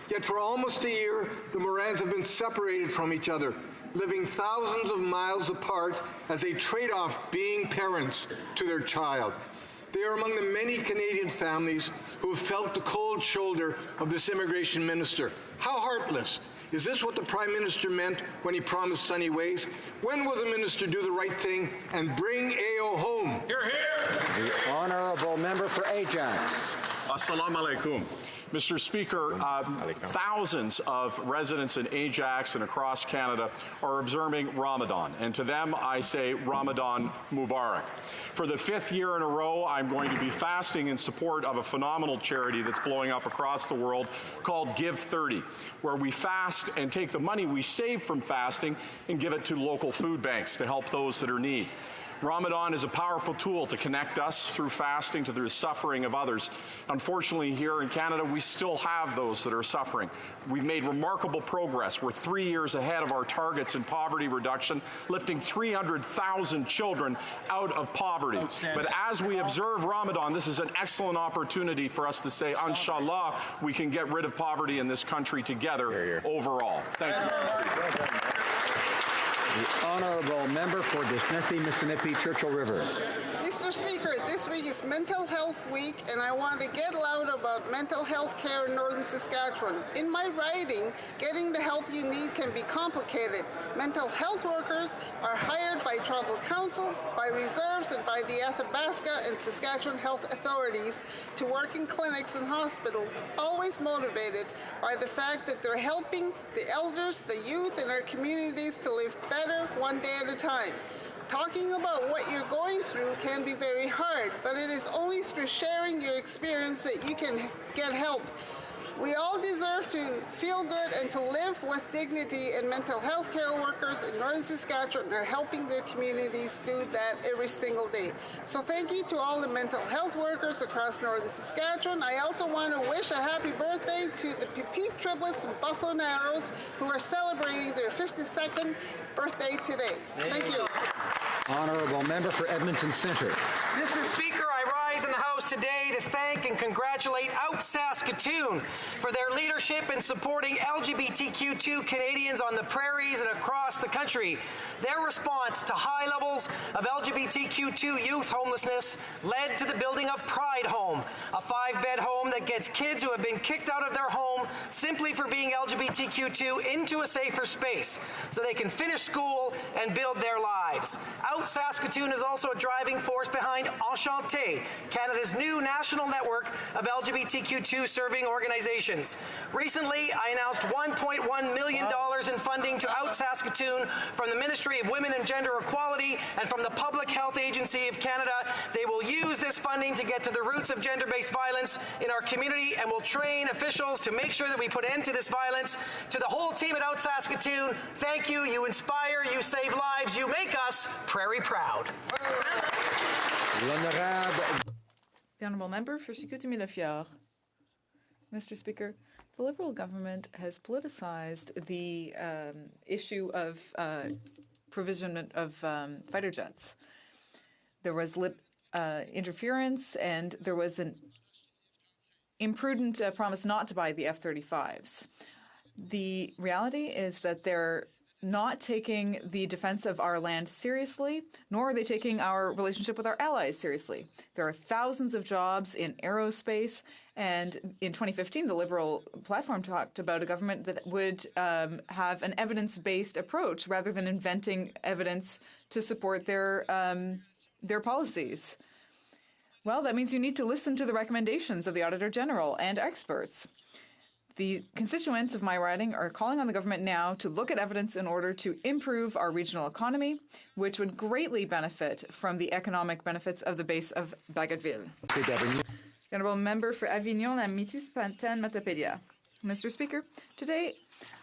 Yet for almost a year, the Morans have been separated from each other, living thousands of miles apart as they trade off being parents to their child. They are among the many Canadian families who have felt the cold shoulder of this immigration minister. How heartless. Is this what the Prime Minister meant when he promised sunny ways? When will the minister do the right thing and bring Ayo home? Hear, hear. The honourable member for Ajax. Assalamu alaikum. Mr. Speaker, thousands of residents in Ajax and across Canada are observing Ramadan, and to them I say Ramadan Mubarak. For the 5th year in a row, I'm going to be fasting in support of a phenomenal charity that's blowing up across the world called Give 30, where we fast and take the money we save from fasting and give it to local food banks to help those that are in need. Ramadan is a powerful tool to connect us through fasting to the suffering of others. Unfortunately, here in Canada, we still have those that are suffering. We've made remarkable progress. We're 3 years ahead of our targets in poverty reduction, lifting 300,000 children out of poverty. But as we observe Ramadan, this is an excellent opportunity for us to say, inshallah, we can get rid of poverty in this country together overall. Thank you, Mr. Speaker. The honourable member for Disnethi, Mississippi, Churchill River. Mr. Speaker, this week is Mental Health Week, and I want to get loud about mental health care in northern Saskatchewan. In my writing, getting the help you need can be complicated. Mental health workers are hired by tribal councils, by reserves, and by the Athabasca and Saskatchewan health authorities to work in clinics and hospitals, always motivated by the fact that they're helping the elders, the youth, and our communities to live better one day at a time. Talking about what you're going through can be very hard, but it is only through sharing your experience that you can get help. We all deserve to feel good and to live with dignity, and mental health care workers in northern Saskatchewan are helping their communities do that every single day. So thank you to all the mental health workers across northern Saskatchewan. I also want to wish a happy birthday to the Petite Triplets from Buffalo Narrows, who are celebrating their 52nd birthday today. Thank you. Honourable member for Edmonton Centre. Mr. Speaker, I rise in the House today to thank and and congratulate Out Saskatoon for their leadership in supporting LGBTQ2 Canadians on the prairies and across the country. Their response to high levels of LGBTQ2 youth homelessness led to the building of Pride Home, a 5-bed home that gets kids who have been kicked out of their home simply for being LGBTQ2 into a safer space so they can finish school and build their lives. Out Saskatoon is also a driving force behind Enchanté, Canada's new national network of LGBTQ2 serving organizations. Recently, I announced $1.1 million in funding to Out Saskatoon from the Ministry of Women and Gender Equality and from the Public Health Agency of Canada. They will use this funding to get to the roots of gender-based violence in our community and will train officials to make sure that we put an end to this violence. To the whole team at Out Saskatoon, thank you. You inspire, you save lives, you make us Prairie proud. The Honourable Member for Chicoutimi-Le-Fjord. Mr. Speaker, the Liberal government has politicized the issue of provision of fighter jets. There was interference and there was an imprudent promise not to buy the F-35s. The reality is that they're not taking the defense of our land seriously, nor are they taking our relationship with our allies seriously. There are thousands of jobs in aerospace, and in 2015, the Liberal platform talked about a government that would have an evidence-based approach rather than inventing evidence to support their policies. Well, that means you need to listen to the recommendations of the Auditor General and experts. The constituents of my riding are calling on the government now to look at evidence in order to improve our regional economy, which would greatly benefit from the economic benefits of the base of Bagotville. The Honourable Member for Avignon, La Métis-Matane-Matapédia. Mr. Speaker, today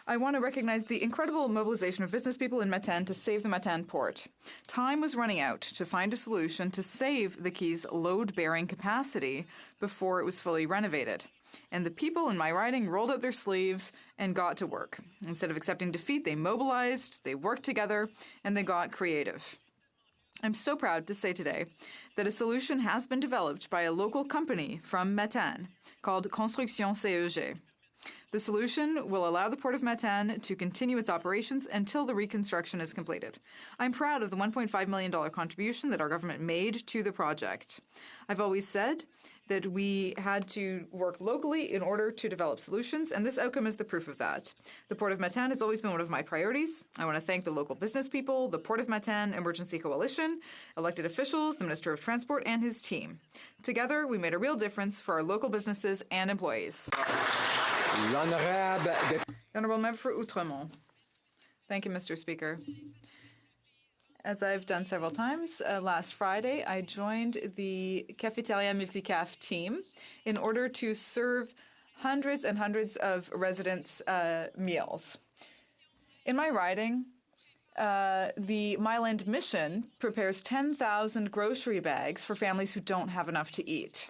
I want to recognize the incredible mobilization of business people in Matane to save the Matane port. Time was running out to find a solution to save the quay's load-bearing capacity before it was fully renovated. And the people in my riding rolled up their sleeves and got to work. Instead of accepting defeat, they mobilized, they worked together, and they got creative. I'm so proud to say today that a solution has been developed by a local company from Matane called Construction CEG. The solution will allow the Port of Matane to continue its operations until the reconstruction is completed. I'm proud of the $1.5 million contribution that our government made to the project. I've always said that we had to work locally in order to develop solutions, and this outcome is the proof of that. The Port of Matane has always been one of my priorities. I want to thank the local business people, the Port of Matane Emergency Coalition, elected officials, the Minister of Transport, and his team. Together, we made a real difference for our local businesses and employees. The Honourable Member for Outremont. Thank you, Mr. Speaker. As I've done several times, last Friday I joined the Cafeteria Multicaf team in order to serve hundreds and hundreds of residents' meals. In my riding, the Myland Mission prepares 10,000 grocery bags for families who don't have enough to eat.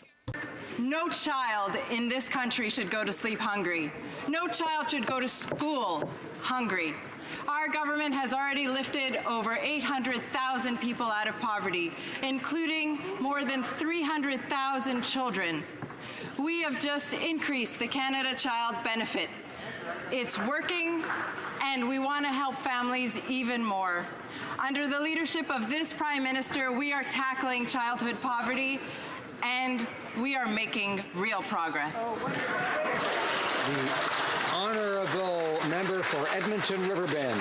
No child in this country should go to sleep hungry. No child should go to school hungry. Our government has already lifted over 800,000 people out of poverty, including more than 300,000 children. We have just increased the Canada Child Benefit. It's working, and we want to help families even more. Under the leadership of this Prime Minister, we are tackling childhood poverty, and we are making real progress. The Honourable Member for Edmonton Riverbend.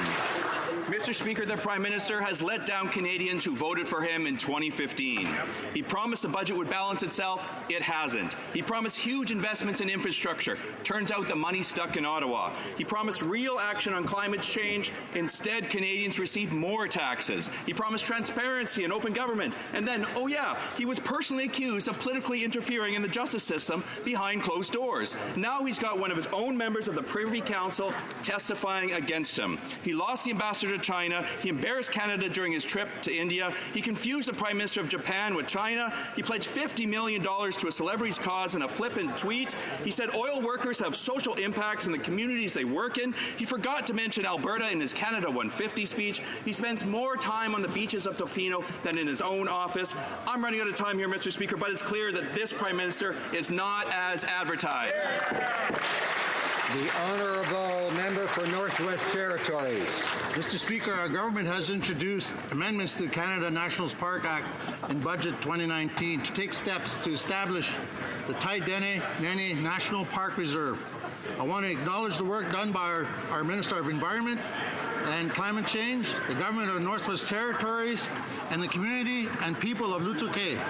Mr. Speaker, the Prime Minister has let down Canadians who voted for him in 2015. He promised the budget would balance itself. It hasn't. He promised huge investments in infrastructure. Turns out the money's stuck in Ottawa. He promised real action on climate change. Instead, Canadians receive more taxes. He promised transparency and open government. And then, oh yeah, he was personally accused of politically interfering in the justice system behind closed doors. Now he's got one of his own members of the Privy Council testifying against him. He lost the Ambassador China. He embarrassed Canada during his trip to India. He confused the Prime Minister of Japan with China. He pledged $50 million to a celebrity's cause in a flippant tweet. He said oil workers have social impacts in the communities they work in. He forgot to mention Alberta in his Canada 150 speech. He spends more time on the beaches of Tofino than in his own office. I'm running out of time here, Mr. Speaker, but it's clear that this Prime Minister is not as advertised. The Honourable Member for Northwest Territories. Mr. Speaker, our government has introduced amendments to the Canada National Park Act in Budget 2019 to take steps to establish the Tyendinaga Nene National Park Reserve. I want to acknowledge the work done by our Minister of Environment and Climate Change, the government of Northwest Territories, and the community and people of Lutsuke,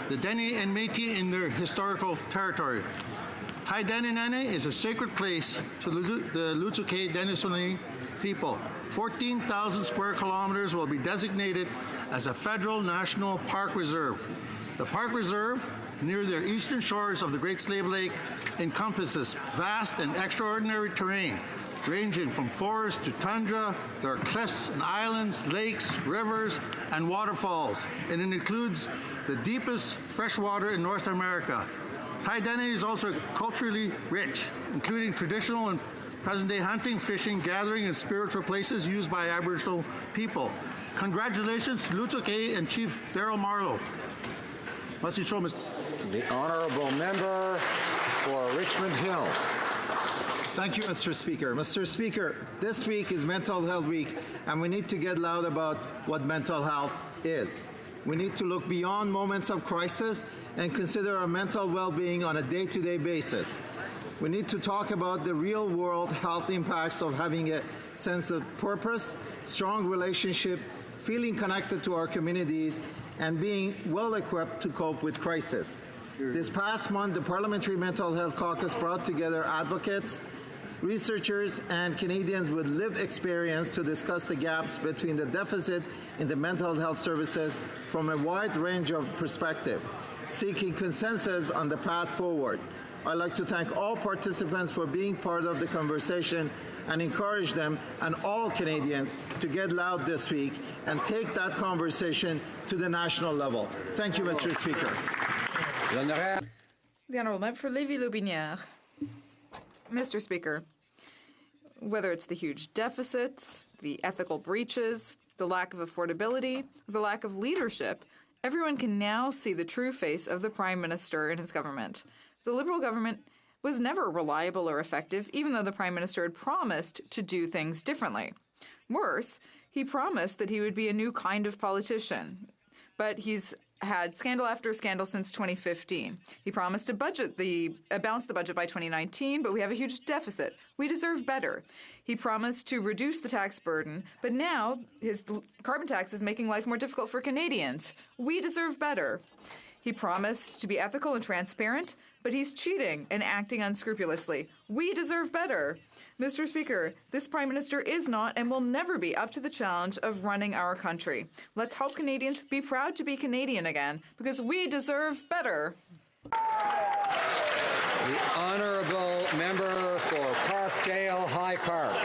the Dene and Métis in their historical territory. Tyendinaga Nene is a sacred place to the Lutsuke Denisoni people. 14,000 square kilometers will be designated as a federal national park reserve. The park reserve, near the eastern shores of the Great Slave Lake, encompasses vast and extraordinary terrain, ranging from forest to tundra. There are cliffs and islands, lakes, rivers, and waterfalls, and it includes the deepest freshwater in North America. Tyendinaga is also culturally rich, including traditional and present-day hunting, fishing, gathering, and spiritual places used by Aboriginal people. Congratulations to Lutsuke and Chief Daryl Marlowe. The Honourable Member for Richmond Hill. Thank you, Mr. Speaker. Mr. Speaker, this week is Mental Health Week, and we need to get loud about what mental health is. We need to look beyond moments of crisis and consider our mental well-being on a day-to-day basis. We need to talk about the real-world health impacts of having a sense of purpose, strong relationship, feeling connected to our communities, and being well-equipped to cope with crisis. This past month, the Parliamentary Mental Health Caucus brought together advocates, researchers, and Canadians with lived experience to discuss the gaps between the deficit in the mental health services from a wide range of perspectives, seeking consensus on the path forward. I'd like to thank all participants for being part of the conversation and encourage them and all Canadians to get loud this week and take that conversation to the national level. Thank you, Mr. Speaker. The Honourable Member for Lévis-Lotbinière. Mr. Speaker, whether it's the huge deficits, the ethical breaches, the lack of affordability, the lack of leadership, everyone can now see the true face of the Prime Minister and his government. The Liberal government was never reliable or effective, even though the Prime Minister had promised to do things differently. Worse, he promised that he would be a new kind of politician, but he's had scandal after scandal since 2015. He promised to balance the budget by 2019, but we have a huge deficit. We deserve better. He promised to reduce the tax burden, but now his carbon tax is making life more difficult for Canadians. We deserve better. He promised to be ethical and transparent, but he's cheating and acting unscrupulously. We deserve better. Mr. Speaker, this Prime Minister is not and will never be up to the challenge of running our country. Let's help Canadians be proud to be Canadian again, because we deserve better. The Honourable Member for Parkdale High Park.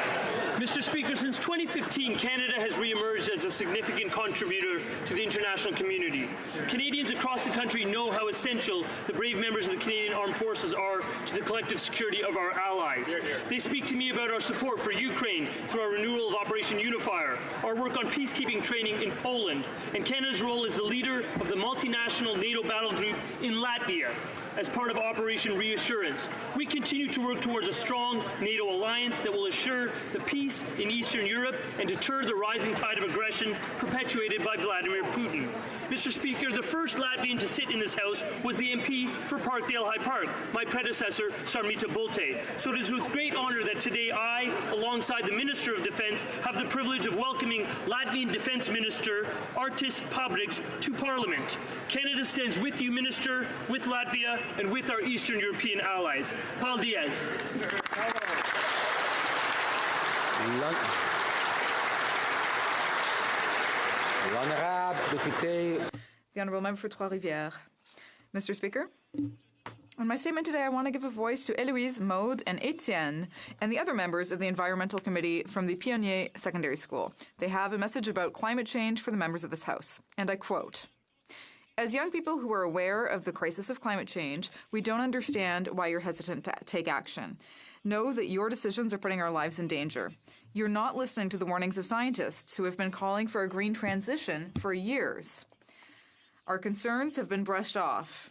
Mr. Speaker, since 2015, Canada has re-emerged as a significant contributor to the international community. Canadians across the country know how essential the brave members of the Canadian Armed Forces are to the collective security of our allies. They speak to me about our support for Ukraine through our renewal of Operation Unifier, our work on peacekeeping training in Poland, and Canada's role as the leader of the multinational NATO battle group in Latvia as part of Operation Reassurance. We continue to work towards a strong NATO alliance that will assure the peace in Eastern Europe and deter the rising tide of aggression perpetuated by Vladimir Putin. Mr. Speaker, the first Latvian to sit in this House was the MP for Parkdale High Park, my predecessor, Sarmita Bolte. So it is with great honor that today I, alongside the Minister of Defense, have the privilege of welcoming Latvian Defense Minister Artis Pabriks to Parliament. Canada stands with you, Minister, with Latvia, and with our Eastern European allies. Paldies. The Honourable Member for Trois-Rivières. Mr. Speaker, In my statement today, I want to give a voice to Eloise, Maude, and Etienne, and the other members of the Environmental Committee from the Pionnier Secondary School. They have a message about climate change for the members of this House, and I quote, "As young people who are aware of the crisis of climate change, we don't understand why you're hesitant to take action. Know that your decisions are putting our lives in danger. You're not listening to the warnings of scientists who have been calling for a green transition for years. Our concerns have been brushed off,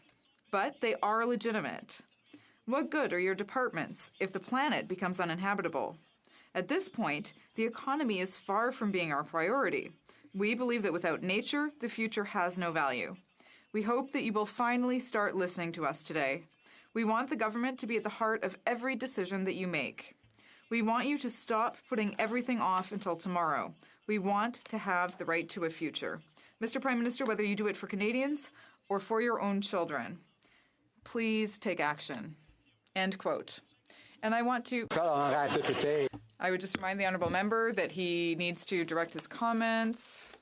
but they are legitimate. What good are your departments if the planet becomes uninhabitable? At this point, the economy is far from being our priority. We believe that without nature, the future has no value. We hope that you will finally start listening to us today. We want the government to be at the heart of every decision that you make. We want you to stop putting everything off until tomorrow. We want to have the right to a future. Mr. Prime Minister, whether you do it for Canadians or for your own children, please take action." End quote. And I want to... I would just remind the honourable member that he needs to direct his comments.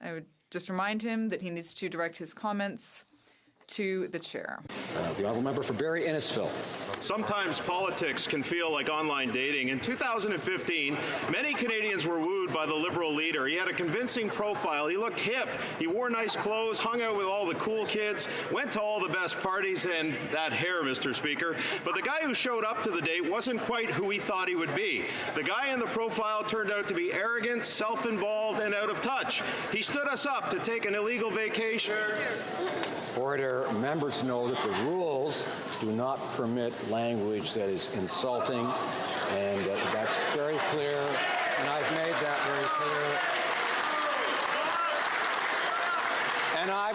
I would just remind him that he needs to direct his comments to the chair. The honourable member for Barrie Innisfil. Sometimes politics can feel like online dating. In 2015, many Canadians were wooed by the Liberal leader. He had a convincing profile. He looked hip. He wore nice clothes, hung out with all the cool kids, went to all the best parties, and that hair, Mr. Speaker. But the guy who showed up to the date wasn't quite who he thought he would be. The guy in the profile turned out to be arrogant, self-involved, and out of touch. He stood us up to take an illegal vacation. Order. Members know that the rules do not permit language that is insulting, and that's very clear, and I've made that very clear. And I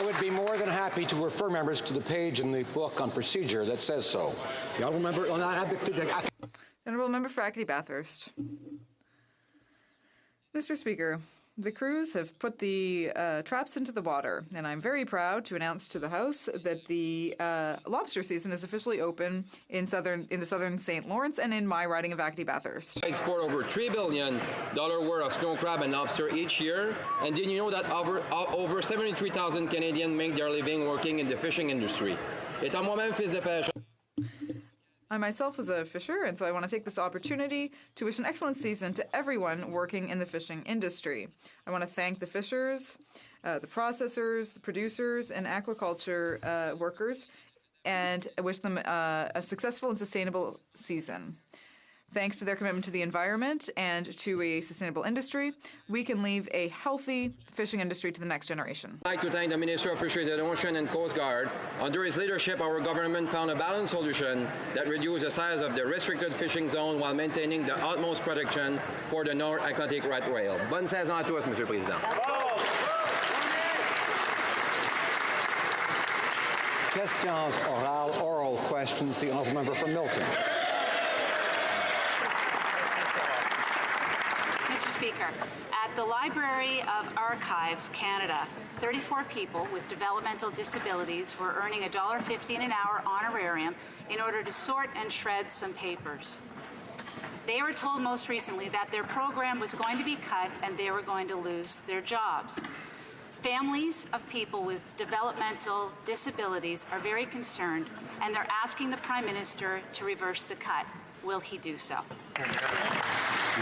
would be more than happy to refer members to the page in the book on procedure that says so. The honourable member will not have the Honourable member for Acadie Bathurst. Mr. Speaker, the crews have put the traps into the water, and I'm very proud to announce to the House that the lobster season is officially open in the southern St. Lawrence and in my riding of Acadie Bathurst. I export over $3 billion worth of snow crab and lobster each year, and did you know that over 73,000 Canadians make their living working in the fishing industry? Étant moi-même fils de pêche. I myself was a fisher, and so I want to take this opportunity to wish an excellent season to everyone working in the fishing industry. I want to thank the fishers, the processors, the producers, and aquaculture workers, and I wish them a successful and sustainable season. Thanks to their commitment to the environment and to a sustainable industry, we can leave a healthy fishing industry to the next generation. I'd like to thank the Minister of Fisheries, the Ocean and Coast Guard. Under his leadership, our government found a balanced solution that reduced the size of the restricted fishing zone while maintaining the utmost protection for the North Atlantic right whale. Bonne saison à tous, Monsieur le Président. Questions orales, oral questions. The honourable member for Milton. Mr. Speaker, at the Library of Archives Canada, 34 people with developmental disabilities were earning $1.50 an hour honorarium in order to sort and shred some papers. They were told most recently that their program was going to be cut and they were going to lose their jobs. Families of people with developmental disabilities are very concerned, and they're asking the Prime Minister to reverse the cut. Will he do so?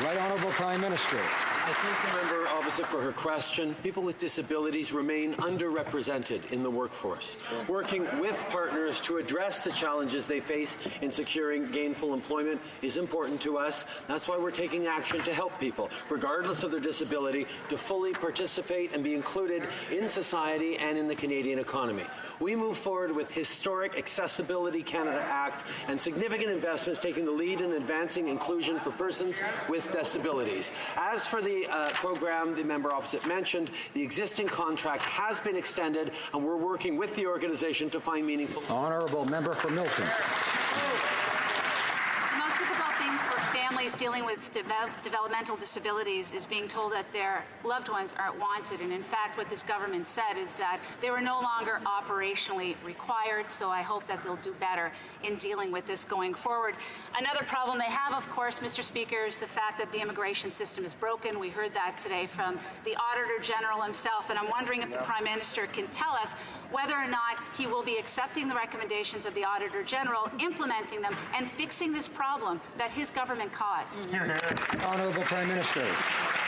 Right Honourable Prime Minister. I thank the member opposite for her question. People with disabilities remain underrepresented in the workforce. Working with partners to address the challenges they face in securing gainful employment is important to us. That's why we're taking action to help people, regardless of their disability, to fully participate and be included in society and in the Canadian economy. We move forward with historic Accessibility Canada Act and significant investments taking the lead in advancing inclusion for persons with disabilities. As for the program the member opposite mentioned, the existing contract has been extended, and we're working with the organization to find meaningful... Honourable member for Milton. The most difficult thing for families those dealing with developmental disabilities is being told that their loved ones aren't wanted. And in fact, what this government said is that they were no longer operationally required, so I hope that they'll do better in dealing with this going forward. Another problem they have, of course, Mr. Speaker, is the fact that the immigration system is broken. We heard that today from the Auditor General himself, and I'm wondering if the Prime Minister can tell us whether or not he will be accepting the recommendations of the Auditor General, implementing them, and fixing this problem that his government caused. Honourable Prime Minister.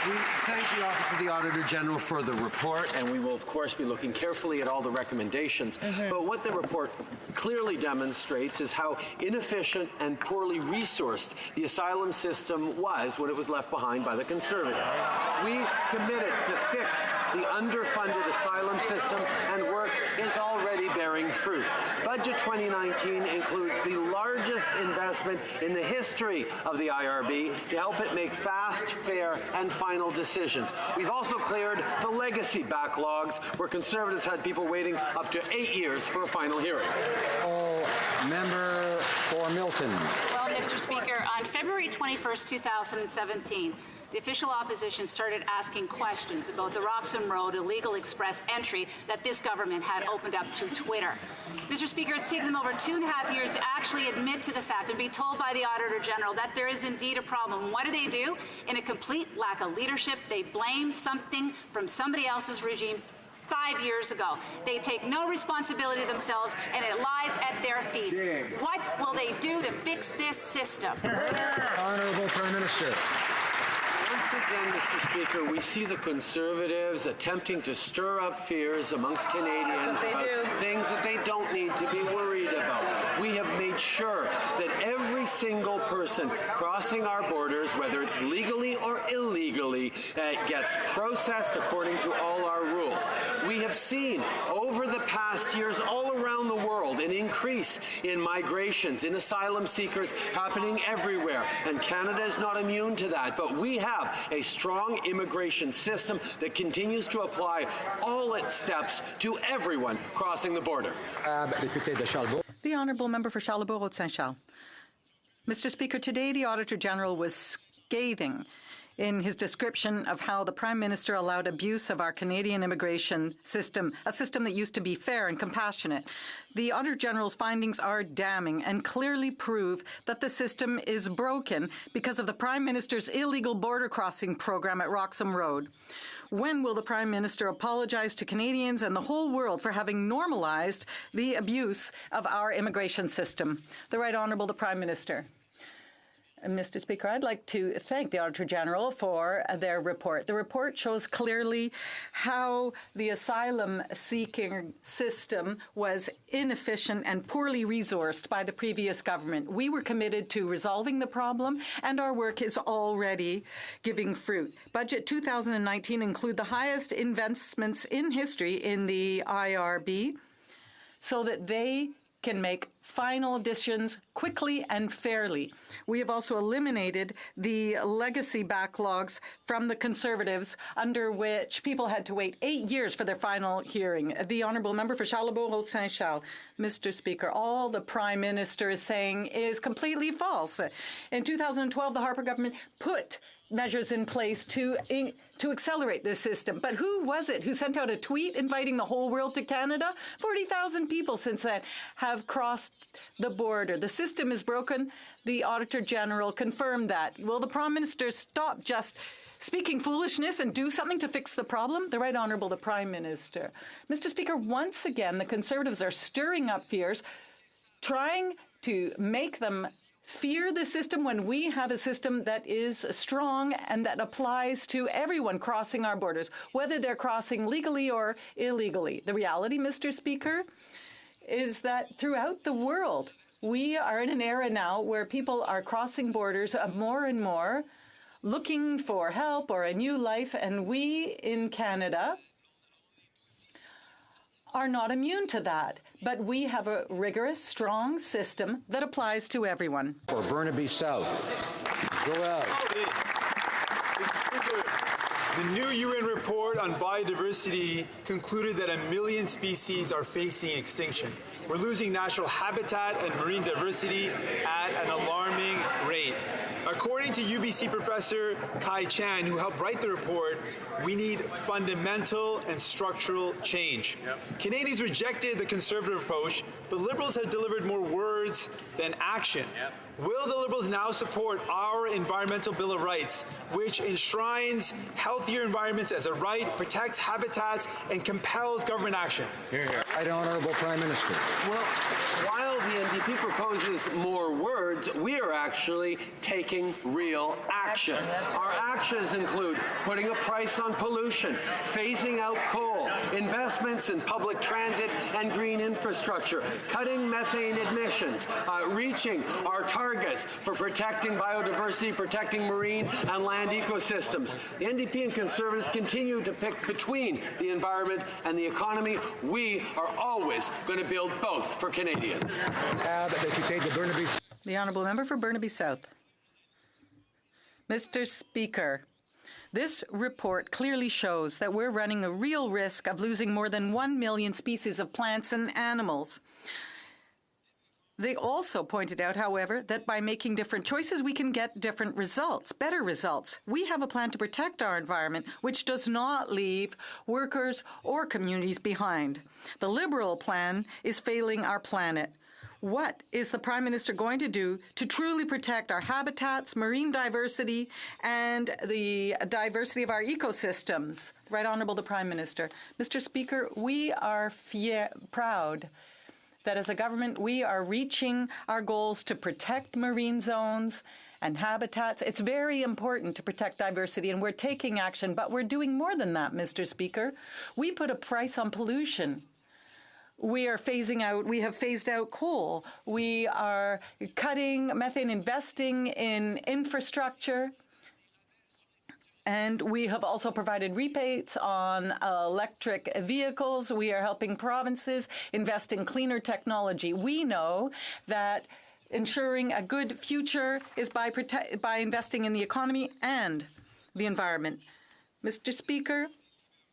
We thank the Office of the Auditor General for the report, and we will, of course, be looking carefully at all the recommendations. But what the report clearly demonstrates is how inefficient and poorly resourced the asylum system was when it was left behind by the Conservatives. We committed to fix the underfunded asylum system, and work is already bearing fruit. Budget 2019 includes the largest investment in the history of the IRB to help it make fast, fair, and final decisions. We've also cleared the legacy backlogs where Conservatives had people waiting up to 8 years for a final hearing. Member for Milton. Well, Mr. Speaker, on February 21st, 2017, the official opposition started asking questions about the Roxham Road illegal express entry that this government had opened up through Twitter. Mr. Speaker, it's taken them over 2.5 years to actually admit to the fact and be told by the Auditor General that there is indeed a problem. What do? In a complete lack of leadership, they blame something from somebody else's regime 5 years ago. They take no responsibility themselves, and it lies at their feet. What will they do to fix this system? Honourable Prime Minister. Once again, Mr. Speaker, we see the Conservatives attempting to stir up fears amongst Canadians about things that they don't need to be worried about. We have made sure that every single person crossing our borders, whether it's legally or illegally, gets processed according to all our rules. We have seen over the past years all around the world an increase in migrations, in asylum seekers happening everywhere, and Canada is not immune to that, but we have a strong immigration system that continues to apply all its steps to everyone crossing the border. The Honourable Member for Charlebourg-Saint-Charles. Mr. Speaker, today the Auditor General was scathing in his description of how the Prime Minister allowed abuse of our Canadian immigration system, a system that used to be fair and compassionate. The Auditor General's findings are damning and clearly prove that the system is broken because of the Prime Minister's illegal border crossing program at Roxham Road. When will the Prime Minister apologize to Canadians and the whole world for having normalized the abuse of our immigration system? The Right Honourable the Prime Minister. Mr. Speaker, I'd like to thank the Auditor General for their report. The report shows clearly how the asylum-seeking system was inefficient and poorly resourced by the previous government. We were committed to resolving the problem, and our work is already giving fruit. Budget 2019 include the highest investments in history in the IRB so that they can make final additions quickly and fairly. We have also eliminated the legacy backlogs from the Conservatives, under which people had to wait 8 years for their final hearing. The Honourable Member for Charlebourg-Saint-Charles. Mr. Speaker, all the Prime Minister is saying is completely false. In 2012, the Harper government put measures in place to accelerate this system. But who was it who sent out a tweet inviting the whole world to Canada? 40,000 people since then have crossed the border. The system is broken. The Auditor General confirmed that. Will the Prime Minister stop just speaking foolishness and do something to fix the problem? The Right Honourable the Prime Minister. Mr. Speaker, once again, the Conservatives are stirring up fears, trying to make them fear the system when we have a system that is strong and that applies to everyone crossing our borders, whether they're crossing legally or illegally. The reality, Mr. Speaker, is that throughout the world, we are in an era now where people are crossing borders more and more, looking for help or a new life, and we in Canada are not immune to that. But we have a rigorous, strong system that applies to everyone. For Burnaby South. Joel. Mr. Speaker, the new UN report on biodiversity concluded that 1 million species are facing extinction. We're losing natural habitat and marine diversity at an alarming rate. According to UBC professor Kai Chan, who helped write the report, we need fundamental and structural change. Canadians rejected the Conservative approach, but Liberals have delivered more words than action. Will the Liberals now support our Environmental Bill of Rights, which enshrines healthier environments as a right, protects habitats, and compels government action? Right Honourable Prime Minister. Well, while the NDP proposes more words, we are actually taking real action. Our actions include putting a price on pollution, phasing out coal, investments in public transit and green infrastructure, cutting methane emissions, reaching our targets for protecting biodiversity, protecting marine and land ecosystems. The NDP and Conservatives continue to pick between the environment and the economy. We are always going to build both for Canadians. The Honourable Member for Burnaby South. Mr. Speaker, this report clearly shows that we're running a real risk of losing more than 1 million species of plants and animals. They also pointed out, however, that by making different choices, we can get different results, better results. We have a plan to protect our environment, which does not leave workers or communities behind. The Liberal plan is failing our planet. What is the Prime Minister going to do to truly protect our habitats, marine diversity, and the diversity of our ecosystems? Right Honourable the Prime Minister. Mr. Speaker, we are proud that as a government we are reaching our goals to protect marine zones and habitats. It's very important to protect diversity, and we're taking action, but we're doing more than that, Mr. Speaker. We put a price on pollution. We have phased out coal. We are cutting methane, investing in infrastructure. And we have also provided rebates on electric vehicles. We are helping provinces invest in cleaner technology. We know that ensuring a good future is by investing in the economy and the environment. Mr. Speaker,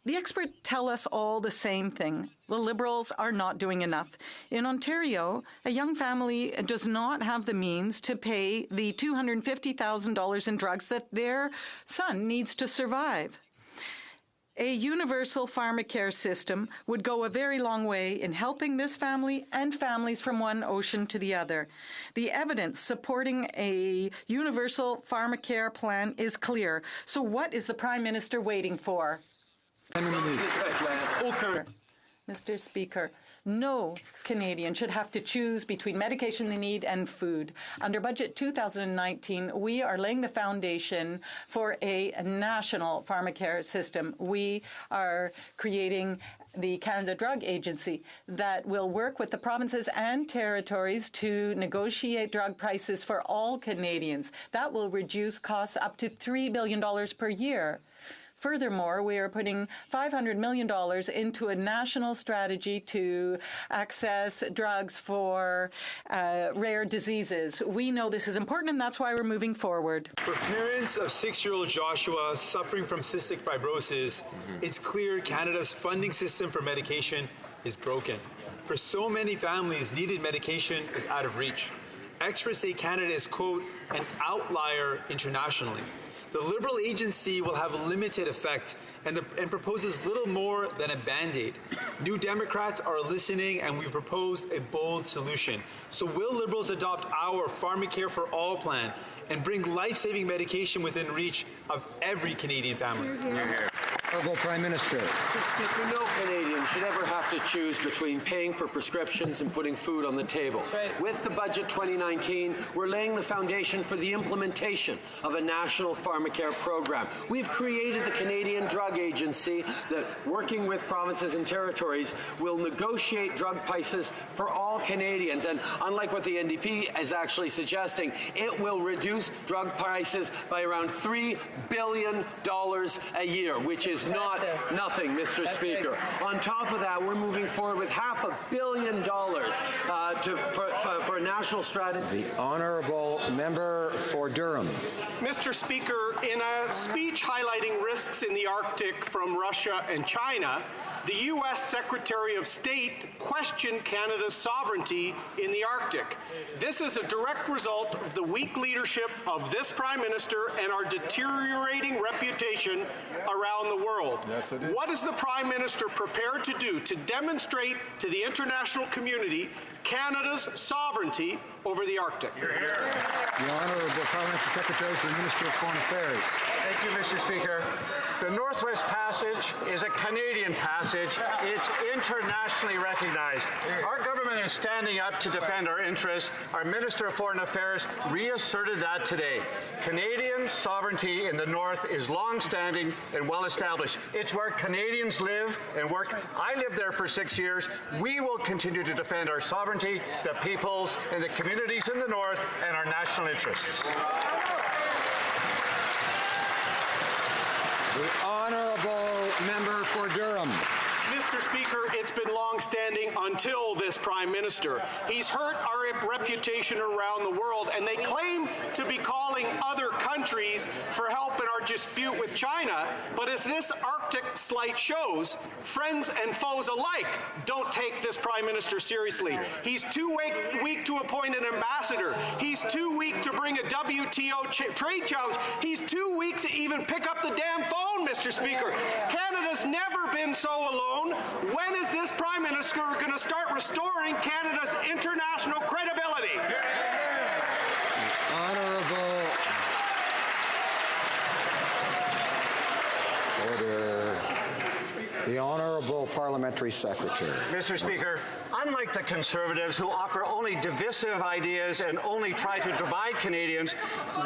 the experts tell us all the same thing. The Liberals are not doing enough. In Ontario, a young family does not have the means to pay the $250,000 in drugs that their son needs to survive. A universal pharmacare system would go a very long way in helping this family and families from one ocean to the other. The evidence supporting a universal pharmacare plan is clear. So what is the Prime Minister waiting for? Mr. Speaker, no Canadian should have to choose between medication they need and food. Under Budget 2019, we are laying the foundation for a national pharmacare system. We are creating the Canada Drug Agency that will work with the provinces and territories to negotiate drug prices for all Canadians. That will reduce costs up to $3 billion per year. Furthermore, we are putting $500 million into a national strategy to access drugs for rare diseases. We know this is important, and that's why we're moving forward. For parents of 6-year-old Joshua suffering from cystic fibrosis, it's clear Canada's funding system for medication is broken. For so many families, needed medication is out of reach. Experts say Canada is, quote, an outlier internationally. The Liberal agency will have a limited effect and proposes little more than a Band-Aid. New Democrats are listening, and we've proposed a bold solution. So will Liberals adopt our Pharmacare for All plan and bring life-saving medication within reach of every Canadian family? Honourable Prime Minister. Mr. Speaker, no Canadian should ever have to choose between paying for prescriptions and putting food on the table. With the Budget 2019, we're laying the foundation for the implementation of a national pharmacare program. We've created the Canadian Drug Agency that, working with provinces and territories, will negotiate drug prices for all Canadians. And unlike what the NDP is actually suggesting, it will reduce drug prices by around $3 billion a year, which is not nothing, Mr. Speaker. On top of that, we're moving forward with $500 million for a national strategy. The Honourable Member for Durham. Mr. Speaker, in a speech highlighting risks in the Arctic from Russia and China, the U.S. Secretary of State questioned Canada's sovereignty in the Arctic. This is a direct result of the weak leadership of this Prime Minister and our deteriorating reputation around the world. Yes, it is. What is the Prime Minister prepared to do to demonstrate to the international community Canada's sovereignty over the Arctic? The Honourable Parliamentary Secretary to the Minister of Foreign Affairs. Thank you, Mr. Speaker. The Northwest Passage is a Canadian passage. It's internationally recognized. Our government is standing up to defend our interests. Our Minister of Foreign Affairs reasserted that today. Canadian sovereignty in the North is long-standing and well-established. It's where Canadians live and work. I lived there for 6 years. We will continue to defend our sovereignty, the peoples, and the communities in the North, and our national interests. The Honourable Member for Durham. Mr. Speaker, it's been long-standing until this Prime Minister. He's hurt our reputation around the world, and they claim to be calling other countries for help in our dispute with China. But as this Arctic slight shows, friends and foes alike don't take this Prime Minister seriously. He's too weak to appoint an ambassador. He's too weak to bring a WTO trade challenge. He's too weak to even pick up the damn phone, Mr. Speaker. Canada's never been so alone. When is this Prime Minister going to start restoring Canada's international credibility? Honourable. Order. The Honourable Parliamentary Secretary. Mr. Speaker, unlike the Conservatives who offer only divisive ideas and only try to divide Canadians,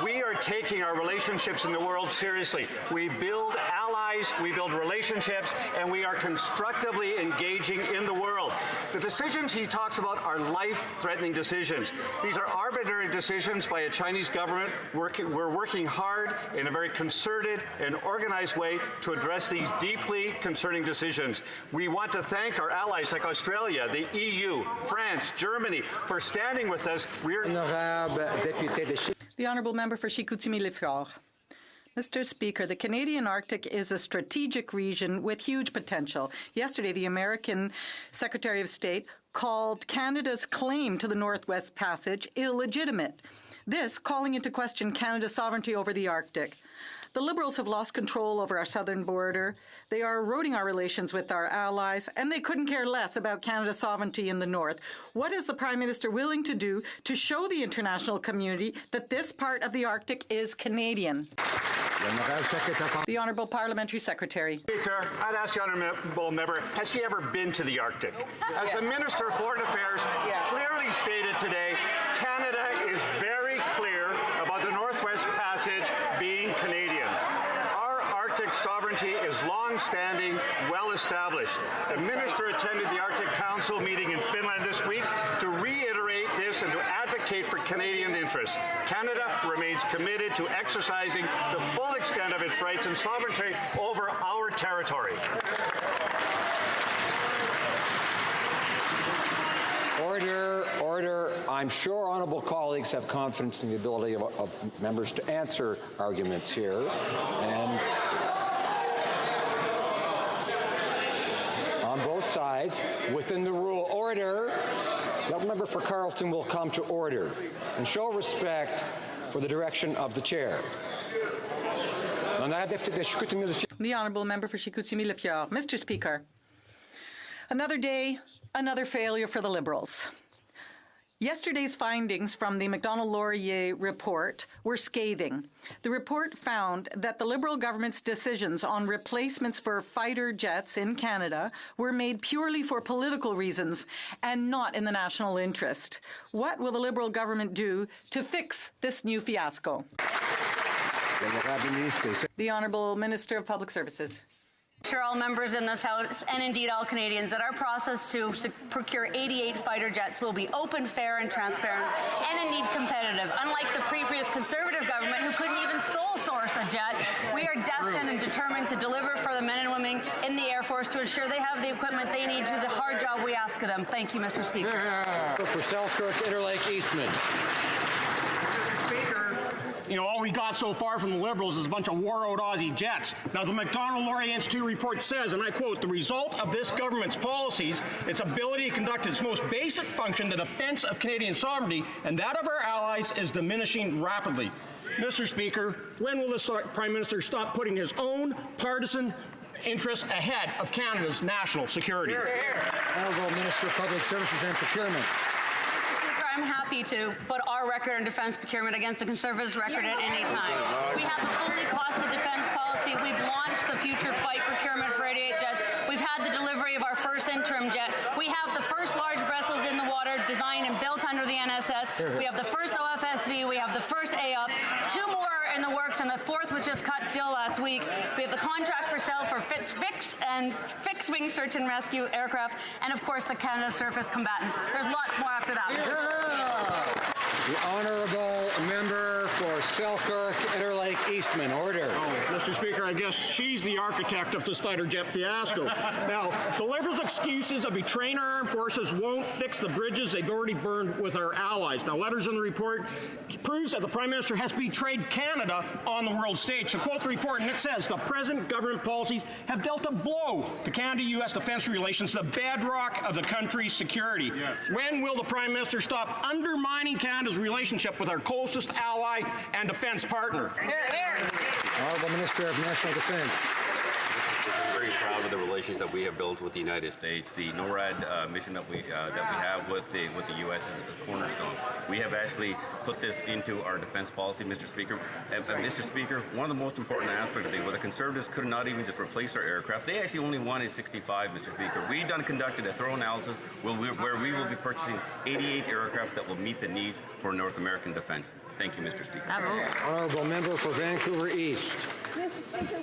we are taking our relationships in the world seriously. We build allies, we build relationships, and we are constructively engaging in the world. The decisions he talks about are life-threatening decisions. These are arbitrary decisions by a Chinese government. We're working hard in a very concerted and organized way to address these deeply concerning decisions. We want to thank our allies like Australia, the EU, France, Germany for standing with us. The Honourable Member for Chicoutimi-Lefort. Mr. Speaker, the Canadian Arctic is a strategic region with huge potential. Yesterday, the American Secretary of State called Canada's claim to the Northwest Passage illegitimate, this calling into question Canada's sovereignty over the Arctic. The Liberals have lost control over our southern border. They are eroding our relations with our allies, and they couldn't care less about Canada's sovereignty in the north. What is the Prime Minister willing to do to show the international community that this part of the Arctic is Canadian? The Honourable Parliamentary Secretary. Speaker, I'd ask the Honourable Member, has he ever been to the Arctic? As the Minister of Foreign Affairs clearly stated today, Canada is very clear about the Northwest Passage being Canadian. Our Arctic sovereignty is long-standing, well-established. The Minister attended the Arctic Council meeting in Finland this week to reiterate this and to advocate for Canadian interests. Canada remains committed to exercising the full extent of its rights and sovereignty over our territory. Order, order. I'm sure honourable colleagues have confidence in the ability of members to answer arguments here. And on both sides, within the rule. Order. The member for Carleton will come to order and show respect for the direction of the chair. The Honourable Member for Chicoutimi-Lefort. Mr. Speaker, another day, another failure for the Liberals. Yesterday's findings from the Macdonald-Laurier report were scathing. The report found that the Liberal government's decisions on replacements for fighter jets in Canada were made purely for political reasons and not in the national interest. What will the Liberal government do to fix this new fiasco? The Honourable Minister of Public Services. Assure all members in this House, and indeed all Canadians, that our process to procure 88 fighter jets will be open, fair and transparent, and indeed competitive. Unlike the previous Conservative government who couldn't even sole source a jet, we are destined and determined to deliver for the men and women in the Air Force to ensure they have the equipment they need to do the hard job we ask of them. Thank you, Mr. Speaker. For Selkirk, Interlake, Eastman. all we got so far from the Liberals is a bunch of wore-out Aussie jets. Now, the Macdonald-Laurier Institute report says, and I quote, "The result of this government's policies, its ability to conduct its most basic function, the defense of Canadian sovereignty, and that of our allies, is diminishing rapidly." Mr. Speaker, when will the Prime Minister stop putting his own partisan interests ahead of Canada's national security? Honourable Minister of Public Services and Procurement. I'm happy to put our record on defence procurement against the Conservatives' record at any time. We have a fully costed defence policy. We've launched the Future Fight procurement for 88 jets. We've had the delivery of our first interim jet. We have the first large vessels in the water designed and built under the NSS. We have the first OFSV. We have the first AOPS. 2 more are in the works, and the 4th was just cut seal last week. We have the contract for sale for fixed-wing search and rescue aircraft, and of course the Canada Surface Combatants. There's lots more after that. The Honourable Member for Selkirk, Interlake Eastman. Order. Mr. Speaker, I guess she's the architect of the Stutter jet fiasco. Now, the Liberals' excuses of betraying our armed forces won't fix the bridges they've already burned with our allies. Now, letters in the report proves that the Prime Minister has betrayed Canada on the world stage. To quote the report, and it says, "The present government policies have dealt a blow to Canada-U.S. defence relations, the bedrock of the country's security." Yes. When will the Prime Minister stop undermining Canada's relationship with our closest ally and defence partner? Honourable Minister of National Defence. I'm very proud of the relations that we have built with the United States. The NORAD mission that we have with the U.S. is a cornerstone. We have actually put this into our defense policy, Mr. Speaker. And Mr. Speaker, one of the most important aspects of it, where the Conservatives could not even just replace our aircraft, they actually only wanted 65, Mr. Speaker. We conducted a thorough analysis where we will be purchasing 88 aircraft that will meet the needs for North American defense. Thank you, Mr. Speaker. Honourable Member for Vancouver East.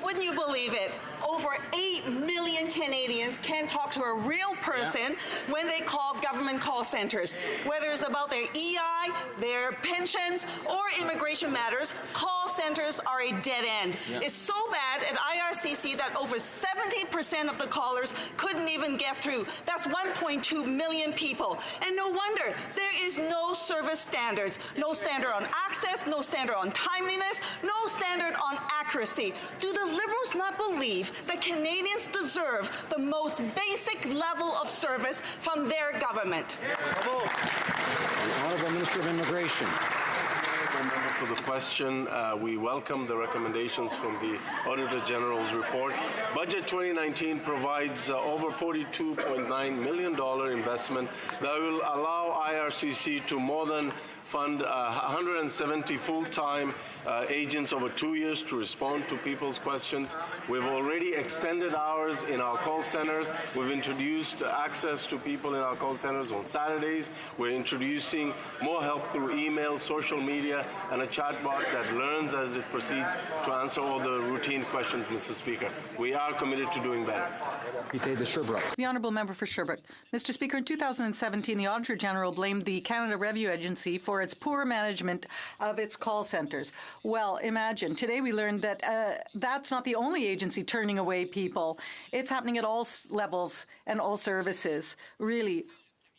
Wouldn't you believe it? Over 8 million Canadians can't talk to a real person when they call government call centers. Whether it's about their EI, their pensions, or immigration matters, call centers are a dead end. It's so bad at IRCC that over 70% of the callers couldn't even get through. That's 1.2 million people. And no wonder there is no service standards. No standard on access, no standard on timeliness, no standard on accuracy. Do the Liberals not believe that Canadians deserve the most basic level of service from their government? The Honourable Minister of Immigration. Member for the question. We welcome the recommendations from the Auditor General's report. Budget 2019 provides over $42.9 million investment that will allow IRCC to more than fund 170 full-time agents over 2 years to respond to people's questions. We've already extended hours in our call centers. We've introduced access to people in our call centers on Saturdays. We're introducing more help through email, social media, and a chatbot that learns as it proceeds to answer all the routine questions, Mr. Speaker. We are committed to doing better. The Honourable Member for Sherbrooke. Mr. Speaker, in 2017, the Auditor General blamed the Canada Revenue Agency for its poor management of its call centres. Well, imagine. Today we learned that that's not the only agency turning away people. It's happening at all levels and all services. Really,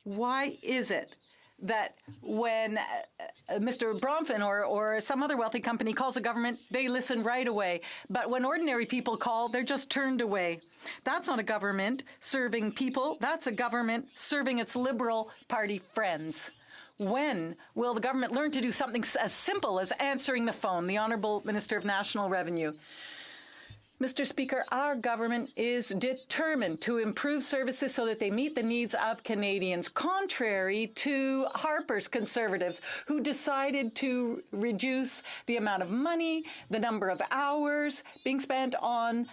why is it that when Mr. Bronfman or some other wealthy company calls the government, they listen right away. But when ordinary people call, they're just turned away. That's not a government serving people. That's a government serving its Liberal Party friends. When will the government learn to do something as simple as answering the phone? The Honourable Minister of National Revenue. Mr. Speaker, our government is determined to improve services so that they meet the needs of Canadians, contrary to Harper's Conservatives, who decided to reduce the amount of money, the number of hours being spent on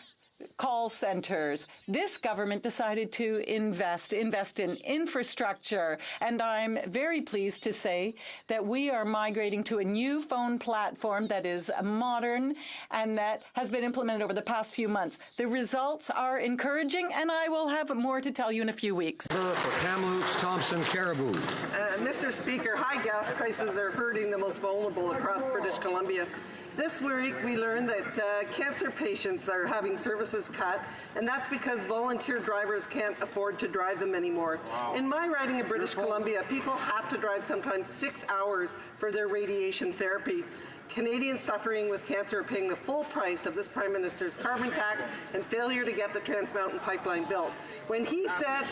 call centers. This government decided to invest in infrastructure, and I'm very pleased to say that we are migrating to a new phone platform that is modern and that has been implemented over the past few months. The results are encouraging, and I will have more to tell you in a few weeks. For Kamloops, Thompson, Caribou. Mr. Speaker, high gas prices are hurting the most vulnerable across British Columbia. This week we learned that cancer patients are having services cut, and that's because volunteer drivers can't afford to drive them anymore. Wow. In my riding of British Columbia, people have to drive sometimes 6 hours for their radiation therapy. Canadians suffering with cancer are paying the full price of this Prime Minister's carbon tax and failure to get the Trans Mountain Pipeline built. When he said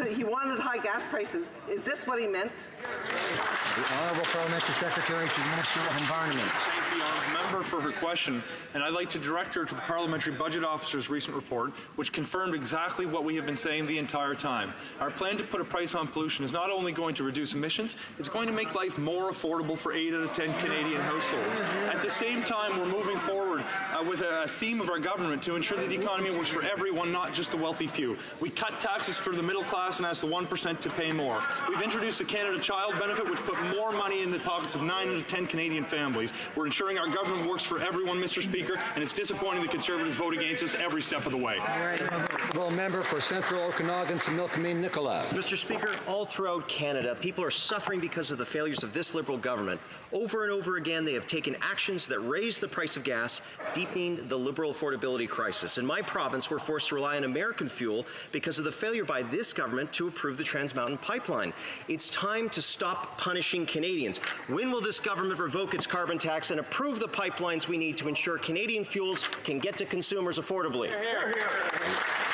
he wanted high gas prices, is this what he meant? The Honourable Parliamentary Secretary to the Minister of Environment. Thank the honourable member for her question, and I'd like to direct her to the Parliamentary Budget Officer's recent report, which confirmed exactly what we have been saying the entire time. Our plan to put a price on pollution is not only going to reduce emissions, it's going to make life more affordable for 8 out of 10 Canadian households. At the same time, we're moving forward with a theme of our government to ensure that the economy works for everyone, not just the wealthy few. We cut taxes for the middle class and ask the 1% to pay more. We've introduced the Canada Child Benefit, which put more money in the pockets of 9 out of 10 Canadian families. We're ensuring our government works for everyone, Mr. Speaker, and it's disappointing the Conservatives vote against us every step of the way. Honourable member for Central Okanagan, Similkameen, Nicola. Mr. Speaker, all throughout Canada, people are suffering because of the failures of this Liberal government. Over and over again, they have taken actions that raise the price of gas, deepening the Liberal affordability crisis. In my province, we're forced to rely on American fuel because of the failure by this government to approve the Trans Mountain Pipeline. It's time to stop punishing Canadians. When will this government revoke its carbon tax and approve the pipelines we need to ensure Canadian fuels can get to consumers affordably?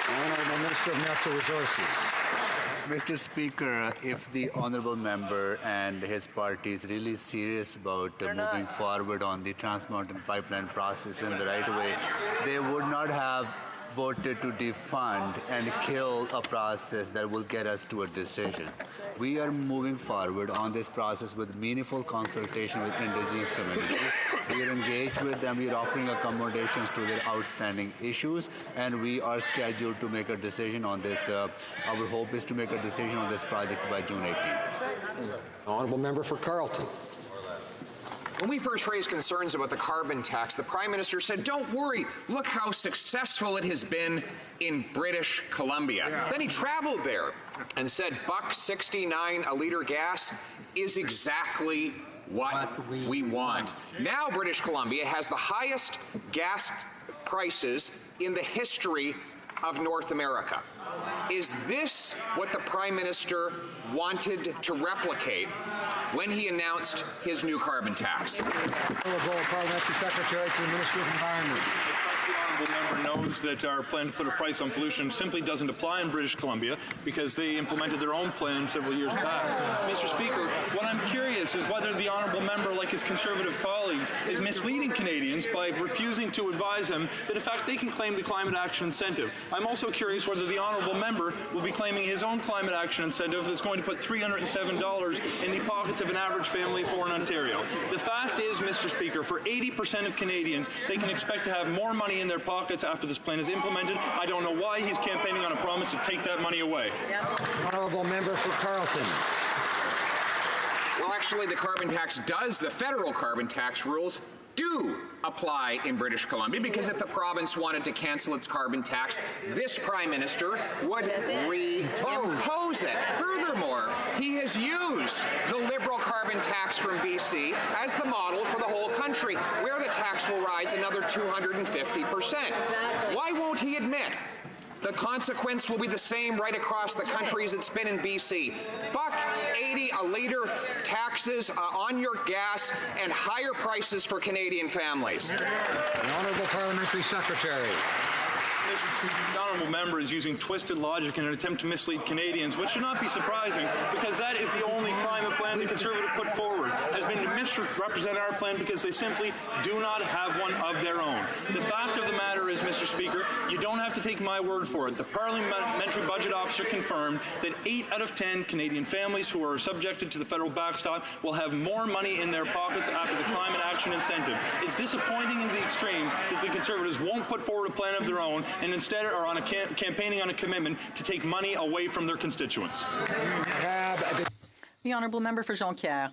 Honourable Minister of Natural Resources. Mr. Speaker, if the honourable member and his party is really serious about moving forward on the Trans Mountain Pipeline process in the right way, they would not have voted to defund and kill a process that will get us to a decision. We are moving forward on this process with meaningful consultation with Indigenous communities. We are engaged with them. We are offering accommodations to their outstanding issues, and we are scheduled to make a decision on this. Our hope is to make a decision on this project by June 18th. Honourable member for Carleton. When we first raised concerns about the carbon tax, the Prime Minister said, "Don't worry, look how successful it has been in British Columbia." Then he traveled there and said, $1.69 a litre gas is exactly what we want. Now British Columbia has the highest gas prices in the history of North America. Is this what the Prime Minister wanted to replicate when he announced his new carbon tax? Parliamentary Secretary to the Minister of Environment. The honourable member knows that our plan to put a price on pollution simply doesn't apply in British Columbia because they implemented their own plan several years back. Mr. Speaker, what I'm curious is whether the honourable member, like his Conservative colleagues, is misleading Canadians by refusing to advise them that in fact they can claim the climate action incentive. I'm also curious whether the honourable member will be claiming his own climate action incentive that's going to put $307 in the pockets of an average family for in Ontario. The fact is, Mr. Speaker, for 80% of Canadians, they can expect to have more money in their pockets after this plan is implemented. I don't know why he's campaigning on a promise to take that money away. Honourable member for Carleton. Well, actually, the federal carbon tax rules do apply in British Columbia, because if the province wanted to cancel its carbon tax, this Prime Minister would reimpose it. Furthermore, he has used the Liberal carbon tax from BC as the model for the whole country, where the tax will rise another 250%. Why won't he admit the consequence will be the same right across the country as it's been in BC? $1.80 a litre taxes on your gas and higher prices for Canadian families. The Honourable Parliamentary Secretary. The honourable member is using twisted logic in an attempt to mislead Canadians, which should not be surprising, because that is the only climate plan the Conservative put forward, has been to misrepresent our plan because they simply do not have one of their own. The fact of the matter is, Mr. Speaker, you don't have to take my word for it. The Parliamentary Budget Officer confirmed that 8 out of 10 Canadian families who are subjected to the federal backstop will have more money in their pockets after the climate action incentive. It's disappointing in the extreme that the Conservatives won't put forward a plan of their own and instead are on campaigning on a commitment to take money away from their constituents. The honourable member for Jonquière.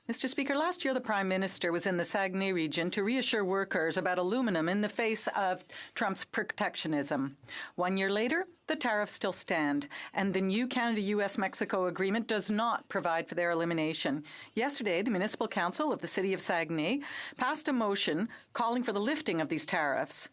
Mr. Speaker, last year the Prime Minister was in the Saguenay region to reassure workers about aluminum in the face of Trump's protectionism. 1 year later, the tariffs still stand, and the new Canada-US-Mexico agreement does not provide for their elimination. Yesterday, the Municipal Council of the City of Saguenay passed a motion calling for the lifting of these tariffs.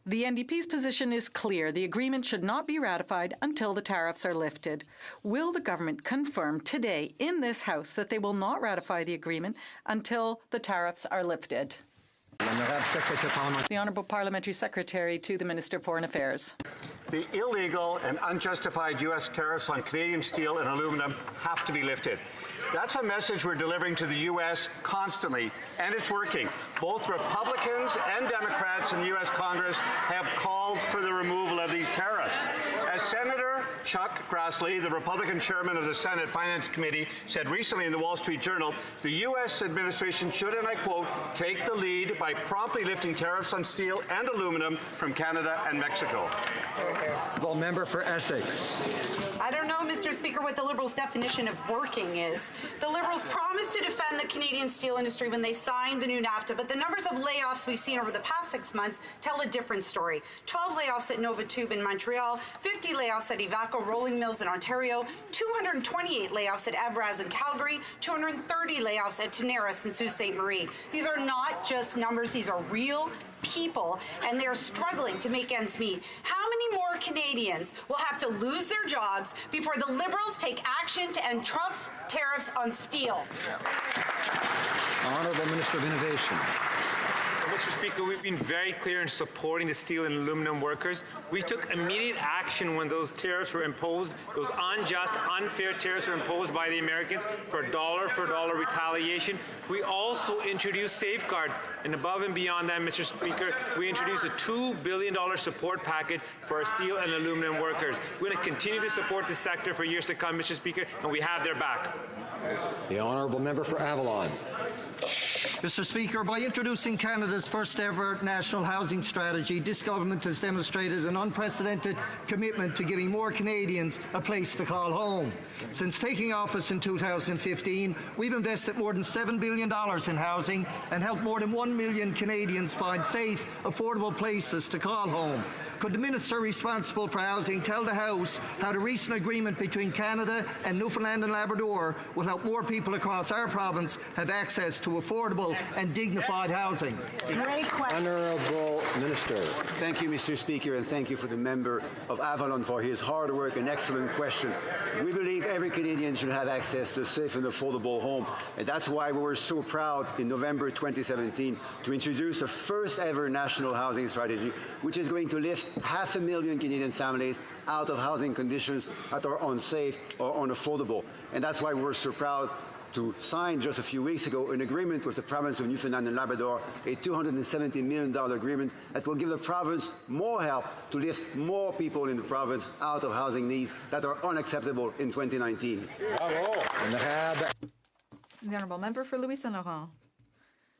The NDP's position is clear. The agreement should not be ratified until the tariffs are lifted. Will the government confirm today in this House that they will not ratify the agreement until the tariffs are lifted? The Honourable Parliamentary Secretary to the Minister of Foreign Affairs. The illegal and unjustified U.S. tariffs on Canadian steel and aluminum have to be lifted. That's a message we're delivering to the U.S. constantly, and it's working. Both Republicans and Democrats in the U.S. Congress have called for the removal of these tariffs. As Senator Chuck Grassley, the Republican chairman of the Senate Finance Committee, said recently in the Wall Street Journal, the U.S. administration should, and I quote, take the lead by promptly lifting tariffs on steel and aluminum from Canada and Mexico. The member for Essex. I don't know, Mr. Speaker, what the Liberals' definition of working is. The Liberals promised to defend the Canadian steel industry when they signed the new NAFTA, but the numbers of layoffs we've seen over the past 6 months tell a different story. 12 layoffs at Novatube in Montreal, 50 layoffs at Ivaco Rolling Mills in Ontario, 228 layoffs at Evraz in Calgary, 230 layoffs at Tenaris in Sault Ste. Marie. These are not just numbers, these are real people, and they're struggling to make ends meet. How many more Canadians will have to lose their jobs before the Liberals take action to end Trump's tariffs on steel? Honourable Minister of Innovation. Mr. Speaker, we've been very clear in supporting the steel and aluminum workers. We took immediate action when those tariffs were imposed. Those unjust, unfair tariffs were imposed by the Americans for dollar retaliation. We also introduced safeguards. And above and beyond that, Mr. Speaker, we introduced a $2 billion support package for our steel and aluminum workers. We're going to continue to support the sector for years to come, Mr. Speaker, and we have their back. The Honourable Member for Avalon. Mr. Speaker, by introducing Canada's first ever national housing strategy, this government has demonstrated an unprecedented commitment to giving more Canadians a place to call home. Since taking office in 2015, we've invested more than $7 billion in housing and helped more than 1 million Canadians find safe, affordable places to call home. Could the Minister responsible for housing tell the House how the recent agreement between Canada and Newfoundland and Labrador will help more people across our province have access to affordable and dignified housing? Honourable Minister. Thank you, Mr. Speaker, and thank you for the member of Avalon for his hard work and excellent question. We believe every Canadian should have access to a safe and affordable home, and that's why we were so proud in November 2017 to introduce the first ever national housing strategy, which is going to lift 500,000 Canadian families out of housing conditions that are unsafe or unaffordable. And that's why we're so proud to sign just a few weeks ago an agreement with the province of Newfoundland and Labrador, a $270 million agreement that will give the province more help to lift more people in the province out of housing needs that are unacceptable in 2019. The Honourable Member for Louis Saint Laurent.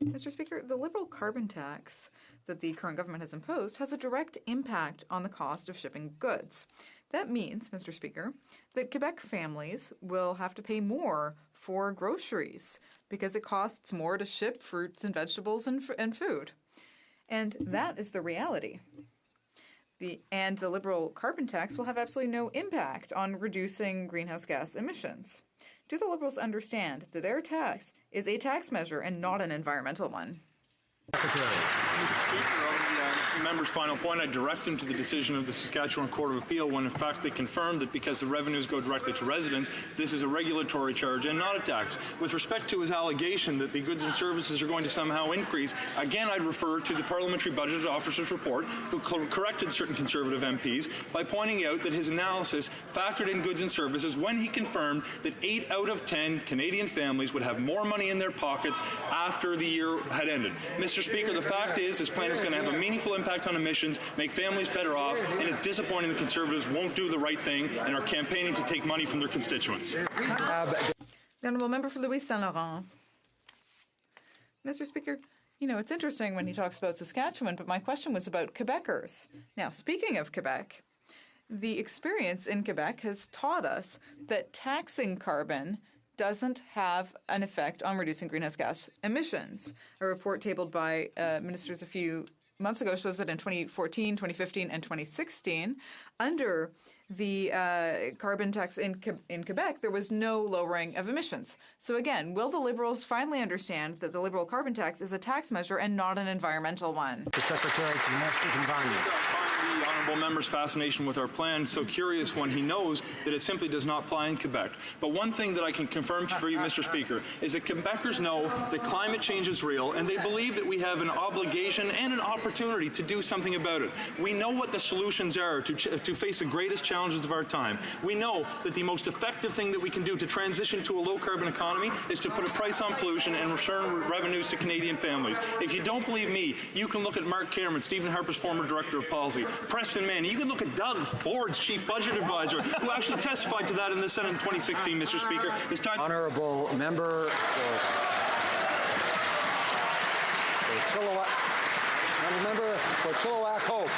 Mr. Speaker, the Liberal carbon tax that the current government has imposed has a direct impact on the cost of shipping goods. That means, Mr. Speaker, that Quebec families will have to pay more for groceries because it costs more to ship fruits and vegetables and food. And that is the reality. The Liberal carbon tax will have absolutely no impact on reducing greenhouse gas emissions. Do the Liberals understand that their tax is a tax measure and not an environmental one? Mr. Speaker, on the member's final point, I direct him to the decision of the Saskatchewan Court of Appeal when, in fact, they confirmed that because the revenues go directly to residents, this is a regulatory charge and not a tax. With respect to his allegation that the goods and services are going to somehow increase, again, I'd refer to the Parliamentary Budget Officer's report, who corrected certain Conservative MPs by pointing out that his analysis factored in goods and services when he confirmed that 8 out of 10 Canadian families would have more money in their pockets after the year had ended. Mr. Speaker, the fact is this plan is going to have a meaningful impact on emissions, make families better off, and it's disappointing the Conservatives won't do the right thing and are campaigning to take money from their constituents. The Honourable Member for Louis Saint Laurent. Mr. Speaker, you know, it's interesting when he talks about Saskatchewan, but my question was about Quebecers. Now, speaking of Quebec, the experience in Quebec has taught us that taxing carbon doesn't have an effect on reducing greenhouse gas emissions. A report tabled by ministers a few months ago shows that in 2014, 2015, and 2016, under the carbon tax in Quebec, there was no lowering of emissions. So again, will the Liberals finally understand that the Liberal carbon tax is a tax measure and not an environmental one? The Secretary for Domestic Environment. The honourable member's fascination with our plan so curious when he knows that it simply does not apply in Quebec. But one thing that I can confirm for you, Mr. Speaker, is that Quebecers know that climate change is real, and they believe that we have an obligation and an opportunity to do something about it. We know what the solutions are to face the greatest challenges of our time. We know that the most effective thing that we can do to transition to a low-carbon economy is to put a price on pollution and return revenues to Canadian families. If you don't believe me, you can look at Mark Cameron, Stephen Harper's former director of policy, Preston Mann. You can look at Doug Ford's chief budget advisor, who actually testified to that in the Senate in 2016, Mr. Speaker. It's time. Honourable member for Chilliwack Hope.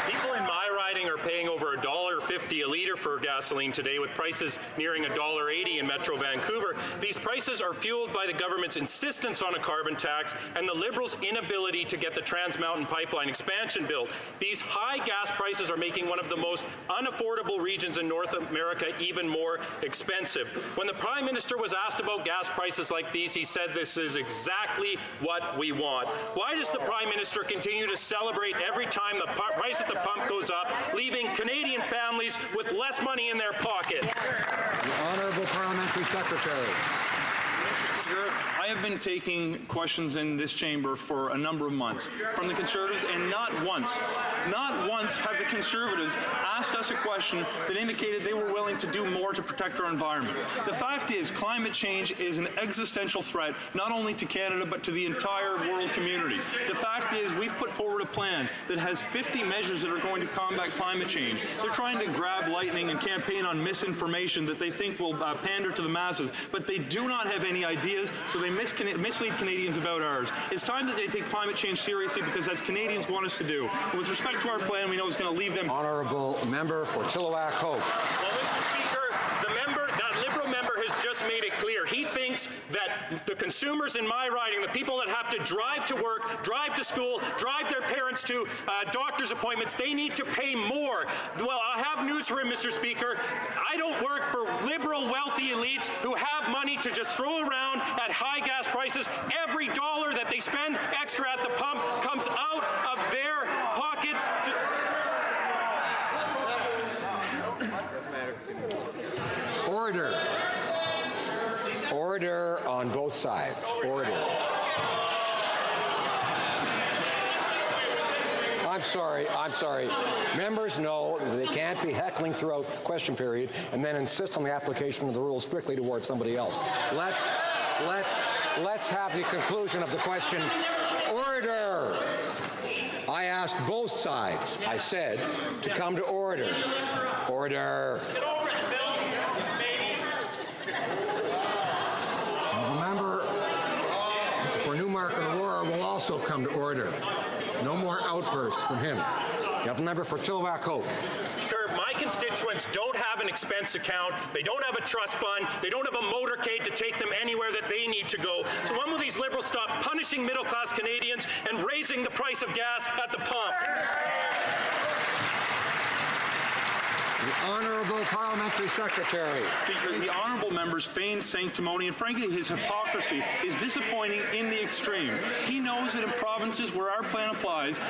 People in my riding are paying over $1.50 a litre for gasoline today, with prices nearing $1.80 in Metro Vancouver. These prices are fueled by the government's insistence on a carbon tax and the Liberals' inability to get the Trans Mountain Pipeline expansion built. These high gas prices are making one of the most unaffordable regions in North America even more expensive. When the Prime Minister was asked about gas prices like these, he said this is exactly what we want. Why does the Prime Minister continue to celebrate every time the price at the pump goes up, leaving Canadian families with less money in their pockets? The Honourable Parliamentary Secretary. I have been taking questions in this chamber for a number of months from the Conservatives, and not once have the Conservatives asked us a question that indicated they were willing to do more to protect our environment. The fact is, climate change is an existential threat, not only to Canada, but to the entire world community. The fact is, we've put forward a plan that has 50 measures that are going to combat climate change. They're trying to grab lightning and campaign on misinformation that they think will pander to the masses, but they do not have any ideas, so they mislead Canadians about ours. It's time that they take climate change seriously, because that's Canadians want us to do. And with respect to our plan, we know it's going to leave them. Honourable member for Chilliwack Hope. Well, Mr. Speaker, that Liberal member has just made it clear. He thinks that the consumers in my riding, the people that have to drive to work, drive to school, drive their parents to doctor's appointments, they need to pay more. Well, I have news for him, Mr. Speaker. I don't work for Liberal wealthy elites who have money to just throw around at high gas prices. Every dollar that they spend extra at the pump comes out of their pockets. Order. Order on both sides. Order. I'm sorry. Members know that they can't be heckling throughout question period and then insist on the application of the rules strictly towards somebody else. Let's have the conclusion of the question. Order. I asked both sides, I said, to come to order. Order. The member for Newmarket Aurora will also come to order. No more outbursts from him. The member for Chilliwack Hope. My constituents don't have an expense account, they don't have a trust fund, they don't have a motorcade to take them anywhere that they need to go. So when will these Liberals stop punishing middle-class Canadians and raising the price of gas at the pump? The Honourable Parliamentary Secretary. Speaker, the honourable member's feigned sanctimony and frankly his hypocrisy is disappointing in the extreme. He knows that in provinces where our plan applies,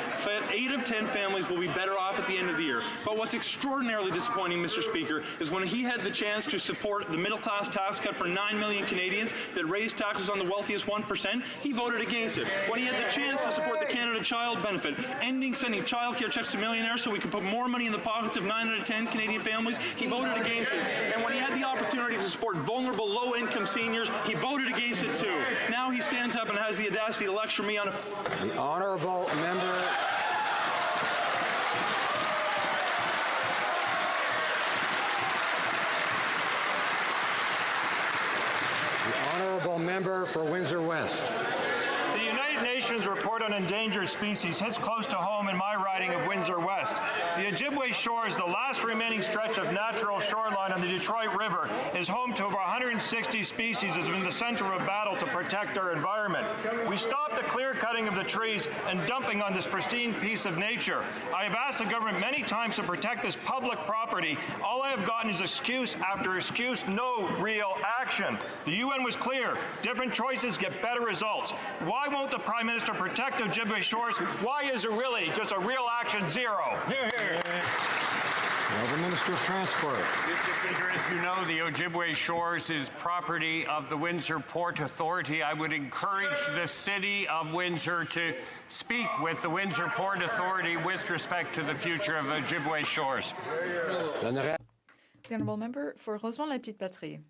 8 of 10 families will be better off at the end of the year. But what's extraordinarily disappointing, Mr. Speaker, is when he had the chance to support the middle-class tax cut for 9 million Canadians that raised taxes on the wealthiest 1%, he voted against it. When he had the chance to support the Canada Child Benefit, ending sending childcare checks to millionaires so we could put more money in the pockets of 9 out of 10 Canadian families, he voted against it. And when he had the opportunity to support vulnerable, low-income seniors, he voted against it too. Now he stands up and has the audacity to lecture me on a... The honourable member... The honourable member for Windsor West. The United Nations report on endangered species hits close to home in my riding riding of Windsor West. The Ojibwe Shores, the last remaining stretch of natural shoreline on the Detroit River, is home to over 160 species, has been the center of a battle to protect our environment. We stopped the clear cutting of the trees and dumping on this pristine piece of nature. I have asked the government many times to protect this public property. All I have gotten is excuse after excuse, no real action. The UN was clear. Different choices get better results. Why won't the Prime Minister protect Ojibwe Shores? Why is it really just a real action zero? The Minister of Transport. Mr. Speaker, as you know, the Ojibwe Shores is property of the Windsor Port Authority. I would encourage the City of Windsor to speak with the Windsor Port Authority with respect to the future of Ojibwe Shores. The Honourable Member for Rosemont-la-Petite-Patrie.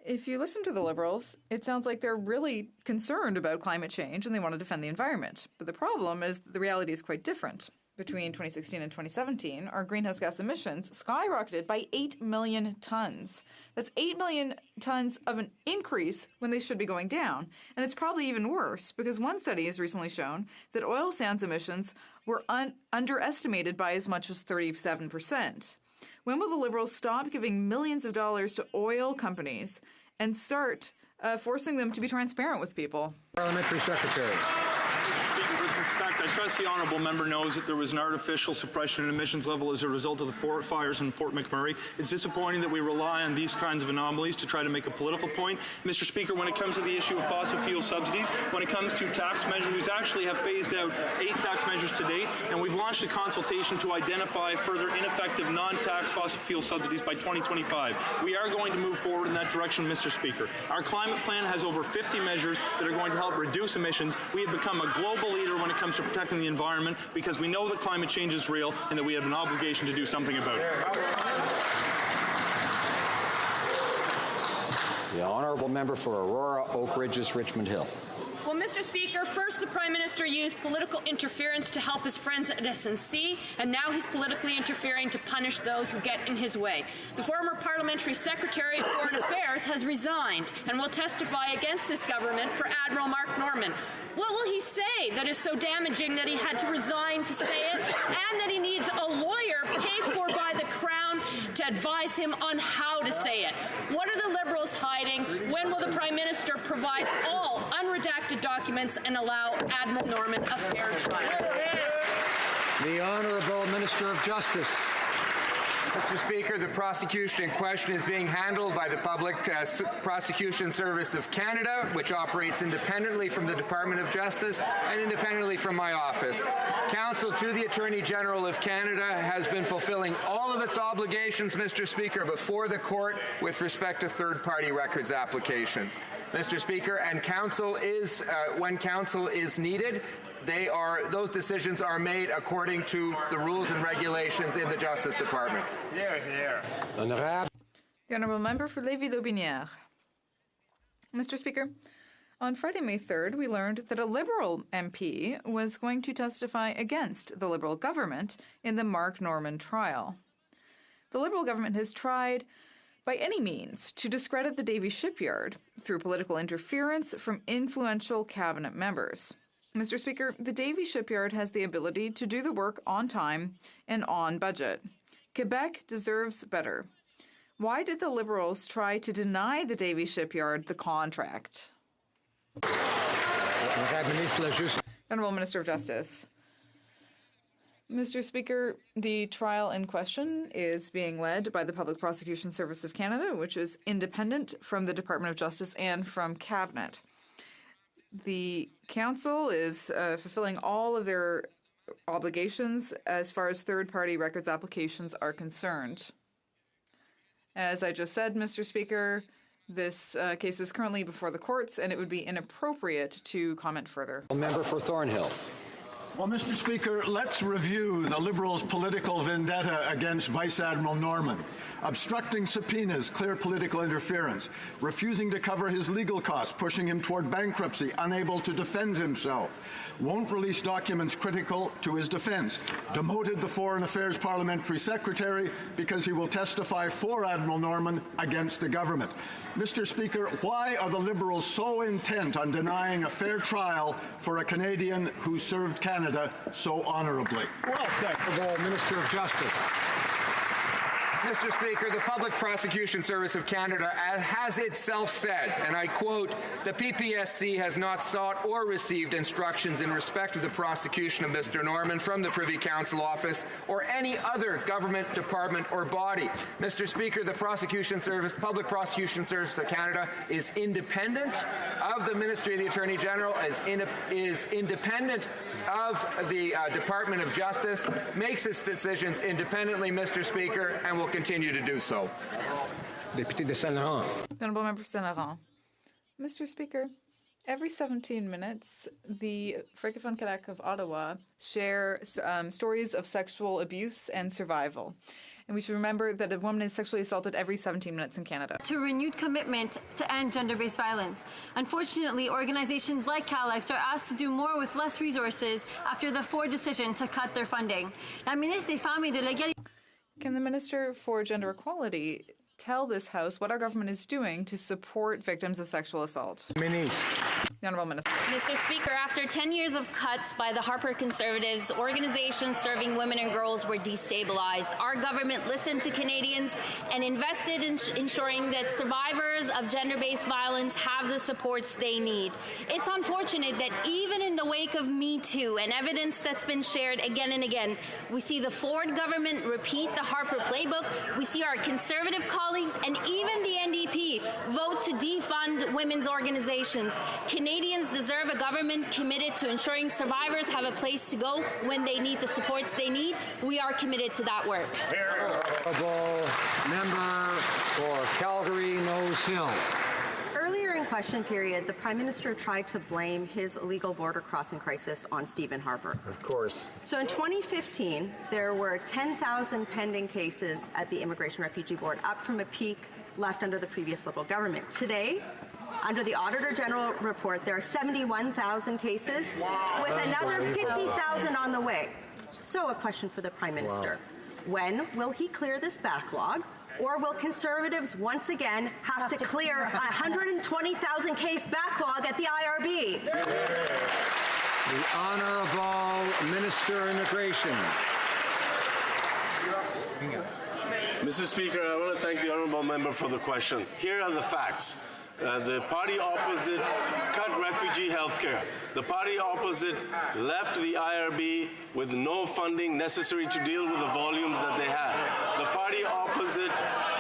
If you listen to the Liberals, it sounds like they're really concerned about climate change and they want to defend the environment. But the problem is that the reality is quite different. Between 2016 and 2017, our greenhouse gas emissions skyrocketed by 8 million tons. That's 8 million tons of an increase when they should be going down. And it's probably even worse because one study has recently shown that oil sands emissions were underestimated by as much as 37%. When will the Liberals stop giving millions of dollars to oil companies and start forcing them to be transparent with people? Parliamentary Secretary. Mr. Speaker, with respect, I trust the honourable member knows that there was an artificial suppression in emissions level as a result of the fires in Fort McMurray. It's disappointing that we rely on these kinds of anomalies to try to make a political point. Mr. Speaker, when it comes to the issue of fossil fuel subsidies, when it comes to tax measures, we actually have phased out 8 tax measures to date, and we've launched a consultation to identify further ineffective non-tax fossil fuel subsidies by 2025. We are going to move forward in that direction, Mr. Speaker. Our climate plan has over 50 measures that are going to help reduce emissions. We have become a global leader when it comes to protecting the environment because we know that climate change is real and that we have an obligation to do something about it. The Honourable Member for Aurora, Oak Ridges, Richmond Hill. Well, Mr. Speaker, first the Prime Minister used political interference to help his friends at SNC, and now he's politically interfering to punish those who get in his way. The former Parliamentary Secretary of Foreign Affairs has resigned and will testify against this government for Admiral Mark Norman. What will he say that is so damaging that he had to resign to say it, and that he needs a lawyer paid for by the Crown to advise him on how to say it? What are the Liberals hiding? When will the Prime Minister provide all unredacted documents and allow Admiral Norman a fair trial? The Honourable Minister of Justice. Mr. Speaker, the prosecution in question is being handled by the Public Prosecution Service of Canada, which operates independently from the Department of Justice and independently from my office. Counsel to the Attorney General of Canada has been fulfilling all of its obligations, Mr. Speaker, before the court with respect to third-party records applications. Mr. Speaker, and counsel is, when counsel is needed, those decisions are made according to the rules and regulations in the Justice Department. The Honourable Member for Lévis-Lotbinière. Mr. Speaker, on Friday, May 3rd, we learned that a Liberal MP was going to testify against the Liberal government in the Mark Norman trial. The Liberal government has tried by any means to discredit the Davie Shipyard through political interference from influential cabinet members. Mr. Speaker, the Davie Shipyard has the ability to do the work on time and on budget. Quebec deserves better. Why did the Liberals try to deny the Davie Shipyard the contract? Honourable Minister of Justice. Mr. Speaker, the trial in question is being led by the Public Prosecution Service of Canada, which is independent from the Department of Justice and from Cabinet. The Council is fulfilling all of their obligations as far as third-party records applications are concerned. As I just said, Mr. Speaker, this case is currently before the courts, and it would be inappropriate to comment further. Member for Thornhill. Well, Mr. Speaker, let's review the Liberals' political vendetta against Vice Admiral Norman. Obstructing subpoenas, clear political interference, refusing to cover his legal costs, pushing him toward bankruptcy, unable to defend himself, won't release documents critical to his defense, demoted the Foreign Affairs Parliamentary Secretary because he will testify for Admiral Norman against the government. Mr. Speaker, why are the Liberals so intent on denying a fair trial for a Canadian who served Canada Canada so honorably. Well said. The Minister of Justice. Mr. Speaker, the Public Prosecution Service of Canada has itself said, and I quote, the PPSC has not sought or received instructions in respect of the prosecution of Mr. Norman from the Privy Council Office or any other government department or body. Mr. Speaker, the Public Prosecution Service of Canada is independent of the Ministry of the Attorney General, is independent of the Department of Justice, makes its decisions independently, Mr. Speaker, and will continue to do so. Député de Saint-Laurent. Honourable Member for Saint-Laurent. Mr. Speaker, every 17 minutes, the Francophone Quebec of Ottawa share stories of sexual abuse and survival. And we should remember that a woman is sexually assaulted every 17 minutes in Canada. To renewed commitment to end gender-based violence. Unfortunately, organizations like CALEX are asked to do more with less resources after the Ford decision to cut their funding. La ministre des Femmes et de l'Égalité. Can the Minister for Gender Equality tell this House what our government is doing to support victims of sexual assault? Ministre. The Honourable Minister. Mr. Speaker, after 10 years of cuts by the Harper Conservatives, organizations serving women and girls were destabilized. Our government listened to Canadians and invested in ensuring that survivors of gender-based violence have the supports they need. It's unfortunate that even in the wake of Me Too and evidence that's been shared again and again, we see the Ford government repeat the Harper playbook. We see our Conservative colleagues and even the NDP vote to defund women's organizations. Canadians deserve a government committed to ensuring survivors have a place to go when they need the supports they need. We are committed to that work. Honourable Member for Calgary Nose Hill. Earlier in question period, the Prime Minister tried to blame his illegal border crossing crisis on Stephen Harper. Of course. So in 2015, there were 10,000 pending cases at the Immigration Refugee Board, up from a peak left under the previous Liberal government. Today, under the Auditor General report, there are 71,000 cases, with another 50,000 on the way. So a question for the Prime Minister. When will he clear this backlog? Or will Conservatives once again have to clear a 120,000 case backlog at the IRB? The Honourable Minister of Immigration. Mr. Speaker, I want to thank the Honourable Member for the question. Here are the facts. The party opposite cut refugee health care. The party opposite left the IRB with no funding necessary to deal with the volumes that they had. The party opposite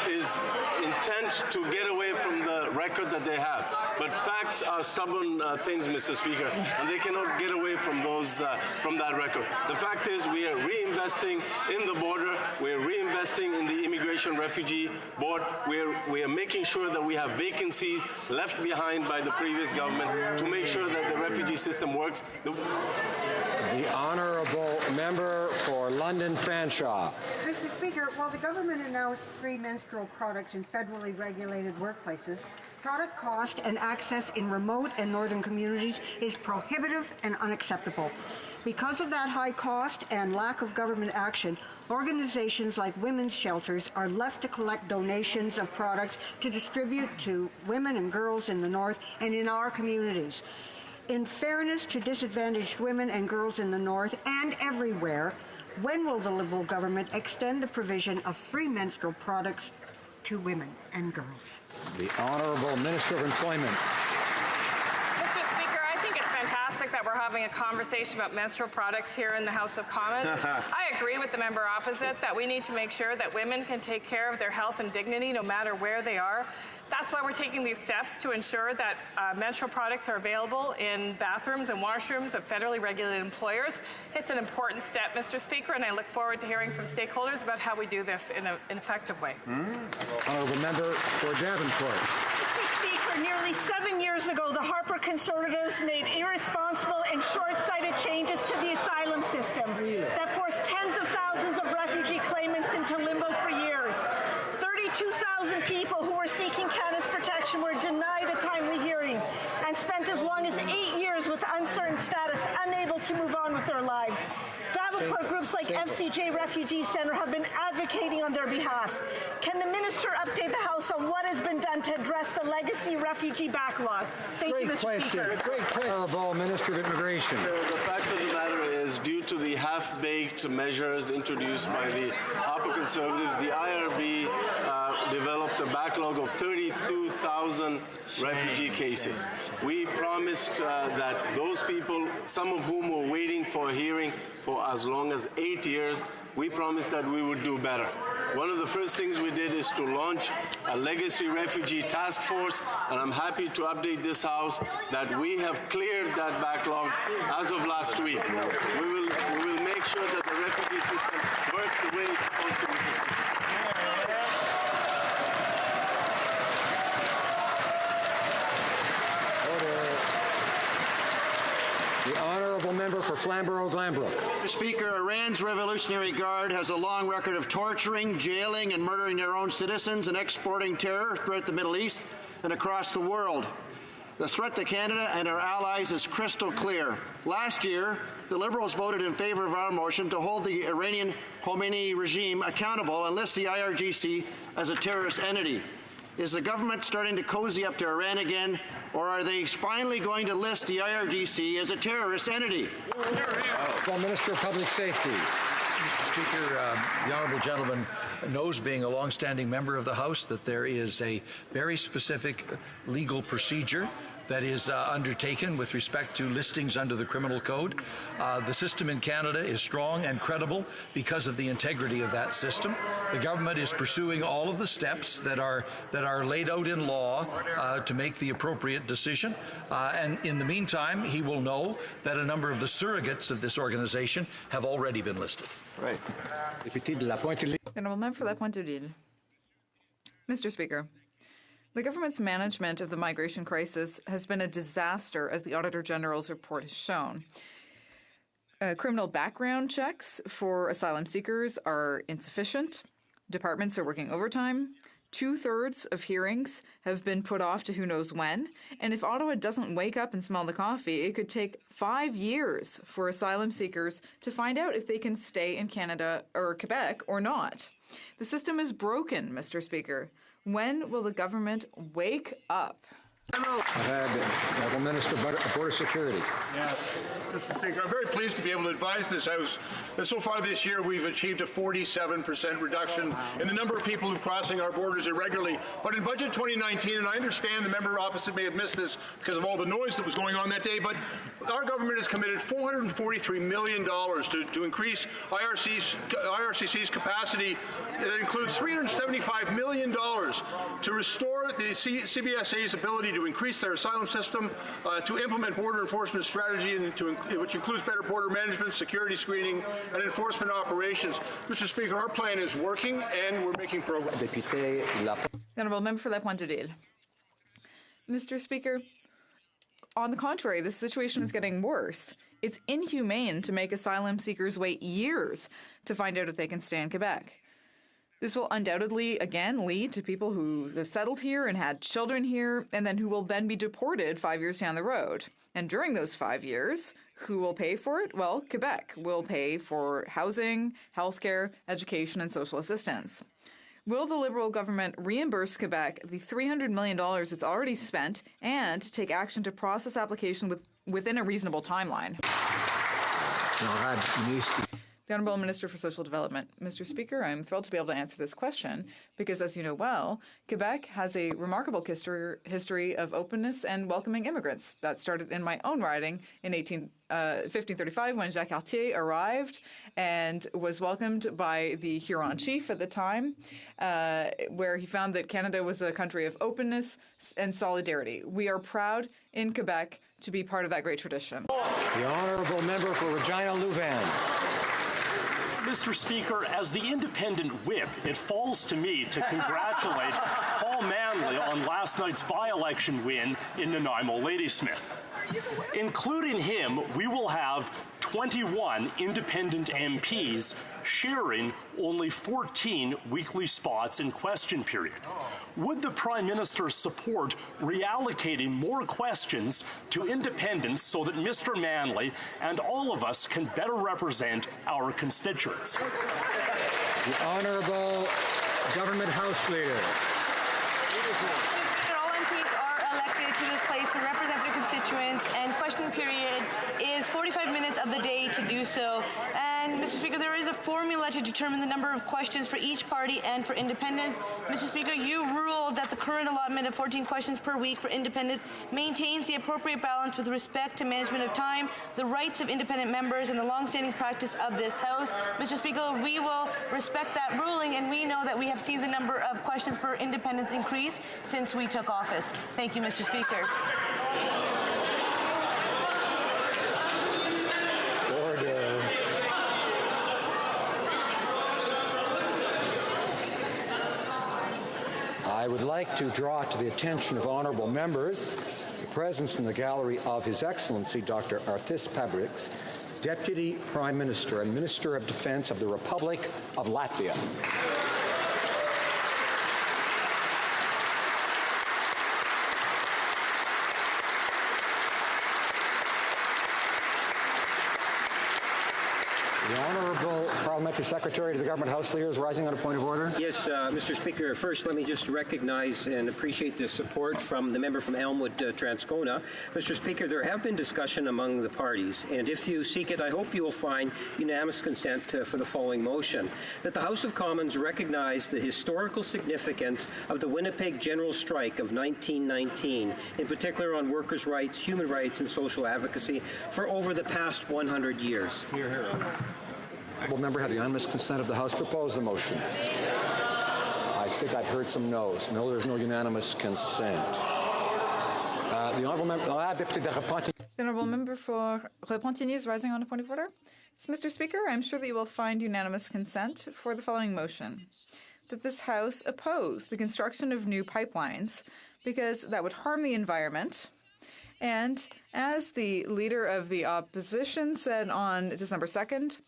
is intent to get away from the record that they have. But facts are stubborn things, Mr. Speaker, and they cannot get away from those from that record. The fact is we are reinvesting in the border. We are reinvesting in the Immigration Refugee Board. We are making sure that we have vacancies left behind by the previous government to make sure that the refugee system works. The Honourable Member for London Fanshawe. Mr. Speaker, while the government announced free menstrual products in federally regulated workplaces, product cost and access in remote and northern communities is prohibitive and unacceptable. Because of that high cost and lack of government action, organizations like women's shelters are left to collect donations of products to distribute to women and girls in the north and in our communities. In fairness to disadvantaged women and girls in the north and everywhere, when will the Liberal government extend the provision of free menstrual products to women and girls? The Honourable Minister of Employment. Mr. Speaker, I think it's fantastic that we're having a conversation about menstrual products here in the House of Commons. I agree with the member opposite that we need to make sure that women can take care of their health and dignity no matter where they are. That's why we're taking these steps to ensure that menstrual products are available in bathrooms and washrooms of federally regulated employers. It's an important step, Mr. Speaker, and I look forward to hearing from stakeholders about how we do this in an effective way. Honourable Member for Davenport. Mr. Speaker, nearly 7 years ago, the Harper Conservatives made irresponsible and short-sighted changes to the asylum system that forced tens of thousands of refugee claimants into limbo for years. 32,000 people who were seeking Canada's protection were denied a timely hearing and spent as long as 8 years with uncertain status, unable to move on with their lives. Davenport grew groups like FCJ Refugee Center have been advocating on their behalf. Can the minister update the House on what has been done to address the legacy refugee backlog? Thank you, Mr. Speaker. Great question. Honourable Minister of Immigration. The fact of the matter is, due to the half-baked measures introduced by the Harper Conservatives, the IRB developed a backlog of 32,000 refugee cases. We promised that those people, some of whom were waiting for a hearing for as long as 8 years, we promised that we would do better. One of the first things we did is to launch a legacy refugee task force, and I'm happy to update this House that we have cleared that backlog as of last week. We will make sure that the refugee system works the way it's supposed to, Mr. Speaker. The honourable member for Flamborough-Glanbrook. Mr. Speaker, Iran's Revolutionary Guard has a long record of torturing, jailing, and murdering their own citizens and exporting terror throughout the Middle East and across the world. The threat to Canada and our allies is crystal clear. Last year, the Liberals voted in favour of our motion to hold the Iranian Khomeini regime accountable and list the IRGC as a terrorist entity. Is the government starting to cozy up to Iran again, or are they finally going to list the IRGC as a terrorist entity? The Minister of Public Safety. Mr. Speaker, the honourable gentleman knows, being a long-standing member of the House, that there is a very specific legal procedure that is undertaken with respect to listings under the Criminal Code. The system in Canada is strong and credible because of the integrity of that system. The government is pursuing all of the steps that are laid out in law to make the appropriate decision. And in the meantime, he will know that a number of the surrogates of this organization have already been listed. Right. The honourable member for La Pointe-de-Lille. Mr. Speaker, the government's management of the migration crisis has been a disaster, as the Auditor General's report has shown. Criminal background checks for asylum seekers are insufficient. Departments are working overtime. 2/3 of hearings have been put off to who knows when. And if Ottawa doesn't wake up and smell the coffee, it could take 5 years for asylum seekers to find out if they can stay in Canada or Quebec or not. The system is broken, Mr. Speaker. When will the government wake up? Honourable Minister of Border Security. Yes, Mr. Speaker, I'm very pleased to be able to advise this House that so far this year we've achieved a 47% reduction in the number of people who are crossing our borders irregularly. But in Budget 2019, and I understand the member opposite may have missed this because of all the noise that was going on that day, but our government has committed $443 million to increase IRCC's capacity. It includes $375 million to restore the CBSA's ability to increase their asylum system, to implement border enforcement strategy, and which includes better border management, security screening, and enforcement operations. Mr. Speaker, our plan is working, and we're making progress. The honourable member for La Pointe-de-Lille. Mr. Speaker, on the contrary, the situation is getting worse. It's inhumane to make asylum seekers wait years to find out if they can stay in Quebec. This will undoubtedly, again, lead to people who have settled here and had children here, and then who will then be deported 5 years down the road. And during those 5 years, who will pay for it? Well, Quebec will pay for housing, healthcare, education, and social assistance. Will the Liberal government reimburse Quebec the $300 million it's already spent and take action to process application within a reasonable timeline? The Honourable Minister for Social Development. Mr. Speaker, I'm thrilled to be able to answer this question because, as you know well, Quebec has a remarkable history of openness and welcoming immigrants. That started in my own riding in 1535 when Jacques Cartier arrived and was welcomed by the Huron chief at the time, where he found that Canada was a country of openness and solidarity. We are proud in Quebec to be part of that great tradition. The Honourable Member for Regina Louvain. Mr. Speaker, as the independent whip, it falls to me to congratulate Paul Manley on last night's by-election win in Nanaimo-Ladysmith. Including him, we will have 21 independent MPs sharing only 14 weekly spots in question period. Would the Prime Minister support reallocating more questions to independents so that Mr. Manley and all of us can better represent our constituents? The Honourable Government House Leader. All MPs are elected to this place to represent their constituents, and question period is 45 minutes of the day to do so. And, Mr. Speaker, there is a formula to determine the number of questions for each party and for independents. Mr. Speaker, you ruled that the current allotment of 14 questions per week for independents maintains the appropriate balance with respect to management of time, the rights of independent members, and the long-standing practice of this House. Mr. Speaker, we will respect that ruling, and we know that we have seen the number of questions for independents increase since we took office. Thank you, Mr. Speaker. Order. I would like to draw to the attention of honourable members the presence in the gallery of His Excellency Dr. Artis Pabriks, Deputy Prime Minister and Minister of Defence of the Republic of Latvia. The Honourable Parliamentary Secretary to the Government House Leader is rising on a point of order. Yes, Mr. Speaker. First, let me just recognize and appreciate the support from the member from Elmwood, Transcona. Mr. Speaker, there have been discussion among the parties, and if you seek it, I hope you will find unanimous consent for the following motion: that the House of Commons recognize the historical significance of the Winnipeg General Strike of 1919, in particular on workers' rights, human rights, and social advocacy for over the past 100 years. Hear, hear. Honourable member, have the unanimous consent of the House propose the motion? I think I've heard some no's. No, there's no unanimous consent. The Honourable member, The Honourable Member for Repentigny is rising on a point of order. Yes, Mr. Speaker, I'm sure that you will find unanimous consent for the following motion: that this House oppose the construction of new pipelines because that would harm the environment. And as the Leader of the Opposition said on December 2nd,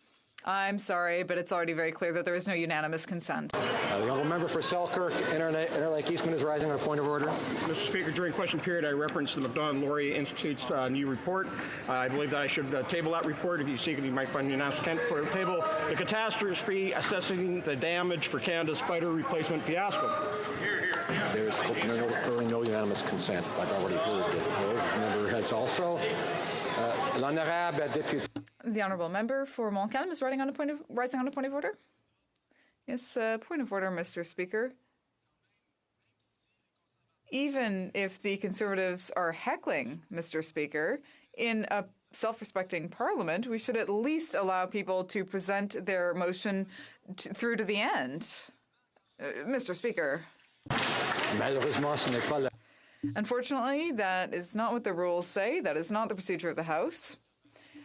I'm sorry, but it's already very clear that there is no unanimous consent. The Honourable Member for Selkirk, Interlake Eastman is rising on a point of order. Mr. Speaker, during question period, I referenced the Macdonald-Laurier Institute's new report. I believe that I should table that report. If you seek it, you might find unanimous consent for table the catastrophe assessing the damage for Canada's fighter replacement fiasco. There's clearly no unanimous consent. I've already heard that. The member has also. L'honorable député. The Honourable Member for Montcalm is rising on a point of order. Yes, point of order, Mr. Speaker. Even if the Conservatives are heckling, Mr. Speaker, in a self-respecting Parliament, we should at least allow people to present their motion through to the end. Mr. Speaker. Unfortunately, that is not what the rules say. That is not the procedure of the House.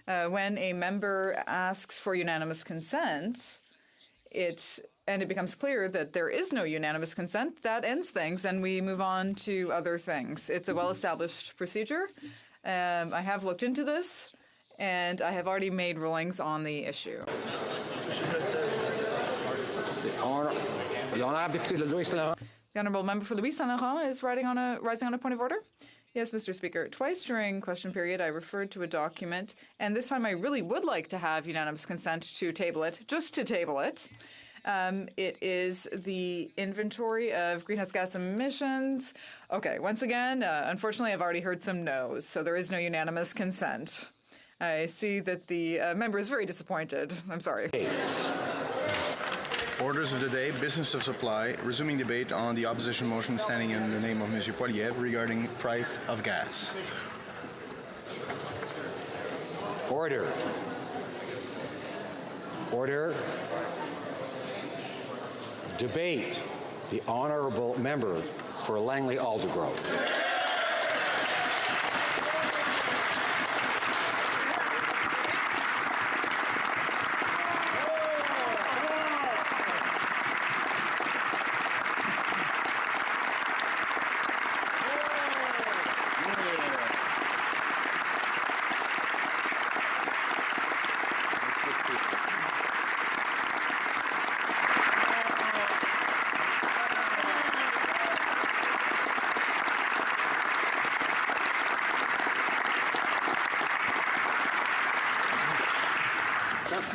When a member asks for unanimous consent, and it becomes clear that there is no unanimous consent, that ends things and we move on to other things. It's a well-established procedure. I have looked into this, and I have already made rulings on the issue. The Honourable Member for Louis Saint-Laurent is rising on a point of order. Yes, Mr. Speaker. Twice during question period, I referred to a document, and this time I really would like to have unanimous consent to table it, just to table it. It is the inventory of greenhouse gas emissions. Okay, once again, unfortunately, I've already heard some no's, so there is no unanimous consent. I see that the member is very disappointed. I'm sorry. Orders of the day, business of supply, resuming debate on the opposition motion standing in the name of Monsieur Poilievre regarding price of gas. Order. Order. Debate. The Honourable Member for Langley Aldergrove.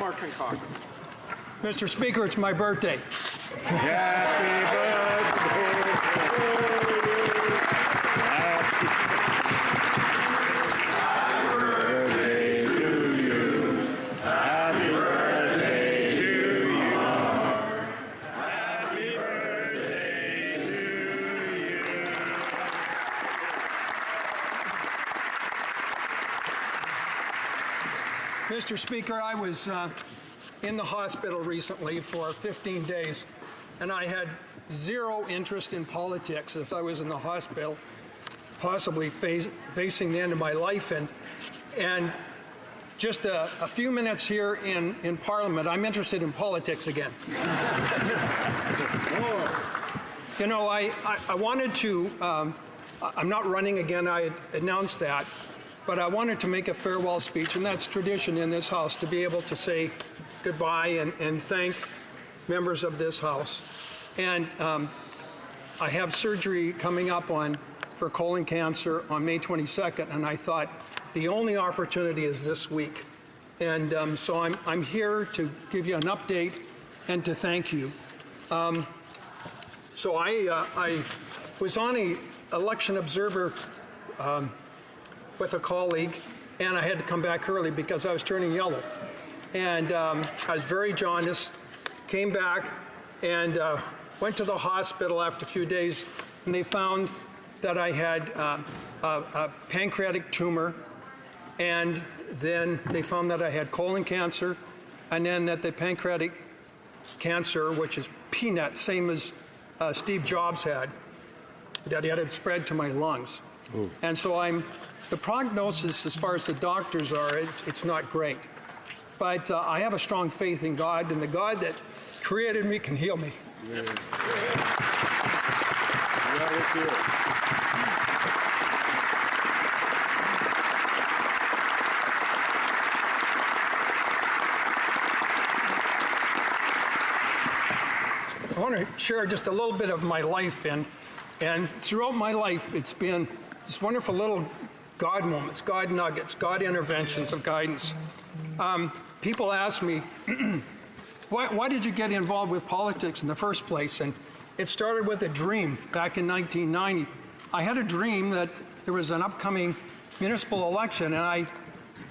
Mark Caucus. Mr. Speaker, it's my birthday. Happy birthday to you. Happy birthday to you. Happy birthday to you. Mr. Speaker, I was in the hospital recently for 15 days, and I had zero interest in politics as I was in the hospital, possibly facing the end of my life. And just a few minutes here in Parliament, I'm interested in politics again. You know, I wanted to, I'm not running again, I announced that, but I wanted to make a farewell speech, and that's tradition in this House, to be able to say goodbye and thank members of this House. And I have surgery coming up for colon cancer on May 22nd, and I thought the only opportunity is this week. And so I'm here to give you an update and to thank you. So I was on an election observer with a colleague, and I had to come back early because I was turning yellow. And I was very jaundiced, came back, and went to the hospital after a few days, and they found that I had a pancreatic tumor, and then they found that I had colon cancer, and then that the pancreatic cancer, which is peanut, same as Steve Jobs had, that it had spread to my lungs. Ooh. And so the prognosis as far as the doctors are, it's not great. But I have a strong faith in God, and the God that created me can heal me. Yeah. I want to share just a little bit of my life, and throughout my life, it's been this wonderful little God moments, God nuggets, God interventions of guidance. People ask me, why did you get involved with politics in the first place? And it started with a dream back in 1990. I had a dream that there was an upcoming municipal election, and I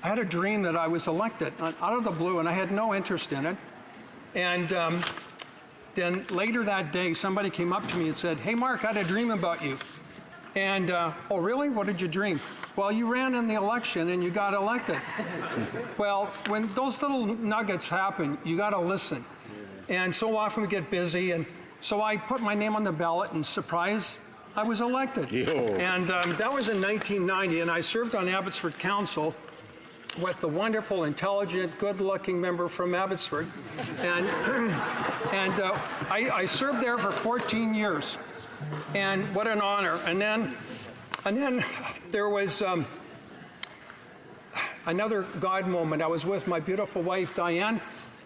had a dream that I was elected out of the blue, and I had no interest in it. And then later that day, somebody came up to me and said, "Hey, Mark, I had a dream about you." And, "Oh, really? What did you dream?" "Well, you ran in the election and you got elected." Well, when those little nuggets happen, you got to listen. And so often we get busy, and so I put my name on the ballot, and surprise, I was elected. And that was in 1990, and I served on Abbotsford Council with the wonderful, intelligent, good-looking member from Abbotsford. And I served there for 14 years. And what an honor. And then there was another God moment. I was with my beautiful wife, Diane,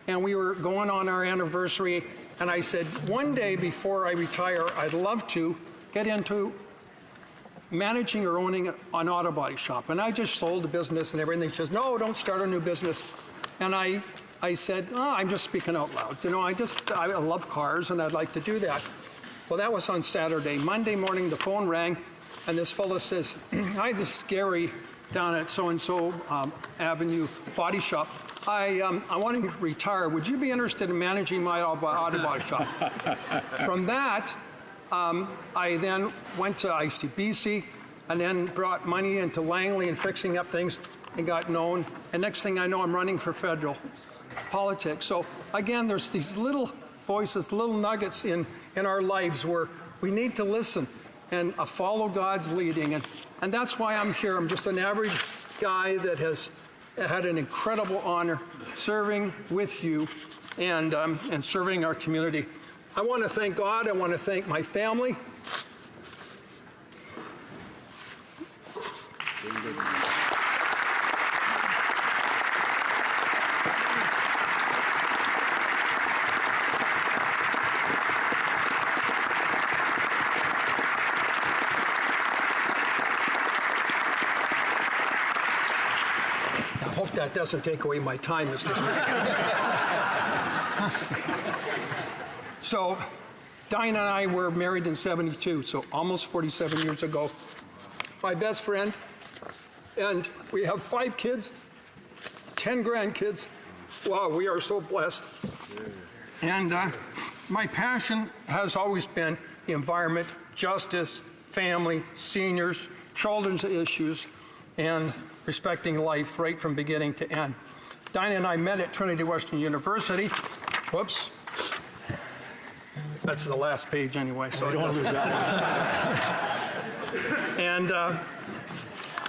and we were going on our anniversary. And I said, one day before I retire, I'd love to get into managing or owning an auto body shop. And I just sold the business and everything. She says, "No, don't start a new business." And I said, "Oh, I'm just speaking out loud. You know, I love cars and I'd like to do that." Well, that was on Saturday. Monday morning, the phone rang, and this fellow says, "Hi, this is Gary down at so-and-so Avenue Body Shop. I want to retire. Would you be interested in managing my auto body shop?" From that, I then went to ICBC and then brought money into Langley and fixing up things and got known. And next thing I know, I'm running for federal politics. So again, there's these little voices, little nuggets in our lives where we need to listen and follow God's leading. And that's why I'm here. I'm just an average guy that has had an incredible honor serving with you and serving our community. I want to thank God. I want to thank my family. that doesn't take away my time, Mr. Speaker. So, Diane and I were married in '72, so almost 47 years ago. My best friend, and we have 5 kids, 10 grandkids. Wow, we are so blessed. And my passion has always been the environment, justice, family, seniors, children's issues, and respecting life right from beginning to end. Dinah and I met at Trinity Western University. Whoops. That's the last page anyway, so I don't lose that one. And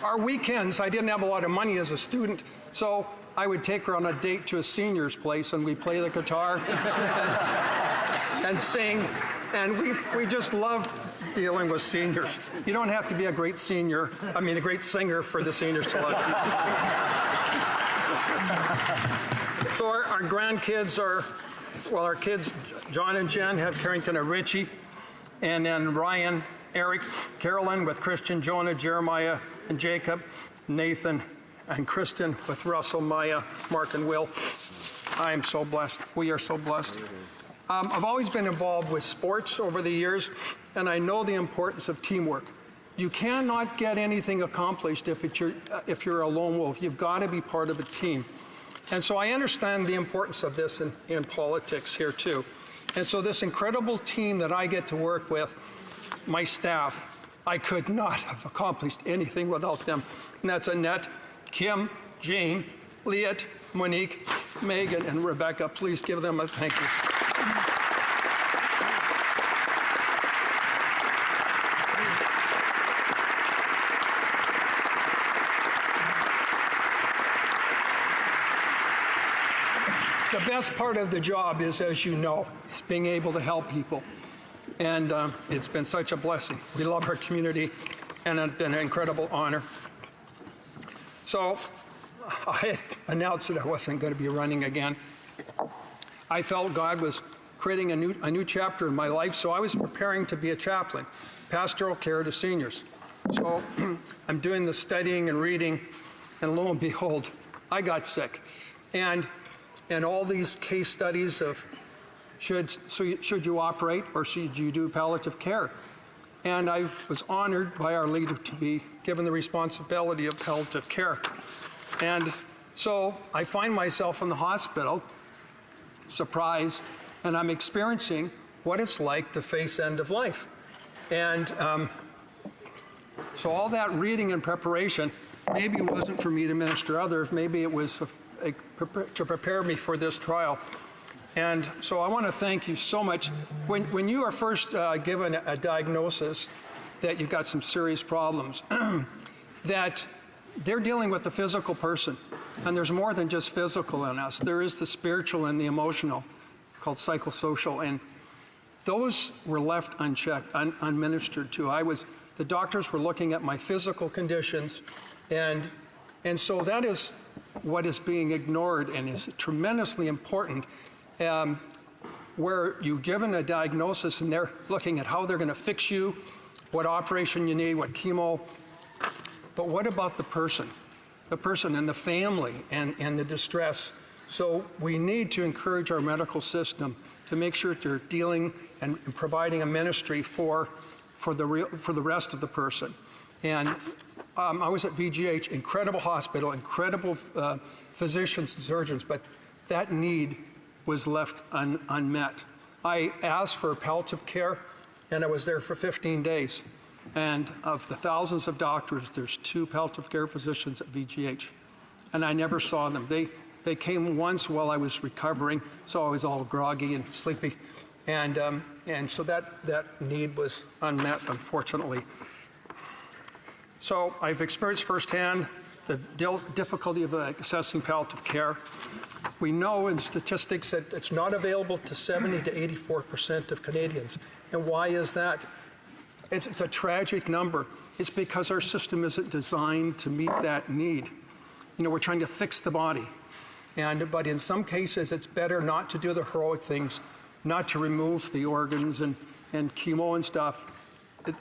our weekends, I didn't have a lot of money as a student, so I would take her on a date to a senior's place, and we'd play the guitar and sing, and we just love dealing with seniors. You don't have to be a great singer for the seniors to love you. So our grandkids are, well, our kids, John and Jen, have Carrington and Richie, and then Ryan, Eric, Carolyn with Christian, Jonah, Jeremiah, and Jacob, Nathan, and Kristen with Russell, Maya, Mark, and Will. I am so blessed. We are so blessed. I've always been involved with sports over the years, and I know the importance of teamwork. You cannot get anything accomplished if you're a lone wolf. You've got to be part of a team. And so I understand the importance of this in politics here too. And so this incredible team that I get to work with, my staff, I could not have accomplished anything without them. And that's Annette, Kim, Jane, Liet, Monique, Megan, and Rebecca. Please give them a thank you. The best part of the job is, as you know, is being able to help people. And it's been such a blessing. We love our community, and it's been an incredible honor. So I had announced that I wasn't going to be running again. I felt God was creating a new chapter in my life, so I was preparing to be a chaplain, pastoral care to seniors. So I'm doing the studying and reading, and lo and behold, I got sick. And all these case studies of should you operate or should you do palliative care? And I was honored by our leader to be given the responsibility of palliative care. And so I find myself in the hospital, surprise, and I'm experiencing what it's like to face end of life. And so all that reading and preparation, maybe it wasn't for me to minister others, maybe it was to prepare me for this trial. And so I want to thank you so much. When you are first given a diagnosis that you've got some serious problems, that they're dealing with the physical person. And there's more than just physical in us. There is the spiritual and the emotional, called psychosocial. And those were left unchecked, unministered to. The doctors were looking at my physical conditions, and so that is what is being ignored and is tremendously important. Where you're given a diagnosis and they're looking at how they're going to fix you, what operation you need, what chemo. But what about the person and the family and the distress? So we need to encourage our medical system to make sure they're dealing and providing a ministry for the rest of the person. And I was at VGH, incredible hospital, incredible physicians and surgeons, but that need was left unmet. I asked for palliative care, and I was there for 15 days. And of the thousands of doctors, there's 2 palliative care physicians at VGH, and I never saw them. They came once while I was recovering, so I was all groggy and sleepy, and so that need was unmet, unfortunately. So I've experienced firsthand the difficulty of accessing palliative care. We know in statistics that it's not available to 70 to 84% of Canadians. And why is that? It's a tragic number. It's because our system isn't designed to meet that need. You know, we're trying to fix the body. But in some cases, it's better not to do the heroic things, not to remove the organs and chemo and stuff.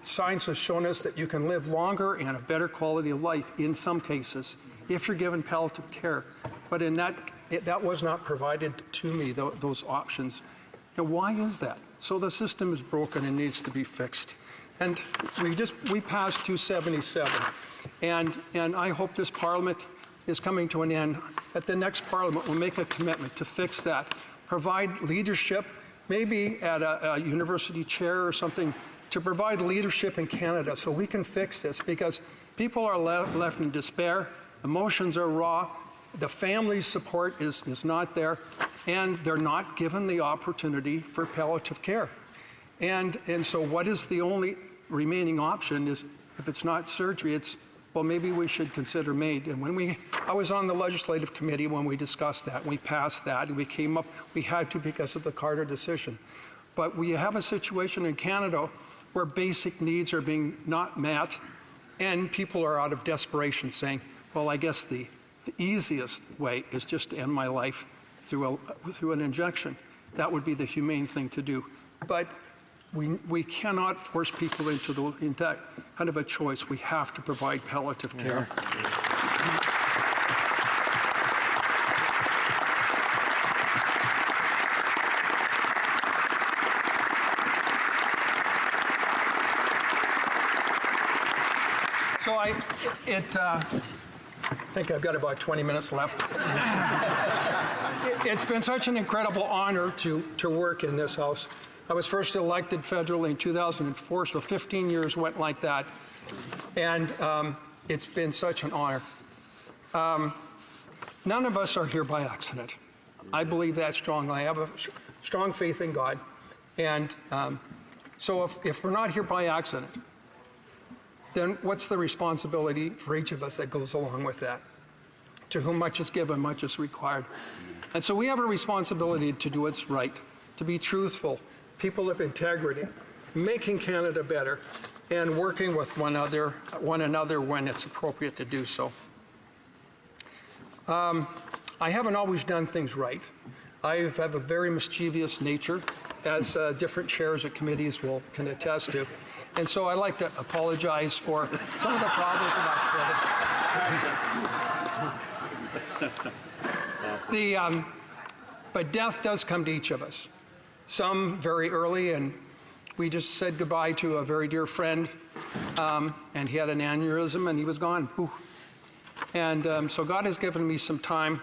Science has shown us that you can live longer and a better quality of life in some cases if you're given palliative care. But in that was not provided to me, those options. Now, why is that? So the system is broken and needs to be fixed. And we passed 277. And I hope this Parliament is coming to an end. At the next Parliament, we'll make a commitment to fix that. Provide leadership, maybe at a university chair or something, to provide leadership in Canada so we can fix this, because people are left in despair, emotions are raw, the family support is not there, and they're not given the opportunity for palliative care. And so what is the only remaining option is, if it's not surgery, it's, well, maybe we should consider MAID. And I was on the legislative committee when we discussed that, we passed that, and we had to because of the Carter decision. But we have a situation in Canada where basic needs are being not met, and people are out of desperation saying, well, I guess the easiest way is just to end my life through an injection. That would be the humane thing to do. But we cannot force people into that kind of a choice. We have to provide palliative care. So I think I've got about 20 minutes left. It's been such an incredible honor to work in this House. I was first elected federally in 2004, so 15 years went like that. And it's been such an honor. None of us are here by accident. I believe that strongly. I have a strong faith in God. And so if we're not here by accident, then what's the responsibility for each of us that goes along with that? To whom much is given, much is required. And so we have a responsibility to do what's right, to be truthful, people of integrity, making Canada better, and working with one another when it's appropriate to do so. I haven't always done things right. I have a very mischievous nature, as different chairs of committees can attest to. And so I'd like to apologize for some of the problems that I've created. But death does come to each of us. Some very early, and we just said goodbye to a very dear friend, and he had an aneurysm and he was gone. Ooh. And so God has given me some time,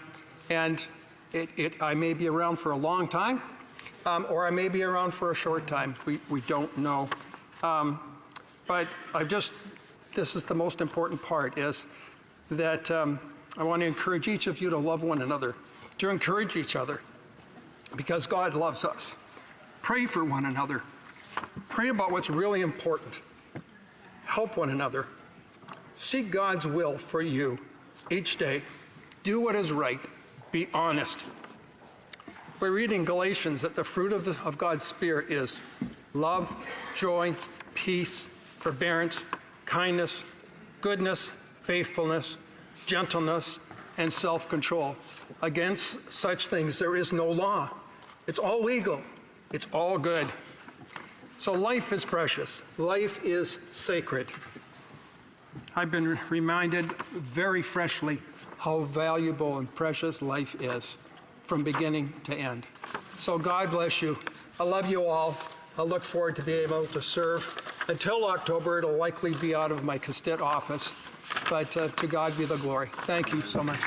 and I may be around for a long time, or I may be around for a short time. We don't know. But this is the most important part, is that I want to encourage each of you to love one another, to encourage each other, because God loves us. Pray for one another. Pray about what's really important. Help one another. Seek God's will for you each day. Do what is right. Be honest. We read in Galatians that the fruit of God's Spirit is love, joy, peace, forbearance, kindness, goodness, faithfulness, gentleness, and self-control. Against such things there is no law. It's all legal. It's all good. So life is precious. Life is sacred. I've been reminded very freshly how valuable and precious life is from beginning to end. So God bless you. I love you all. I look forward to being able to serve. Until October, it'll likely be out of my Castett office, but to God be the glory. Thank you so much.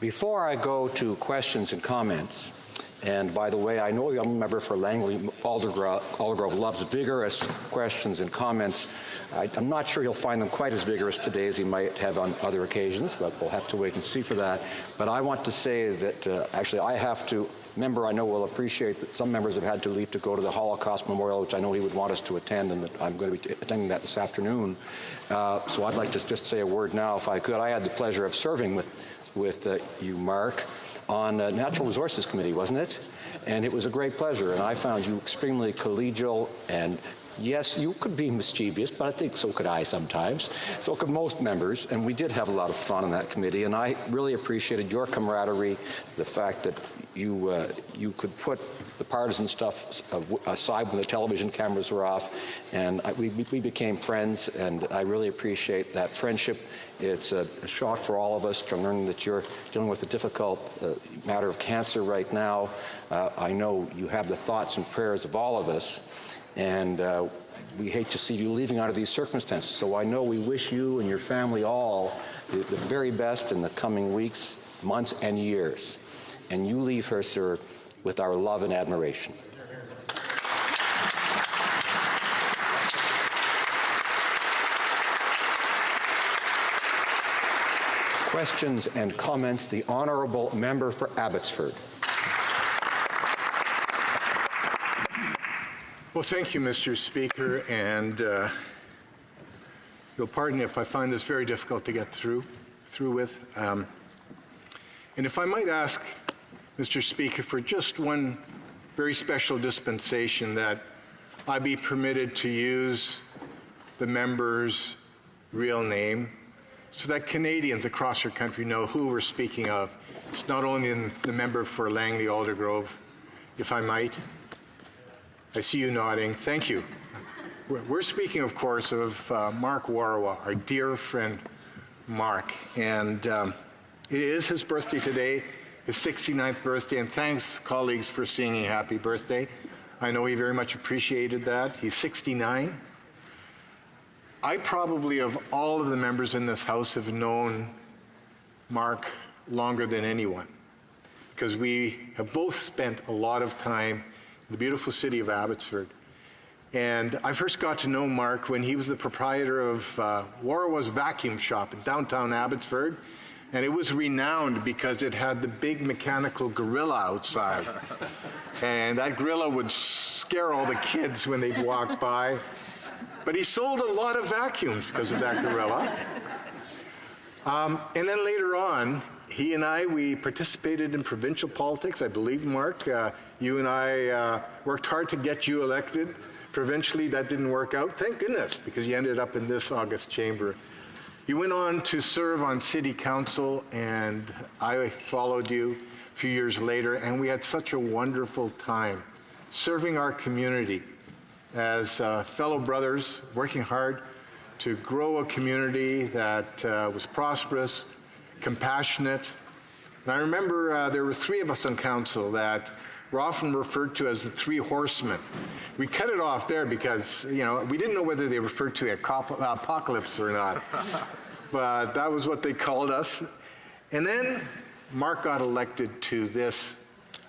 Before I go to questions and comments, and by the way, I know the member for Langley Aldergrove loves vigorous questions and comments. I'm not sure he'll find them quite as vigorous today as he might have on other occasions, but we'll have to wait and see for that. But I want to say that actually I have to, member I know will appreciate that some members have had to leave to go to the Holocaust Memorial, which I know he would want us to attend, and that I'm going to be attending that this afternoon. So I'd like to just say a word now, if I could. I had the pleasure of serving with you, Mark, on Natural Resources Committee, wasn't it? And it was a great pleasure, and I found you extremely collegial, and yes, you could be mischievous, but I think so could I sometimes. So could most members, and we did have a lot of fun on that committee, and I really appreciated your camaraderie, the fact that you could put the partisan stuff aside when the television cameras were off, and we became friends, and I really appreciate that friendship. It's a shock for all of us to learn that you're dealing with a difficult matter of cancer right now. I know you have the thoughts and prayers of all of us, and we hate to see you leaving under these circumstances. So I know we wish you and your family all the very best in the coming weeks, months, and years. And you leave her, sir, with our love and admiration. Questions and comments. The Honourable Member for Abbotsford. Well, thank you, Mr. Speaker, and you'll pardon if I find this very difficult to get through with. And if I might ask, Mr. Speaker, for just one very special dispensation, that I be permitted to use the member's real name so that Canadians across our country know who we're speaking of. It's not only the member for Langley Aldergrove, if I might. I see you nodding. Thank you. We're speaking, of course, of Mark Warawa, our dear friend Mark. And it is his birthday today, his 69th birthday, and thanks, colleagues, for singing happy birthday. I know he very much appreciated that. He's 69. I probably, of all of the members in this House, have known Mark longer than anyone, because we have both spent a lot of time in the beautiful city of Abbotsford. And I first got to know Mark when he was the proprietor of Warawa's Vacuum Shop in downtown Abbotsford. And it was renowned because it had the big mechanical gorilla outside. And that gorilla would scare all the kids when they'd walk by. But he sold a lot of vacuums because of that gorilla. And then later on, he and I, we participated in provincial politics. I believe, Mark, you and I worked hard to get you elected. Provincially, that didn't work out. Thank goodness, because you ended up in this august chamber. You went on to serve on city council, and I followed you a few years later, and we had such a wonderful time serving our community as fellow brothers, working hard to grow a community that was prosperous, compassionate. And I remember there were three of us on council that were often referred to as the Three Horsemen. We cut it off there because, you know, we didn't know whether they referred to apocalypse or not. But that was what they called us. And then Mark got elected to this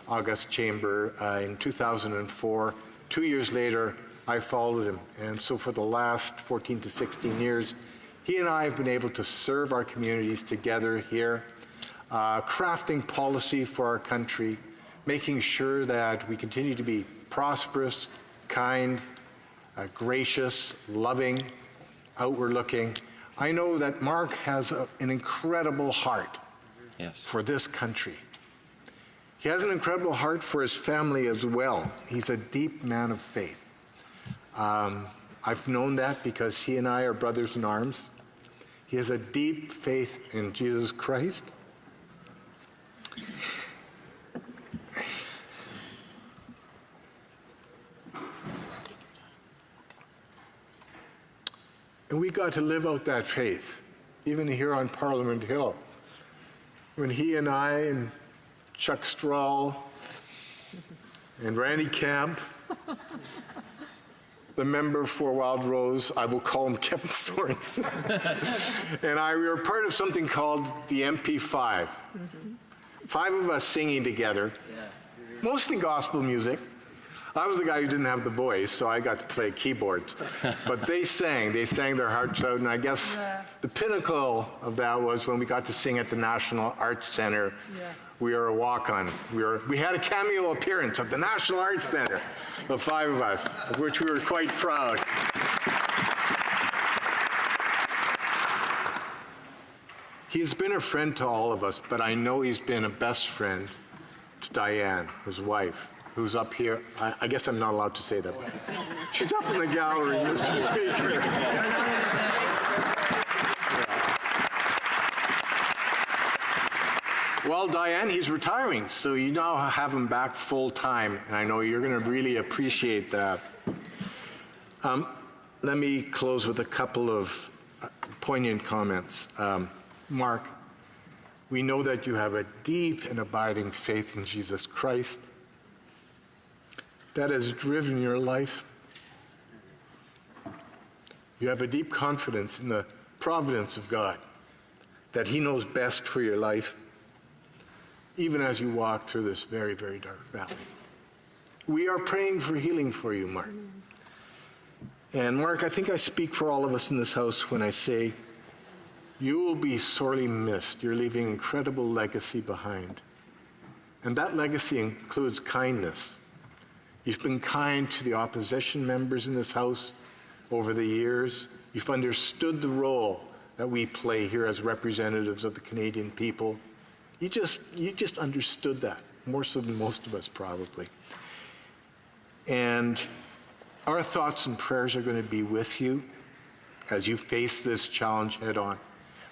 august chamber in 2004. 2 years later, I followed him. And so for the last 14 to 16 years, he and I have been able to serve our communities together here, crafting policy for our country, making sure that we continue to be prosperous, kind, gracious, loving, outward-looking. I know that Mark has an incredible heart for this country. He has an incredible heart for his family as well. He's a deep man of faith. I've known that because he and I are brothers in arms. He has a deep faith in Jesus Christ. And we got to live out that faith, even here on Parliament Hill. When he and I and Chuck Strahl and Randy Camp, the member for Wildrose, I will call him Kevin Sorensen, and we were part of something called the MP5. 5 of us singing together, mostly gospel music. I was the guy who didn't have the voice, so I got to play keyboards. But they sang their hearts out, and I guess the pinnacle of that was when we got to sing at the National Arts Center. We were a walk-on. We had a cameo appearance at the National Arts Center, the 5 of us, of which we were quite proud. He's been a friend to all of us, but I know he's been a best friend to Diane, his wife, who's up here. I guess I'm not allowed to say that. She's up in the gallery, Mr. Speaker. Well, Diane, he's retiring, so you now have him back full time, and I know you're going to really appreciate that. Let me close with a couple of poignant comments. Mark, we know that you have a deep and abiding faith in Jesus Christ that has driven your life. You have a deep confidence in the providence of God, that He knows best for your life, even as you walk through this very, very dark valley. We are praying for healing for you, Mark. And Mark, I think I speak for all of us in this house when I say you will be sorely missed. You're leaving an incredible legacy behind. And that legacy includes kindness. You've been kind to the opposition members in this house over the years. You've understood the role that we play here as representatives of the Canadian people. You just understood that, more so than most of us probably. And our thoughts and prayers are going to be with you as you face this challenge head on.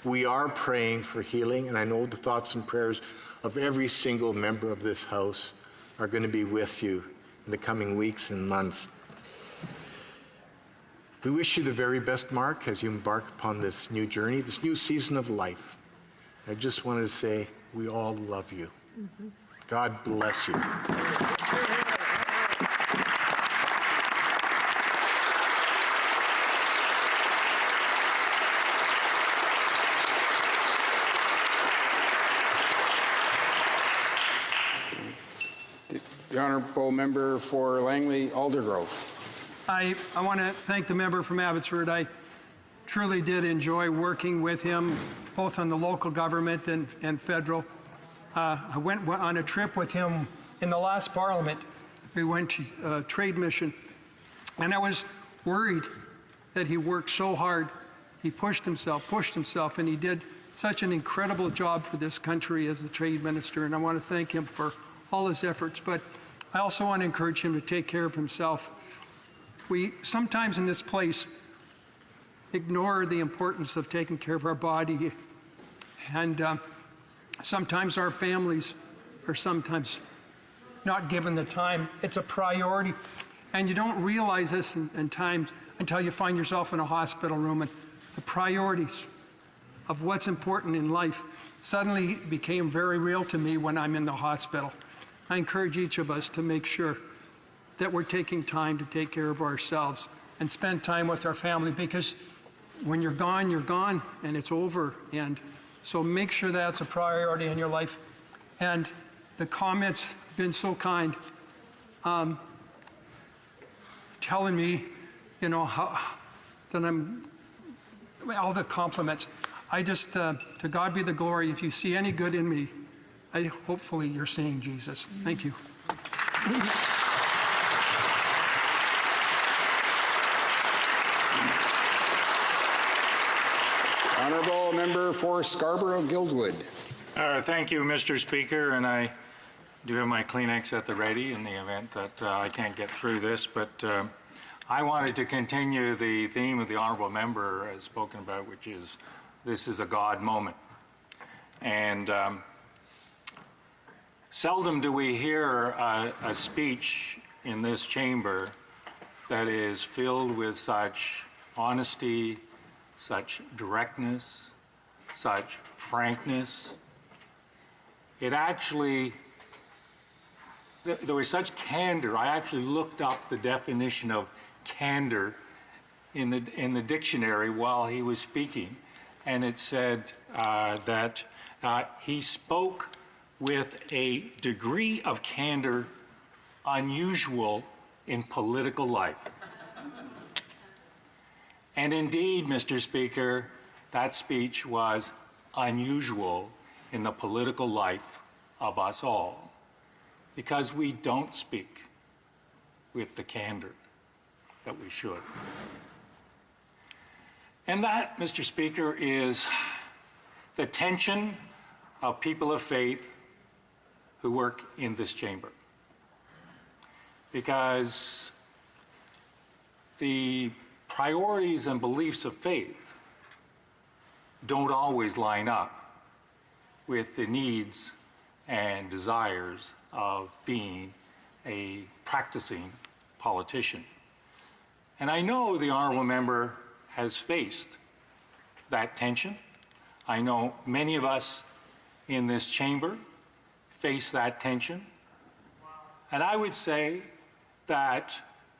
We are praying for healing, and I know the thoughts and prayers of every single member of this house are going to be with you in the coming weeks and months. We wish you the very best, Mark, as you embark upon this new journey, this new season of life. I just wanted to say we all love you. God bless you. The Honourable Member for Langley Aldergrove. I want to thank the member from Abbotsford. I truly did enjoy working with him, both on the local government and federal. I went on a trip with him in the last Parliament. We went to a trade mission, and I was worried that he worked so hard. He pushed himself, and he did such an incredible job for this country as the trade minister, and I want to thank him for all his efforts. But I also want to encourage him to take care of himself. We sometimes in this place ignore the importance of taking care of our body, and sometimes our families are sometimes not given the time. It's a priority, and you don't realize this in times until you find yourself in a hospital room, and the priorities of what's important in life suddenly became very real to me when I'm in the hospital. I encourage each of us to make sure that we're taking time to take care of ourselves and spend time with our family, because when you're gone and it's over. And so make sure that's a priority in your life. And the comments have been so kind, telling me, how that all the compliments. I just, to God be the glory. If you see any good in me, hopefully you're seeing Jesus. Thank you. Honourable Member for Scarborough-Guildwood. Thank you, Mr. Speaker, and I do have my Kleenex at the ready in the event that I can't get through this, but I wanted to continue the theme of the Honourable Member has spoken about, which is this is a God moment. And seldom do we hear a speech in this chamber that is filled with such honesty, such directness, such frankness. It actually, there was such candor. I actually looked up the definition of candor in the dictionary while he was speaking, and it said that he spoke with a degree of candor unusual in political life. And indeed, Mr. Speaker, that speech was unusual in the political life of us all, because we don't speak with the candor that we should. And that, Mr. Speaker, is the tension of people of faith who work in this chamber. Because the priorities and beliefs of faith don't always line up with the needs and desires of being a practicing politician. And I know the honourable member has faced that tension. I know many of us in this chamber face that tension. And I would say that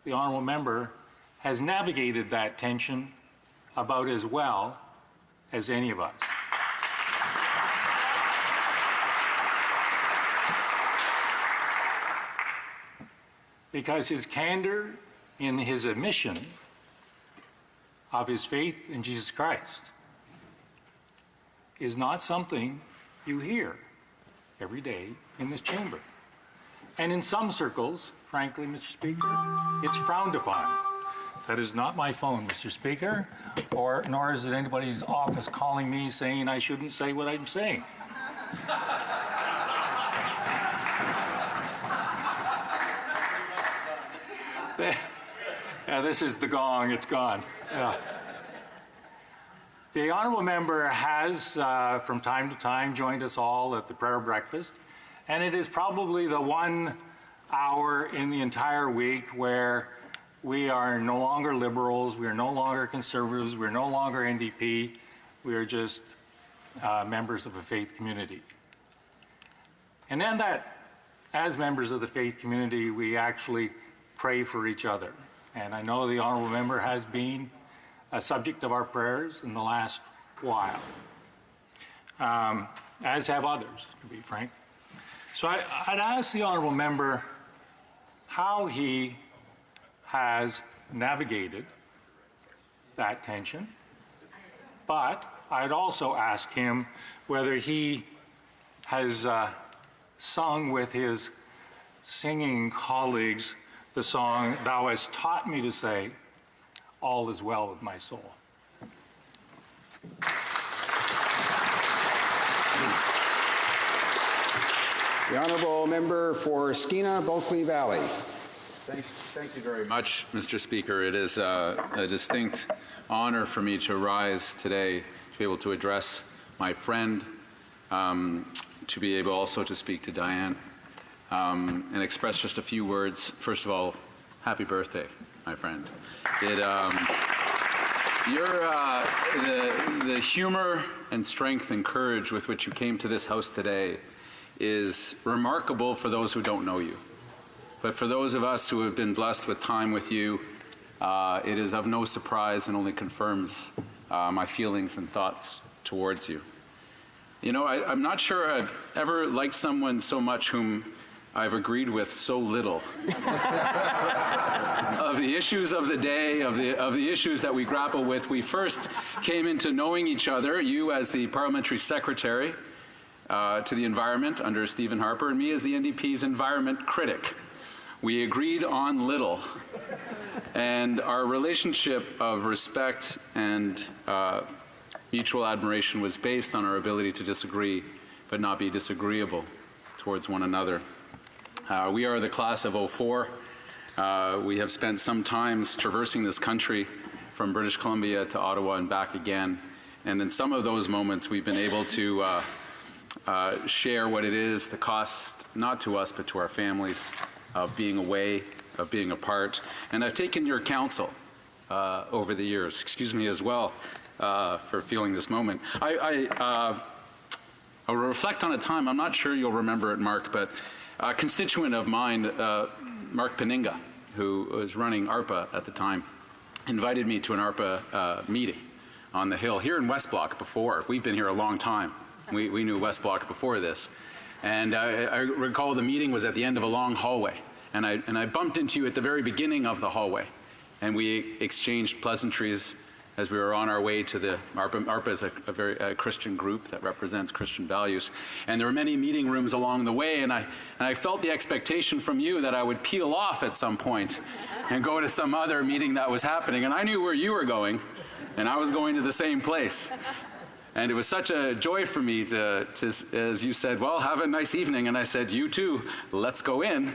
the honourable member has navigated that tension about as well as any of us. Because his candor in his admission of his faith in Jesus Christ is not something you hear every day in this chamber. And in some circles, frankly, Mr. Speaker, it's frowned upon. That is not my phone, Mr. Speaker, nor is it anybody's office calling me saying I shouldn't say what I'm saying. Yeah, this is the gong, it's gone. Yeah. The honourable member has, from time to time, joined us all at the prayer breakfast, and it is probably the 1 hour in the entire week where we are no longer liberals, we are no longer conservatives, we are no longer NDP, we are just members of a faith community. And then that, as members of the faith community, we actually pray for each other. And I know the honourable member has been a subject of our prayers in the last while, as have others, to be frank. So I'd ask the honourable member how he has navigated that tension, but I'd also ask him whether he has sung with his singing colleagues the song, "Thou hast taught me to say, all is well with my soul." The honourable member for Skeena Bulkley Valley. Thank you very much, Mr. Speaker. It is a distinct honor for me to rise today to be able to address my friend, to be able also to speak to Diane, and express just a few words. First of all, happy birthday, my friend. The humor and strength and courage with which you came to this House today is remarkable for those who don't know you. But for those of us who have been blessed with time with you, it is of no surprise and only confirms my feelings and thoughts towards you. You know, I'm not sure I've ever liked someone so much whom I've agreed with so little of the issues of the day, of the issues that we grapple with. We first came into knowing each other, you as the Parliamentary Secretary to the Environment under Stephen Harper, and me as the NDP's Environment Critic. We agreed on little, and our relationship of respect and mutual admiration was based on our ability to disagree, but not be disagreeable towards one another. We are the class of '04. We have spent some time traversing this country from British Columbia to Ottawa and back again. And in some of those moments, we've been able to share what it is, the cost, not to us, but to our families, of being away, of being apart. And I've taken your counsel over the years. Excuse me as well for feeling this moment. I'll reflect on a time, I'm not sure you'll remember it, Mark, but a constituent of mine, Mark Peninga, who was running ARPA at the time, invited me to an ARPA meeting on the Hill here in West Block before. We've been here a long time. We knew West Block before this. And I recall the meeting was at the end of a long hallway. And I bumped into you at the very beginning of the hallway. And we exchanged pleasantries as we were on our way to the ARPA is a very Christian group that represents Christian values. And there were many meeting rooms along the way, and I felt the expectation from you that I would peel off at some point and go to some other meeting that was happening. And I knew where you were going, and I was going to the same place. And it was such a joy for me to as you said, well, have a nice evening. And I said, you too, let's go in.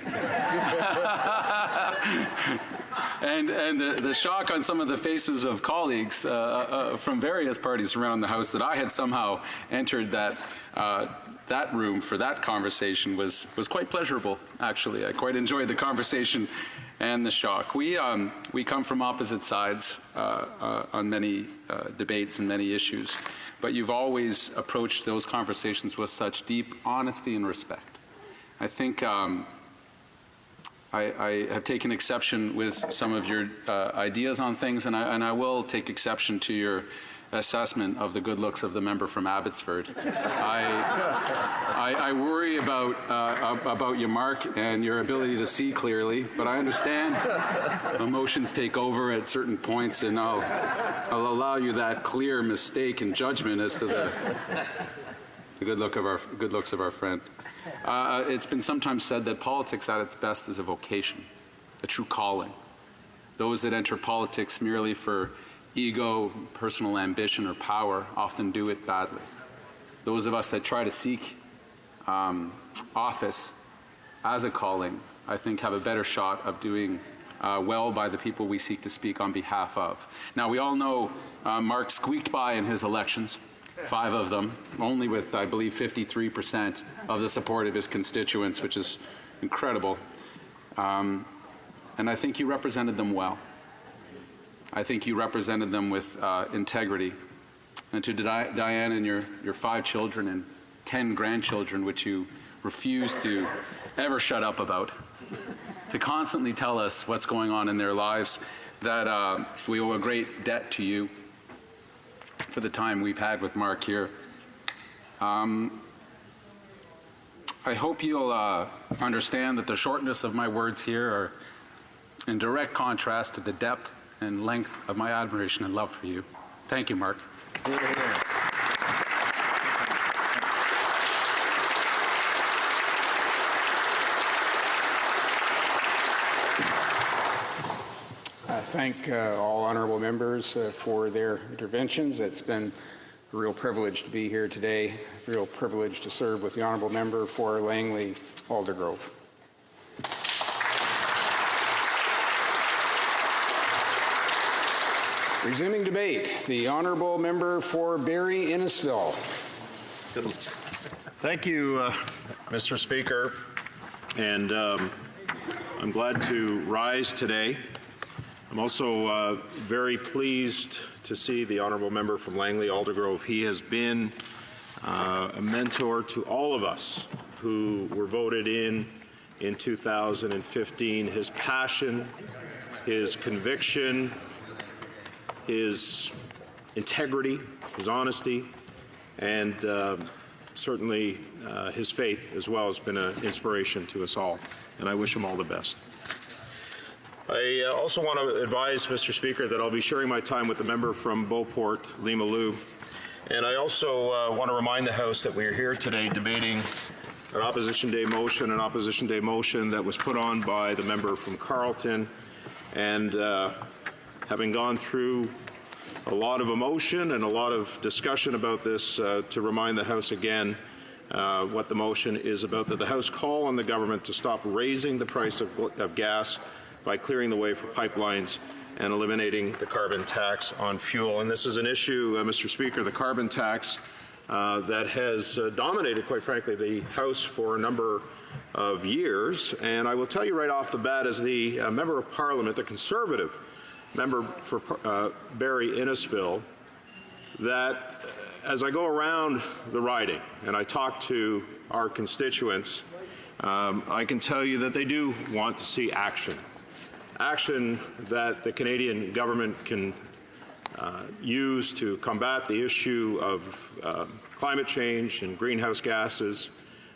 And the shock on some of the faces of colleagues from various parties around the House that I had somehow entered that room for that conversation was quite pleasurable, actually. I quite enjoyed the conversation and the shock. We come from opposite sides on many debates and many issues, but you've always approached those conversations with such deep honesty and respect. I think I have taken exception with some of your ideas on things, and I will take exception to your assessment of the good looks of the member from Abbotsford. I worry about you, Mark, and your ability to see clearly, but I understand emotions take over at certain points, and I'll allow you that clear mistake in judgment as to the good looks of our friend. It's been sometimes said that politics at its best is a vocation, a true calling. Those that enter politics merely for ego, personal ambition, or power often do it badly. Those of us that try to seek office as a calling, I think, have a better shot of doing well by the people we seek to speak on behalf of. Now, we all know Mark squeaked by in his elections, 5 of them, only with, I believe, 53% of the support of his constituents, which is incredible. And I think you represented them well. I think you represented them with integrity. And to Diane and your 5 children and 10 grandchildren, which you refuse to ever shut up about, to constantly tell us what's going on in their lives, that we owe a great debt to you for the time we've had with Mark here. I hope you'll understand that the shortness of my words here are in direct contrast to the depth and length of my admiration and love for you. Thank you, Mark. I thank all honorable members for their interventions. It's been a real privilege to be here today, a real privilege to serve with the honorable member for Langley Aldergrove. Resuming debate, the honourable member for Barrie Innisfil. Thank you, Mr. Speaker, and I'm glad to rise today. I'm also very pleased to see the honourable member from Langley Aldergrove. He has been a mentor to all of us who were voted in 2015. His passion, his conviction, his integrity, his honesty, and certainly his faith as well has been an inspiration to us all, and I wish him all the best. I also want to advise, Mr. Speaker, that I'll be sharing my time with the member from Beauport, Lima-Lou, and I also want to remind the House that we are here today debating an Opposition Day motion that was put on by the member from Carleton, and having gone through a lot of emotion and a lot of discussion about this, to remind the House again what the motion is about, that the House call on the government to stop raising the price of gas by clearing the way for pipelines and eliminating the carbon tax on fuel. And this is an issue, Mr. Speaker, the carbon tax that has dominated, quite frankly, the House for a number of years. And I will tell you right off the bat, as the Member of Parliament, the Conservative member for Barrie Innisfil, that as I go around the riding and I talk to our constituents, I can tell you that they do want to see action. Action that the Canadian government can use to combat the issue of climate change and greenhouse gases,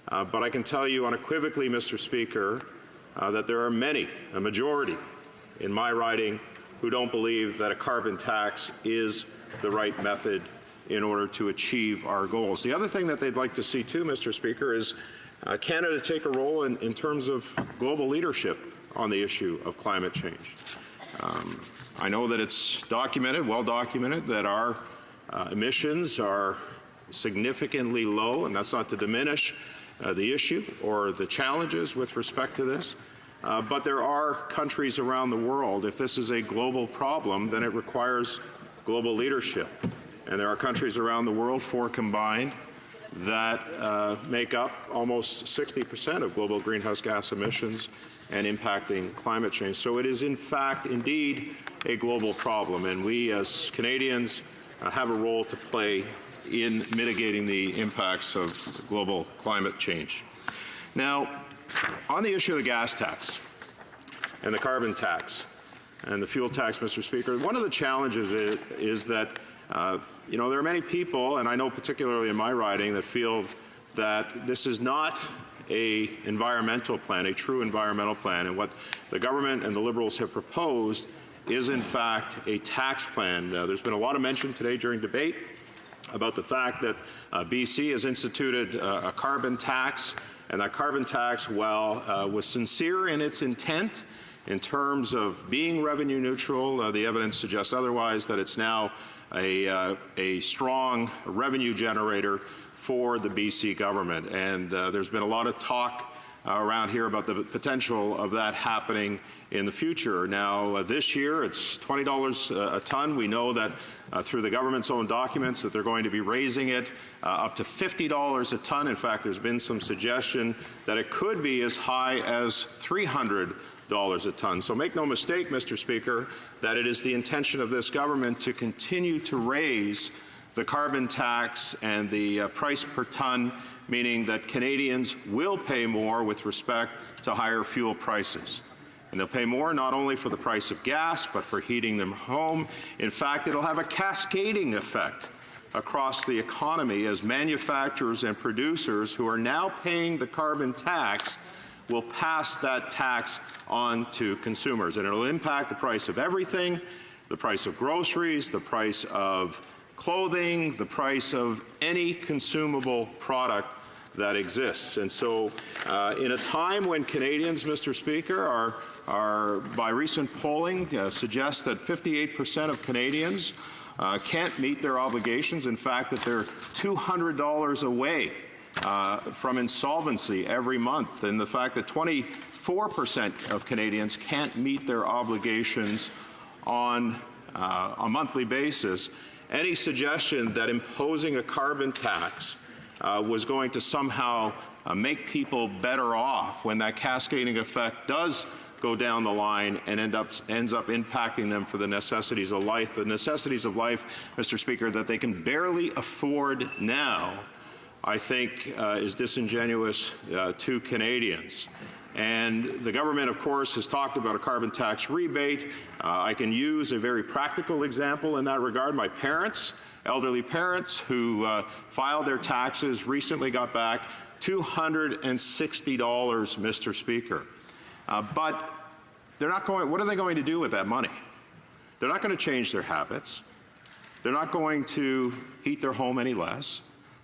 But I can tell you unequivocally, Mr. Speaker, that there are many, a majority, in my riding who don't believe that a carbon tax is the right method in order to achieve our goals. The other thing that they'd like to see too, Mr. Speaker, is Canada take a role in terms of global leadership on the issue of climate change. I know that it's documented, well documented, that our emissions are significantly low, and that's not to diminish the issue or the challenges with respect to this. But there are countries around the world, if this is a global problem, then it requires global leadership. And there are countries around the world, 4 combined, that make up almost 60% of global greenhouse gas emissions and impacting climate change. So it is in fact, indeed, a global problem, and we as Canadians have a role to play in mitigating the impacts of global climate change. Now, on the issue of the gas tax and the carbon tax and the fuel tax, Mr. Speaker, one of the challenges is that you know, there are many people, and I know particularly in my riding, that feel that this is not an environmental plan, a true environmental plan, and what the government and the Liberals have proposed is in fact a tax plan. There's been a lot of mention today during debate about the fact that BC has instituted a carbon tax, and that carbon tax, while was sincere in its intent in terms of being revenue neutral, the evidence suggests otherwise, that it's now a strong revenue generator for the BC government. And there's been a lot of talk around here about the potential of that happening in the future. Now, this year, it's $20 a ton. We know that through the government's own documents that they're going to be raising it up to $50 a ton. In fact, there's been some suggestion that it could be as high as $300 a ton. So make no mistake, Mr. Speaker, that it is the intention of this government to continue to raise the carbon tax and the price per ton, meaning that Canadians will pay more with respect to higher fuel prices. And they'll pay more not only for the price of gas, but for heating them home. In fact, it'll have a cascading effect across the economy as manufacturers and producers who are now paying the carbon tax will pass that tax on to consumers. And it'll impact the price of everything, the price of groceries, the price of clothing, the price of any consumable product that exists. And so in a time when Canadians, Mr. Speaker, are by recent polling suggest that 58% of Canadians can't meet their obligations, in fact that they're $200 away from insolvency every month, and the fact that 24% of Canadians can't meet their obligations on a monthly basis, any suggestion that imposing a carbon tax was going to somehow make people better off when that cascading effect does go down the line and ends up impacting them for the necessities of life. The necessities of life, Mr. Speaker, that they can barely afford now, I think is disingenuous to Canadians. And the government, of course, has talked about a carbon tax rebate. I can use a very practical example in that regard. My parents, elderly parents who filed their taxes, recently got back $260, Mr. Speaker. But they're not going, what are they going to do with that money? They're not going to change their habits. They're not going to heat their home any less.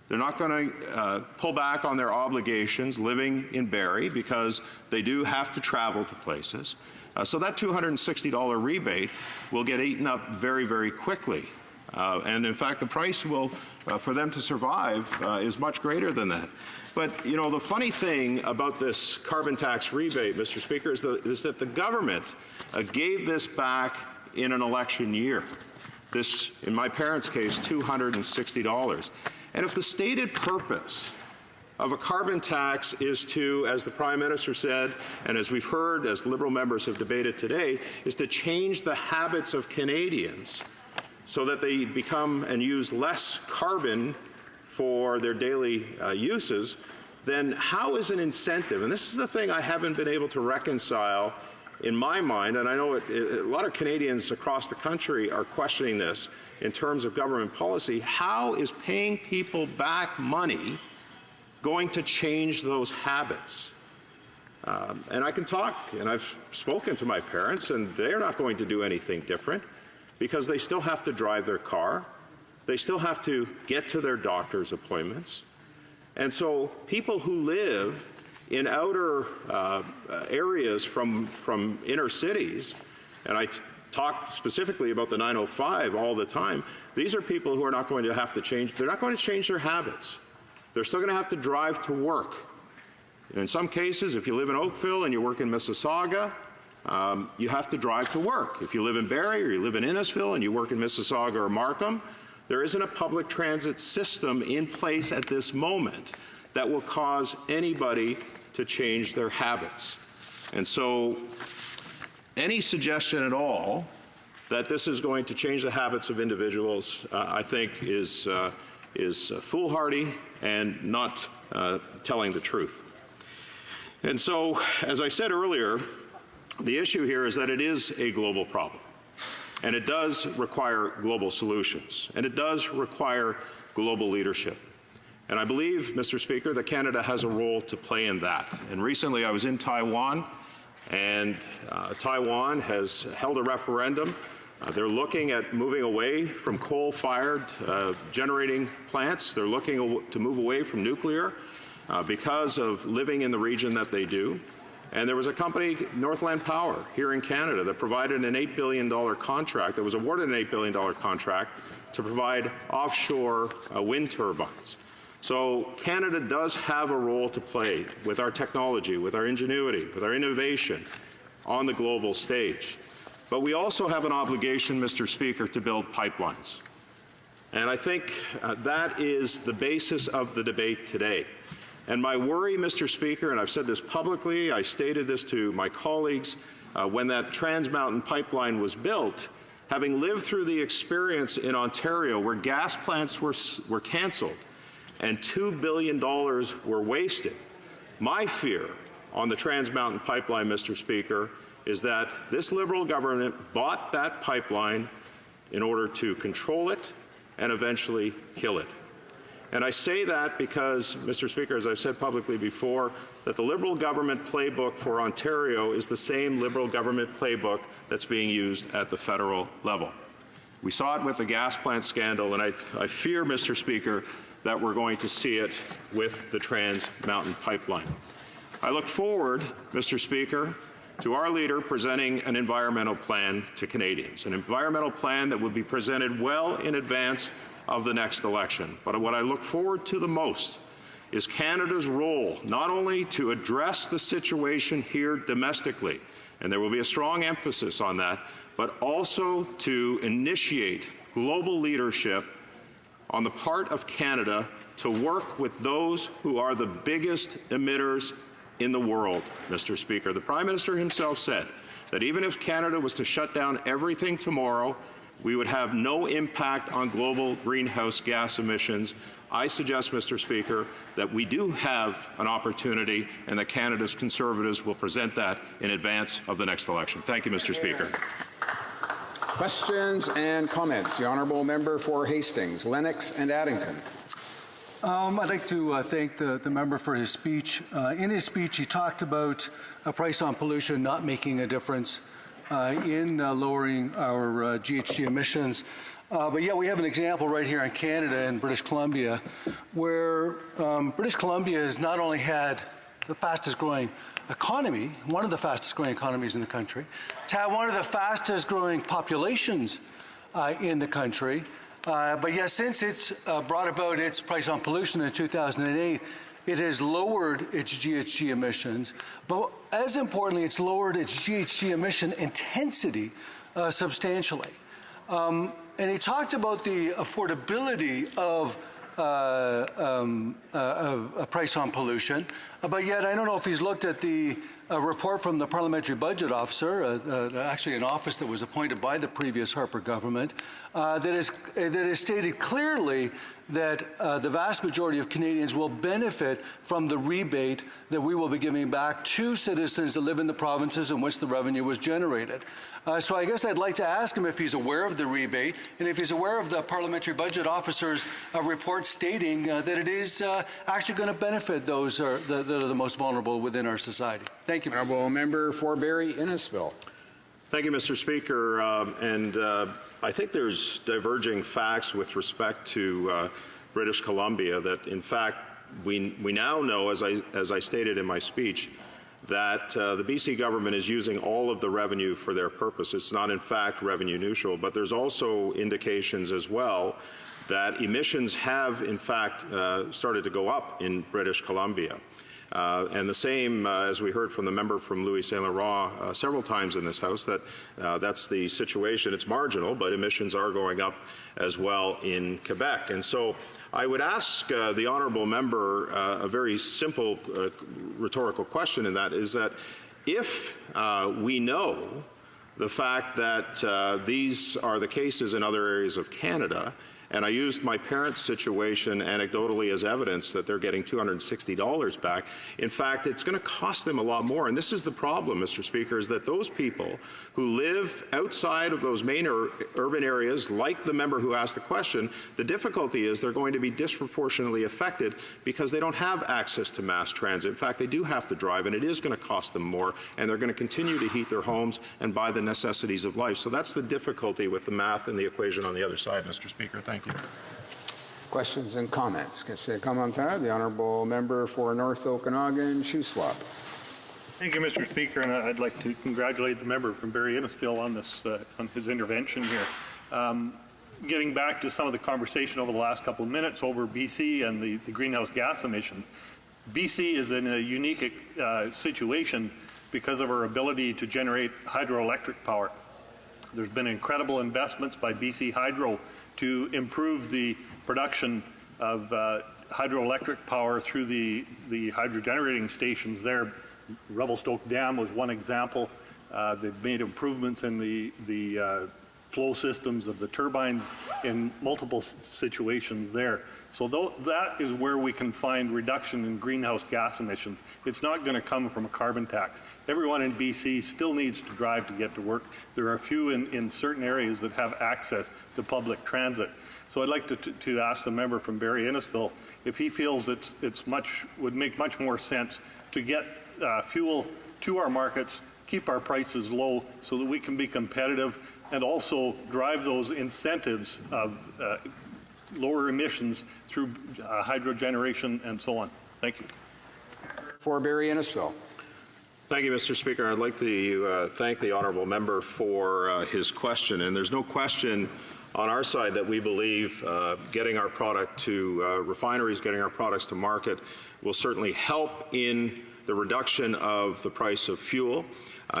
They're not going to pull back on their obligations living in Barrie because they do have to travel to places. So that $260 rebate will get eaten up very, very quickly. And in fact, the price will, for them to survive is much greater than that. But, you know, the funny thing about this carbon tax rebate, Mr. Speaker, is that the government gave this back in an election year. This, in my parents' case, $260. And if the stated purpose of a carbon tax is to, as the Prime Minister said, and as we've heard, as Liberal members have debated today, is to change the habits of Canadians so that they become and use less carbon for their daily uses, then how is an incentive, and this is the thing I haven't been able to reconcile in my mind, and I know a lot of Canadians across the country are questioning this in terms of government policy, how is paying people back money going to change those habits? And I can talk, and I've spoken to my parents, and they're not going to do anything different because they still have to drive their car. They still have to get to their doctor's appointments. And so people who live in outer areas from inner cities, and I talk specifically about the 905 all the time, these are people who are not going to have to change, they're not going to change their habits. They're still going to have to drive to work. In some cases, if you live in Oakville and you work in Mississauga, you have to drive to work. If you live in Barrie or you live in Innisfil and you work in Mississauga or Markham, there isn't a public transit system in place at this moment that will cause anybody to change their habits. And so any suggestion at all that this is going to change the habits of individuals, I think is foolhardy and not telling the truth. And so, as I said earlier, the issue here is that it is a global problem. And it does require global solutions. And it does require global leadership. And I believe, Mr. Speaker, that Canada has a role to play in that. And recently I was in Taiwan, and Taiwan has held a referendum. They're looking at moving away from coal-fired generating plants. They're looking to move away from nuclear because of living in the region that they do. And there was a company, Northland Power, here in Canada that provided an $8 billion contract, that was awarded an $8 billion contract to provide offshore wind turbines. So Canada does have a role to play with our technology, with our ingenuity, with our innovation on the global stage. But we also have an obligation, Mr. Speaker, to build pipelines. And I think that is the basis of the debate today. And my worry, Mr. Speaker, and I've said this publicly, I stated this to my colleagues, when that Trans Mountain pipeline was built, having lived through the experience in Ontario where gas plants were canceled and $2 billion were wasted, my fear on the Trans Mountain pipeline, Mr. Speaker, is that this Liberal government bought that pipeline in order to control it and eventually kill it. And I say that because, Mr. Speaker, as I've said publicly before, that the Liberal government playbook for Ontario is the same Liberal government playbook that's being used at the federal level. We saw it with the gas plant scandal, and I fear, Mr. Speaker, that we're going to see it with the Trans Mountain pipeline. I look forward, Mr. Speaker, to our leader presenting an environmental plan to Canadians, an environmental plan that will be presented well in advance of the next election. But what I look forward to the most is Canada's role, not only to address the situation here domestically, and there will be a strong emphasis on that, but also to initiate global leadership on the part of Canada to work with those who are the biggest emitters in the world, Mr. Speaker. The Prime Minister himself said that even if Canada was to shut down everything tomorrow, we would have no impact on global greenhouse gas emissions. I suggest, Mr. Speaker, that we do have an opportunity and that Canada's Conservatives will present that in advance of the next election. Thank you, Mr. Speaker. Questions and comments. The Honourable Member for Hastings, Lennox and Addington. I'd like to thank the member for his speech. In his speech, he talked about a price on pollution not making a difference in lowering our GHG emissions. But yet we have an example right here in Canada and British Columbia where British Columbia has not only had the fastest growing economy, one of the fastest growing economies in the country, it's had one of the fastest growing populations in the country, but yet since it's brought about its price on pollution in 2008, it has lowered its GHG emissions, but as importantly, it's lowered its GHG emission intensity substantially. And he talked about the affordability of a price on pollution, but yet I don't know if he's looked at the a report from the Parliamentary Budget Officer, actually an office that was appointed by the previous Harper government, that is stated clearly that the vast majority of Canadians will benefit from the rebate that we will be giving back to citizens that live in the provinces in which the revenue was generated. So I guess I'd like to ask him if he's aware of the rebate and if he's aware of the Parliamentary Budget Officer's report stating that it is actually going to benefit those that are the most vulnerable within our society. Thank you. Honourable Member for Barrie Innisfil. Thank you, Mr. Speaker. I think there's diverging facts with respect to British Columbia that, in fact, we now know, as I stated in my speech, that the BC government is using all of the revenue for their purpose. It's not, in fact, revenue neutral, but there's also indications as well that emissions have, in fact, started to go up in British Columbia. And the same, as we heard from the member from Louis Saint Laurent several times in this House, that that's the situation. It's marginal, but emissions are going up as well in Quebec. And so I would ask the honourable member a very simple rhetorical question, and that is that if we know the fact that these are the cases in other areas of Canada, and I used my parents' situation anecdotally as evidence that they're getting $260 back. In fact, it's going to cost them a lot more. And this is the problem, Mr. Speaker, is that those people who live outside of those main urban areas, like the member who asked the question, the difficulty is they're going to be disproportionately affected because they don't have access to mass transit. In fact, they do have to drive, and it is going to cost them more, and they're going to continue to heat their homes and buy the necessities of life. So that's the difficulty with the math and the equation on the other side, Mr. Speaker. Thank you. Questions and comments? The Honourable Member for North Okanagan, Shuswap. Thank you, Mr. Speaker, and I'd like to congratulate the member from Barrie Innisfil on this, on his intervention here. Getting back to some of the conversation over the last couple of minutes over BC and the greenhouse gas emissions, BC is in a unique situation because of our ability to generate hydroelectric power. There's been incredible investments by BC Hydro to improve the production of hydroelectric power through the hydro generating stations there. Revelstoke Dam was one example. They've made improvements in the flow systems of the turbines in multiple situations there. So that is where we can find reduction in greenhouse gas emissions. It's not going to come from a carbon tax. Everyone in BC still needs to drive to get to work. There are a few in certain areas that have access to public transit. So I'd like to ask the member from Barrie Innisfil if he feels would make much more sense to get fuel to our markets, keep our prices low so that we can be competitive, and also drive those incentives of lower emissions through hydro generation and so on. Thank you. For Barrie Innisfil. Thank you, Mr. Speaker. I'd like to thank the honourable member for his question. And there's no question on our side that we believe getting our product to refineries, getting our products to market will certainly help in the reduction of the price of fuel.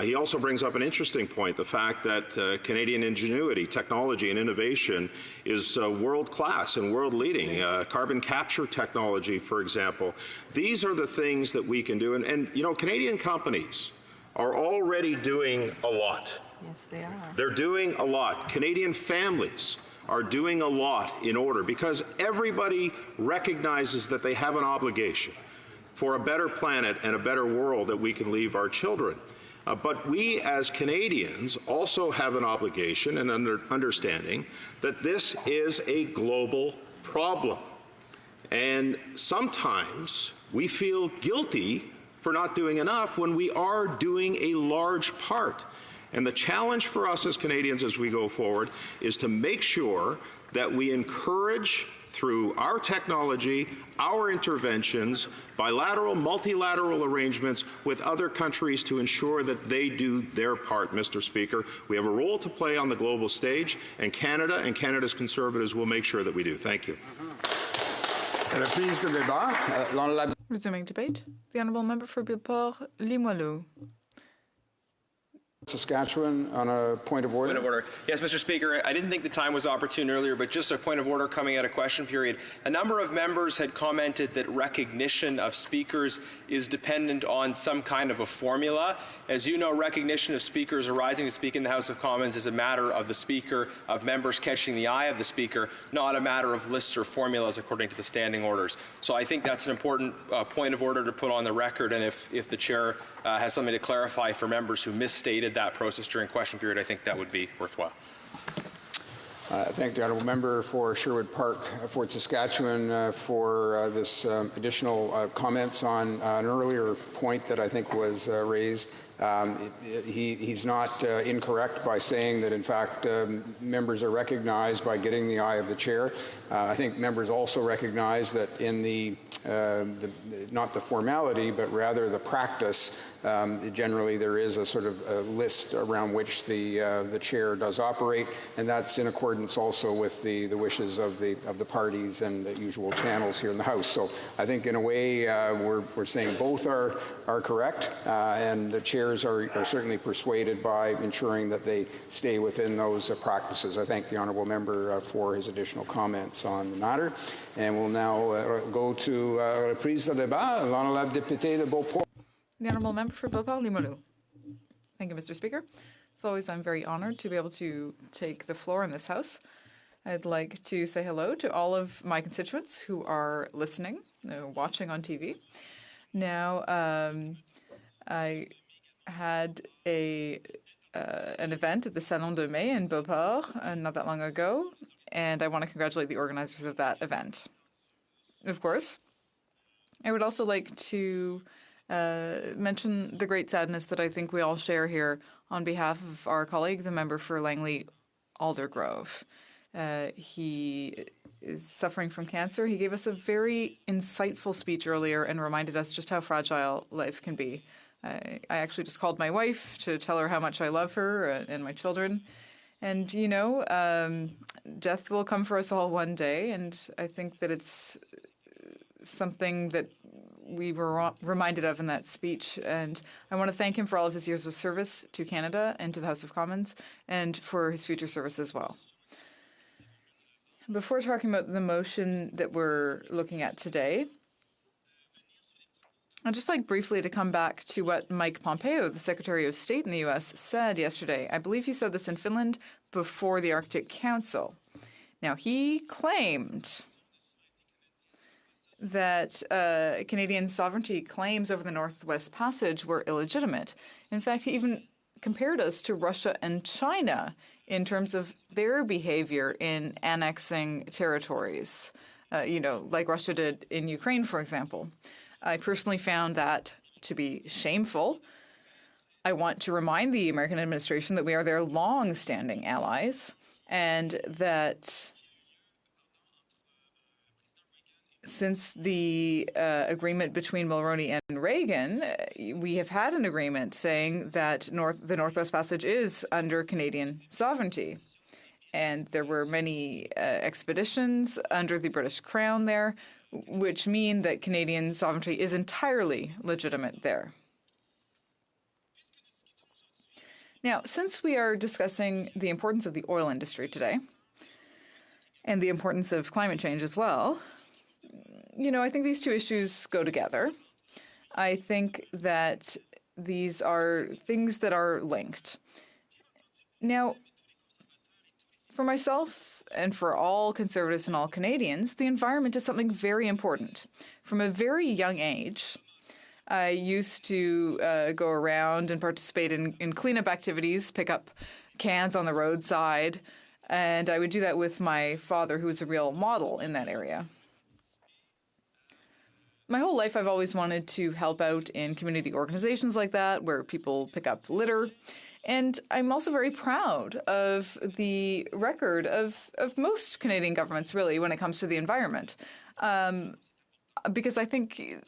He also brings up an interesting point, the fact that Canadian ingenuity, technology and innovation is world-class and world-leading. Carbon capture technology, for example. These are the things that we can do. And you know, Canadian companies are already doing a lot. Yes, they are. They're doing a lot. Canadian families are doing a lot in order because everybody recognizes that they have an obligation for a better planet and a better world that we can leave our children. But we as Canadians also have an obligation and understanding that this is a global problem. And sometimes we feel guilty for not doing enough when we are doing a large part. And the challenge for us as Canadians as we go forward is to make sure that we encourage through our technology, our interventions, bilateral, multilateral arrangements with other countries to ensure that they do their part, Mr. Speaker. We have a role to play on the global stage, and Canada's Conservatives will make sure that we do. Thank you. Resuming debate, the Honourable Member for Beauport, Limoilou. Saskatchewan on a point of order. Point of order. Yes, Mr. Speaker, I didn't think the time was opportune earlier, but just a point of order coming out of question period. A number of members had commented that recognition of speakers is dependent on some kind of a formula. As you know, recognition of speakers arising to speak in the House of Commons is a matter of the Speaker, of members catching the eye of the Speaker, not a matter of lists or formulas according to the standing orders. So I think that's an important point of order to put on the record, and if the Chair has something to clarify for members who misstated that process during question period, I think that would be worthwhile. I thank the honourable member for Sherwood Park, Fort Saskatchewan, for this additional comments on an earlier point that I think was raised. He's not incorrect by saying that, in fact, members are recognized by getting the eye of the chair. I think members also recognize that in not the formality, but rather the practice, generally there is a sort of a list around which the chair does operate, and that's in accordance also with the wishes of the parties and the usual channels here in the House. So I think in a way we're saying both are correct, and the chairs are certainly persuaded by ensuring that they stay within those practices. I thank the honourable member for his additional comments on the matter, and we'll now go to reprise de débat. L'honourable député de Beauport. The honourable member for Beauport-Limoilou. Thank you, Mr. Speaker. As always, I'm very honoured to be able to take the floor in this House. I'd like to say hello to all of my constituents who are listening, watching on TV. Now, I had an event at the Salon de Mai in Beauport not that long ago, and I want to congratulate the organizers of that event. Of course, I would also like to mention the great sadness that I think we all share here on behalf of our colleague, the member for Langley Aldergrove. He is suffering from cancer. He gave us a very insightful speech earlier and reminded us just how fragile life can be. I actually just called my wife to tell her how much I love her and my children. And, you know, death will come for us all one day, and I think that it's something that we were reminded of in that speech. And I want to thank him for all of his years of service to Canada and to the House of Commons, and for his future service as well. Before talking about the motion that we're looking at today, I'd just like briefly to come back to what Mike Pompeo, the Secretary of State in the U.S., said yesterday. I believe he said this in Finland before the Arctic Council. Now, he claimed that Canadian sovereignty claims over the Northwest Passage were illegitimate. In fact, he even compared us to Russia and China in terms of their behavior in annexing territories, like Russia did in Ukraine, for example. I personally found that to be shameful. I want to remind the American administration that we are their long-standing allies, and that since the agreement between Mulroney and Reagan, we have had an agreement saying that the Northwest Passage is under Canadian sovereignty. And there were many expeditions under the British Crown there, which mean that Canadian sovereignty is entirely legitimate there. Now, since we are discussing the importance of the oil industry today, and the importance of climate change as well, I think these two issues go together. I think that these are things that are linked. Now, for myself and for all Conservatives and all Canadians, the environment is something very important. From a very young age, I used to go around and participate in cleanup activities, pick up cans on the roadside, and I would do that with my father, who was a real model in that area. My whole life, I've always wanted to help out in community organizations like that, where people pick up litter. And I'm also very proud of the record of most Canadian governments, really, when it comes to the environment, because I think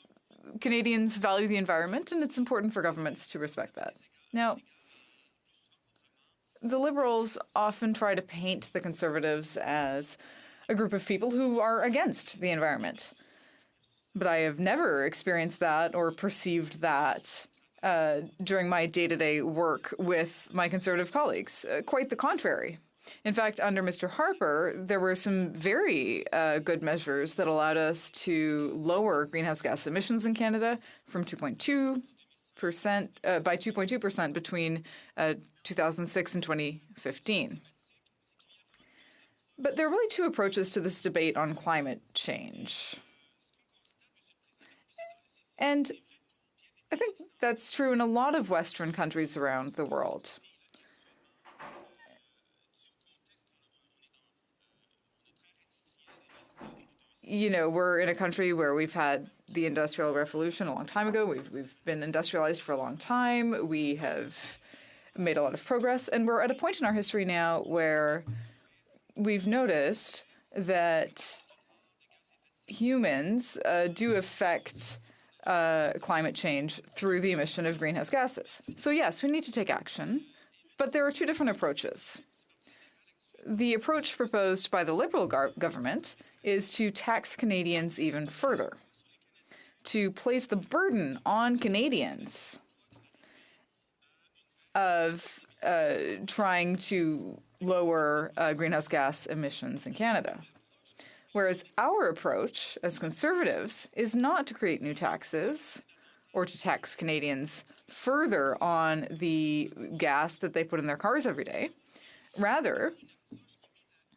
Canadians value the environment, and it's important for governments to respect that. Now, the Liberals often try to paint the Conservatives as a group of people who are against the environment. But I have never experienced that or perceived that during my day-to-day work with my Conservative colleagues. Quite the contrary. In fact, under Mr. Harper, there were some very good measures that allowed us to lower greenhouse gas emissions in Canada from 2.2% by 2.2% between 2006 and 2015. But there are really two approaches to this debate on climate change. And I think that's true in a lot of Western countries around the world. You know, we're in a country where we've had the Industrial Revolution a long time ago. We've been industrialized for a long time. We have made a lot of progress. And we're at a point in our history now where we've noticed that humans do affect climate change through the emission of greenhouse gases. So yes, we need to take action, but there are two different approaches. The approach proposed by the Liberal government is to tax Canadians even further, to place the burden on Canadians of trying to lower greenhouse gas emissions in Canada. Whereas our approach as Conservatives is not to create new taxes or to tax Canadians further on the gas that they put in their cars every day. Rather,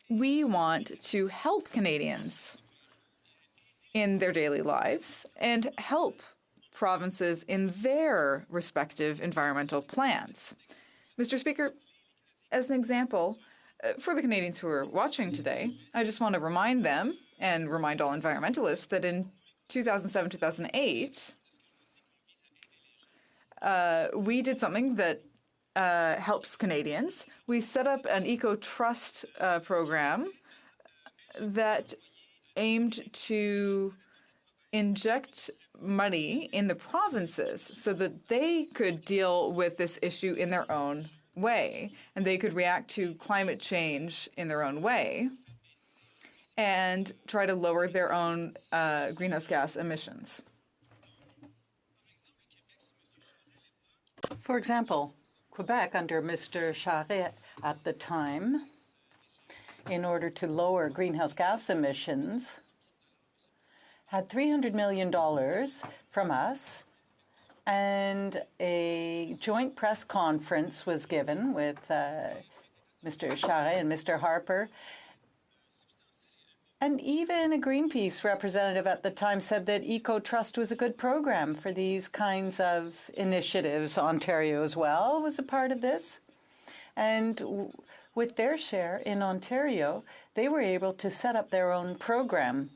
we want to help Canadians in their daily lives and help provinces in their respective environmental plans. Mr. Speaker, as an example, for the Canadians who are watching today, I just want to remind them and remind all environmentalists that in 2007-2008, we did something that helps Canadians. We set up an eco-trust program that aimed to inject money in the provinces so that they could deal with this issue in their own way, and they could react to climate change in their own way and try to lower their own greenhouse gas emissions. For example, Quebec, under Mr. Charest at the time, in order to lower greenhouse gas emissions, had $300 million from us, and a joint press conference was given with Mr. Charest and Mr. Harper. And even a Greenpeace representative at the time said that Eco-Trust was a good program for these kinds of initiatives. Ontario as well was a part of this. And with their share in Ontario, they were able to set up their own program.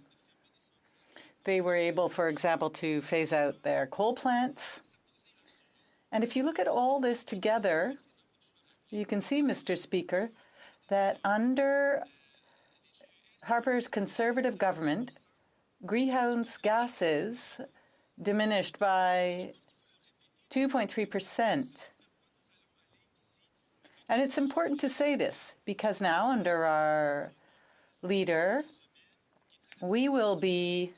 They were able, for example, to phase out their coal plants. And if you look at all this together, you can see, Mr. Speaker, that under Harper's Conservative government, greenhouse gases diminished by 2.3%. And it's important to say this because now, under our leader, we will be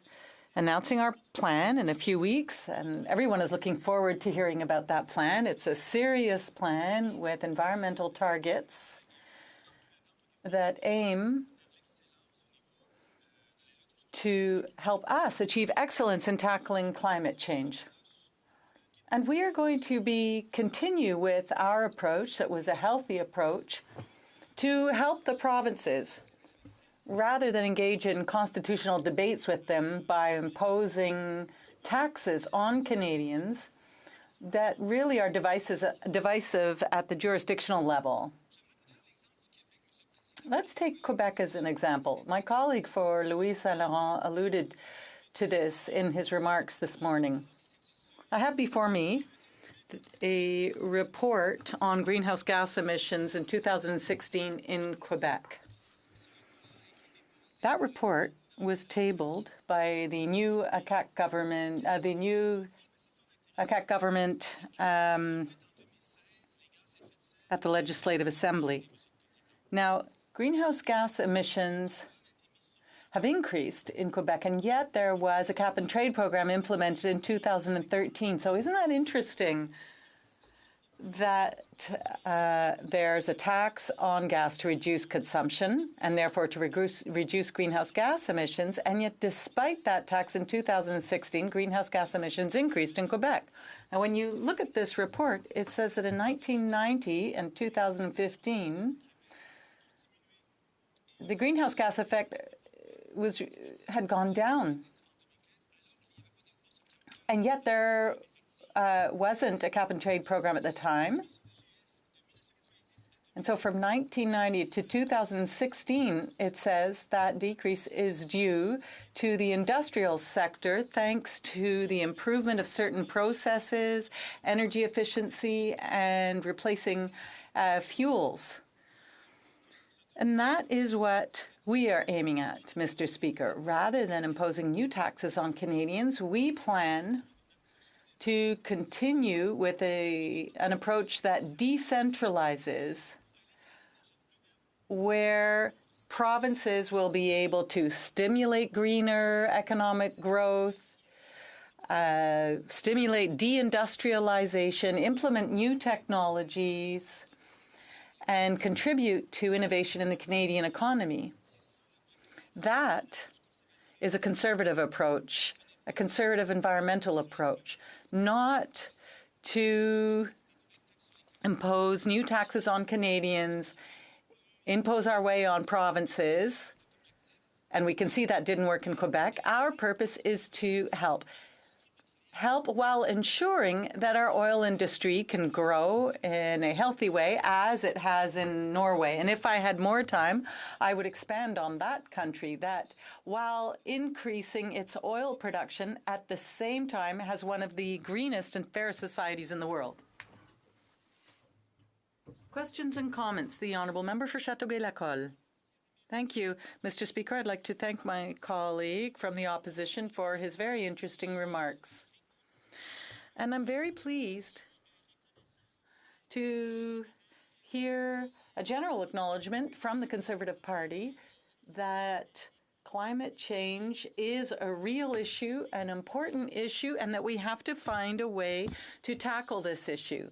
announcing our plan in a few weeks, and everyone is looking forward to hearing about that plan. It's a serious plan with environmental targets that aim to help us achieve excellence in tackling climate change. And we are going to continue with our approach that was a healthy approach to help the provinces rather than engage in constitutional debates with them by imposing taxes on Canadians that really are divisive at the jurisdictional level. Let's take Quebec as an example. My colleague for Louis Saint-Laurent alluded to this in his remarks this morning. I have before me a report on greenhouse gas emissions in 2016 in Quebec. That report was tabled by the new ACAC government, at the Legislative Assembly. Now, greenhouse gas emissions have increased in Quebec, and yet there was a cap and trade program implemented in 2013. So isn't that interesting that there's a tax on gas to reduce consumption and therefore to reduce greenhouse gas emissions, and yet despite that tax in 2016, greenhouse gas emissions increased in Quebec. Now, when you look at this report, it says that in 1990 and 2015, the greenhouse gas effect had gone down, and yet there wasn't a cap and trade program at the time. And so from 1990 to 2016, it says that decrease is due to the industrial sector thanks to the improvement of certain processes, energy efficiency, and replacing fuels. And that is what we are aiming at, Mr. Speaker. Rather than imposing new taxes on Canadians, we plan to continue with an approach that decentralizes, where provinces will be able to stimulate greener economic growth, stimulate deindustrialization, implement new technologies, and contribute to innovation in the Canadian economy. That is a conservative approach, a conservative environmental approach, not to impose new taxes on Canadians, impose our way on provinces, and we can see that didn't work in Quebec. Our purpose is to help while ensuring that our oil industry can grow in a healthy way, as it has in Norway. And if I had more time, I would expand on that country that, while increasing its oil production, at the same time has one of the greenest and fairest societies in the world. Questions and comments. The Honourable Member for Châteauguay-Lacolle. Thank you, Mr. Speaker. I'd like to thank my colleague from the opposition for his very interesting remarks. And I'm very pleased to hear a general acknowledgement from the Conservative Party that climate change is a real issue, an important issue, and that we have to find a way to tackle this issue.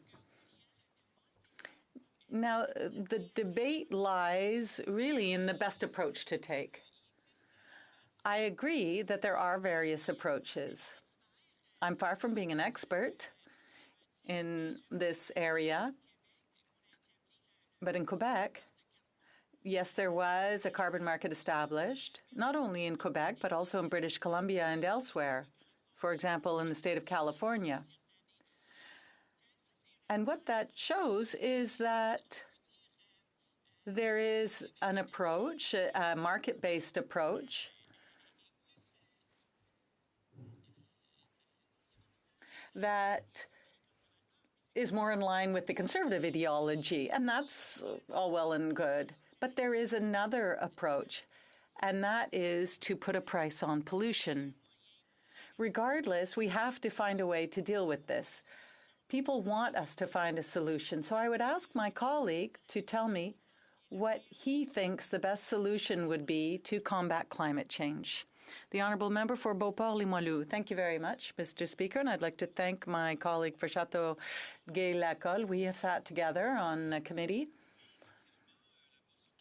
Now, the debate lies really in the best approach to take. I agree that there are various approaches. I'm far from being an expert in this area, but in Quebec, yes, there was a carbon market established, not only in Quebec, but also in British Columbia and elsewhere, for example, in the state of California. And what that shows is that there is an approach, a market-based approach, that is more in line with the conservative ideology, and that's all well and good. But there is another approach, and that is to put a price on pollution. Regardless, we have to find a way to deal with this. People want us to find a solution, so I would ask my colleague to tell me what he thinks the best solution would be to combat climate change. The Honourable Member for Beauport-Limoilou. Thank you very much, Mr. Speaker, and I'd like to thank my colleague for Châteauguay-Lacolle. We have sat together on a committee,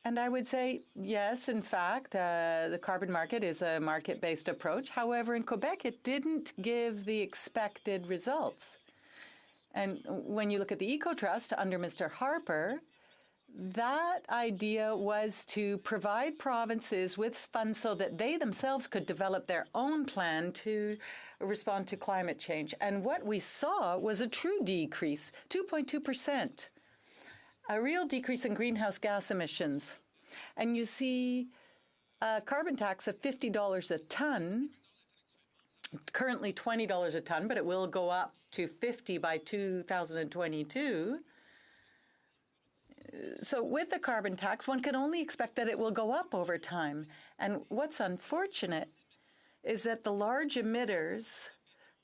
and I would say, yes, in fact, the carbon market is a market-based approach. However, in Quebec, it didn't give the expected results. And when you look at the Eco-Trust under Mr. Harper, that idea was to provide provinces with funds so that they themselves could develop their own plan to respond to climate change. And what we saw was a true decrease, 2.2%, a real decrease in greenhouse gas emissions. And you see a carbon tax of $50 a ton, currently $20 a ton, but it will go up to $50 by 2022. So with the carbon tax, one can only expect that it will go up over time. And what's unfortunate is that the large emitters,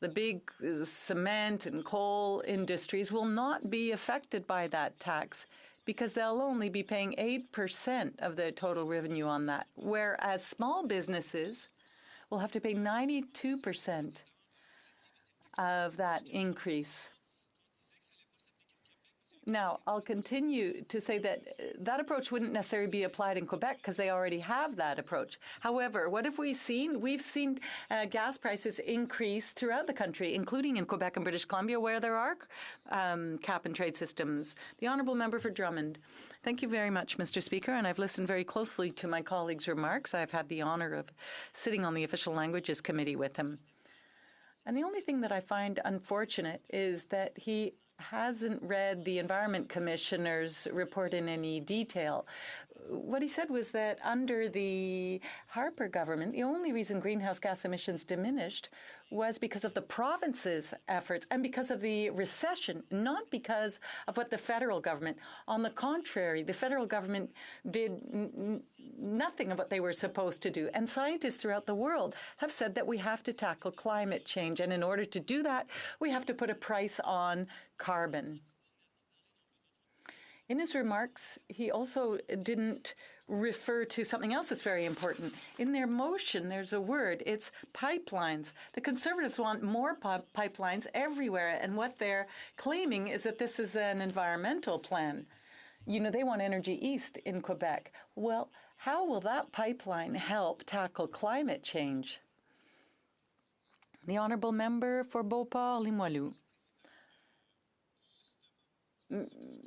the big cement and coal industries, will not be affected by that tax because they'll only be paying 8% of the total revenue on that, whereas small businesses will have to pay 92% of that increase. Now, I'll continue to say that that approach wouldn't necessarily be applied in Quebec because they already have that approach. However, what have we seen? We've seen gas prices increase throughout the country, including in Quebec and British Columbia, where there are cap-and-trade systems. The Honourable Member for Drummond. Thank you very much, Mr. Speaker, and I've listened very closely to my colleague's remarks. I've had the honour of sitting on the Official Languages Committee with him. And the only thing that I find unfortunate is that he hasn't read the Environment Commissioner's report in any detail. What he said was that under the Harper government, the only reason greenhouse gas emissions diminished was because of the province's efforts and because of the recession, not because of what the federal government. On the contrary, the federal government did nothing of what they were supposed to do. And scientists throughout the world have said that we have to tackle climate change. And in order to do that, we have to put a price on carbon. In his remarks, he also didn't refer to something else that's very important. In their motion, there's a word. It's pipelines. The Conservatives want more pipelines everywhere, and what they're claiming is that this is an environmental plan. You know, they want Energy East in Quebec. Well, how will that pipeline help tackle climate change? The Honourable Member for Beauport-Limoilou.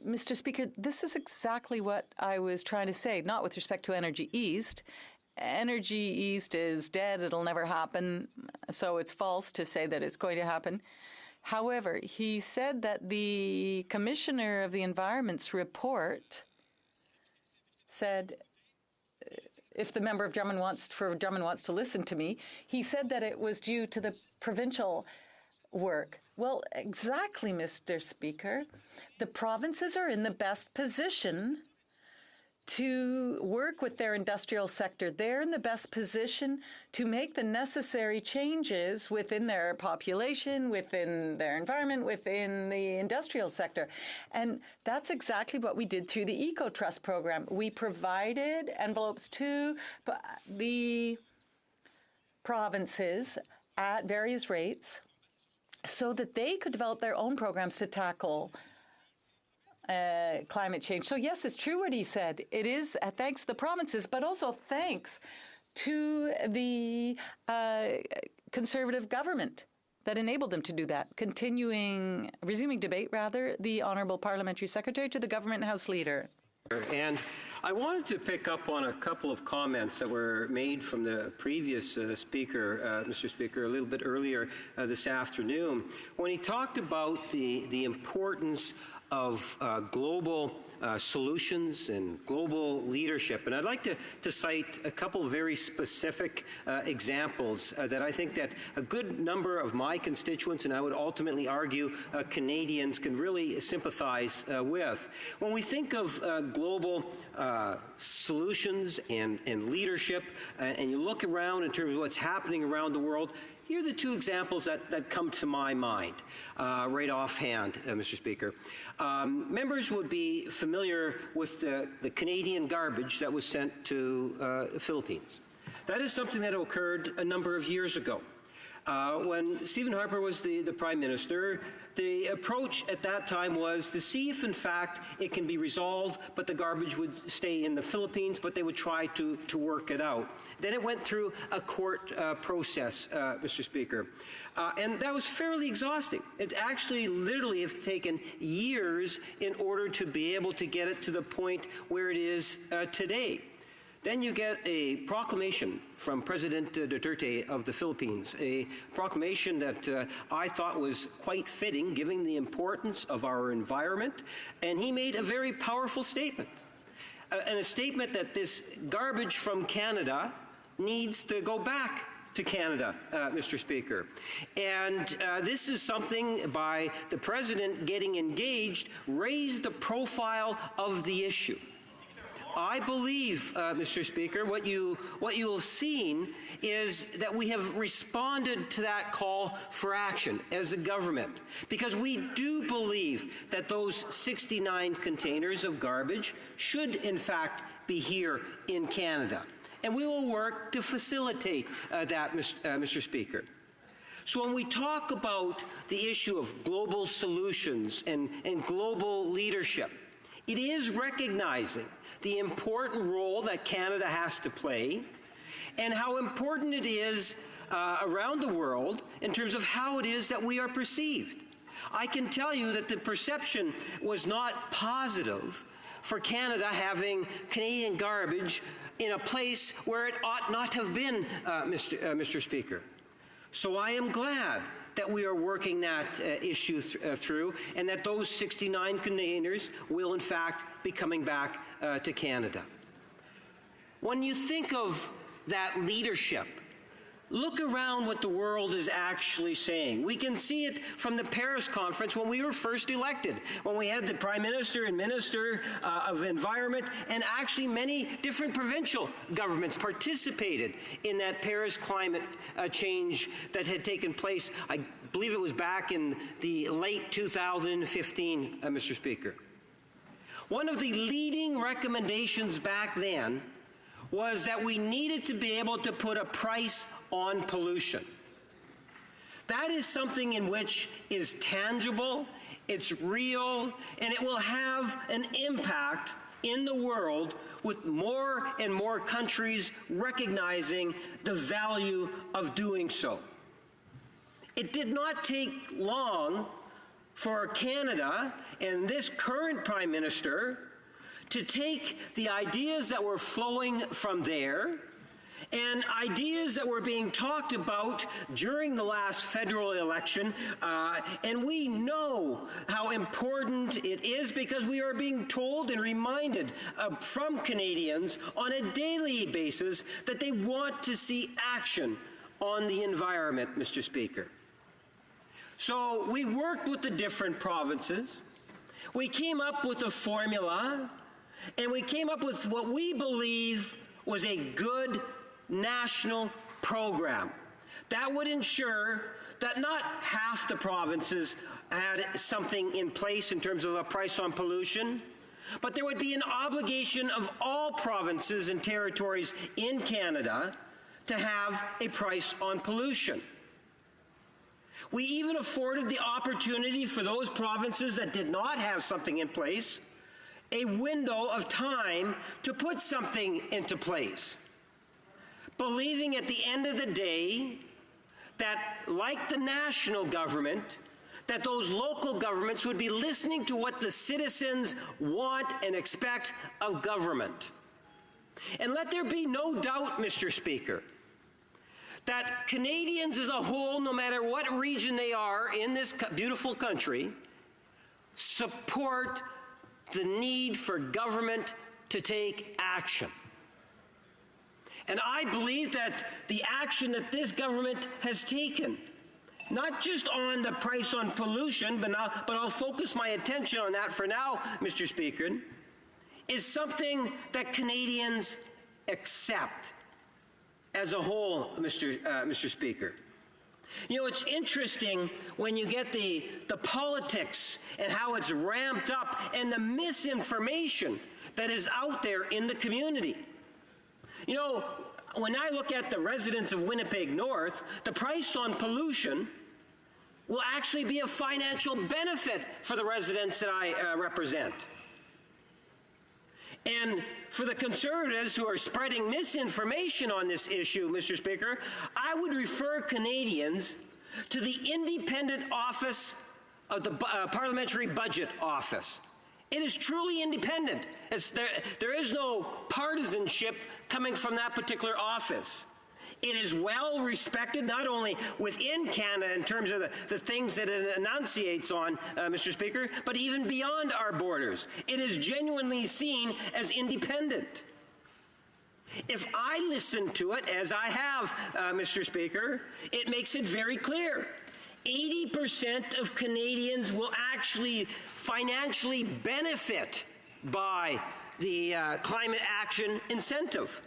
Mr. Speaker, this is exactly what I was trying to say, not with respect to Energy East. Energy East is dead. It'll never happen. So it's false to say that it's going to happen. However, he said that the Commissioner of the Environment's report said, if the member of Drummond wants to listen to me, he said that it was due to the provincial work. Well, exactly, Mr. Speaker. The provinces are in the best position to work with their industrial sector. They're in the best position to make the necessary changes within their population, within their environment, within the industrial sector. And that's exactly what we did through the EcoTrust program. We provided envelopes to the provinces at various rates so that they could develop their own programs to tackle climate change. So yes, it's true what he said. It is thanks to the provinces, but also thanks to the Conservative government that enabled them to do that. Resuming debate, the Honourable Parliamentary Secretary to the Government House Leader. And I wanted to pick up on a couple of comments that were made from the previous speaker, Mr. Speaker, a little bit earlier this afternoon, when he talked about the importance of global solutions and global leadership. And I'd like to cite a couple of very specific examples that I think that a good number of my constituents, and I would ultimately argue Canadians, can really sympathize with. When we think of global solutions and leadership, and you look around in terms of what's happening around the world, here are the two examples that come to my mind right offhand, Mr. Speaker. Members would be familiar with the Canadian garbage that was sent to the Philippines. That is something that occurred a number of years ago. When Stephen Harper was the Prime Minister, the approach at that time was to see if, in fact, it can be resolved, but the garbage would stay in the Philippines, but they would try to work it out. Then it went through a court process, Mr. Speaker, and that was fairly exhausting. It actually literally has taken years in order to be able to get it to the point where it is today. Then you get a proclamation from President Duterte of the Philippines, a proclamation that I thought was quite fitting, given the importance of our environment, and he made a very powerful statement, and a statement that this garbage from Canada needs to go back to Canada, Mr. Speaker. And this is something by the President getting engaged, raised the profile of the issue. I believe, Mr. Speaker, what you have seen is that we have responded to that call for action as a government, because we do believe that those 69 containers of garbage should, in fact, be here in Canada. And we will work to facilitate that, Mr. Speaker. So when we talk about the issue of global solutions and global leadership, it is recognizing the important role that Canada has to play and how important it is around the world in terms of how it is that we are perceived. I can tell you that the perception was not positive for Canada having Canadian garbage in a place where it ought not have been, Mr. Speaker. So I am glad that we are working that issue through, and that those 69 containers will in fact be coming back to Canada. When you think of that leadership, look around what the world is actually saying. We can see it from the Paris conference when we were first elected, when we had the Prime Minister and Minister of Environment, and actually many different provincial governments participated in that Paris climate change that had taken place. I believe it was back in the late 2015, Mr. Speaker. One of the leading recommendations back then was that we needed to be able to put a price on pollution. That is something in which is tangible, it's real, and it will have an impact in the world with more and more countries recognizing the value of doing so. It did not take long for Canada and this current Prime Minister to take the ideas that were flowing from there and ideas that were being talked about during the last federal election, and we know how important it is because we are being told and reminded from Canadians on a daily basis that they want to see action on the environment, Mr. Speaker. So we worked with the different provinces, we came up with a formula, and we came up with what we believe was a good national program that would ensure that not half the provinces had something in place in terms of a price on pollution, but there would be an obligation of all provinces and territories in Canada to have a price on pollution. We even afforded the opportunity for those provinces that did not have something in place a window of time to put something into place, believing at the end of the day that, like the national government, that those local governments would be listening to what the citizens want and expect of government. And let there be no doubt, Mr. Speaker, that Canadians as a whole, no matter what region they are in this beautiful country, support the need for government to take action. And I believe that the action that this government has taken, not just on the price on pollution, but I'll focus my attention on that for now, Mr. Speaker, is something that Canadians accept as a whole, Mr. Speaker. You know, it's interesting when you get the politics and how it's ramped up and the misinformation that is out there in the community. You know, when I look at the residents of Winnipeg North, the price on pollution will actually be a financial benefit for the residents that I represent. And for the Conservatives who are spreading misinformation on this issue, Mr. Speaker, I would refer Canadians to the independent office of the Parliamentary Budget Office. It is truly independent. There is no partisanship coming from that particular office. It is well respected, not only within Canada in terms of the things that it enunciates on, Mr. Speaker, but even beyond our borders. It is genuinely seen as independent. If I listen to it, as I have, Mr. Speaker, it makes it very clear. 80% of Canadians will actually financially benefit by the climate action incentive.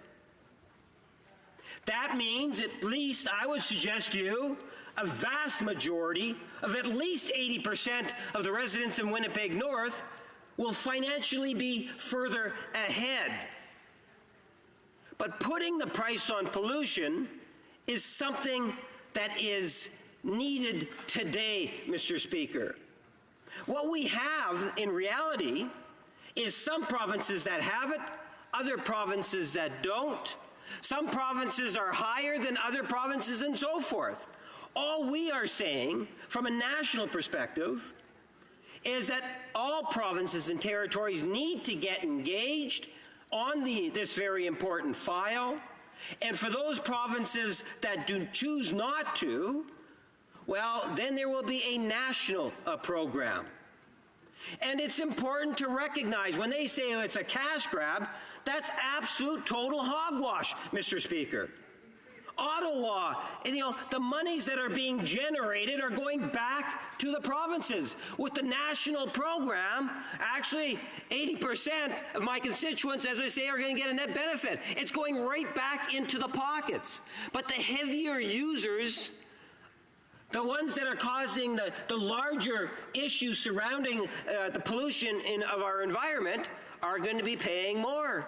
That means at least, I would suggest to you, a vast majority of at least 80% of the residents in Winnipeg North will financially be further ahead. But putting the price on pollution is something that is needed today, Mr. Speaker. What we have in reality is some provinces that have it, other provinces that don't. Some provinces are higher than other provinces and so forth. All we are saying from a national perspective is that all provinces and territories need to get engaged on this very important file. And for those provinces that do choose not to, well, then there will be a national program. And it's important to recognize when they say it's a cash grab, that's absolute total hogwash, Mr. Speaker. Ottawa, the monies that are being generated are going back to the provinces. With the national program, actually 80% of my constituents, as I say, are going to get a net benefit. It's going right back into the pockets. But the heavier users, the ones that are causing the larger issues surrounding the pollution of our environment, are going to be paying more.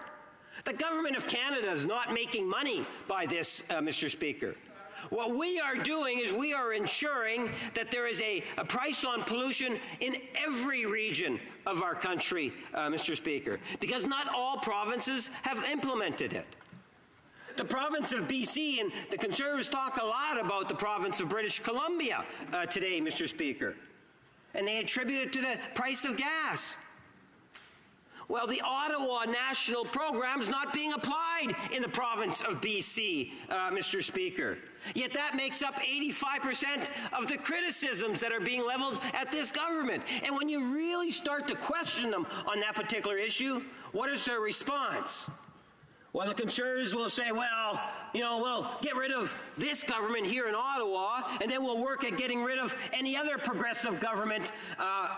The Government of Canada is not making money by this, Mr. Speaker. What we are doing is we are ensuring that there is a price on pollution in every region of our country, Mr. Speaker, because not all provinces have implemented it. The province of BC, and the Conservatives talk a lot about the province of British Columbia today, Mr. Speaker, and they attribute it to the price of gas. Well, the Ottawa National Program is not being applied in the province of BC, Mr. Speaker. Yet that makes up 85% of the criticisms that are being leveled at this government. And when you really start to question them on that particular issue, what is their response? Well, the Conservatives will say, well, we'll get rid of this government here in Ottawa, and then we'll work at getting rid of any other progressive government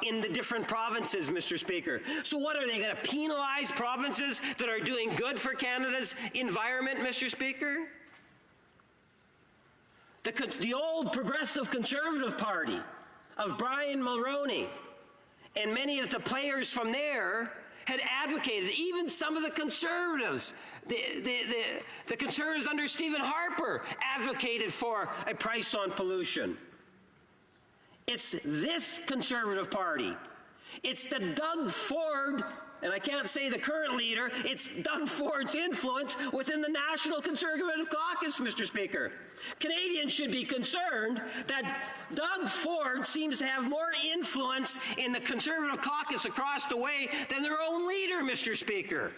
in the different provinces, Mr. Speaker. So what, are they going to penalize provinces that are doing good for Canada's environment, Mr. Speaker? The old Progressive Conservative Party of Brian Mulroney and many of the players from there had advocated, even some of the Conservatives, the Conservatives under Stephen Harper advocated for a price on pollution. It's this Conservative Party. It's the Doug Ford, and I can't say the current leader, it's Doug Ford's influence within the National Conservative Caucus, Mr. Speaker. Canadians should be concerned that Doug Ford seems to have more influence in the Conservative Caucus across the way than their own leader, Mr. Speaker.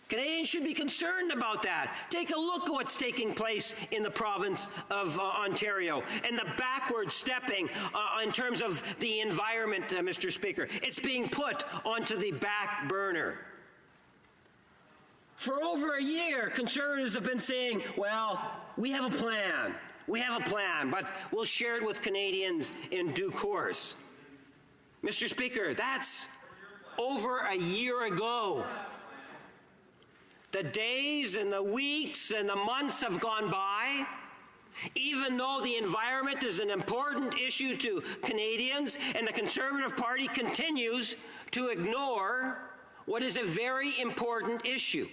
Canadians should be concerned about that. Take a look at what's taking place in the province of Ontario and the backward stepping in terms of the environment, Mr. Speaker. It's being put onto the back burner. For over a year, Conservatives have been saying, well, we have a plan. We have a plan, but we'll share it with Canadians in due course. Mr. Speaker, that's over a year ago. The days and the weeks and the months have gone by. Even though the environment is an important issue to Canadians, and the Conservative Party continues to ignore what is a very important issue.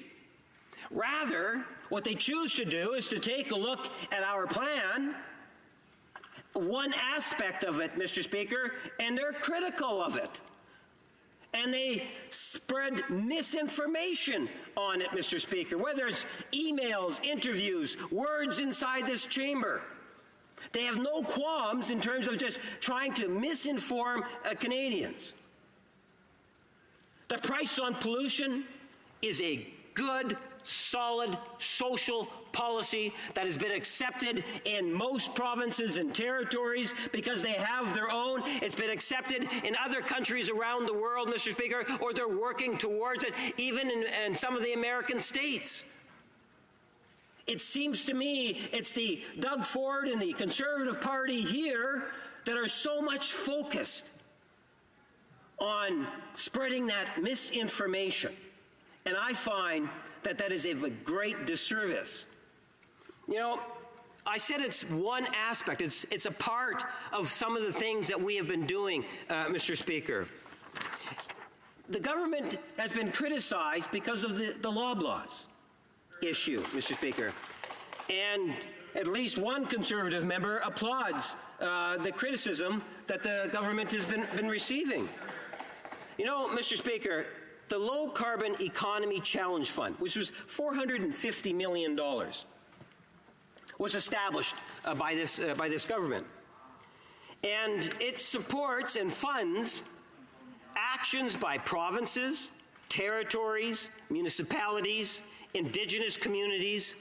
Rather, what they choose to do is to take a look at our plan, one aspect of it, Mr. Speaker, and they're critical of it. And they spread misinformation on it, Mr. Speaker, whether it's emails, interviews, words inside this chamber. They have no qualms in terms of just trying to misinform Canadians. The price on pollution is a good, solid social policy that has been accepted in most provinces and territories because they have their own. It's been accepted in other countries around the world, Mr. Speaker, or they're working towards it, even in some of the American states. It seems to me it's the Doug Ford and the Conservative Party here that are so much focused on spreading that misinformation. And I find that that is a great disservice. You know, I said it's one aspect. It's a part of some of the things that we have been doing, Mr. Speaker. The government has been criticized because of the Loblaws issue, Mr. Speaker. And at least one Conservative member applauds the criticism that the government has been receiving. You know, Mr. Speaker, the Low Carbon Economy Challenge Fund, which was $450 million, was established by this government. And it supports and funds actions by provinces, territories, municipalities, Indigenous communities,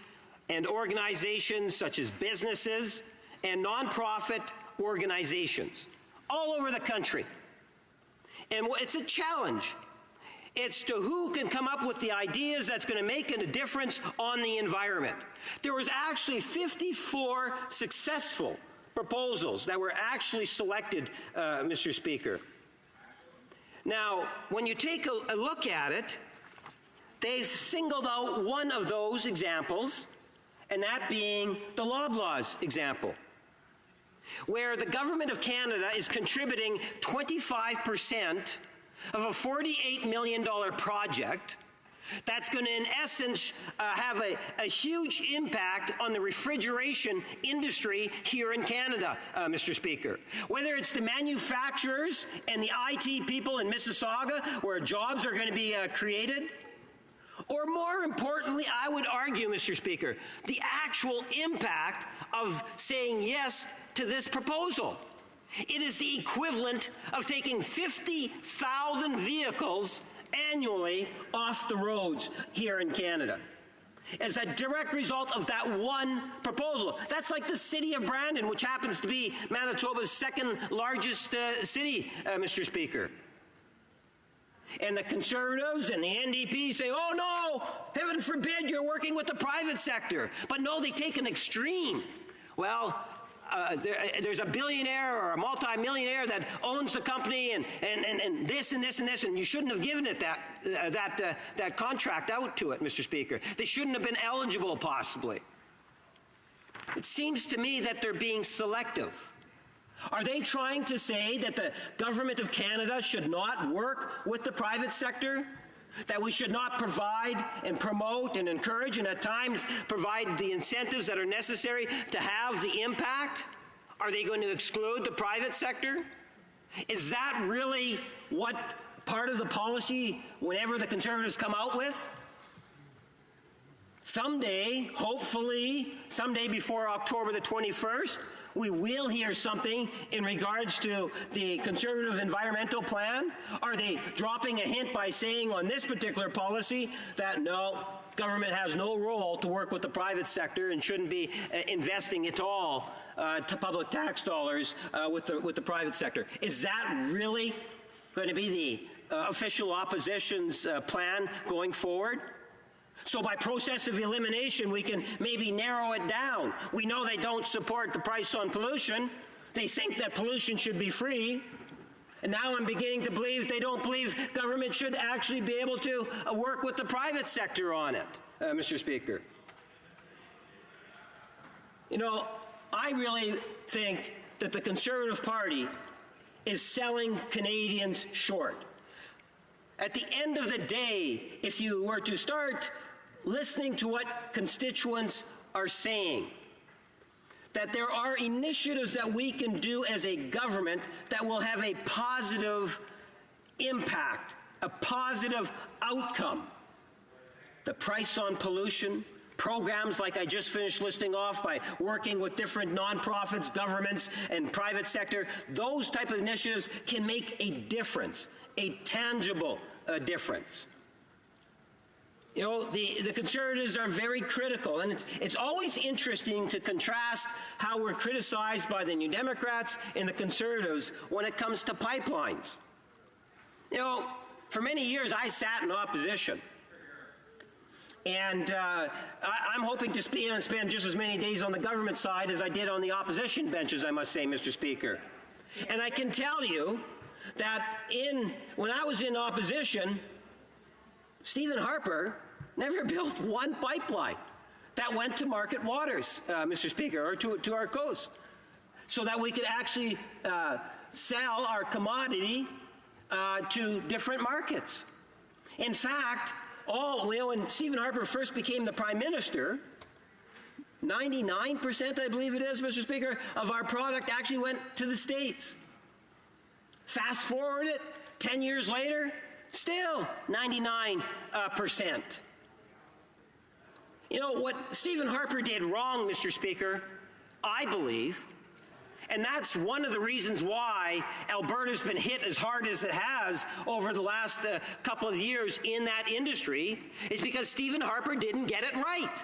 and organizations such as businesses and nonprofit organizations all over the country. And it's a challenge. It's to who can come up with the ideas that's going to make a difference on the environment. There was actually 54 successful proposals that were actually selected, Mr. Speaker. Now, when you take a look at it, they've singled out one of those examples, and that being the Loblaws example, where the Government of Canada is contributing 25% of a $48 million project that's going to, in essence, have a huge impact on the refrigeration industry here in Canada, Mr. Speaker. Whether it's the manufacturers and the IT people in Mississauga, where jobs are going to be created, or more importantly, I would argue, Mr. Speaker, the actual impact of saying yes to this proposal. It is the equivalent of taking 50,000 vehicles annually off the roads here in Canada as a direct result of that one proposal. That's like the city of Brandon, which happens to be Manitoba's second largest city, Mr. Speaker. And the Conservatives and the NDP say, oh no, heaven forbid you're working with the private sector. But no, they take an extreme. Well, there's a billionaire or a multi-millionaire that owns the company and this and this and this, and you shouldn't have given it that contract out to it, Mr. Speaker. They shouldn't have been eligible, possibly. It seems to me that they're being selective. Are they trying to say that the Government of Canada should not work with the private sector? That we should not provide and promote and encourage and at times provide the incentives that are necessary to have the impact? Are they going to exclude the private sector? Is that really what part of the policy whenever the Conservatives come out with? Someday, hopefully, someday before October the 21st, we will hear something in regards to the Conservative environmental plan. Are they dropping a hint by saying on this particular policy that no, government has no role to work with the private sector and shouldn't be investing it all to public tax dollars with the private sector? Is that really going to be the official opposition's plan going forward? So by process of elimination, we can maybe narrow it down. We know they don't support the price on pollution. They think that pollution should be free. And now I'm beginning to believe they don't believe government should actually be able to work with the private sector on it, Mr. Speaker. You know, I really think that the Conservative Party is selling Canadians short. At the end of the day, if you were to start listening to what constituents are saying, that there are initiatives that we can do as a government that will have a positive impact, a positive outcome. The price on pollution, programs like I just finished listing off by working with different nonprofits, governments, and private sector, those type of initiatives can make a difference, a tangible difference. You know, the Conservatives are very critical, and it's always interesting to contrast how we're criticized by the New Democrats and the Conservatives when it comes to pipelines. You know, for many years I sat in opposition, and I'm hoping to spend just as many days on the government side as I did on the opposition benches, I must say, Mr. Speaker. And I can tell you that when I was in opposition, Stephen Harper never built one pipeline that went to market waters, Mr. Speaker, or to our coast, so that we could actually sell our commodity to different markets. In fact, when Stephen Harper first became the Prime Minister, 99%, I believe it is, Mr. Speaker, of our product actually went to the States. Fast forward it, 10 years later, still 99%. You know, what Stephen Harper did wrong, Mr. Speaker, I believe, and that's one of the reasons why Alberta's been hit as hard as it has over the last couple of years in that industry, is because Stephen Harper didn't get it right.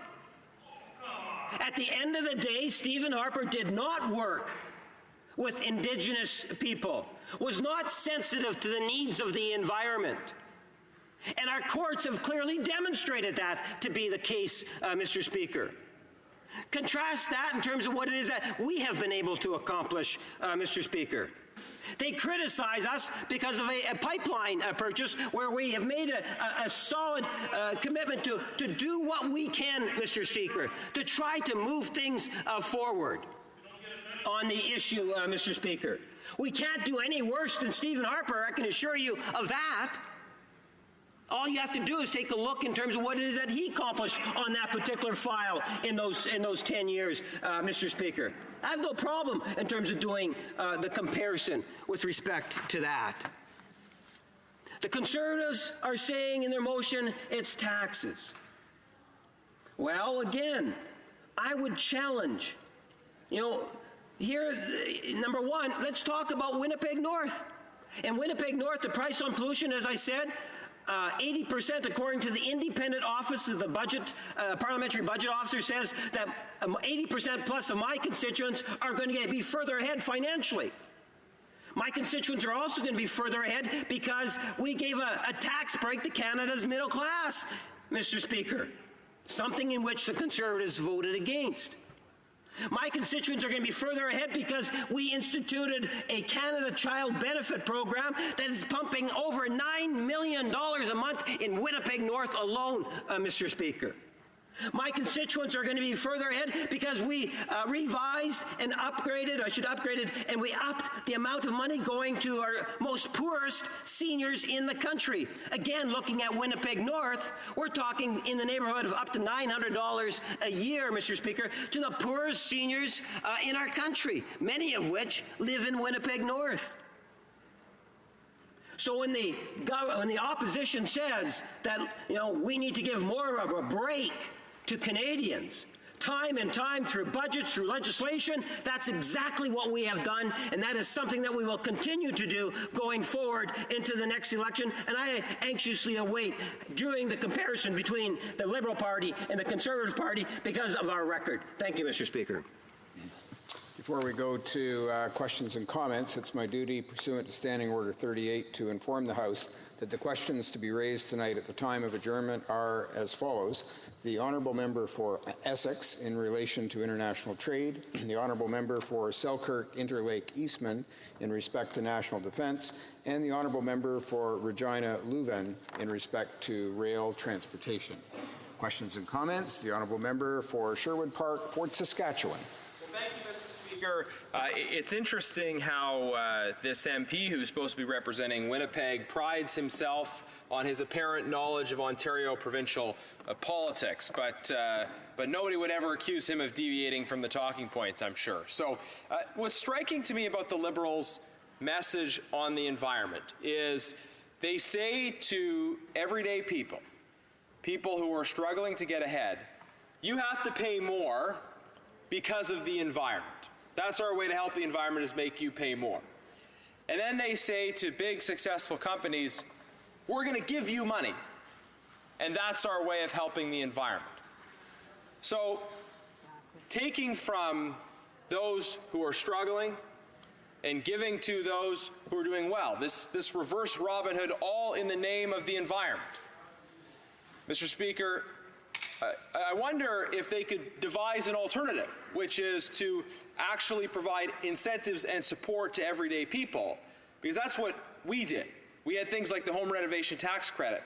At the end of the day, Stephen Harper did not work with Indigenous people, was not sensitive to the needs of the environment. And our courts have clearly demonstrated that to be the case, Mr. Speaker. Contrast that in terms of what it is that we have been able to accomplish, Mr. Speaker. They criticize us because of a pipeline purchase where we have made a solid commitment to do what we can, Mr. Speaker, to try to move things forward on the issue, Mr. Speaker. We can't do any worse than Stephen Harper, I can assure you of that. All you have to do is take a look in terms of what it is that he accomplished on that particular file in those 10 years, Mr. Speaker. I have no problem in terms of doing the comparison with respect to that. The Conservatives are saying in their motion it's taxes. Well, again, I would challenge, here, number one, let's talk about Winnipeg North. In Winnipeg North, the price on pollution, as I said, 80%, according to the independent office of the parliamentary budget officer, says that 80% plus of my constituents are going to be further ahead financially. My constituents are also going to be further ahead because we gave a tax break to Canada's middle class, Mr. Speaker, something in which the Conservatives voted against. My constituents are going to be further ahead because we instituted a Canada Child Benefit Program that is pumping over $9 million a month in Winnipeg North alone, Mr. Speaker. My constituents are going to be further ahead because we revised and upgraded, and we upped the amount of money going to our most poorest seniors in the country. Again, looking at Winnipeg North, we're talking in the neighborhood of up to $900 a year, Mr. Speaker, to the poorest seniors in our country, many of which live in Winnipeg North. So when the opposition says that we need to give more of a break to Canadians, time and time through budgets, through legislation, that's exactly what we have done, and that is something that we will continue to do going forward into the next election. And I anxiously await doing the comparison between the Liberal Party and the Conservative Party because of our record. Thank you, Mr. Speaker. Before we go to questions and comments, it's my duty, pursuant to Standing Order 38, to inform the House that the questions to be raised tonight at the time of adjournment are as follows. The Honourable Member for Essex in relation to international trade, the Honourable Member for Selkirk Interlake Eastman in respect to national defence, and the Honourable Member for Regina Leuven in respect to rail transportation. Questions and comments? The Honourable Member for Sherwood Park, Fort Saskatchewan. Thank you, Mr. Speaker. It's interesting how this MP, who's supposed to be representing Winnipeg, prides himself on his apparent knowledge of Ontario provincial politics, but nobody would ever accuse him of deviating from the talking points, I'm sure. So what's striking to me about the Liberals' message on the environment is they say to everyday people who are struggling to get ahead, you have to pay more because of the environment. That's our way to help the environment, is make you pay more. And then they say to big successful companies, we're going to give you money, and that's our way of helping the environment. So taking from those who are struggling and giving to those who are doing well, this reverse Robin Hood, all in the name of the environment. Mr. Speaker, I wonder if they could devise an alternative, which is to actually provide incentives and support to everyday people, because that's what we did. We had things like the home renovation tax credit.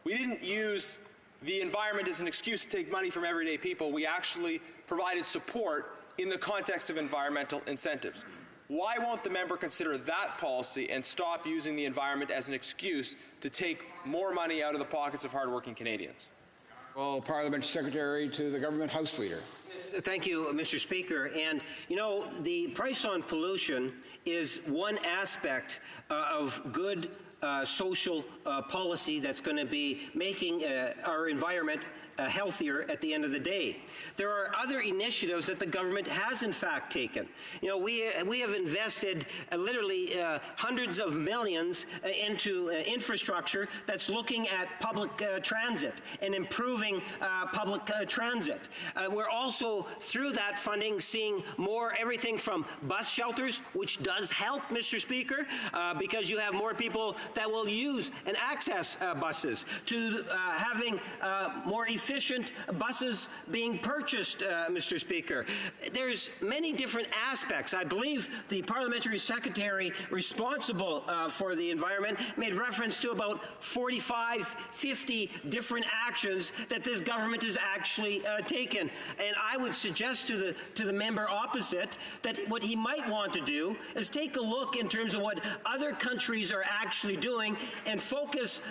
We didn't use the environment as an excuse to take money from everyday people. We actually provided support in the context of environmental incentives. Why won't the member consider that policy and stop using the environment as an excuse to take more money out of the pockets of hardworking Canadians? Well, Parliamentary Secretary to the Government House Leader. Thank you, Mr. Speaker. And, you know, the price on pollution is one aspect of good social policy that's going to be making our environment healthier at the end of the day. There are other initiatives that the government has in fact taken. You know, we have invested literally hundreds of millions into infrastructure that's looking at public transit and improving public transit. We're also, through that funding, seeing more everything from bus shelters, which does help, Mr. Speaker, because you have more people that will use and access buses, to having more efficient buses being purchased, Mr. Speaker. There's many different aspects. I believe the parliamentary secretary responsible for the environment made reference to about 45, 50 different actions that this government has actually taken. And I would suggest to the member opposite that what he might want to do is take a look in terms of what other countries are actually doing and focus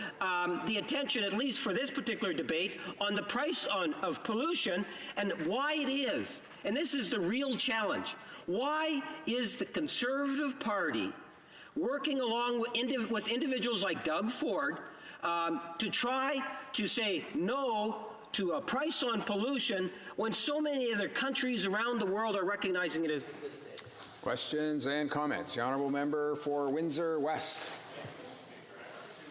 the attention, at least for this particular debate, on the price of pollution and why it is. And this is the real challenge. Why is the Conservative Party working along with individuals like Doug Ford to try to say no to a price on pollution when so many other countries around the world are recognizing it as... Questions and comments. The Honourable Member for Windsor West.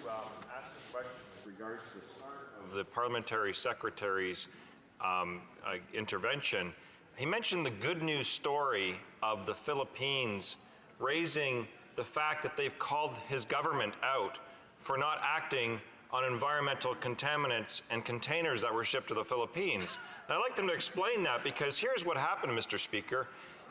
Ask a question with regards to the start of the Parliamentary Secretary's intervention. He mentioned the good news story of the Philippines raising the fact that they've called his government out for not acting on environmental contaminants and containers that were shipped to the Philippines. And I'd like them to explain that, because here's what happened, Mr. Speaker,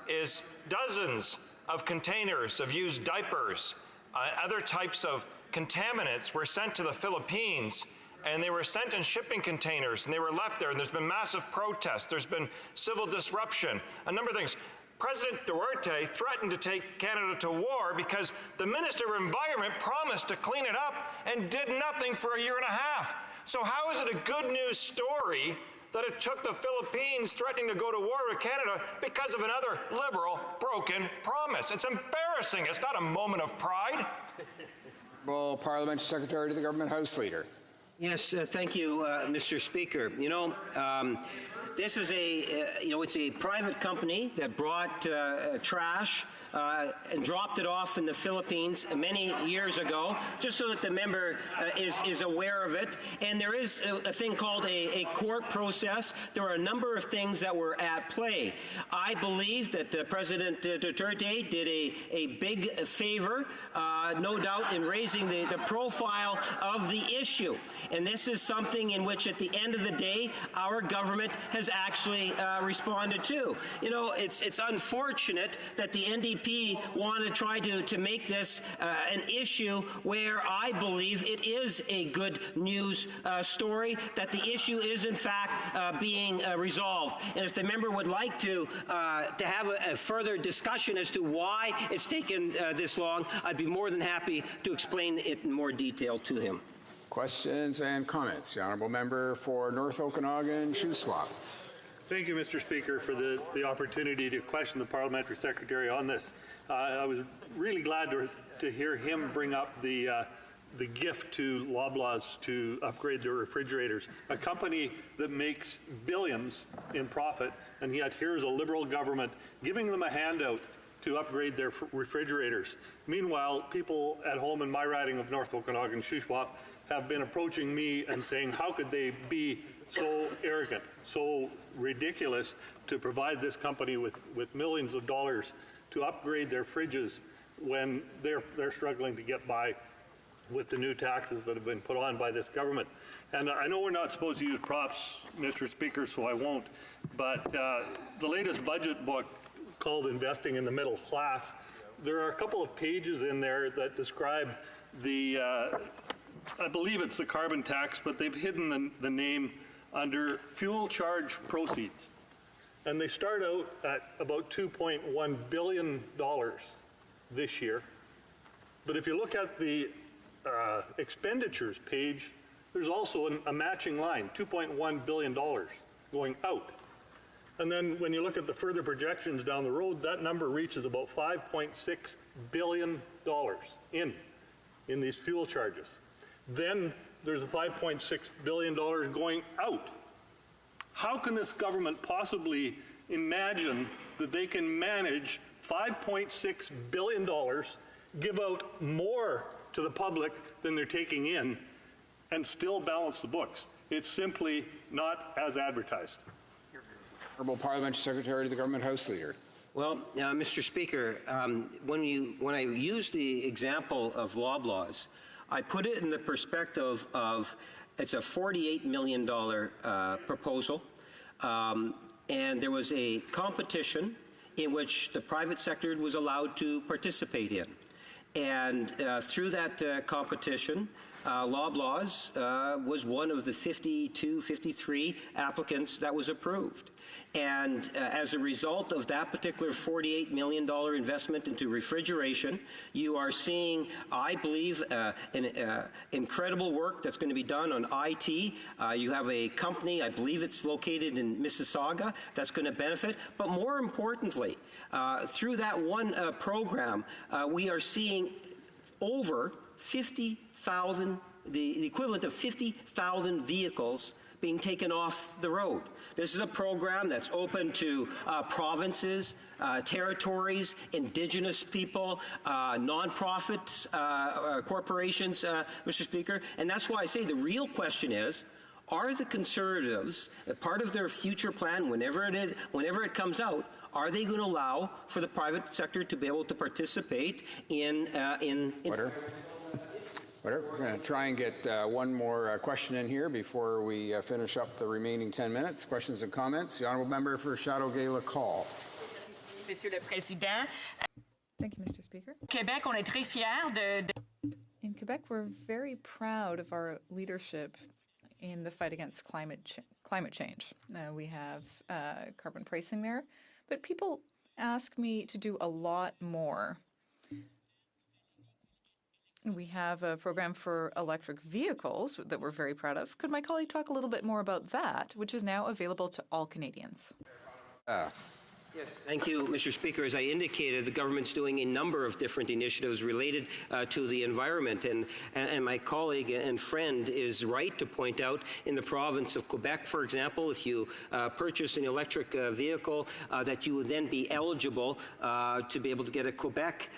is dozens of containers of used diapers, other types of contaminants were sent to the Philippines, and they were sent in shipping containers, and they were left there, and there's been massive protests, there's been civil disruption, a number of things. President Duterte threatened to take Canada to war because the Minister of Environment promised to clean it up and did nothing for a year and a half. So how is it a good news story that it took the Philippines threatening to go to war with Canada because of another Liberal broken promise? It's embarrassing. It's not a moment of pride. Well, Parliamentary Secretary to the Government House Leader. Yes, thank you, Mr. Speaker. You know, this is it's a private company that brought trash and dropped it off in the Philippines many years ago, just so that the member is aware of it. And there is a thing called a court process. There are a number of things that were at play. I believe that President Duterte did a big favor, no doubt, in raising the profile of the issue. And this is something in which, at the end of the day, our government has actually responded to. You know, it's unfortunate that the NDP want to try to make this an issue where I believe it is a good news story, that the issue is in fact being resolved. And if the member would like to have a further discussion as to why it's taken this long, I'd be more than happy to explain it in more detail to him. Questions and comments. The Honourable Member for North Okanagan, Shuswap. Thank you, Mr. Speaker, for the opportunity to question the Parliamentary Secretary on this. I was really glad to hear him bring up the gift to Loblaws to upgrade their refrigerators, a company that makes billions in profit, and yet here's a Liberal government giving them a handout to upgrade their refrigerators. Meanwhile, people at home in my riding of North Okanagan, Shuswap, have been approaching me and saying, how could they be so arrogant, so ridiculous to provide this company with millions of dollars to upgrade their fridges when they're struggling to get by with the new taxes that have been put on by this government. And I know we're not supposed to use props, Mr. Speaker, so I won't, but the latest budget book called Investing in the Middle Class, there are a couple of pages in there that describe the I believe it's the carbon tax, but they've hidden the name under fuel charge proceeds. And they start out at about $2.1 billion this year. But if you look at the expenditures page, there's also a matching line, $2.1 billion going out. And then when you look at the further projections down the road, that number reaches about $5.6 billion in these fuel charges. Then there's a $5.6 billion going out. How can this government possibly imagine that they can manage $5.6 billion, give out more to the public than they're taking in, and still balance the books? It's simply not as advertised. Honourable Parliamentary Secretary to the Government House Leader. Well, Mr. Speaker, when I use the example of Loblaws, I put it in the perspective of it's a $48 million proposal, and there was a competition in which the private sector was allowed to participate in. And through that competition, Loblaws was one of the 52, 53 applicants that was approved. And as a result of that particular $48 million investment into refrigeration, you are seeing, I believe, incredible work that's going to be done on IT. You have a company, I believe it's located in Mississauga, that's going to benefit. But more importantly, through that one program, we are seeing over 50,000, the equivalent of 50,000 vehicles being taken off the road. This is a program that's open to provinces, territories, Indigenous people, nonprofits, corporations, Mr. Speaker. And that's why I say the real question is, are the Conservatives, part of their future plan, whenever it comes out, are they going to allow for the private sector to be able to participate in Order. We're going to try and get one more question in here before we finish up the remaining 10 minutes. Questions and comments. The Honourable Member for Châteauguay-Lacal. Monsieur le Président. Thank you, Mr. Speaker. Québec, on est très fiers de... In Quebec, we're very proud of our leadership in the fight against climate change. We have carbon pricing there, but people ask me to do a lot more. We have a program for electric vehicles that we're very proud of. Could my colleague talk a little bit more about that, which is now available to all Canadians? Yes, thank you, Mr. Speaker. As I indicated, the government's doing a number of different initiatives related to the environment, and my colleague and friend is right to point out in the province of Quebec, for example, if you purchase an electric vehicle, that you would then be eligible to be able to get a Quebec